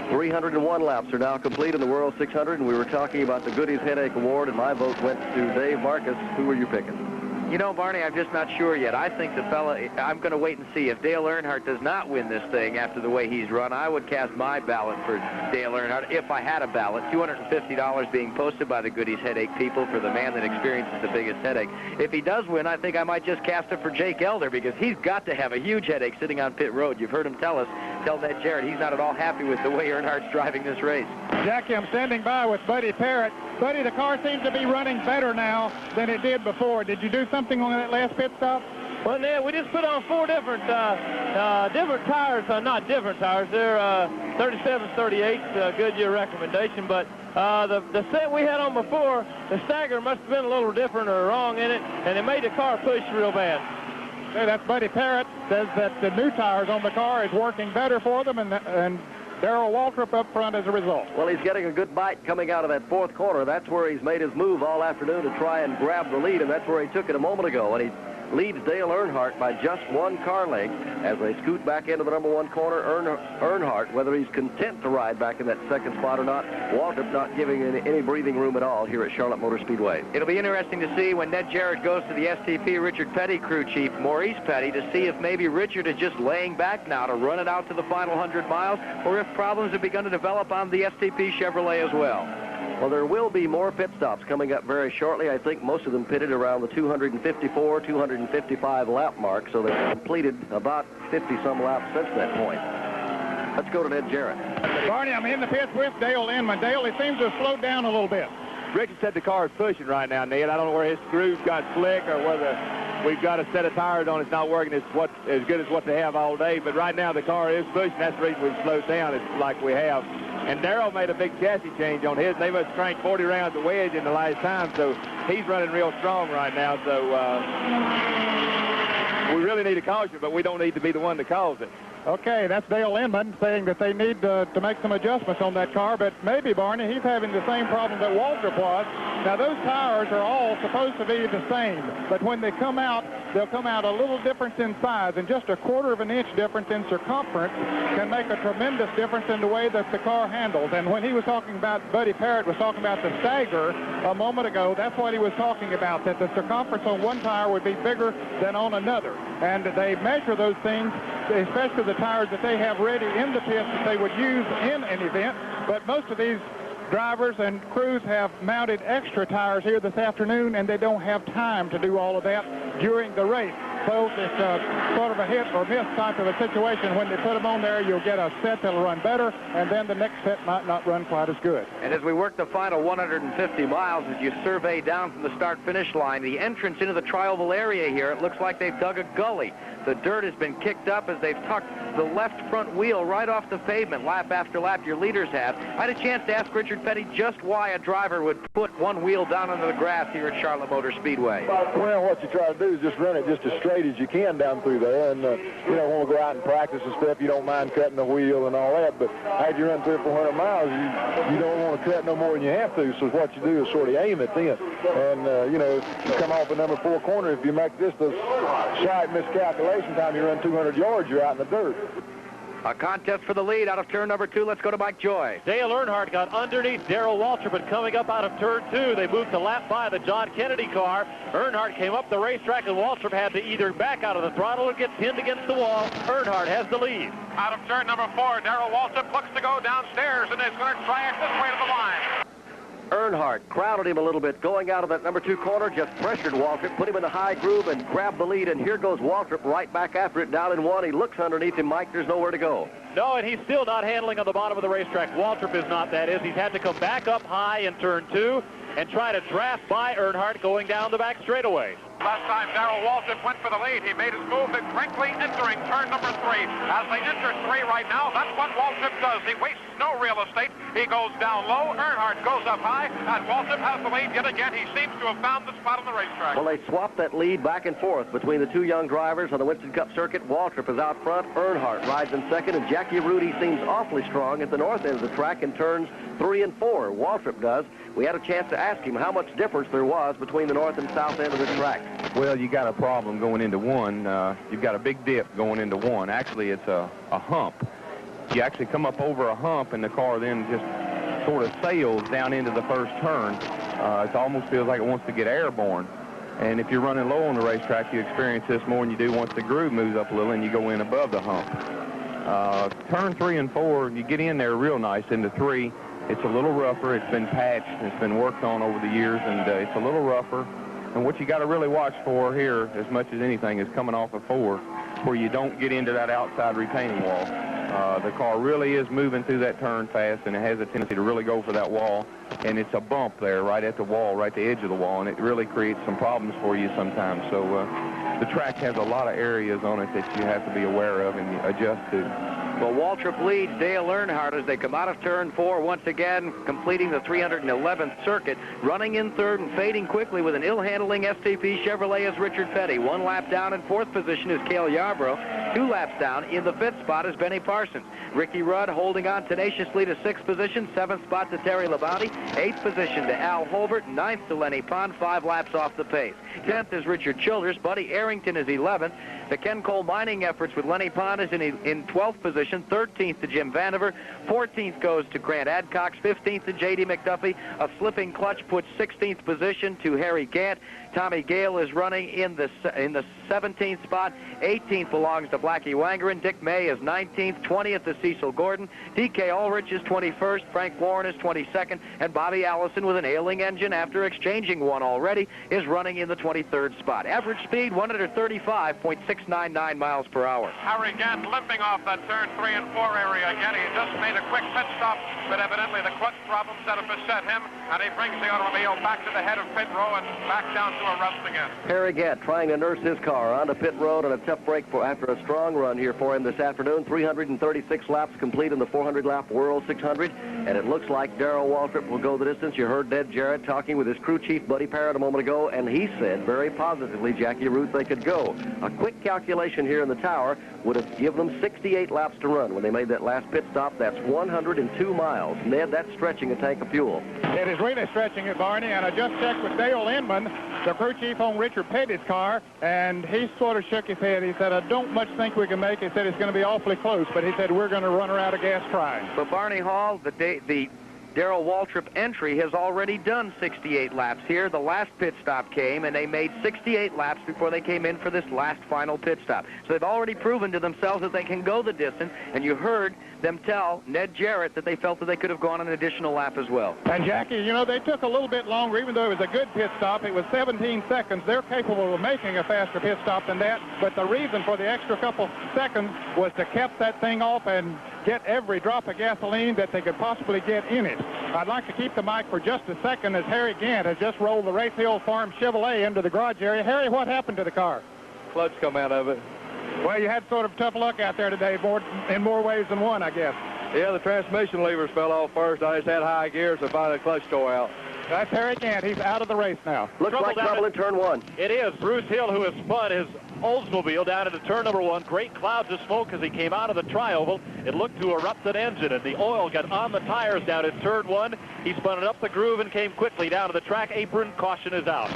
.301 laps are now complete in the World 600, and we were talking about the Goodies Headache Award, and my vote went to Dave Marcus. Who were you picking? You know, Barney, I'm just not sure yet. I think the fella, I'm going to wait and see. If Dale Earnhardt does not win this thing after the way he's run, I would cast my ballot for Dale Earnhardt if I had a ballot. $250 being posted by the Goodies Headache people for the man that experiences the biggest headache. If he does win, I think I might just cast it for Jake Elder, because he's got to have a huge headache sitting on pit road. You've heard him tell Ned Jarrett, he's not at all happy with the way Earnhardt's driving this race. Jackie, I'm standing by with Buddy Parrott. Buddy, the car seems to be running better now than it did before. Did you do something on that last pit stop? Well, Ned, we just put on 4 different tires. Not different tires. They're 37s, 38s, Goodyear recommendation. But the set we had on before, the stagger must have been a little different or wrong in it, and it made the car push real bad. Okay, that's Buddy Parrott. Says that the new tires on the car is working better for them, and Darrell Waltrip up front as a result. Well, he's getting a good bite coming out of that fourth corner. That's where he's made his move all afternoon to try and grab the lead, and that's where he took it a moment ago. And he leads Dale Earnhardt by just 1 car length as they scoot back into the number 1 corner. Earnhardt, whether he's content to ride back in that second spot or not, Waltrip not giving any breathing room at all here at Charlotte Motor Speedway. It'll be interesting to see when Ned Jarrett goes to the STP Richard Petty crew chief, Maurice Petty, to see if maybe Richard is just laying back now to run it out to the final 100 miles, or if problems have begun to develop on the STP Chevrolet as well. Well, there will be more pit stops coming up very shortly. I think most of them pitted around the 254, 255 lap mark, so they've completed about 50-some laps since that point. Let's go to Ned Jarrett. Barney, I'm in the pits with Dale Inman. Dale, he seems to have slowed down a little bit. Richard said the car is pushing right now, Ned. I don't know where his screws got slick or whether we've got a set of tires on it's not working as good as what they have all day. But right now the car is pushing. That's the reason we've slowed down. It's like we have. And Darrell made a big chassis change on his. They must crank 40 rounds of wedge in the last time, so he's running real strong right now. So we really need a caution, but we don't need to be the one to cause it. Okay, that's Dale Inman saying that they need to make some adjustments on that car, but maybe, Barney, he's having the same problem that Waltrip was. Now, those tires are all supposed to be the same, but when they come out, they'll come out a little difference in size, and just a 1/4 of an inch difference in circumference can make a tremendous difference in the way that the car handles. And when he was talking about, Buddy Parrott was talking about the stagger a moment ago, that's what he was talking about, that the circumference on one tire would be bigger than on another. And they measure those things, especially the tires that they have ready in the pits that they would use in an event. But most of these drivers and crews have mounted extra tires here this afternoon, and they don't have time to do all of that during the race. So it's sort of a hit or miss type of a situation. When they put them on there, you'll get a set that'll run better, and then the next set might not run quite as good. And as we work the final 150 miles, as you survey down from the start-finish line, the entrance into the tri-oval area here, it looks like they've dug a gully. The dirt has been kicked up as they've tucked the left front wheel right off the pavement lap after lap. Your leaders have. I had a chance to ask Richard Petty just why a driver would put one wheel down onto the grass here at Charlotte Motor Speedway. Well, what you try to do is just run it just as straight as you can down through there. And, you know, when we go out and practice and stuff, you don't mind cutting the wheel and all that. But after you run 300 or 400 miles, you don't want to cut no more than you have to. So what you do is sort of aim it then. And, you know, you come off the number 4 corner, if you make just a slight miscalculation time you run 200 yards, you're out in the dirt. A contest for the lead out of turn number 2. Let's go to Mike Joy. Dale Earnhardt got underneath Darrell Waltrip, but coming up out of turn 2, they moved to lap by the John Kennedy car. Earnhardt came up the racetrack, and Waltrip had to either back out of the throttle or get pinned against the wall. Earnhardt has the lead. Out of turn number 4, Darrell Waltrip looks to go downstairs and is going to crash this way to the line. Earnhardt crowded him a little bit going out of that number 2 corner, just pressured Waltrip, put him in the high groove, and grabbed the lead. And here goes Waltrip right back after it, down in 1. He looks underneath him, Mike. There's nowhere to go. No, and he's still not handling on the bottom of the racetrack. Waltrip is not, that is. He's had to come back up high in turn 2 and try to draft by Earnhardt going down the back straightaway. Last time Darrell Waltrip went for the lead, he made his move quickly entering turn number 3. As they enter 3 right now, that's what Waltrip does. He wastes no real estate. He goes down low. Earnhardt goes up high, and Waltrip has the lead yet again. He seems to have found the spot on the racetrack. Well, they swapped that lead back and forth between the two young drivers on the Winston Cup circuit. Waltrip is out front. Earnhardt rides in second, and Jackie Rudy seems awfully strong at the north end of the track in turns 3 and 4. Waltrip does. We had a chance to ask him how much difference there was between the north and south end of the track. Well, you got a problem going into 1. You've got a big dip going into 1. Actually, it's a hump. You actually come up over a hump, and the car then just sort of sails down into the first turn. It almost feels like it wants to get airborne. And if you're running low on the racetrack, you experience this more than you do once the groove moves up a little and you go in above the hump. Turn 3 and 4, you get in there real nice into 3. It's a little rougher. It's been patched and it's been worked on over the years, and it's a little rougher. And what you got to really watch for here, as much as anything, is coming off of 4, where you don't get into that outside retaining wall. The car really is moving through that turn fast, and it has a tendency to really go for that wall. And it's a bump there right at the wall, right at the edge of the wall, and it really creates some problems for you sometimes. So the track has a lot of areas on it that you have to be aware of and adjust to. Well, Waltrip leads Dale Earnhardt as they come out of turn 4 once again, completing the 311th circuit. Running in third and fading quickly with an ill-handling STP Chevrolet is Richard Petty. 1 lap down in 4th position is Cale Yarborough. 2 laps down in the 5th spot is Benny Parsons. Ricky Rudd holding on tenaciously to 6th position. 7th spot to Terry Labonte. 8th position to Al Holbert. 9th to Lenny Pond. 5 laps off the pace. 10th is Richard Childers. Buddy Arrington is 11th. The Ken Cole mining efforts with Lenny Pond is in 12th position. 13th to Jim Vandiver. 14th goes to Grant Adcox. 15th to J.D. McDuffie. A slipping clutch puts 16th position to Harry Gant. Tommy Gale is running in the 17th spot. 18th belongs to Blackie Wangerin. Dick May is 19th. 20th is Cecil Gordon. D.K. Ulrich is 21st. Frank Warren is 22nd. And Bobby Allison, with an ailing engine after exchanging one already, is running in the 23rd spot. Average speed 135.699 miles per hour. Harry Gant limping off that turn 3 and 4 area again. He just made a quick pit stop, but evidently the clutch problems that have beset him, and he brings the automobile back to the head of pit row and back down to a rust again. Harry Gant trying to nurse his car onto pit road on a tough break after a strong run here for him this afternoon. 336 laps complete in the 400-lap World 600, and it looks like Darrell Waltrip will go the distance. You heard Ned Jarrett talking with his crew chief, Buddy Parrott, a moment ago, and he said very positively Jackie Ruth they could go. A quick calculation here in the tower would have given them 68 laps to run when they made that last pit stop. That's 102 miles. Ned, that's stretching a tank of fuel. It is really stretching it, Barney, and I just checked with Dale Inman, the crew chief on Richard Petty's car, and he sort of shook his head. He said, I don't much think we can make it. He said it's going to be awfully close, but he said we're going to run her out of gas trying. But Barney Hall, the Darrell Waltrip entry has already done 68 laps here. The last pit stop came, and they made 68 laps before they came in for this last final pit stop. So they've already proven to themselves that they can go the distance, and you heard them tell Ned Jarrett that they felt that they could have gone an additional lap as well. And Jackie, you know, they took a little bit longer, even though it was a good pit stop. It was 17 seconds. They're capable of making a faster pit stop than that, but the reason for the extra couple seconds was to cap that thing off and get every drop of gasoline that they could possibly get in it. I'd like to keep the mic for just a second as Harry Gant has just rolled the Race Hill Farm Chevrolet into the garage area. Harry, what happened to the car? Clutch come out of it. Well, you had sort of tough luck out there today, in more ways than one, I guess. Yeah, the transmission levers fell off first. I just had high gears to find the clutch tore out. That's Harry Gant. He's out of the race now. Looks like trouble in turn 1. It is. Bruce Hill, who has spun his Oldsmobile down into turn number 1. Great clouds of smoke as he came out of the trioval. It looked to erupt an engine, and the oil got on the tires down in turn 1. He spun it up the groove and came quickly down to the track apron. Caution is out.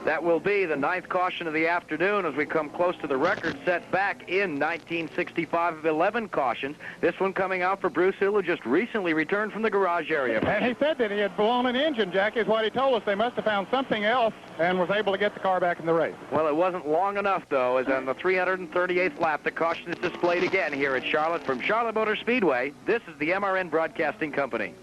That will be the 9th caution of the afternoon as we come close to the record set back in 1965 of 11 cautions. This one coming out for Bruce Hill, who just recently returned from the garage area. And he said that he had blown an engine, Jackie, is what he told us. They must have found something else and was able to get the car back in the race. Well, it wasn't long enough, though, as on the 338th lap, the caution is displayed again here at Charlotte. From Charlotte Motor Speedway, this is the MRN Broadcasting Company.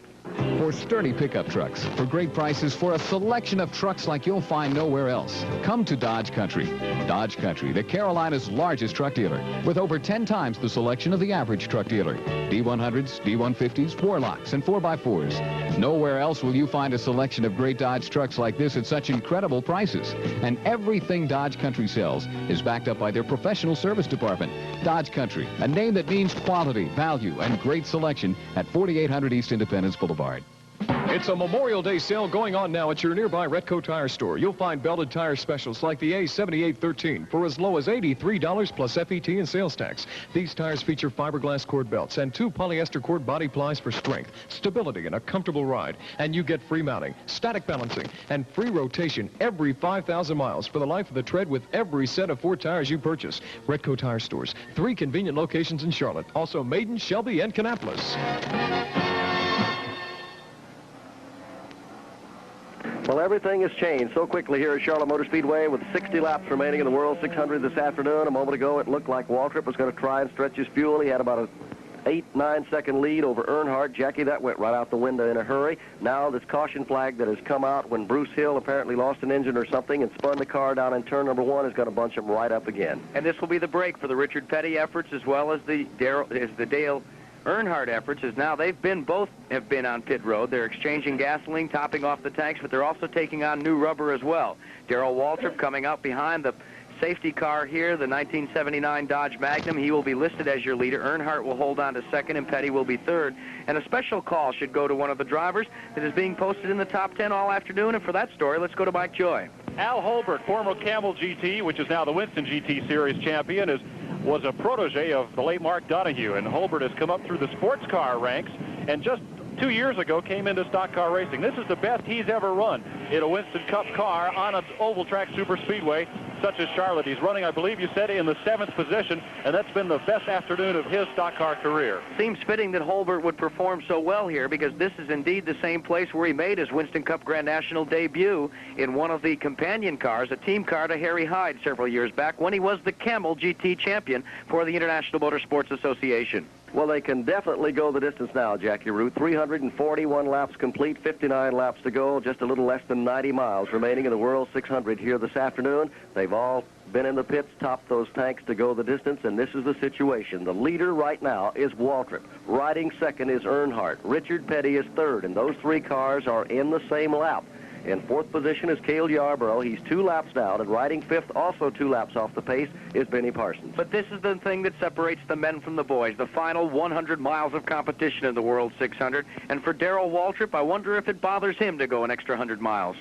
For sturdy pickup trucks, for great prices, for a selection of trucks like you'll find nowhere else, come to Dodge Country. Dodge Country, the Carolina's largest truck dealer, with over 10 times the selection of the average truck dealer. D100s, D150s, Warlocks, and 4x4s. Nowhere else will you find a selection of great Dodge trucks like this at such incredible prices. And everything Dodge Country sells is backed up by their professional service department. Dodge Country, a name that means quality, value, and great selection at 4800 East Independence Boulevard. It's a Memorial Day sale going on now at your nearby Retco Tire store. You'll find belted tire specials like the A7813 for as low as $83 plus FET and sales tax. These tires feature fiberglass cord belts and 2 polyester cord body plies for strength, stability, and a comfortable ride. And you get free mounting, static balancing, and free rotation every 5,000 miles for the life of the tread with every set of 4 tires you purchase. Retco Tire stores, 3 convenient locations in Charlotte, also Maiden, Shelby, and Kannapolis. Well, everything has changed so quickly here at Charlotte Motor Speedway with 60 laps remaining in the World 600 this afternoon. A moment ago, it looked like Waltrip was going to try and stretch his fuel. He had about a 8-9 second lead over Earnhardt. Jackie, that went right out the window in a hurry. Now this caution flag that has come out when Bruce Hill apparently lost an engine or something and spun the car down in turn number 1 is going to bunch him right up again. And this will be the break for the Richard Petty efforts as well as the Dale Earnhardt efforts, as now both have been on pit road. They're exchanging gasoline, topping off the tanks, but they're also taking on new rubber as well. Darrell Waltrip coming up behind the safety car here, the 1979 Dodge Magnum. He will be listed as your leader. Earnhardt will hold on to second, and Petty will be third. And a special call should go to one of the drivers that is being posted in the top 10 all afternoon. And for that story, let's go to Mike Joy. Al Holbert, former Camel GT, which is now the Winston GT Series champion, was a protege of the late Mark Donahue, and Holbert has come up through the sports car ranks and just 2 years ago came into stock car racing. This is the best he's ever run in a Winston Cup car on an oval track super speedway such as Charlotte. He's running, I believe you said, in the 7th position, and that's been the best afternoon of his stock car career. Seems fitting that Holbert would perform so well here because this is indeed the same place where he made his Winston Cup Grand National debut in one of the companion cars, a team car to Harry Hyde several years back when he was the Camel GT champion for the International Motorsports Association. Well, they can definitely go the distance now, Jackie Root. 341 laps complete, 59 laps to go, just a little less than 90 miles remaining in the World 600 here this afternoon. They've all been in the pits, topped those tanks to go the distance, and this is the situation. The leader right now is Waltrip. Riding second is Earnhardt. Richard Petty is third, and those 3 cars are in the same lap. In 4th position is Cale Yarborough. He's 2 laps down, and riding 5th, also 2 laps off the pace, is Benny Parsons. But this is the thing that separates the men from the boys, the final 100 miles of competition in the World 600. And for Darrell Waltrip, I wonder if it bothers him to go an extra 100 miles.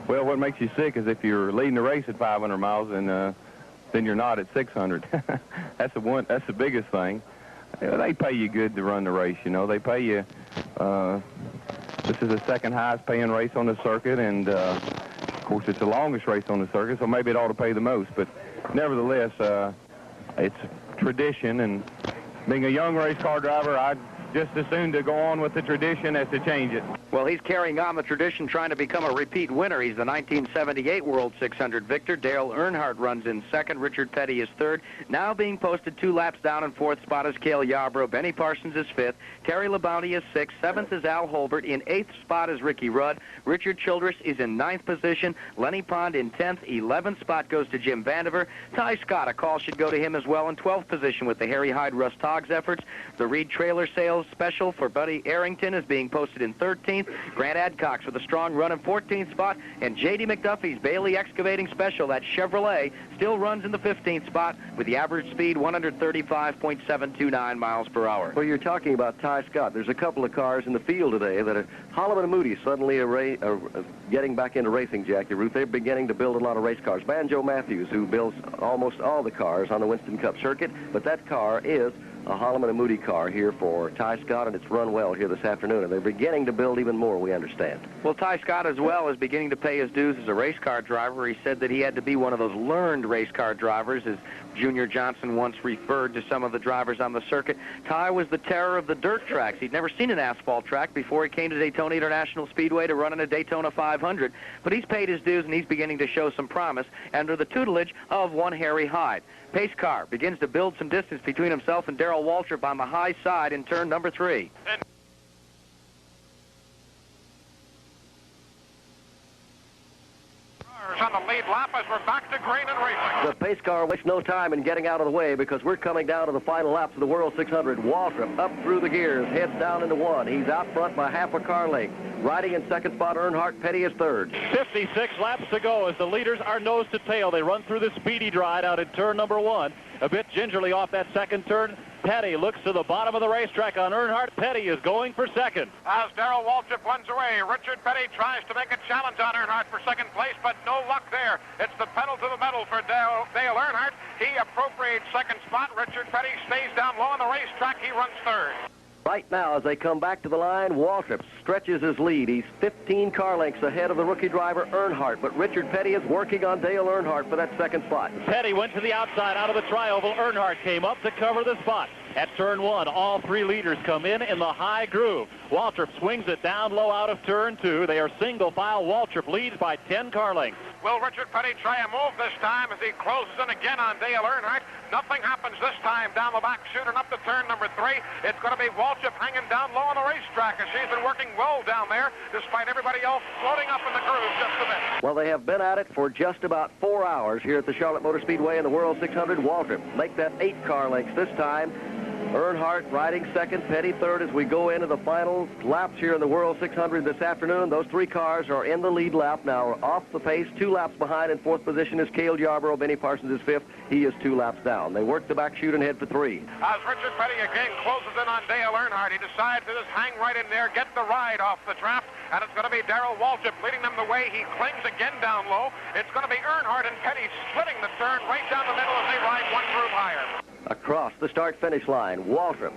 Well, what makes you sick is if you're leading the race at 500 miles and then you're not at 600. That's the biggest thing. They pay you good to run the race, you know. They pay you... This is the second highest paying race on the circuit, and of course it's the longest race on the circuit, so maybe it ought to pay the most. But nevertheless, it's tradition, and being a young race car driver, I'd just as soon to go on with the tradition as to change it. Well, he's carrying on the tradition, trying to become a repeat winner. He's the 1978 World 600 victor. Dale Earnhardt runs in second. Richard Petty is third. Now being posted 2 laps down in 4th spot is Cale Yarborough. Benny Parsons is 5th. Terry LeBounty is 6th. 7th is Al Holbert. In 8th spot is Ricky Rudd. Richard Childress is in 9th position. Lenny Pond in 10th. 11th spot goes to Jim Vandiver. Ty Scott, a call should go to him as well in 12th position with the Harry Hyde Russ Toggs efforts. The Reed Trailer Sales Special for Buddy Arrington is being posted in 13th. Grant Adcox with a strong run in 14th spot, and J.D. McDuffie's Bailey Excavating Special, that Chevrolet, still runs in the 15th spot with the average speed 135.729 miles per hour. Well, you're talking about Ty Scott. There's a couple of cars in the field today that are Holloman and Moody suddenly getting back into racing, Jackie Ruth. They're beginning to build a lot of race cars. Banjo Matthews, who builds almost all the cars on the Winston Cup circuit, but that car is a Holloman and Moody car here for Ty Scott, and it's run well here this afternoon, and they're beginning to build even more, we understand. Well, Ty Scott as well is beginning to pay his dues as a race car driver. He said that he had to be one of those learned race car drivers, as Junior Johnson once referred to some of the drivers on the circuit. Ty was the terror of the dirt tracks. He'd never seen an asphalt track before he came to Daytona International Speedway to run in a Daytona 500, but he's paid his dues, and he's beginning to show some promise under the tutelage of one Harry Hyde. Pace car begins to build some distance between himself and Darrell Waltrip on the high side in turn number 3. On the lead lap as we're back to green and racing. The race car wastes no time in getting out of the way because we're coming down to the final laps of the World 600. Waltrip up through the gears, heads down into one. He's out front by half a car length. Riding in second spot, Earnhardt. Petty is third. 56 laps to go as the leaders are nose to tail. They run through the speedy drive out in turn number 1. A bit gingerly off that second turn. Petty looks to the bottom of the racetrack on Earnhardt. Petty is going for second. As Darrell Waltrip runs away, Richard Petty tries to make a challenge on Earnhardt for second place, but no luck there. It's the pedal to the metal for Dale Earnhardt. He appropriates second spot. Richard Petty stays down low on the racetrack. He runs third. Right now, as they come back to the line, Waltrip stretches his lead. He's 15 car lengths ahead of the rookie driver Earnhardt, but Richard Petty is working on Dale Earnhardt for that second spot. Petty went to the outside out of the trioval. Earnhardt came up to cover the spot. At turn 1, all 3 leaders come in the high groove. Waltrip swings it down low out of turn 2. They are single file. Waltrip leads by 10 car lengths. Will Richard Petty try a move this time as he closes in again on Dale Earnhardt? Nothing happens this time down the back chute and up to turn number 3. It's going to be Waltrip hanging down low on the racetrack as she's been working well down there despite everybody else floating up in the groove just a bit. Well, they have been at it for just about 4 hours here at the Charlotte Motor Speedway in the World 600. Waltrip make that 8 car lengths this time. Earnhardt riding second, Petty third as we go into the final laps here in the World 600 this afternoon. Those 3 cars are in the lead lap now, off the pace. 2 laps behind in 4th position is Cale Yarborough. Benny Parsons is 5th. He is 2 laps down. They work the back chute and head for 3. As Richard Petty again closes in on Dale Earnhardt, he decides to just hang right in there, get the ride off the draft, and it's going to be Darrell Waltrip leading them the way. He clings again down low. It's going to be Earnhardt and Petty splitting the turn right down the middle as they ride 1 groove higher. Across the start-finish line, Waltrip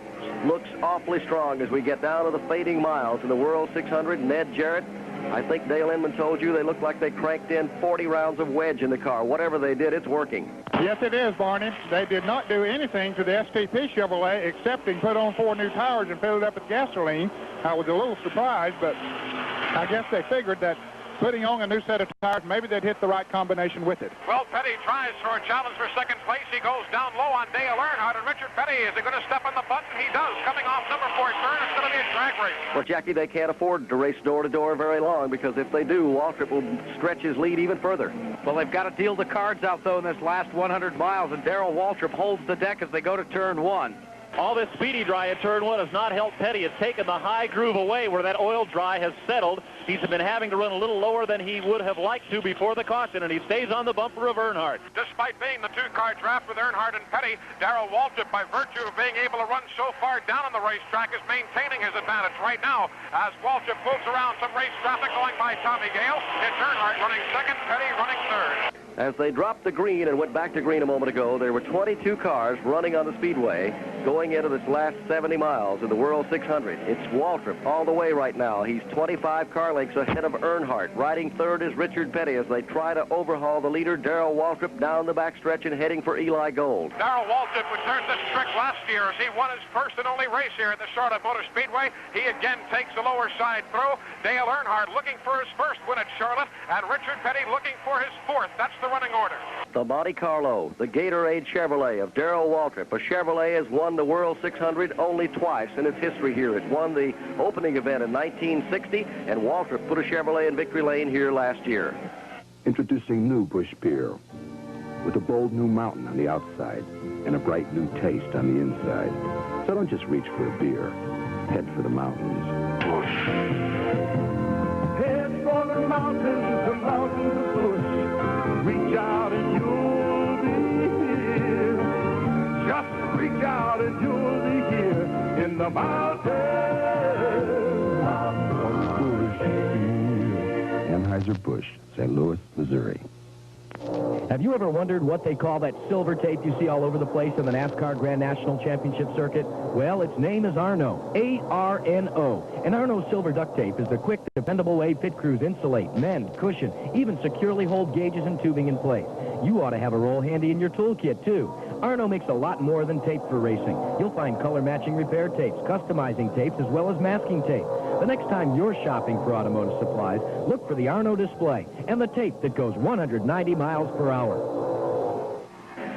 looks awfully strong as we get down to the fading miles in the World 600. Ned Jarrett, I think Dale Inman told you they looked like they cranked in 40 rounds of wedge in the car. Whatever they did, it's working. Yes, it is, Barney. They did not do anything to the STP Chevrolet excepting put on 4 new tires and fill it up with gasoline. I was a little surprised, but I guess they figured that putting on a new set of tires, maybe they'd hit the right combination with it. Well, Petty tries for a challenge for second place. He goes down low on Dale Earnhardt, and Richard Petty, is he going to step on the button? He does. Coming off number 4 turn, it's going to be a drag race. Well, Jackie, they can't afford to race door to door very long because if they do, Waltrip will stretch his lead even further. Well, they've got to deal the cards out, though, in this last 100 miles, and Darrell Waltrip holds the deck as they go to turn 1. All this speedy dry at turn 1 has not helped Petty. It's taken the high groove away where that oil dry has settled. He's been having to run a little lower than he would have liked to before the caution, and he stays on the bumper of Earnhardt. Despite being the 2-car draft with Earnhardt and Petty, Darrell Waltrip, by virtue of being able to run so far down on the racetrack, is maintaining his advantage right now. As Waltrip moves around some race traffic going by Tommy Gale, it's Earnhardt running second, Petty running third. As they dropped the green and went back to green a moment ago, there were 22 cars running on the speedway going into this last 70 miles of the World 600. It's Waltrip all the way right now. He's 25 car lengths ahead of Earnhardt. Riding third is Richard Petty as they try to overhaul the leader, Darrell Waltrip, down the backstretch and heading for Eli Gold. Darrell Waltrip returned this trick last year as he won his first and only race here at the Charlotte Motor Speedway. He again takes the lower side through. Dale Earnhardt looking for his first win at Charlotte, and Richard Petty looking for his 4th. That's the running order. The Monte Carlo, the Gatorade Chevrolet of Darrell Waltrip. A Chevrolet has won the World 600 only twice in its history here. It won the opening event in 1960, and Waltrip put a Chevrolet in victory lane here last year. Introducing new Busch Beer, with a bold new mountain on the outside and a bright new taste on the inside. So don't just reach for a beer. Head for the mountains. Busch. Head for the mountains of Busch. Reach out and you'll be here. Just reach out and you'll be here in the mountains of Busch. Anheuser-Busch, St. Louis, Missouri. Have you ever wondered what they call that silver tape you see all over the place in the NASCAR Grand National Championship circuit? Well, its name is Arno, A-R-N-O. And Arno silver duct tape is the quick, dependable way pit crews insulate, mend, cushion, even securely hold gauges and tubing in place. You ought to have a roll handy in your toolkit, too. Arno makes a lot more than tape for racing. You'll find color-matching repair tapes, customizing tapes, as well as masking tape. The next time you're shopping for automotive supplies, look for the Arno display and the tape that goes 190 miles per hour.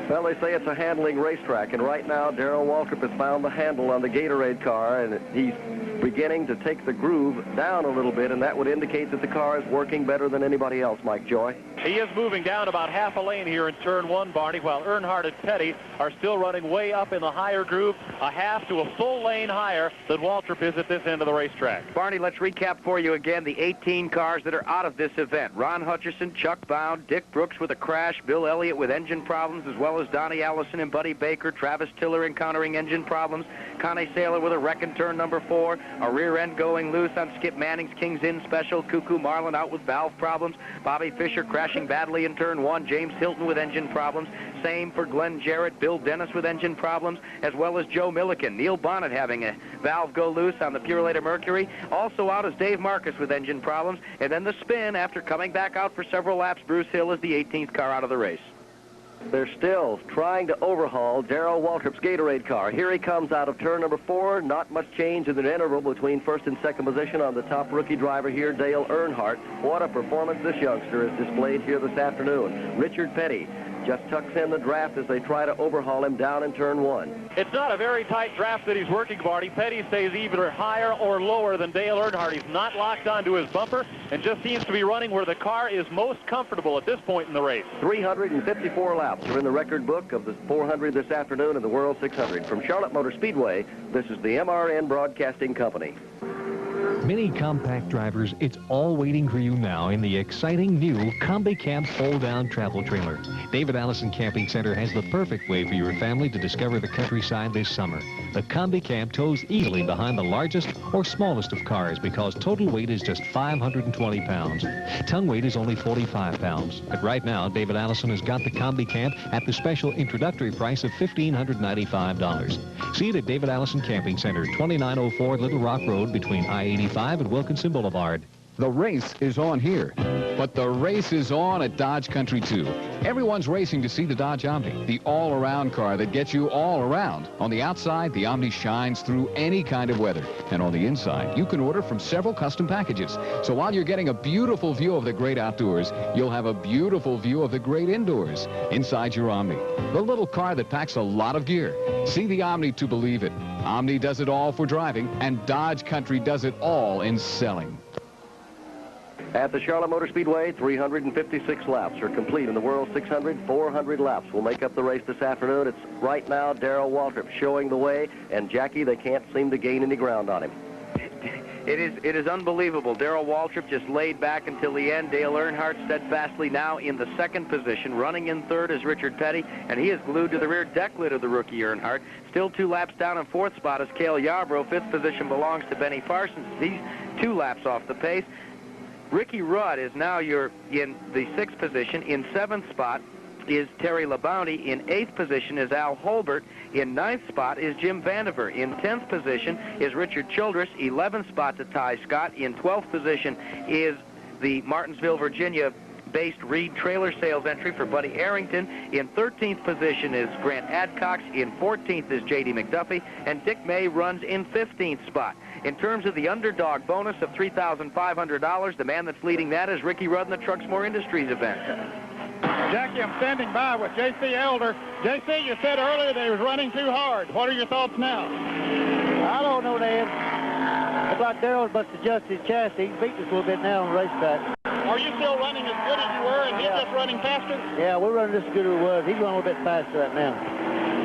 Well, they say it's a handling racetrack, and right now Darrell Waltrip has found the handle on the Gatorade car, and he's beginning to take the groove down a little bit, and that would indicate that the car is working better than anybody else, Mike Joy. He is moving down about half a lane here in turn 1, Barney, while Earnhardt and Petty are still running way up in the higher groove, a half to a full lane higher than Waltrip is at this end of the racetrack. Barney, let's recap for you again the 18 cars that are out of this event. Ron Hutcherson, Chuck Bound, Dick Brooks with a crash, Bill Elliott with engine problems, as well as Donnie Allison and Buddy Baker, Travis Tiller encountering engine problems, Connie Saylor with a wreck in turn number 4, a rear end going loose on Skip Manning's King's Inn Special, Cuckoo Marlin out with valve problems, Bobby Fischer crashing badly in turn 1, James Hilton with engine problems, same for Glenn Jarrett, Bill Dennis with engine problems, as well as Joe Milliken. Neil Bonnet having a valve go loose on the Purolator Mercury. Also out is Dave Marcus with engine problems. And then the spin, after coming back out for several laps, Bruce Hill is the 18th car out of the race. They're still trying to overhaul Darrell Waltrip's Gatorade car. Here he comes out of turn number 4. Not much change in the interval between first and second position on the top rookie driver here, Dale Earnhardt. What a performance this youngster has displayed here this afternoon. Richard Petty just tucks in the draft as they try to overhaul him down in turn 1. It's not a very tight draft that he's working, Barney. Petty stays either higher or lower than Dale Earnhardt. He's not locked onto his bumper and just seems to be running where the car is most comfortable at this point in the race. 354 laps are in the record book of the 400 this afternoon and the World 600. From Charlotte Motor Speedway, this is the MRN Broadcasting Company. Many compact drivers, it's all waiting for you now in the exciting new Combi Camp fold-down travel trailer. David Allison Camping Center has the perfect way for your family to discover the countryside this summer. The Combi Camp tows easily behind the largest or smallest of cars because total weight is just 520 pounds. Tongue weight is only 45 pounds. But right now, David Allison has got the Combi Camp at the special introductory price of $1,595. See it at David Allison Camping Center, 2904 Little Rock Road between I-85 and Wilkinson Boulevard. The race is on here, but the race is on at Dodge Country too. Everyone's racing to see the Dodge Omni, the all-around car that gets you all around. On the outside, the Omni shines through any kind of weather. And on the inside, you can order from several custom packages. So while you're getting a beautiful view of the great outdoors, you'll have a beautiful view of the great indoors inside your Omni. The little car that packs a lot of gear. See the Omni to believe it. Omni does it all for driving, and Dodge Country does it all in selling. At the Charlotte Motor Speedway, 356 laps are complete in the World 600. 400 laps will make up the race this afternoon. It's right now Darrell Waltrip showing the way, and Jackie, they can't seem to gain any ground on him. It is unbelievable. Darrell Waltrip just laid back until the end. Dale Earnhardt steadfastly now in the second position. Running in third is Richard Petty, and he is glued to the rear deck lid of the rookie Earnhardt. Still 2 laps down in fourth spot is Cale Yarborough. Fifth position belongs to Benny Parsons. He's 2 laps off the pace. Ricky Rudd is now in the 6th position. In 7th spot is Terry LaBounty. In 8th position is Al Holbert. In 9th spot is Jim Vandiver. In 10th position is Richard Childress. 11th spot to Ty Scott. In 12th position is the Martinsville, Virginia-based Reed trailer sales entry for Buddy Arrington. In 13th position is Grant Adcox. In 14th is J.D. McDuffie. And Dick May runs in 15th spot. In terms of the underdog bonus of $3,500, the man that's leading that is Ricky Rudd in the Truxmore Industries event. Jackie, I'm standing by with J.C. Elder. J.C., you said earlier they was running too hard. What are your thoughts now? I don't know, Dad. Looks like Darrell must adjust his chassis. He's beating us a little bit now on the racetrack. Are you still running as good as you were, and he's just running faster? Yeah, we're running just as good as we was. He's running a little bit faster right now.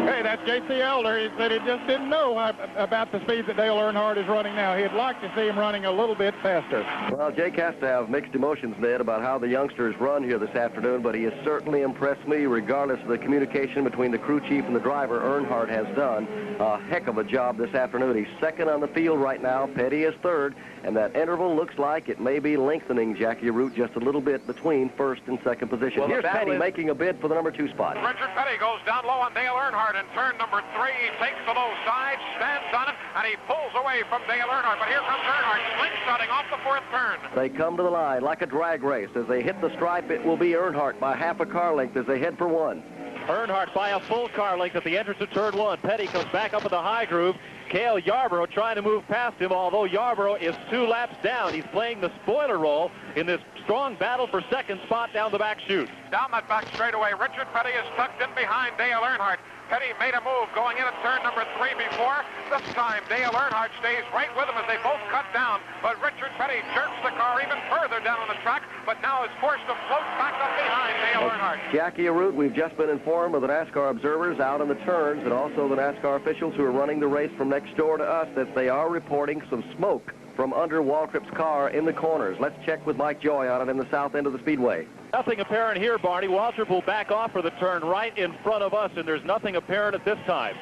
Hey, that's J.C. Elder. He said he just didn't know about the speed that Dale Earnhardt is running now. He'd like to see him running a little bit faster. Well, Jake has to have mixed emotions, Ned, about how the youngsters run here this afternoon, but he has certainly impressed me, regardless of the communication between the crew chief and the driver. Earnhardt has done a heck of a job this afternoon. He's second on the field right now. Petty is third, and that interval looks like it may be lengthening, Jackie Root, just a little bit between first and second position. Well, here's Petty making a bid for the number 2 spot. Richard Petty goes down low on Dale Earnhardt in turn number 3. He takes the low side, stands on it, and he pulls away from Dale Earnhardt. But here comes Earnhardt slingshotting off the 4th turn. They come to the line like a drag race. As they hit the stripe, it will be Earnhardt by half a car length as they head for 1. Earnhardt by a full car length at the entrance of turn 1. Petty comes back up in the high groove Cale Yarborough trying to move past him, although Yarborough is 2 laps down. He's playing the spoiler role in this strong battle for second spot down the back chute. Down that back straightaway, Richard Petty is tucked in behind Dale Earnhardt. Petty made a move going in at turn number 3 before. This time, Dale Earnhardt stays right with him as they both cut down. But Richard Petty jerks the car even further down on the track, but now is forced to float back up behind Dale Earnhardt. Jackie Arute, we've just been informed of the NASCAR observers out in the turns and also the NASCAR officials who are running the race from next door to us that they are reporting some smoke from under Waltrip's car in the corners. Let's check with Mike Joy on it in the south end of the speedway. Nothing apparent here, Barney. Waltrip will back off for the turn right in front of us, and there's nothing apparent at this time.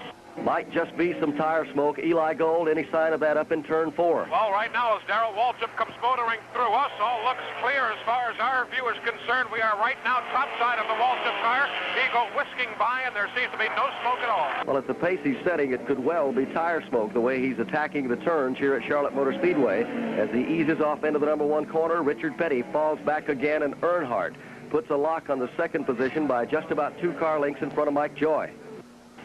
Might just be some tire smoke. Eli Gold, any sign of that up in turn 4? Well, right now, as Darrell Waltrip comes motoring through us, all looks clear as far as our view is concerned. We are right now top side of the Waltrip car. Eagle whisking by, and there seems to be no smoke at all. Well, at the pace he's setting, it could well be tire smoke the way he's attacking the turns here at Charlotte Motor Speedway. As he eases off into the number 1 corner, Richard Petty falls back again, and Earnhardt puts a lock on the second position by just about 2 car lengths in front of Mike Joy.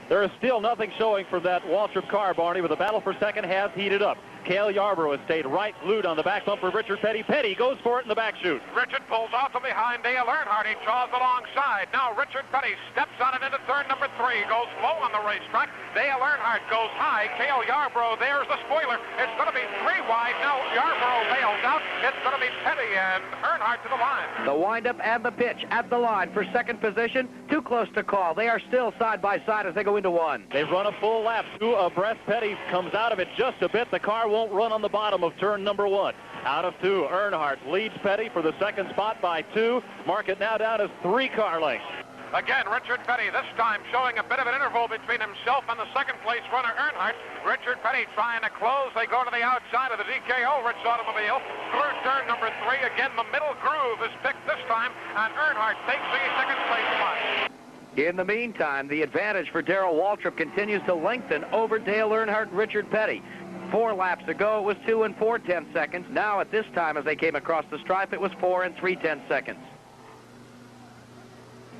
There is still nothing showing from that Waltrip car, Barney, but the battle for second has heated up. Cale Yarborough has stayed right glued on the back bumper of Richard Petty. Petty goes for it in the back chute. Richard pulls off from behind Dale Earnhardt. He draws alongside. Now Richard Petty steps on it into turn number 3. Goes low on the racetrack. Dale Earnhardt goes high. Cale Yarborough, there's the spoiler. It's going to be 3 wide. Now Yarborough bails out. It's going to be Petty and Earnhardt to the line. The windup and the pitch at the line for second position. Too close to call. They are still side by side as they go into 1. They've run a full lap. 2 abreast. Petty comes out of it just a bit. The car won't run on the bottom of turn number 1. Out of 2, Earnhardt leads Petty for the second spot by 2. Mark it now down as 3 car lengths. Again, Richard Petty, this time showing a bit of an interval between himself and the second place runner, Earnhardt. Richard Petty trying to close. They go to the outside of the DKO Rich automobile. Through turn number 3, again, the middle groove is picked this time, and Earnhardt takes the second place spot. In the meantime, the advantage for Darrell Waltrip continues to lengthen over Dale Earnhardt and Richard Petty. 4 laps ago, it was 2 and 4/10 seconds. Now, at this time, as they came across the stripe, it was 4 and 3/10 seconds.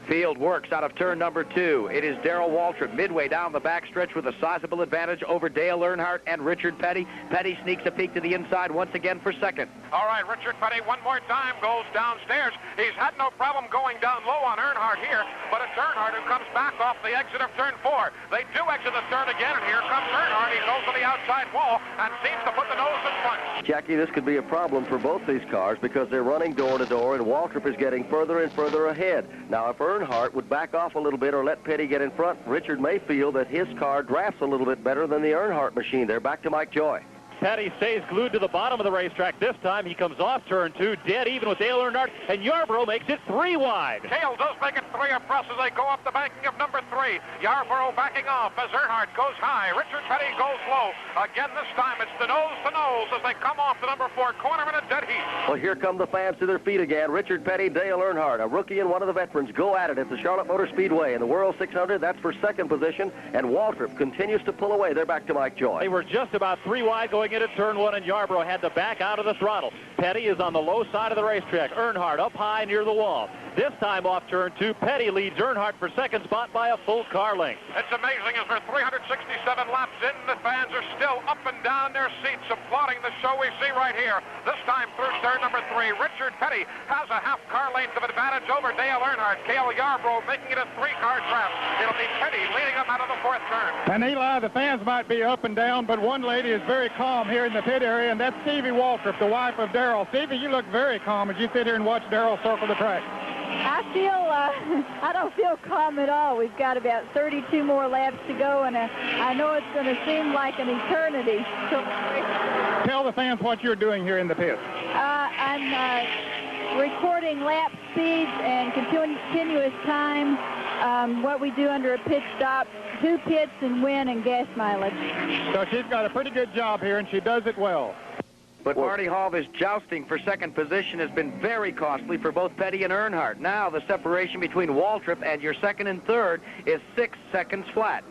Field works out of turn number 2. It is Darrell Waltrip midway down the backstretch with a sizable advantage over Dale Earnhardt and Richard Petty. Petty sneaks a peek to the inside once again for second. All right, Richard Petty one more time goes downstairs. He's had no problem going down low on Earnhardt here, but it's Earnhardt who comes back off the exit of turn 4. They do exit the turn again, and here comes Earnhardt. He goes to the outside wall and seems to put the nose in front. Jackie, this could be a problem for both these cars because they're running door to door, and Waltrip is getting further and further ahead. Now, if Earnhardt would back off a little bit or let Petty get in front, Richard may feel that his car drafts a little bit better than the Earnhardt machine. They're back to Mike Joy. Petty stays glued to the bottom of the racetrack. This time he comes off turn 2, dead even with Dale Earnhardt, and Yarborough makes it 3 wide. Cale does make it 3 abreast as they go up the banking of number 3. Yarborough backing off as Earnhardt goes high. Richard Petty goes low. Again, this time it's the nose to nose as they come off the number 4 corner in a dead heat. Well, here come the fans to their feet again. Richard Petty, Dale Earnhardt, a rookie and one of the veterans, go at it at the Charlotte Motor Speedway. In the World 600, that's for second position, and Waltrip continues to pull away. They're back to Mike Joy. They were just about 3 wide going into turn 1, and Yarborough had to back out of the throttle. Petty is on the low side of the racetrack. Earnhardt up high near the wall. This time off turn 2, Petty leads Earnhardt for second spot by a full car length. It's amazing as we're 367 laps in, the fans are still up and down their seats applauding the show we see right here. This time through turn number 3, Richard Petty has a half car length of advantage over Dale Earnhardt. Cale Yarborough making it a 3-car draft. It'll be Petty leading them out of the 4th turn. And Eli, the fans might be up and down, but one lady is very calm here in the pit area, and that's Stevie Waltrip, the wife of Darrell. Stevie, you look very calm as you sit here and watch Darrell circle the track. I don't feel calm at all. We've got about 32 more laps to go, and I know it's going to seem like an eternity. Tell the fans what you're doing here in the pit. I'm recording lap speeds and continuous time, what we do under a pit stop, 2 pits and win and gas mileage. So she's got a pretty good job here, and she does it well. But Marty Hall, this jousting for second position has been very costly for both Petty and Earnhardt. Now the separation between Waltrip and your second and third is 6 seconds flat.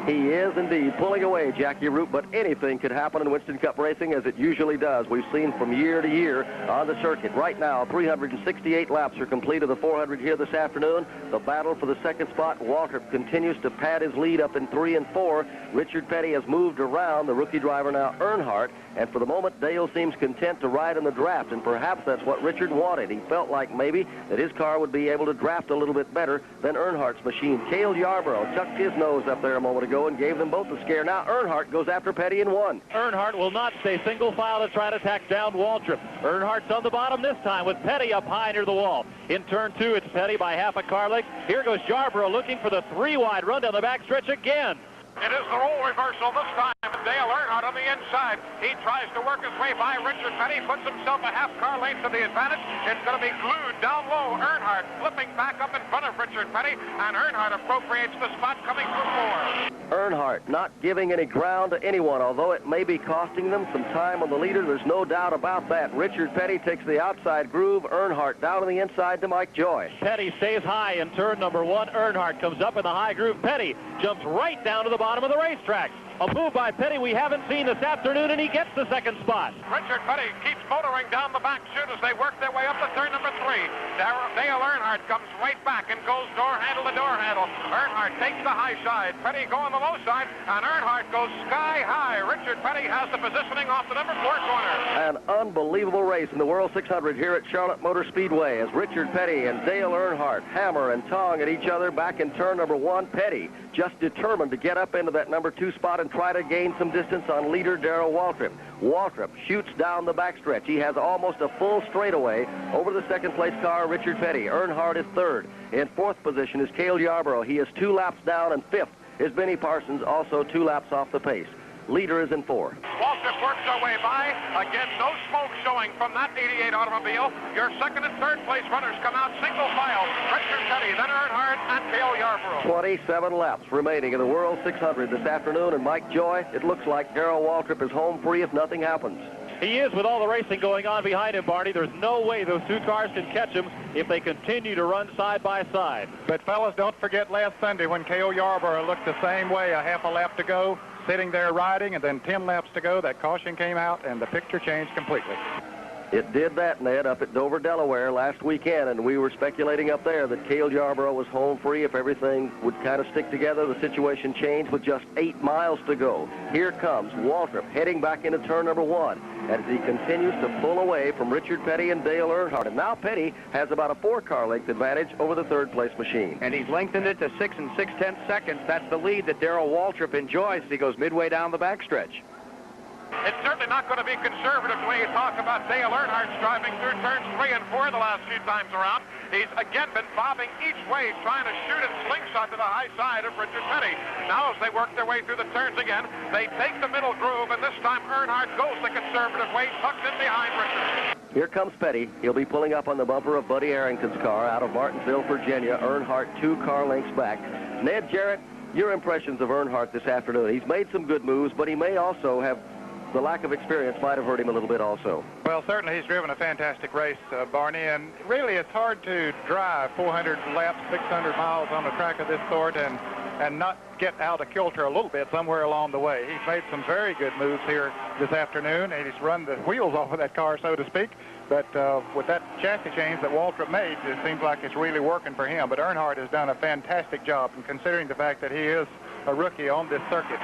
He is indeed pulling away, Jackie Root, but anything could happen in Winston Cup racing, as it usually does. We've seen from year to year on the circuit. Right now, 368 laps are complete of the 400 here this afternoon. The battle for the second spot. Waltrip continues to pad his lead up in 3 and 4. Richard Petty has moved around, the rookie driver now, Earnhardt, and for the moment, Dale seems content to ride in the draft, and perhaps that's what Richard wanted. He felt like maybe that his car would be able to draft a little bit better than Earnhardt's machine. Cale Yarborough tucked his nose up there a moment ago and gave them both a scare. Now Earnhardt goes after Petty in 1. Earnhardt will not stay single file to try to tack down Waltrip. Earnhardt's on the bottom this time with Petty up high near the wall. In turn 2, it's Petty by half a car length. Here goes Yarborough looking for the 3-wide run down the backstretch again. It is the role reversal this time. Dale Earnhardt on the inside. He tries to work his way by Richard Petty, puts himself a half car length to the advantage. It's going to be glued down low. Earnhardt flipping back up in front of Richard Petty, and Earnhardt appropriates the spot coming from 4. Earnhardt not giving any ground to anyone, although it may be costing them some time on the leader. There's no doubt about that. Richard Petty takes the outside groove. Earnhardt down on the inside to Mike Joy. Petty stays high in turn number 1. Earnhardt comes up in the high groove. Petty jumps right down to the bottom of the racetrack. A move by Petty we haven't seen this afternoon, and he gets the second spot. Richard Petty keeps motoring down the back chute as they work their way up to turn number 3. Dale Earnhardt comes right back and goes door handle to door handle. Earnhardt takes the high side. Petty going the low side, and Earnhardt goes sky high. Richard Petty has the positioning off the number 4 corner. An unbelievable race in the World 600 here at Charlotte Motor Speedway as Richard Petty and Dale Earnhardt hammer and tong at each other back in turn number 1. Petty just determined to get up into that number 2 spot and try to gain some distance on leader Darrell Waltrip. Waltrip shoots down the backstretch. He has almost a full straightaway over the second-place car, Richard Petty. Earnhardt is 3rd. In 4th position is Cale Yarborough. He is 2 laps down, and 5th is Benny Parsons, also 2 laps off the pace. Leader is in 4. Waltrip works our way by. Again, no smoke showing from that 88 automobile. Your 2nd and 3rd place runners come out single file. Richard Petty, then Earnhardt, and Cale Yarborough. 27 laps remaining in the World 600 this afternoon, and Mike Joy, it looks like Darrell Waltrip is home free if nothing happens. He is with all the racing going on behind him, Barney. There's no way those 2 cars can catch him if they continue to run side by side. But, fellas, don't forget last Sunday when Cale Yarborough looked the same way, a half a lap to go, sitting there riding, and then 10 laps to go, that caution came out, and the picture changed completely. It did that, Ned, up at Dover, Delaware last weekend, and we were speculating up there that Cale Yarborough was home free if everything would kind of stick together. The situation changed with just 8 miles to go. Here comes Waltrip heading back into turn number 1 as he continues to pull away from Richard Petty and Dale Earnhardt. And now Petty has about a 4-car length advantage over the 3rd-place machine. And he's lengthened it to 6 6/10 seconds. That's the lead that Darrell Waltrip enjoys as he goes midway down the backstretch. It's certainly not going to be conservative the way you talk about Dale Earnhardt driving through turns 3 and 4 the last few times around. He's again been bobbing each way, trying to shoot and slingshot to the high side of Richard Petty. Now as they work their way through the turns again, they take the middle groove, and this time Earnhardt goes the conservative way, tucked in behind Richard. Here comes Petty. He'll be pulling up on the bumper of Buddy Arrington's car out of Martinsville, Virginia. Earnhardt 2 car lengths back. Ned Jarrett, your impressions of Earnhardt this afternoon. He's made some good moves, but he may also have the lack of experience might have hurt him a little bit also. Well, certainly he's driven a fantastic race, Barney, and really it's hard to drive 400 laps, 600 miles on a track of this sort and not get out of kilter a little bit somewhere along the way. He's made some very good moves here this afternoon, and he's run the wheels off of that car, so to speak. But with that chassis change that Waltrip made, it seems like it's really working for him. But Earnhardt has done a fantastic job, and considering the fact that he is a rookie on this circuit,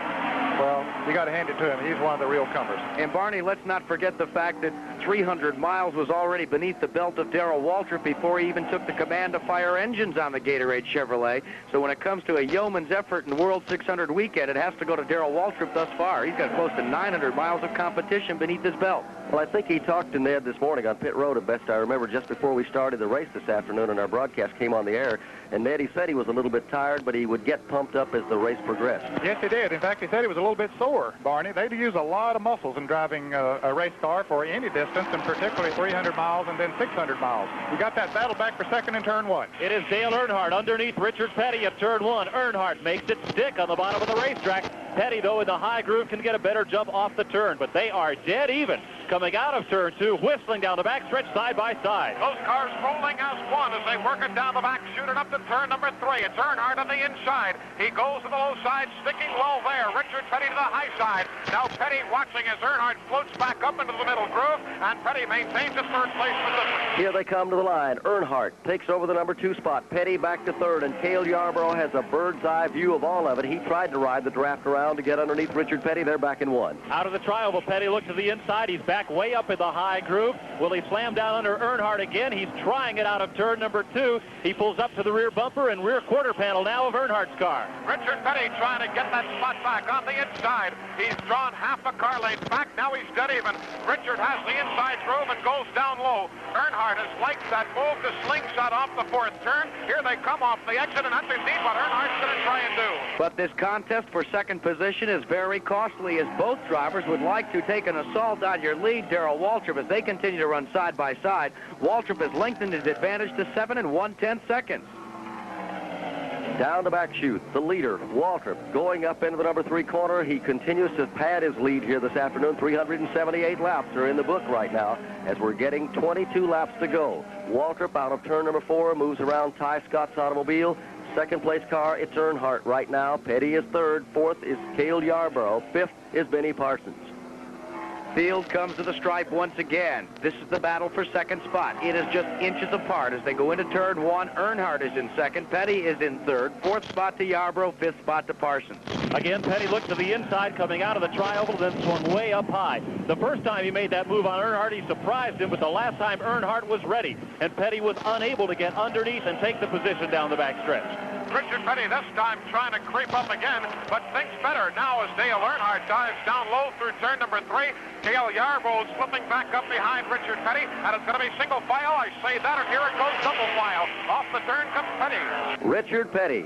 well, you got to hand it to him. He's one of the real comers. And, Barney, let's not forget the fact that 300 miles was already beneath the belt of Darrell Waltrip before he even took the command to fire engines on the Gatorade Chevrolet. So when it comes to a yeoman's effort in World 600 weekend, it has to go to Darrell Waltrip thus far. He's got close to 900 miles of competition beneath his belt. Well, I think he talked to Ned this morning on pit road, at best I remember, just before we started the race this afternoon and our broadcast came on the air. And Ned, he said he was a little bit tired, but he would get pumped up as the race progressed. Yes, he did. In fact, he said he was a little bit sore, Barney. They do use a lot of muscles in driving a race car for any distance, and particularly 300 miles and then 600 miles. You got that battle back for second in turn 1. It is Dale Earnhardt underneath Richard Petty at turn 1. Earnhardt makes it stick on the bottom of the racetrack. Petty, though, in the high groove can get a better jump off the turn, but they are dead even. coming out of turn 2, whistling down the backstretch side by side. Those cars rolling as one as they work it down the back, shooting up to turn number 3. It's Earnhardt on the inside. He goes to the low side, sticking low there. Richard Petty to the high side. Now Petty watching as Earnhardt floats back up into the middle groove, and Petty maintains his third place position. Here they come to the line. Earnhardt takes over the number 2 spot. Petty back to third, and Cale Yarborough has a bird's eye view of all of it. He tried to ride the draft around to get underneath Richard Petty. They're back in 1. Out of the trioval, Petty looks to the inside. He's back way up in the high groove. Will he slam down under Earnhardt again? He's trying it out of turn number 2. He pulls up to the rear bumper and rear quarter panel now of Earnhardt's car. Richard Petty trying to get that spot back on the inside. He's drawn half a car length back. Now he's dead even. Richard has the inside groove and goes down low. Earnhardt has liked that move to slingshot off the 4th turn. Here they come off the exit, and that's indeed what Earnhardt's going to try and do. But this contest for second position is very costly, as both drivers would like to take an assault on your lead, Darrell Waltrip, as they continue to run side by side. Waltrip has lengthened his advantage to 7 1/10 seconds. Down the back chute, the leader, Waltrip, going up into the number 3 corner. He continues to pad his lead here this afternoon. 378 laps are in the book right now as we're getting 22 laps to go. Waltrip out of turn number 4, moves around Ty Scott's automobile. Second place car, it's Earnhardt right now. Petty is 3rd. 4th is Cale Yarborough. 5th is Benny Parsons. Field comes to the stripe once again. This is the battle for second spot. It is just inches apart as they go into turn 1. Earnhardt is in 2nd. Petty is in 3rd. 4th spot to Yarborough. 5th spot to Parsons. Again, Petty looked to the inside coming out of the trioval, then swung way up high. The first time he made that move on Earnhardt, he surprised him, but the last time Earnhardt was ready, and Petty was unable to get underneath and take the position down the backstretch. Richard Petty this time trying to creep up again, but thinks better now as Dale Earnhardt dives down low through turn number 3. Cale Yarborough slipping back up behind Richard Petty, and it's going to be single file. I say that, and here it goes double file. Off the turn comes Petty. Richard Petty.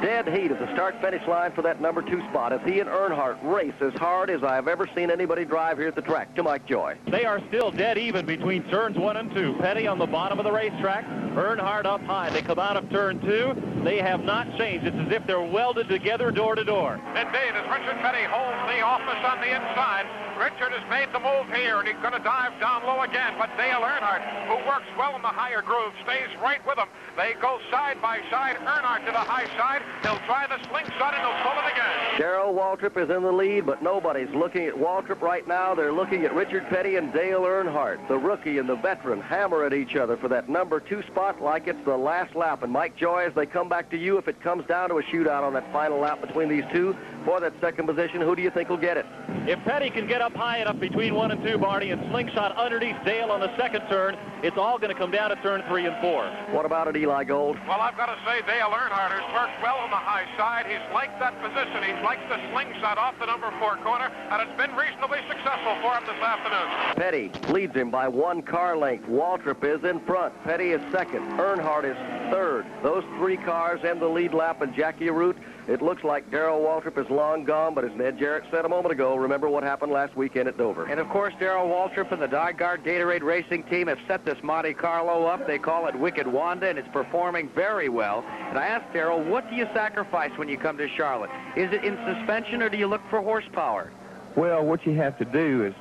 Dead heat at the start-finish line for that number 2 spot as he and Earnhardt race as hard as I've ever seen anybody drive here at the track. To Mike Joy. They are still dead even between turns 1 and 2. Petty on the bottom of the racetrack, Earnhardt up high. They come out of turn 2. They have not changed. It's as if they're welded together door to door. Indeed, as Richard Petty holds the office on the inside, Richard has made the move here, and he's going to dive down low again. But Dale Earnhardt, who works well in the higher groove, stays right with him. They go side by side. Earnhardt to the high side. He'll try the slingshot, and he'll pull it again. Darrell Waltrip is in the lead, but nobody's looking at Waltrip right now. They're looking at Richard Petty and Dale Earnhardt. The rookie and the veteran hammer at each other for that number 2 spot like it's the last lap. And Mike Joy, as they come back to you, if it comes down to a shootout on that final lap between these two for that second position, who do you think will get it? If Petty can get up high enough between 1 and 2, Barney, and slingshot underneath Dale on the second turn, it's all going to come down to turn 3 and 4. What about it, Eli Gold? Well, I've got to say Dale Earnhardt has worked well on the high side. He's liked that position. He's liked the slingshot off the number 4 corner, and it's been reasonably successful for him this afternoon. Petty leads him by 1 car length. Waltrip is in front. Petty is 2nd. Earnhardt is 3rd. Those 3 cars end the lead lap, and Jackie Root, it looks like Darrell Waltrip is long gone, but as Ned Jarrett said a moment ago, remember what happened last weekend at Dover. And of course, Darrell Waltrip and the Dyegard Gatorade Racing team have set this Monte Carlo up. They call it Wicked Wanda, and it's performing very well. And I asked Darrell, what do you sacrifice when you come to Charlotte? Is it in suspension, or do you look for horsepower? Well, what you have to do is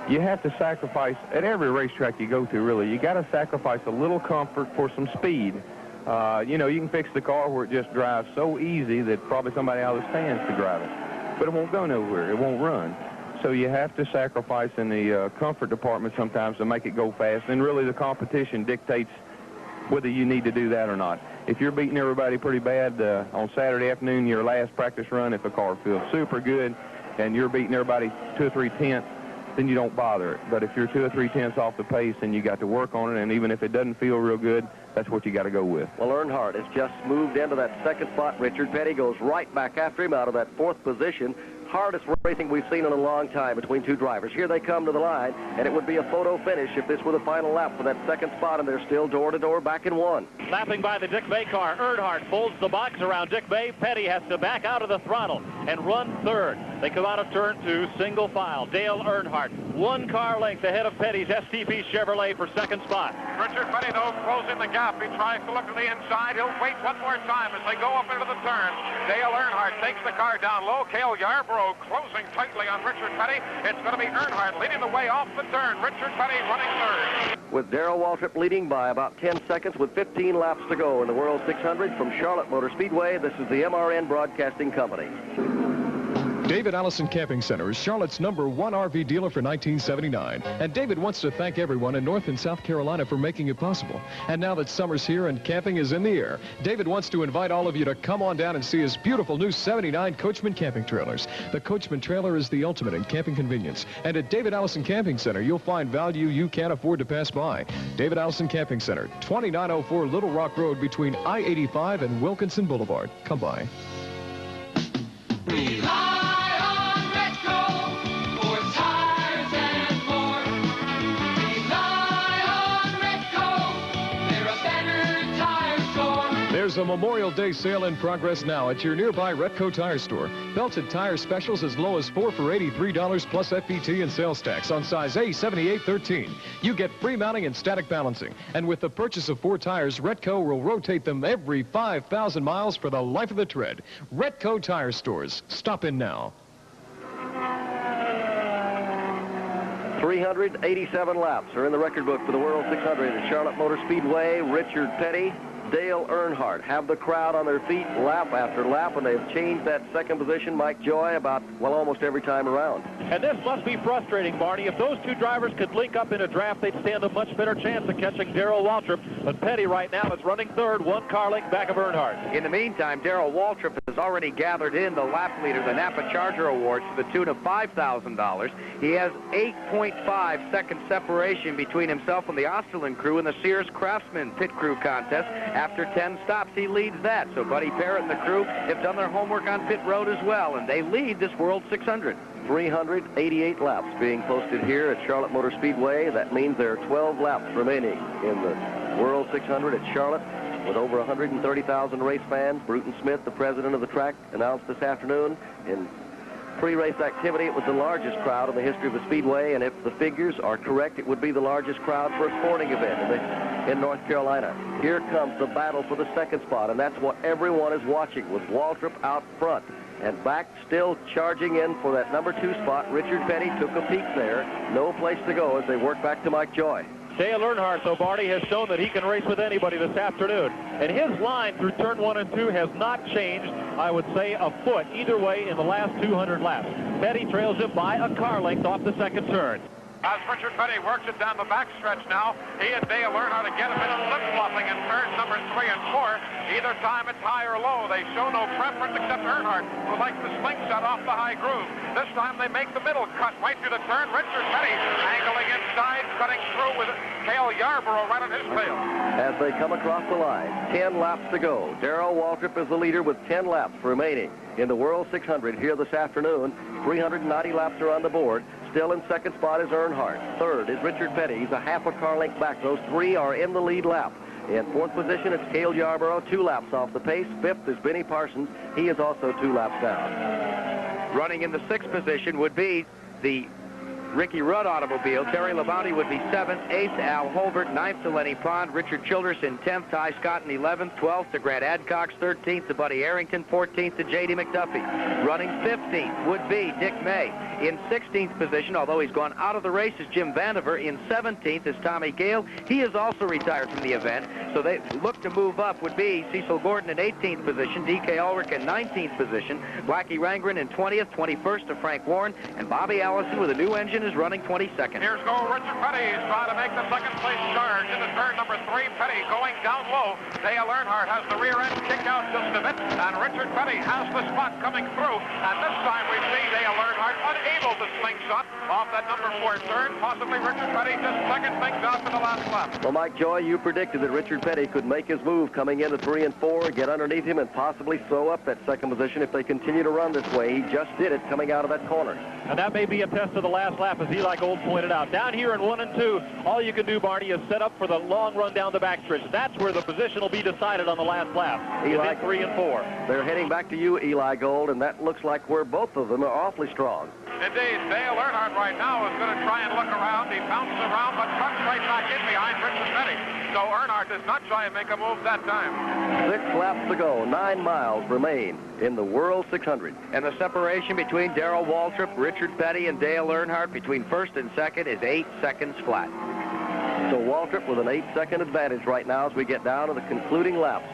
you have to sacrifice, at every racetrack you go to, really, you got to sacrifice a little comfort for some speed. You know, you can fix the car where it just drives so easy that probably somebody out of the stands could drive it. But it won't go nowhere. It won't run. So you have to sacrifice in the comfort department sometimes to make it go fast. And really the competition dictates whether you need to do that or not. If you're beating everybody pretty bad on Saturday afternoon, your last practice run, if the car feels super good and you're beating everybody 2 or 3 tenths, then you don't bother it. But if you're 2 or 3 tenths off the pace, then you got to work on it, and even if it doesn't feel real good, that's what you got to go with. Well, Earnhardt has just moved into that 2nd spot. Richard Petty goes right back after him out of that 4th position. Hardest racing we've seen in a long time between 2 drivers. Here they come to the line, and it would be a photo finish if this were the final lap for that 2nd spot, and they're still door-to-door back in 1. Lapping by the Dick Bay car, Earnhardt folds the box around Dick Bay. Petty has to back out of the throttle and run 3rd. They come out of turn 2, single file. Dale Earnhardt, 1 car length ahead of Petty's STP Chevrolet for second spot. Richard Petty, though, closing the gap. He tries to look to the inside. He'll wait one more time as they go up into the turn. Dale Earnhardt takes the car down low. Cale Yarborough closing tightly on Richard Petty. It's going to be Earnhardt leading the way off the turn. Richard Petty running third. With Darrell Waltrip leading by about 10 seconds with 15 laps to go in the World 600 from Charlotte Motor Speedway, this is the MRN Broadcasting Company. David Allison Camping Center is Charlotte's #1 RV dealer for 1979. And David wants to thank everyone in North and South Carolina for making it possible. And now that summer's here and camping is in the air, David wants to invite all of you to come on down and see his beautiful new 79 Coachman camping trailers. The Coachman trailer is the ultimate in camping convenience. And at David Allison Camping Center, you'll find value you can't afford to pass by. David Allison Camping Center, 2904 Little Rock Road between I-85 and Wilkinson Boulevard. Come by. There's a Memorial Day sale in progress now at your nearby Retco Tire Store. Belted tire specials as low as 4 for $83 plus FBT and sales tax on size A7813. You get free mounting and static balancing. And with the purchase of 4 tires, Retco will rotate them every 5,000 miles for the life of the tread. Retco Tire Stores. Stop in now. 387 laps are in the record book for the World 600 at Charlotte Motor Speedway. Richard Petty, Dale Earnhardt have the crowd on their feet lap after lap, and they've changed that second position, Mike Joy, about, well, almost every time around. And this must be frustrating, Barney. If those 2 drivers could link up in a draft, they'd stand a much better chance of catching Darrell Waltrip. But Petty right now is running third, 1 car length back of Earnhart. In the meantime, Darrell Waltrip has already gathered in the lap leader, the Napa Charger Awards, to the tune of $5,000. He has 8.5 second separation between himself and the Osterlin crew in the Sears Craftsman Pit Crew Contest. After 10 stops, he leads that. So Buddy Parrott and the crew have done their homework on pit road as well, and they lead this World 600. 388 laps being posted here at Charlotte Motor Speedway. That means there are 12 laps remaining in the World 600 at Charlotte. With over 130,000 race fans, Bruton Smith, the president of the track, announced this afternoon in pre-race activity it was the largest crowd in the history of the Speedway, and if the figures are correct, it would be the largest crowd for a sporting event in North Carolina. Here comes the battle for the second spot, and that's what everyone is watching, with Waltrip out front. And back, still charging in for that #2 spot. Richard Petty took a peek there. No place to go as they work back to Mike Joy. Dale Earnhardt, though, Barney, has shown that he can race with anybody this afternoon. And his line through turn 1 and 2 has not changed, I would say, a foot either way in the last 200 laps. Petty trails him by a car length off the second turn. As Richard Petty works it down the backstretch now, he and Dale Earnhardt again a bit of flip-flopping in turns number 3 and 4. Either time it's high or low. They show no preference except Earnhardt, who likes the slingshot off the high groove. This time they make the middle cut right through the turn. Richard Petty angling inside, cutting through with Cale Yarborough right on his tail. As they come across the line, 10 laps to go. Darrell Waltrip is the leader with 10 laps remaining in the World 600 here this afternoon. 390 laps are on the board. Still in second spot is Earnhardt. Third is Richard Petty. He's a half a car length back. Those 3 are in the lead lap. In fourth position, it's Cale Yarborough, 2 laps off the pace. Fifth is Benny Parsons. He is also 2 laps down. Running in the 6th position would be the Ricky Rudd automobile. Terry Labonte would be 7th, 8th, Al Holbert, 9th to Lenny Pond, Richard Childress in 10th, Ty Scott in 11th, 12th to Grant Adcox, 13th to Buddy Arrington, 14th to J.D. McDuffie. Running 15th would be Dick May. In 16th position, although he's gone out of the race, is Jim Vandiver. In 17th is Tommy Gale. He is also retired from the event, so they look to move up would be Cecil Gordon in 18th position, D.K. Ulrich in 19th position, Blackie Rangren in 20th, 21st to Frank Warren, and Bobby Allison with a new engine is running 22nd. Here's go Richard Petty. He's trying to make the second place charge into turn number 3. Petty going down low. Dale Earnhardt has the rear end kicked out just a bit, and Richard Petty has the spot coming through. And this time we see Dale Earnhardt unable to slingshot up off that number 4 turn. Possibly Richard Petty just second things out to the last lap. Well, Mike Joy, you predicted that Richard Petty could make his move coming into 3 and 4, get underneath him, and possibly sew up that second position if they continue to run this way. He just did it coming out of that corner. And that may be a test of the last lap, as Eli Gold pointed out. Down here in 1 and 2, all you can do, Barney, is set up for the long run down the backstretch. That's where the position will be decided on the last lap. Eli, 3 and 4. They're heading back to you, Eli Gold, and that looks like where both of them are awfully strong. Indeed, Dale Earnhardt right now is going to try and look around. He bounces around, but cuts right back in behind Richard Petty. So Earnhardt does not try and make a move that time. 6 laps to go. 9 miles remain in the World 600. And the separation between Darrell Waltrip, Richard Petty, and Dale Earnhardt between first and second is 8 seconds flat. So Waltrip with an 8-second advantage right now as we get down to the concluding laps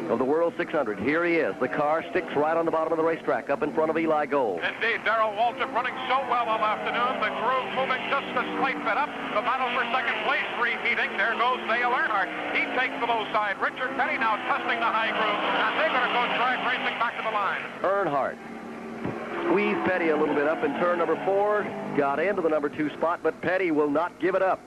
of the World 600. Here he is. The car sticks right on the bottom of the racetrack up in front of Eli Gold. Indeed, Darrell Waltrip running so well all afternoon. The groove moving just a slight bit up. The battle for second place reheating. There goes Dale Earnhardt. He takes the low side. Richard Petty now testing the high groove. And they're going to go drag racing back to the line. Earnhardt squeezed Petty a little bit up in turn number 4. Got into the number 2 spot, but Petty will not give it up.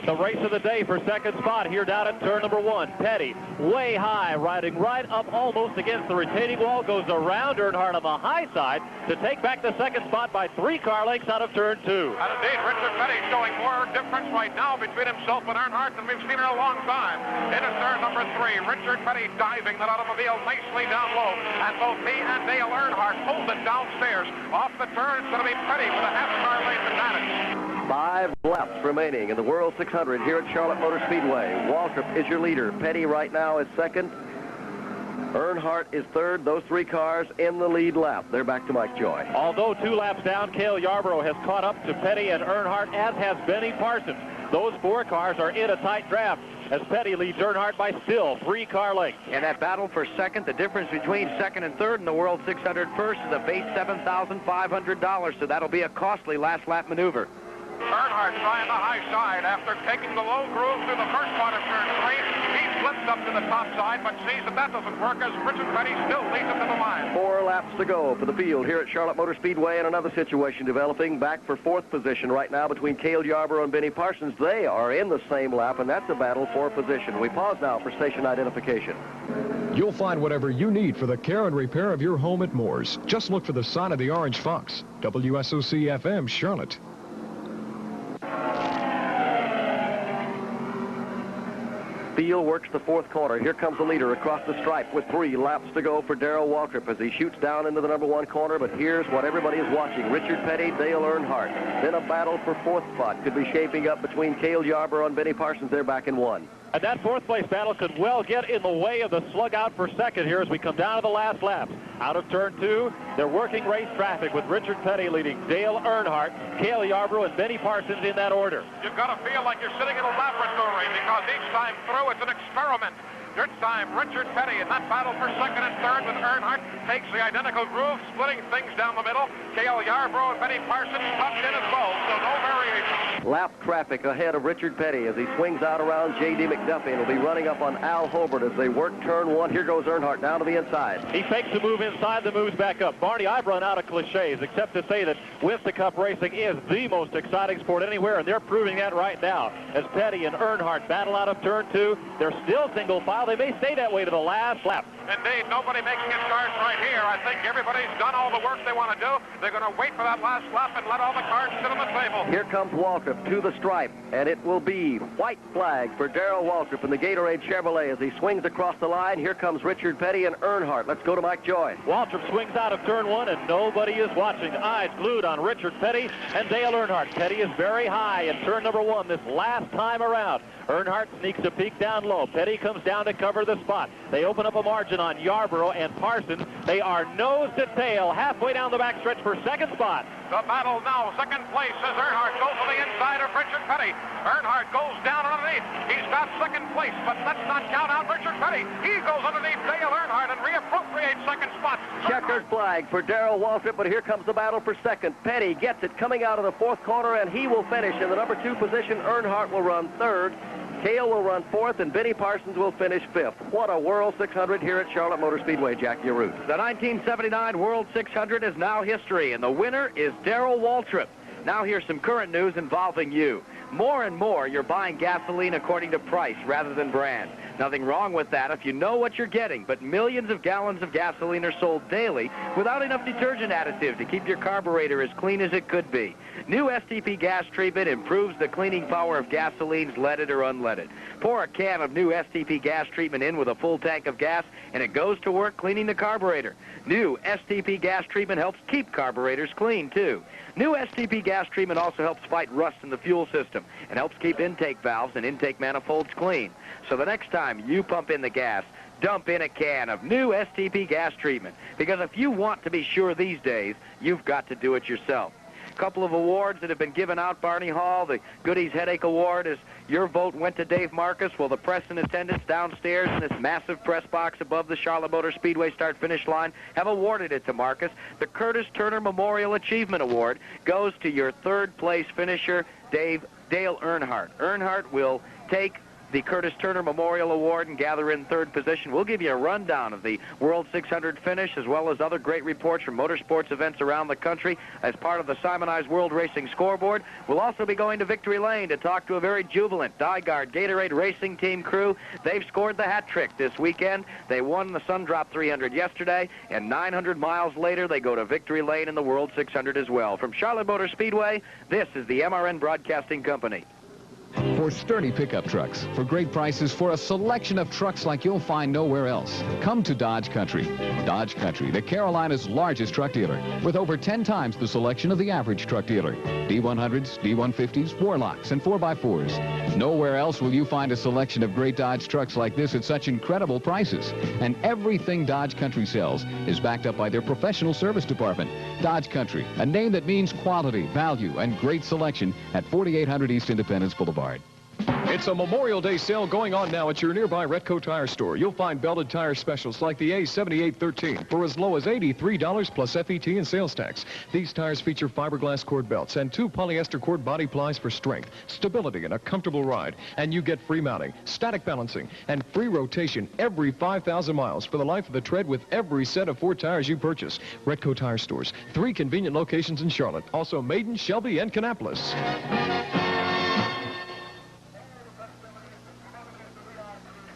The race of the day for second spot here down at turn number 1. Petty way high, riding right up almost against the retaining wall, goes around Earnhardt on the high side to take back the second spot by 3 car lengths out of turn 2. And indeed, Richard Petty showing more difference right now between himself and Earnhardt than we've seen in a long time. Into turn number 3, Richard Petty diving that automobile nicely down low. And both he and Dale Earnhardt hold it downstairs. Off the turn, it's going to be Petty with a half-car length advantage. 5 laps remaining in the World 600 here at Charlotte Motor Speedway. Waltrip is your leader. Petty right now is second. Earnhardt is third. Those 3 cars in the lead lap. They're back to Mike Joy. Although 2 laps down, Cale Yarborough has caught up to Petty and Earnhardt, as has Benny Parsons. Those 4 cars are in a tight draft as Petty leads Earnhardt by still 3 car lengths. And that battle for second, the difference between second and third in the World 600 first is a base $7,500. So that'll be a costly last lap maneuver. Earnhardt trying the high side after taking the low groove through the first part of turn 3. He flips up to the top side, but sees that doesn't work as Richard Petty still leads him to the line. 4 laps to go for the field here at Charlotte Motor Speedway, and another situation developing back for 4th position right now between Cale Yarborough and Benny Parsons. They are in the same lap, and that's a battle for position. We pause now for station identification. You'll find whatever you need for the care and repair of your home at Moore's. Just look for the sign of the Orange Fox. WSOC-FM, Charlotte. Field works the 4th corner. Here comes the leader across the stripe with 3 laps to go for Darrell Waltrip as he shoots down into the number 1 corner. But here's what everybody is watching. Richard Petty, Dale Earnhardt. Then a battle for 4th spot could be shaping up between Cale Yarborough and Benny Parsons. They're back in 1. And that 4th place battle could well get in the way of the slug out for second here as we come down to the last laps. Out of turn 2, they're working race traffic with Richard Petty leading Dale Earnhardt, Cale Yarborough, and Benny Parsons in that order. You've got to feel like you're sitting in a laboratory because each time through it's an experiment. This time, Richard Petty in that battle for second and third with Earnhardt takes the identical groove, splitting things down the middle. Cale Yarborough and Benny Parsons tucked in as well, so no variation. Lap traffic ahead of Richard Petty as he swings out around J.D. McDuffie and will be running up on Al Hobart as they work turn 1. Here goes Earnhardt down to the inside. He fakes the move inside, the moves back up. Barney, I've run out of cliches, except to say that Winston Cup racing is the most exciting sport anywhere, and they're proving that right now. As Petty and Earnhardt battle out of turn 2, they're still single file. They may stay that way to the last lap. Indeed, nobody making a charge right here. I think everybody's done all the work they want to do. They're going to wait for that last lap and let all the cards sit on the table. Here comes Waltrip to the stripe, and it will be white flag for Darrell Waltrip in the Gatorade Chevrolet as he swings across the line. Here comes Richard Petty and Earnhardt. Let's go to Mike Joy. Waltrip swings out of turn 1, and nobody is watching. Eyes glued on Richard Petty and Dale Earnhardt. Petty is very high in turn number 1 this last time around. Earnhardt sneaks a peek down low. Petty comes down to cover the spot. They open up a margin on Yarborough and Parsons. They are nose to tail halfway down the backstretch for second spot. The battle now, second place as Earnhardt goes to the inside of Richard Petty. Earnhardt goes down underneath. He's got second place, but let's not count out Richard Petty. He goes underneath Dale Earnhardt and reappropriates second spot. Checkered flag for Darrell Waltrip, but here comes the battle for second. Petty gets it coming out of the 4th corner, and he will finish in the number 2 position. Earnhardt will run 3rd. Cale will run 4th, and Benny Parsons will finish 5th. What a World 600 here at Charlotte Motor Speedway, Jack Yaroot. The 1979 World 600 is now history, and the winner is Darrell Waltrip. Now here's some current news involving you. More and more, you're buying gasoline according to price rather than brand. Nothing wrong with that if you know what you're getting, but millions of gallons of gasoline are sold daily without enough detergent additive to keep your carburetor as clean as it could be. New STP gas treatment improves the cleaning power of gasolines, leaded or unleaded. Pour a can of new STP gas treatment in with a full tank of gas, and it goes to work cleaning the carburetor. New STP gas treatment helps keep carburetors clean, too. New STP gas treatment also helps fight rust in the fuel system and helps keep intake valves and intake manifolds clean. So the next time you pump in the gas, dump in a can of new STP gas treatment. Because if you want to be sure these days, you've got to do it yourself. A couple of awards that have been given out, Barney Hall. The Goodies Headache Award is your vote went to Dave Marcus. Well, the press in attendance downstairs in this massive press box above the Charlotte Motor Speedway start-finish line have awarded it to Marcus. The Curtis Turner Memorial Achievement Award goes to your third-place finisher, Dale Earnhardt. Earnhardt will take the Curtis Turner Memorial Award and gather in third position. We'll give you a rundown of the World 600 finish as well as other great reports from motorsports events around the country as part of the Simonized World Racing Scoreboard. We'll also be going to Victory Lane to talk to a very jubilant Dyguard Gatorade Racing Team crew. They've scored the hat trick this weekend. They won the Sundrop 300 yesterday, and 900 miles later they go to Victory Lane in the World 600 as well. From Charlotte Motor Speedway, this is the MRN Broadcasting Company. For sturdy pickup trucks, for great prices, for a selection of trucks like you'll find nowhere else, come to Dodge Country. Dodge Country, the Carolina's largest truck dealer, with over 10 times the selection of the average truck dealer. D100s, D150s, Warlocks, and 4x4s. Nowhere else will you find a selection of great Dodge trucks like this at such incredible prices. And everything Dodge Country sells is backed up by their professional service department. Dodge Country, a name that means quality, value, and great selection at 4800 East Independence Boulevard. It's a Memorial Day sale going on now at your nearby Retco Tire store. You'll find belted tire specials like the A7813 for as low as $83 plus FET and sales tax. These tires feature fiberglass cord belts and 2 polyester cord body plies for strength, stability, and a comfortable ride. And you get free mounting, static balancing, and free rotation every 5,000 miles for the life of the tread with every set of 4 tires you purchase. Retco Tire stores, 3 convenient locations in Charlotte, also Maiden, Shelby, and Kannapolis.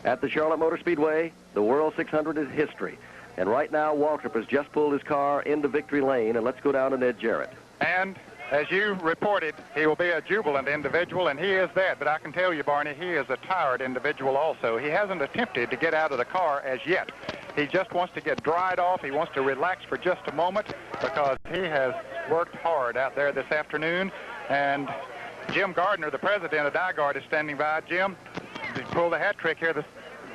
At the Charlotte Motor Speedway, the World 600 is history. And right now, Waltrip has just pulled his car into Victory Lane, and let's go down to Ned Jarrett. And as you reported, he will be a jubilant individual, and he is that. But I can tell you, Barney, he is a tired individual also. He hasn't attempted to get out of the car as yet. He just wants to get dried off. He wants to relax for just a moment because he has worked hard out there this afternoon. And Jim Gardner, the president of Dyguard, is standing by. Jim, he pulled a hat trick here this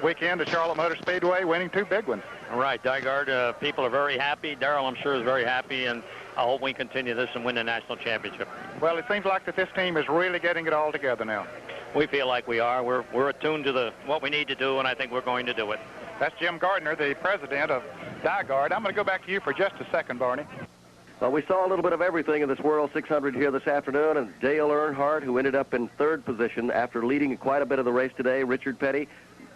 weekend at Charlotte Motor Speedway, winning 2 big ones. All right, Dyguard, people are very happy. Darrell, I'm sure, is very happy, and I hope we continue this and win the national championship. Well, it seems like that this team is really getting it all together now. We feel like we are. We're attuned to what we need to do, and I think we're going to do it. That's Jim Gardner, the president of Dyguard. I'm going to go back to you for just a second, Barney. Well, we saw a little bit of everything in this World 600 here this afternoon, and Dale Earnhardt, who ended up in 3rd position after leading quite a bit of the race today. Richard Petty,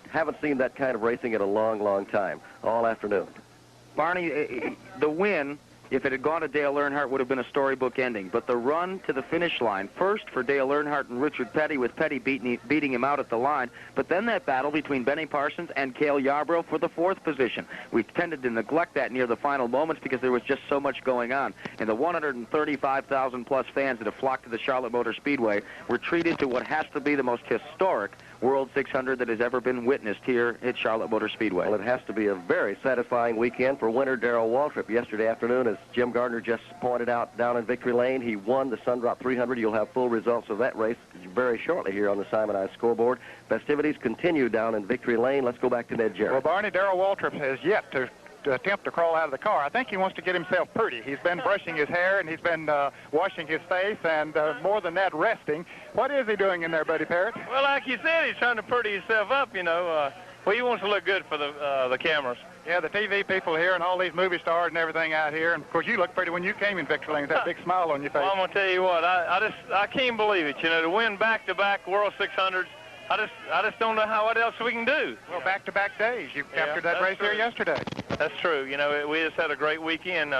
haven't seen that kind of racing in a long, long time, all afternoon. Barney, the win, if it had gone to Dale Earnhardt, would have been a storybook ending. But the run to the finish line, first for Dale Earnhardt and Richard Petty, with Petty beating him out at the line, but then that battle between Benny Parsons and Cale Yarborough for the 4th position. We tended to neglect that near the final moments because there was just so much going on. And the 135,000-plus fans that have flocked to the Charlotte Motor Speedway were treated to what has to be the most historic World 600 that has ever been witnessed here at Charlotte Motor Speedway. Well, it has to be a very satisfying weekend for winner Darrell Waltrip. Yesterday afternoon, as Jim Gardner just pointed out down in Victory Lane, he won the Sundrop 300. You'll have full results of that race very shortly here on the Simonized Scoreboard. Festivities continue down in Victory Lane. Let's go back to Ned Jarrett. Well, Barney, Darrell Waltrip has yet to attempt to crawl out of the car. I think he wants to get himself pretty. He's been brushing his hair, and he's been washing his face, and more than that, resting. What is he doing in there, Buddy Parrott? Well, like you said, he's trying to pretty himself up, you know. Well, he wants to look good for the cameras. Yeah, the TV people here and all these movie stars and everything out here. And, of course, you look pretty when you came in Victory Lane with that big smile on your face. Well, I'm going to tell you what, I can't believe it, you know, to win back-to-back World 600s. I just don't know what else we can do. Well, back-to-back days. You captured that race here yesterday. That's true. You know, we just had a great weekend.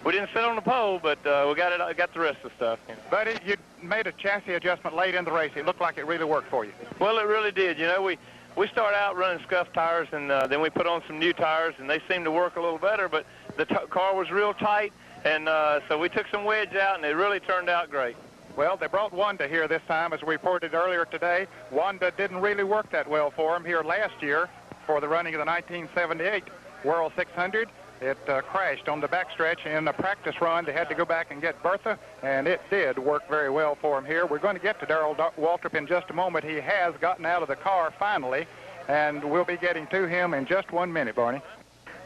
We didn't sit on the pole, but we got the rest of the stuff. Buddy, you made a chassis adjustment late in the race. It looked like it really worked for you. Well, it really did. You know, we started out running scuffed tires, and then we put on some new tires, and they seemed to work a little better, but the car was real tight, and so we took some wedge out, and it really turned out great. Well, they brought Wanda here this time, as we reported earlier today. Wanda didn't really work that well for him here last year for the running of the 1978 World 600. It crashed on the backstretch in a practice run. They had to go back and get Bertha, and it did work very well for him here. We're going to get to Darrell Waltrip in just a moment. He has gotten out of the car finally, and we'll be getting to him in just 1 minute, Barney.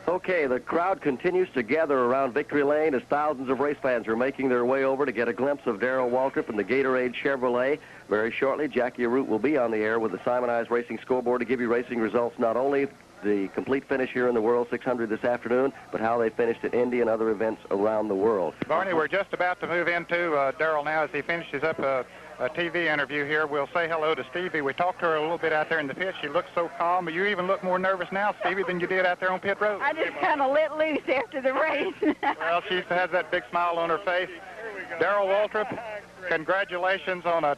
Okay, the crowd continues to gather around Victory Lane as thousands of race fans are making their way over to get a glimpse of Darrell Waltrip and the Gatorade Chevrolet. Very shortly, Jackie Arute will be on the air with the Simonized Racing Scoreboard to give you racing results, not only the complete finish here in the World 600 this afternoon, but how they finished at Indy and other events around the world. Barney, we're just about to move into Darrell now as he finishes up a TV interview here. We'll say hello to Stevie. We talked to her a little bit out there in the pit. She looks so calm. You even look more nervous now, Stevie, than you did out there on pit road. I just kind of let loose after the race. Well, she has that big smile on her face. Darrell Waltrip, congratulations on a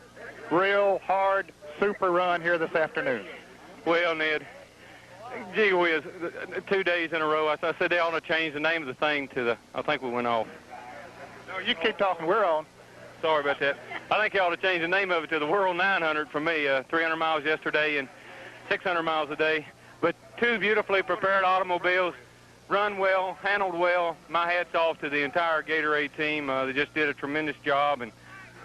real hard, super run here this afternoon. Well, Ned, gee whiz, 2 days in a row. I said they ought to change the name of the thing to the, I think we went off. No, you keep talking. We're on. Sorry about that. I think you ought to change the name of it to the World 900 for me. 300 miles yesterday and 600 miles a day. But 2 beautifully prepared automobiles, run well, handled well. My hat's off to the entire Gatorade team. They just did a tremendous job, and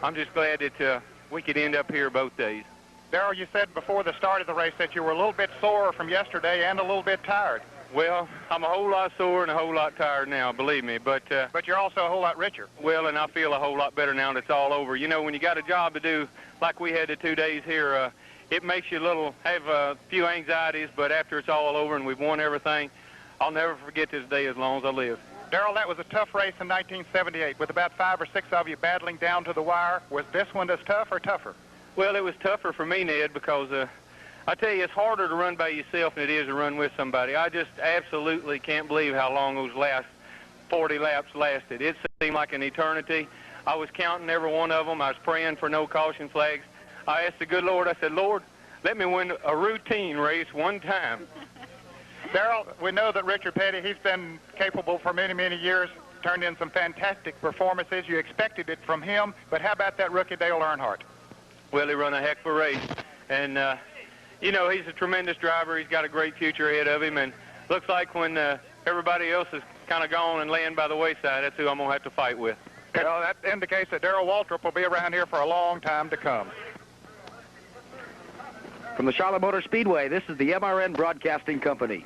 I'm just glad that we could end up here both days. Darrell, you said before the start of the race that you were a little bit sore from yesterday and a little bit tired. Well, I'm a whole lot sore and a whole lot tired now, believe me. But you're also a whole lot richer. Well, and I feel a whole lot better now that it's all over. You know, when you got a job to do like we had the 2 days here, it makes you have a few anxieties, but after it's all over and we've won everything, I'll never forget this day as long as I live. Darrell, that was a tough race in 1978 with about 5 or 6 of you battling down to the wire. Was this one as tough or tougher? Well, it was tougher for me, Ned, because I tell you, it's harder to run by yourself than it is to run with somebody. I just absolutely can't believe how long those last 40 laps lasted. It seemed like an eternity. I was counting every one of them. I was praying for no caution flags. I asked the good Lord, I said, Lord, let me win a routine race one time. Darrell, we know that Richard Petty, he's been capable for many, many years, turned in some fantastic performances. You expected it from him, but how about that rookie Dale Earnhardt? Well, he run a heck of a race, and you know, he's a tremendous driver. He's got a great future ahead of him, and looks like when everybody else is kind of gone and laying by the wayside, that's who I'm going to have to fight with. Well, that indicates that Darrell Waltrip will be around here for a long time to come. From the Charlotte Motor Speedway, this is the MRN Broadcasting Company.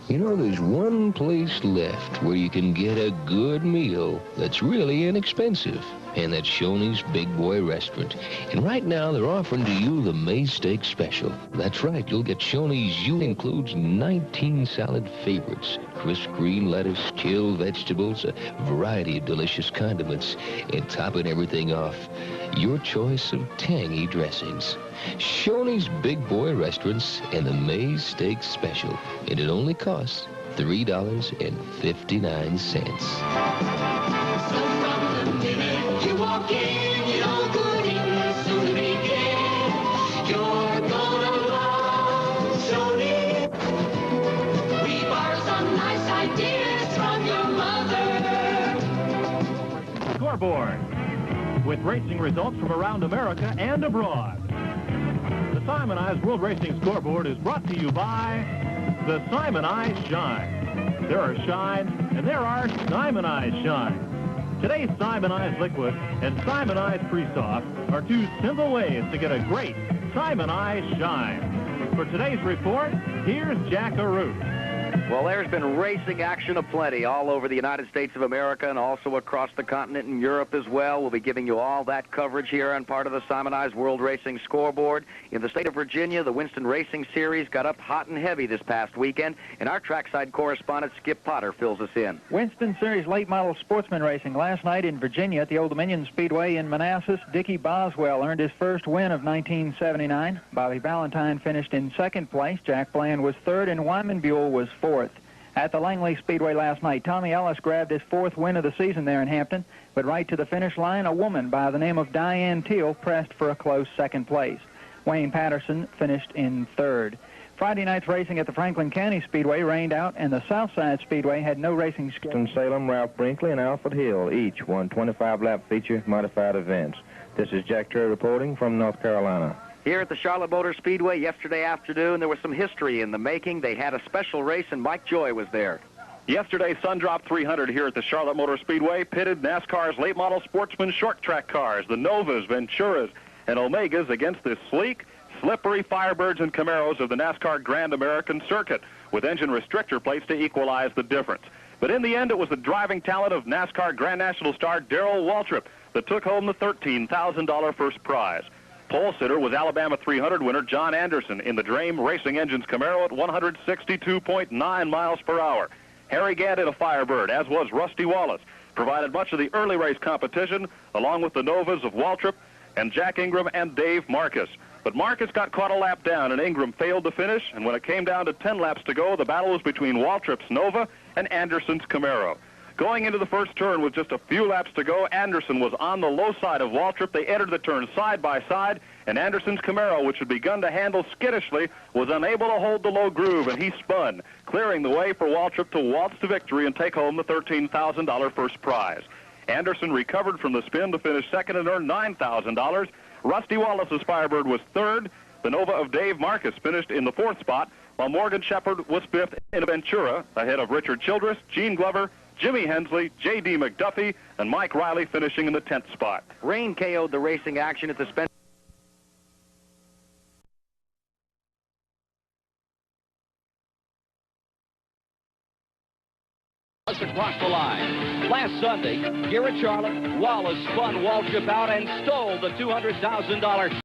You know, there's one place left where you can get a good meal that's really inexpensive, and that's Shoney's Big Boy Restaurant. And right now, they're offering to you the May Steak Special. That's right, you'll get Shoney's. You includes 19 salad favorites, crisp green lettuce, chilled vegetables, a variety of delicious condiments, and topping everything off, your choice of tangy dressings. Shoney's Big Boy Restaurants and the May Steak Special. And it only costs $3.59. So from the minute you walk in, you know good evening soon begin. You're gonna love Shoney. We borrow some nice ideas from your mother. Scoreboard, with racing results from around America and abroad. The Simonized World Racing Scoreboard is brought to you by the Simonized Shine. There are shines, and there are Simonized Shine. Today's Simonized Liquid and Simonized Pre-Soft are 2 simple ways to get a great Simonized Shine. For today's report, here's Jack Arute. Well, there's been racing action aplenty all over the United States of America and also across the continent in Europe as well. We'll be giving you all that coverage here on part of the Simonized World Racing Scoreboard. In the state of Virginia, the Winston Racing Series got up hot and heavy this past weekend, and our trackside correspondent Skip Potter fills us in. Winston Series late model sportsman racing last night in Virginia at the Old Dominion Speedway in Manassas. Dickie Boswell earned his first win of 1979. Bobby Valentine finished in second place. Jack Bland was third, and Wyman Buell was fourth. At the Langley Speedway last night, Tommy Ellis grabbed his fourth win of the season there in Hampton, but right to the finish line, a woman by the name of Diane Teal pressed for a close second place. Wayne Patterson finished in third. Friday night's racing at the Franklin County Speedway rained out, and the Southside Speedway had no racing schedule. Salem, Ralph Brinkley, and Alfred Hill each won 25-lap feature modified events. This is Jack Terry reporting from North Carolina. Here at the Charlotte Motor Speedway yesterday afternoon, there was some history in the making. They had a special race, and Mike Joy was there. Yesterday, Sundrop 300 here at the Charlotte Motor Speedway pitted NASCAR's late model sportsman short track cars, the Novas, Venturas, and Omegas against the sleek, slippery Firebirds and Camaros of the NASCAR Grand American Circuit, with engine restrictor plates to equalize the difference. But in the end, it was the driving talent of NASCAR Grand National star Darrell Waltrip that took home the $13,000 first prize. Pole sitter was Alabama 300 winner John Anderson in the Drame Racing Engines Camaro at 162.9 miles per hour. Harry Gadd in a Firebird, as was Rusty Wallace, provided much of the early race competition, along with the Novas of Waltrip and Jack Ingram and Dave Marcus. But Marcus got caught a lap down, and Ingram failed to finish, and when it came down to 10 laps to go, the battle was between Waltrip's Nova and Anderson's Camaro. Going into the first turn with just a few laps to go, Anderson was on the low side of Waltrip. They entered the turn side by side, and Anderson's Camaro, which had begun to handle skittishly, was unable to hold the low groove, and he spun, clearing the way for Waltrip to waltz to victory and take home the $13,000 first prize. Anderson recovered from the spin to finish second and earned $9,000. Rusty Wallace's Firebird was third. The Nova of Dave Marcus finished in the fourth spot, while Morgan Shepherd was fifth in a Ventura, ahead of Richard Childress, Gene Glover, Jimmy Hensley, J.D. McDuffie, and Mike Riley finishing in the 10th spot. Rain KO'd the racing action at the Spencer. Across the line. Last Sunday, here at Charlotte, Wallace spun Waltrip out and stole the $200,000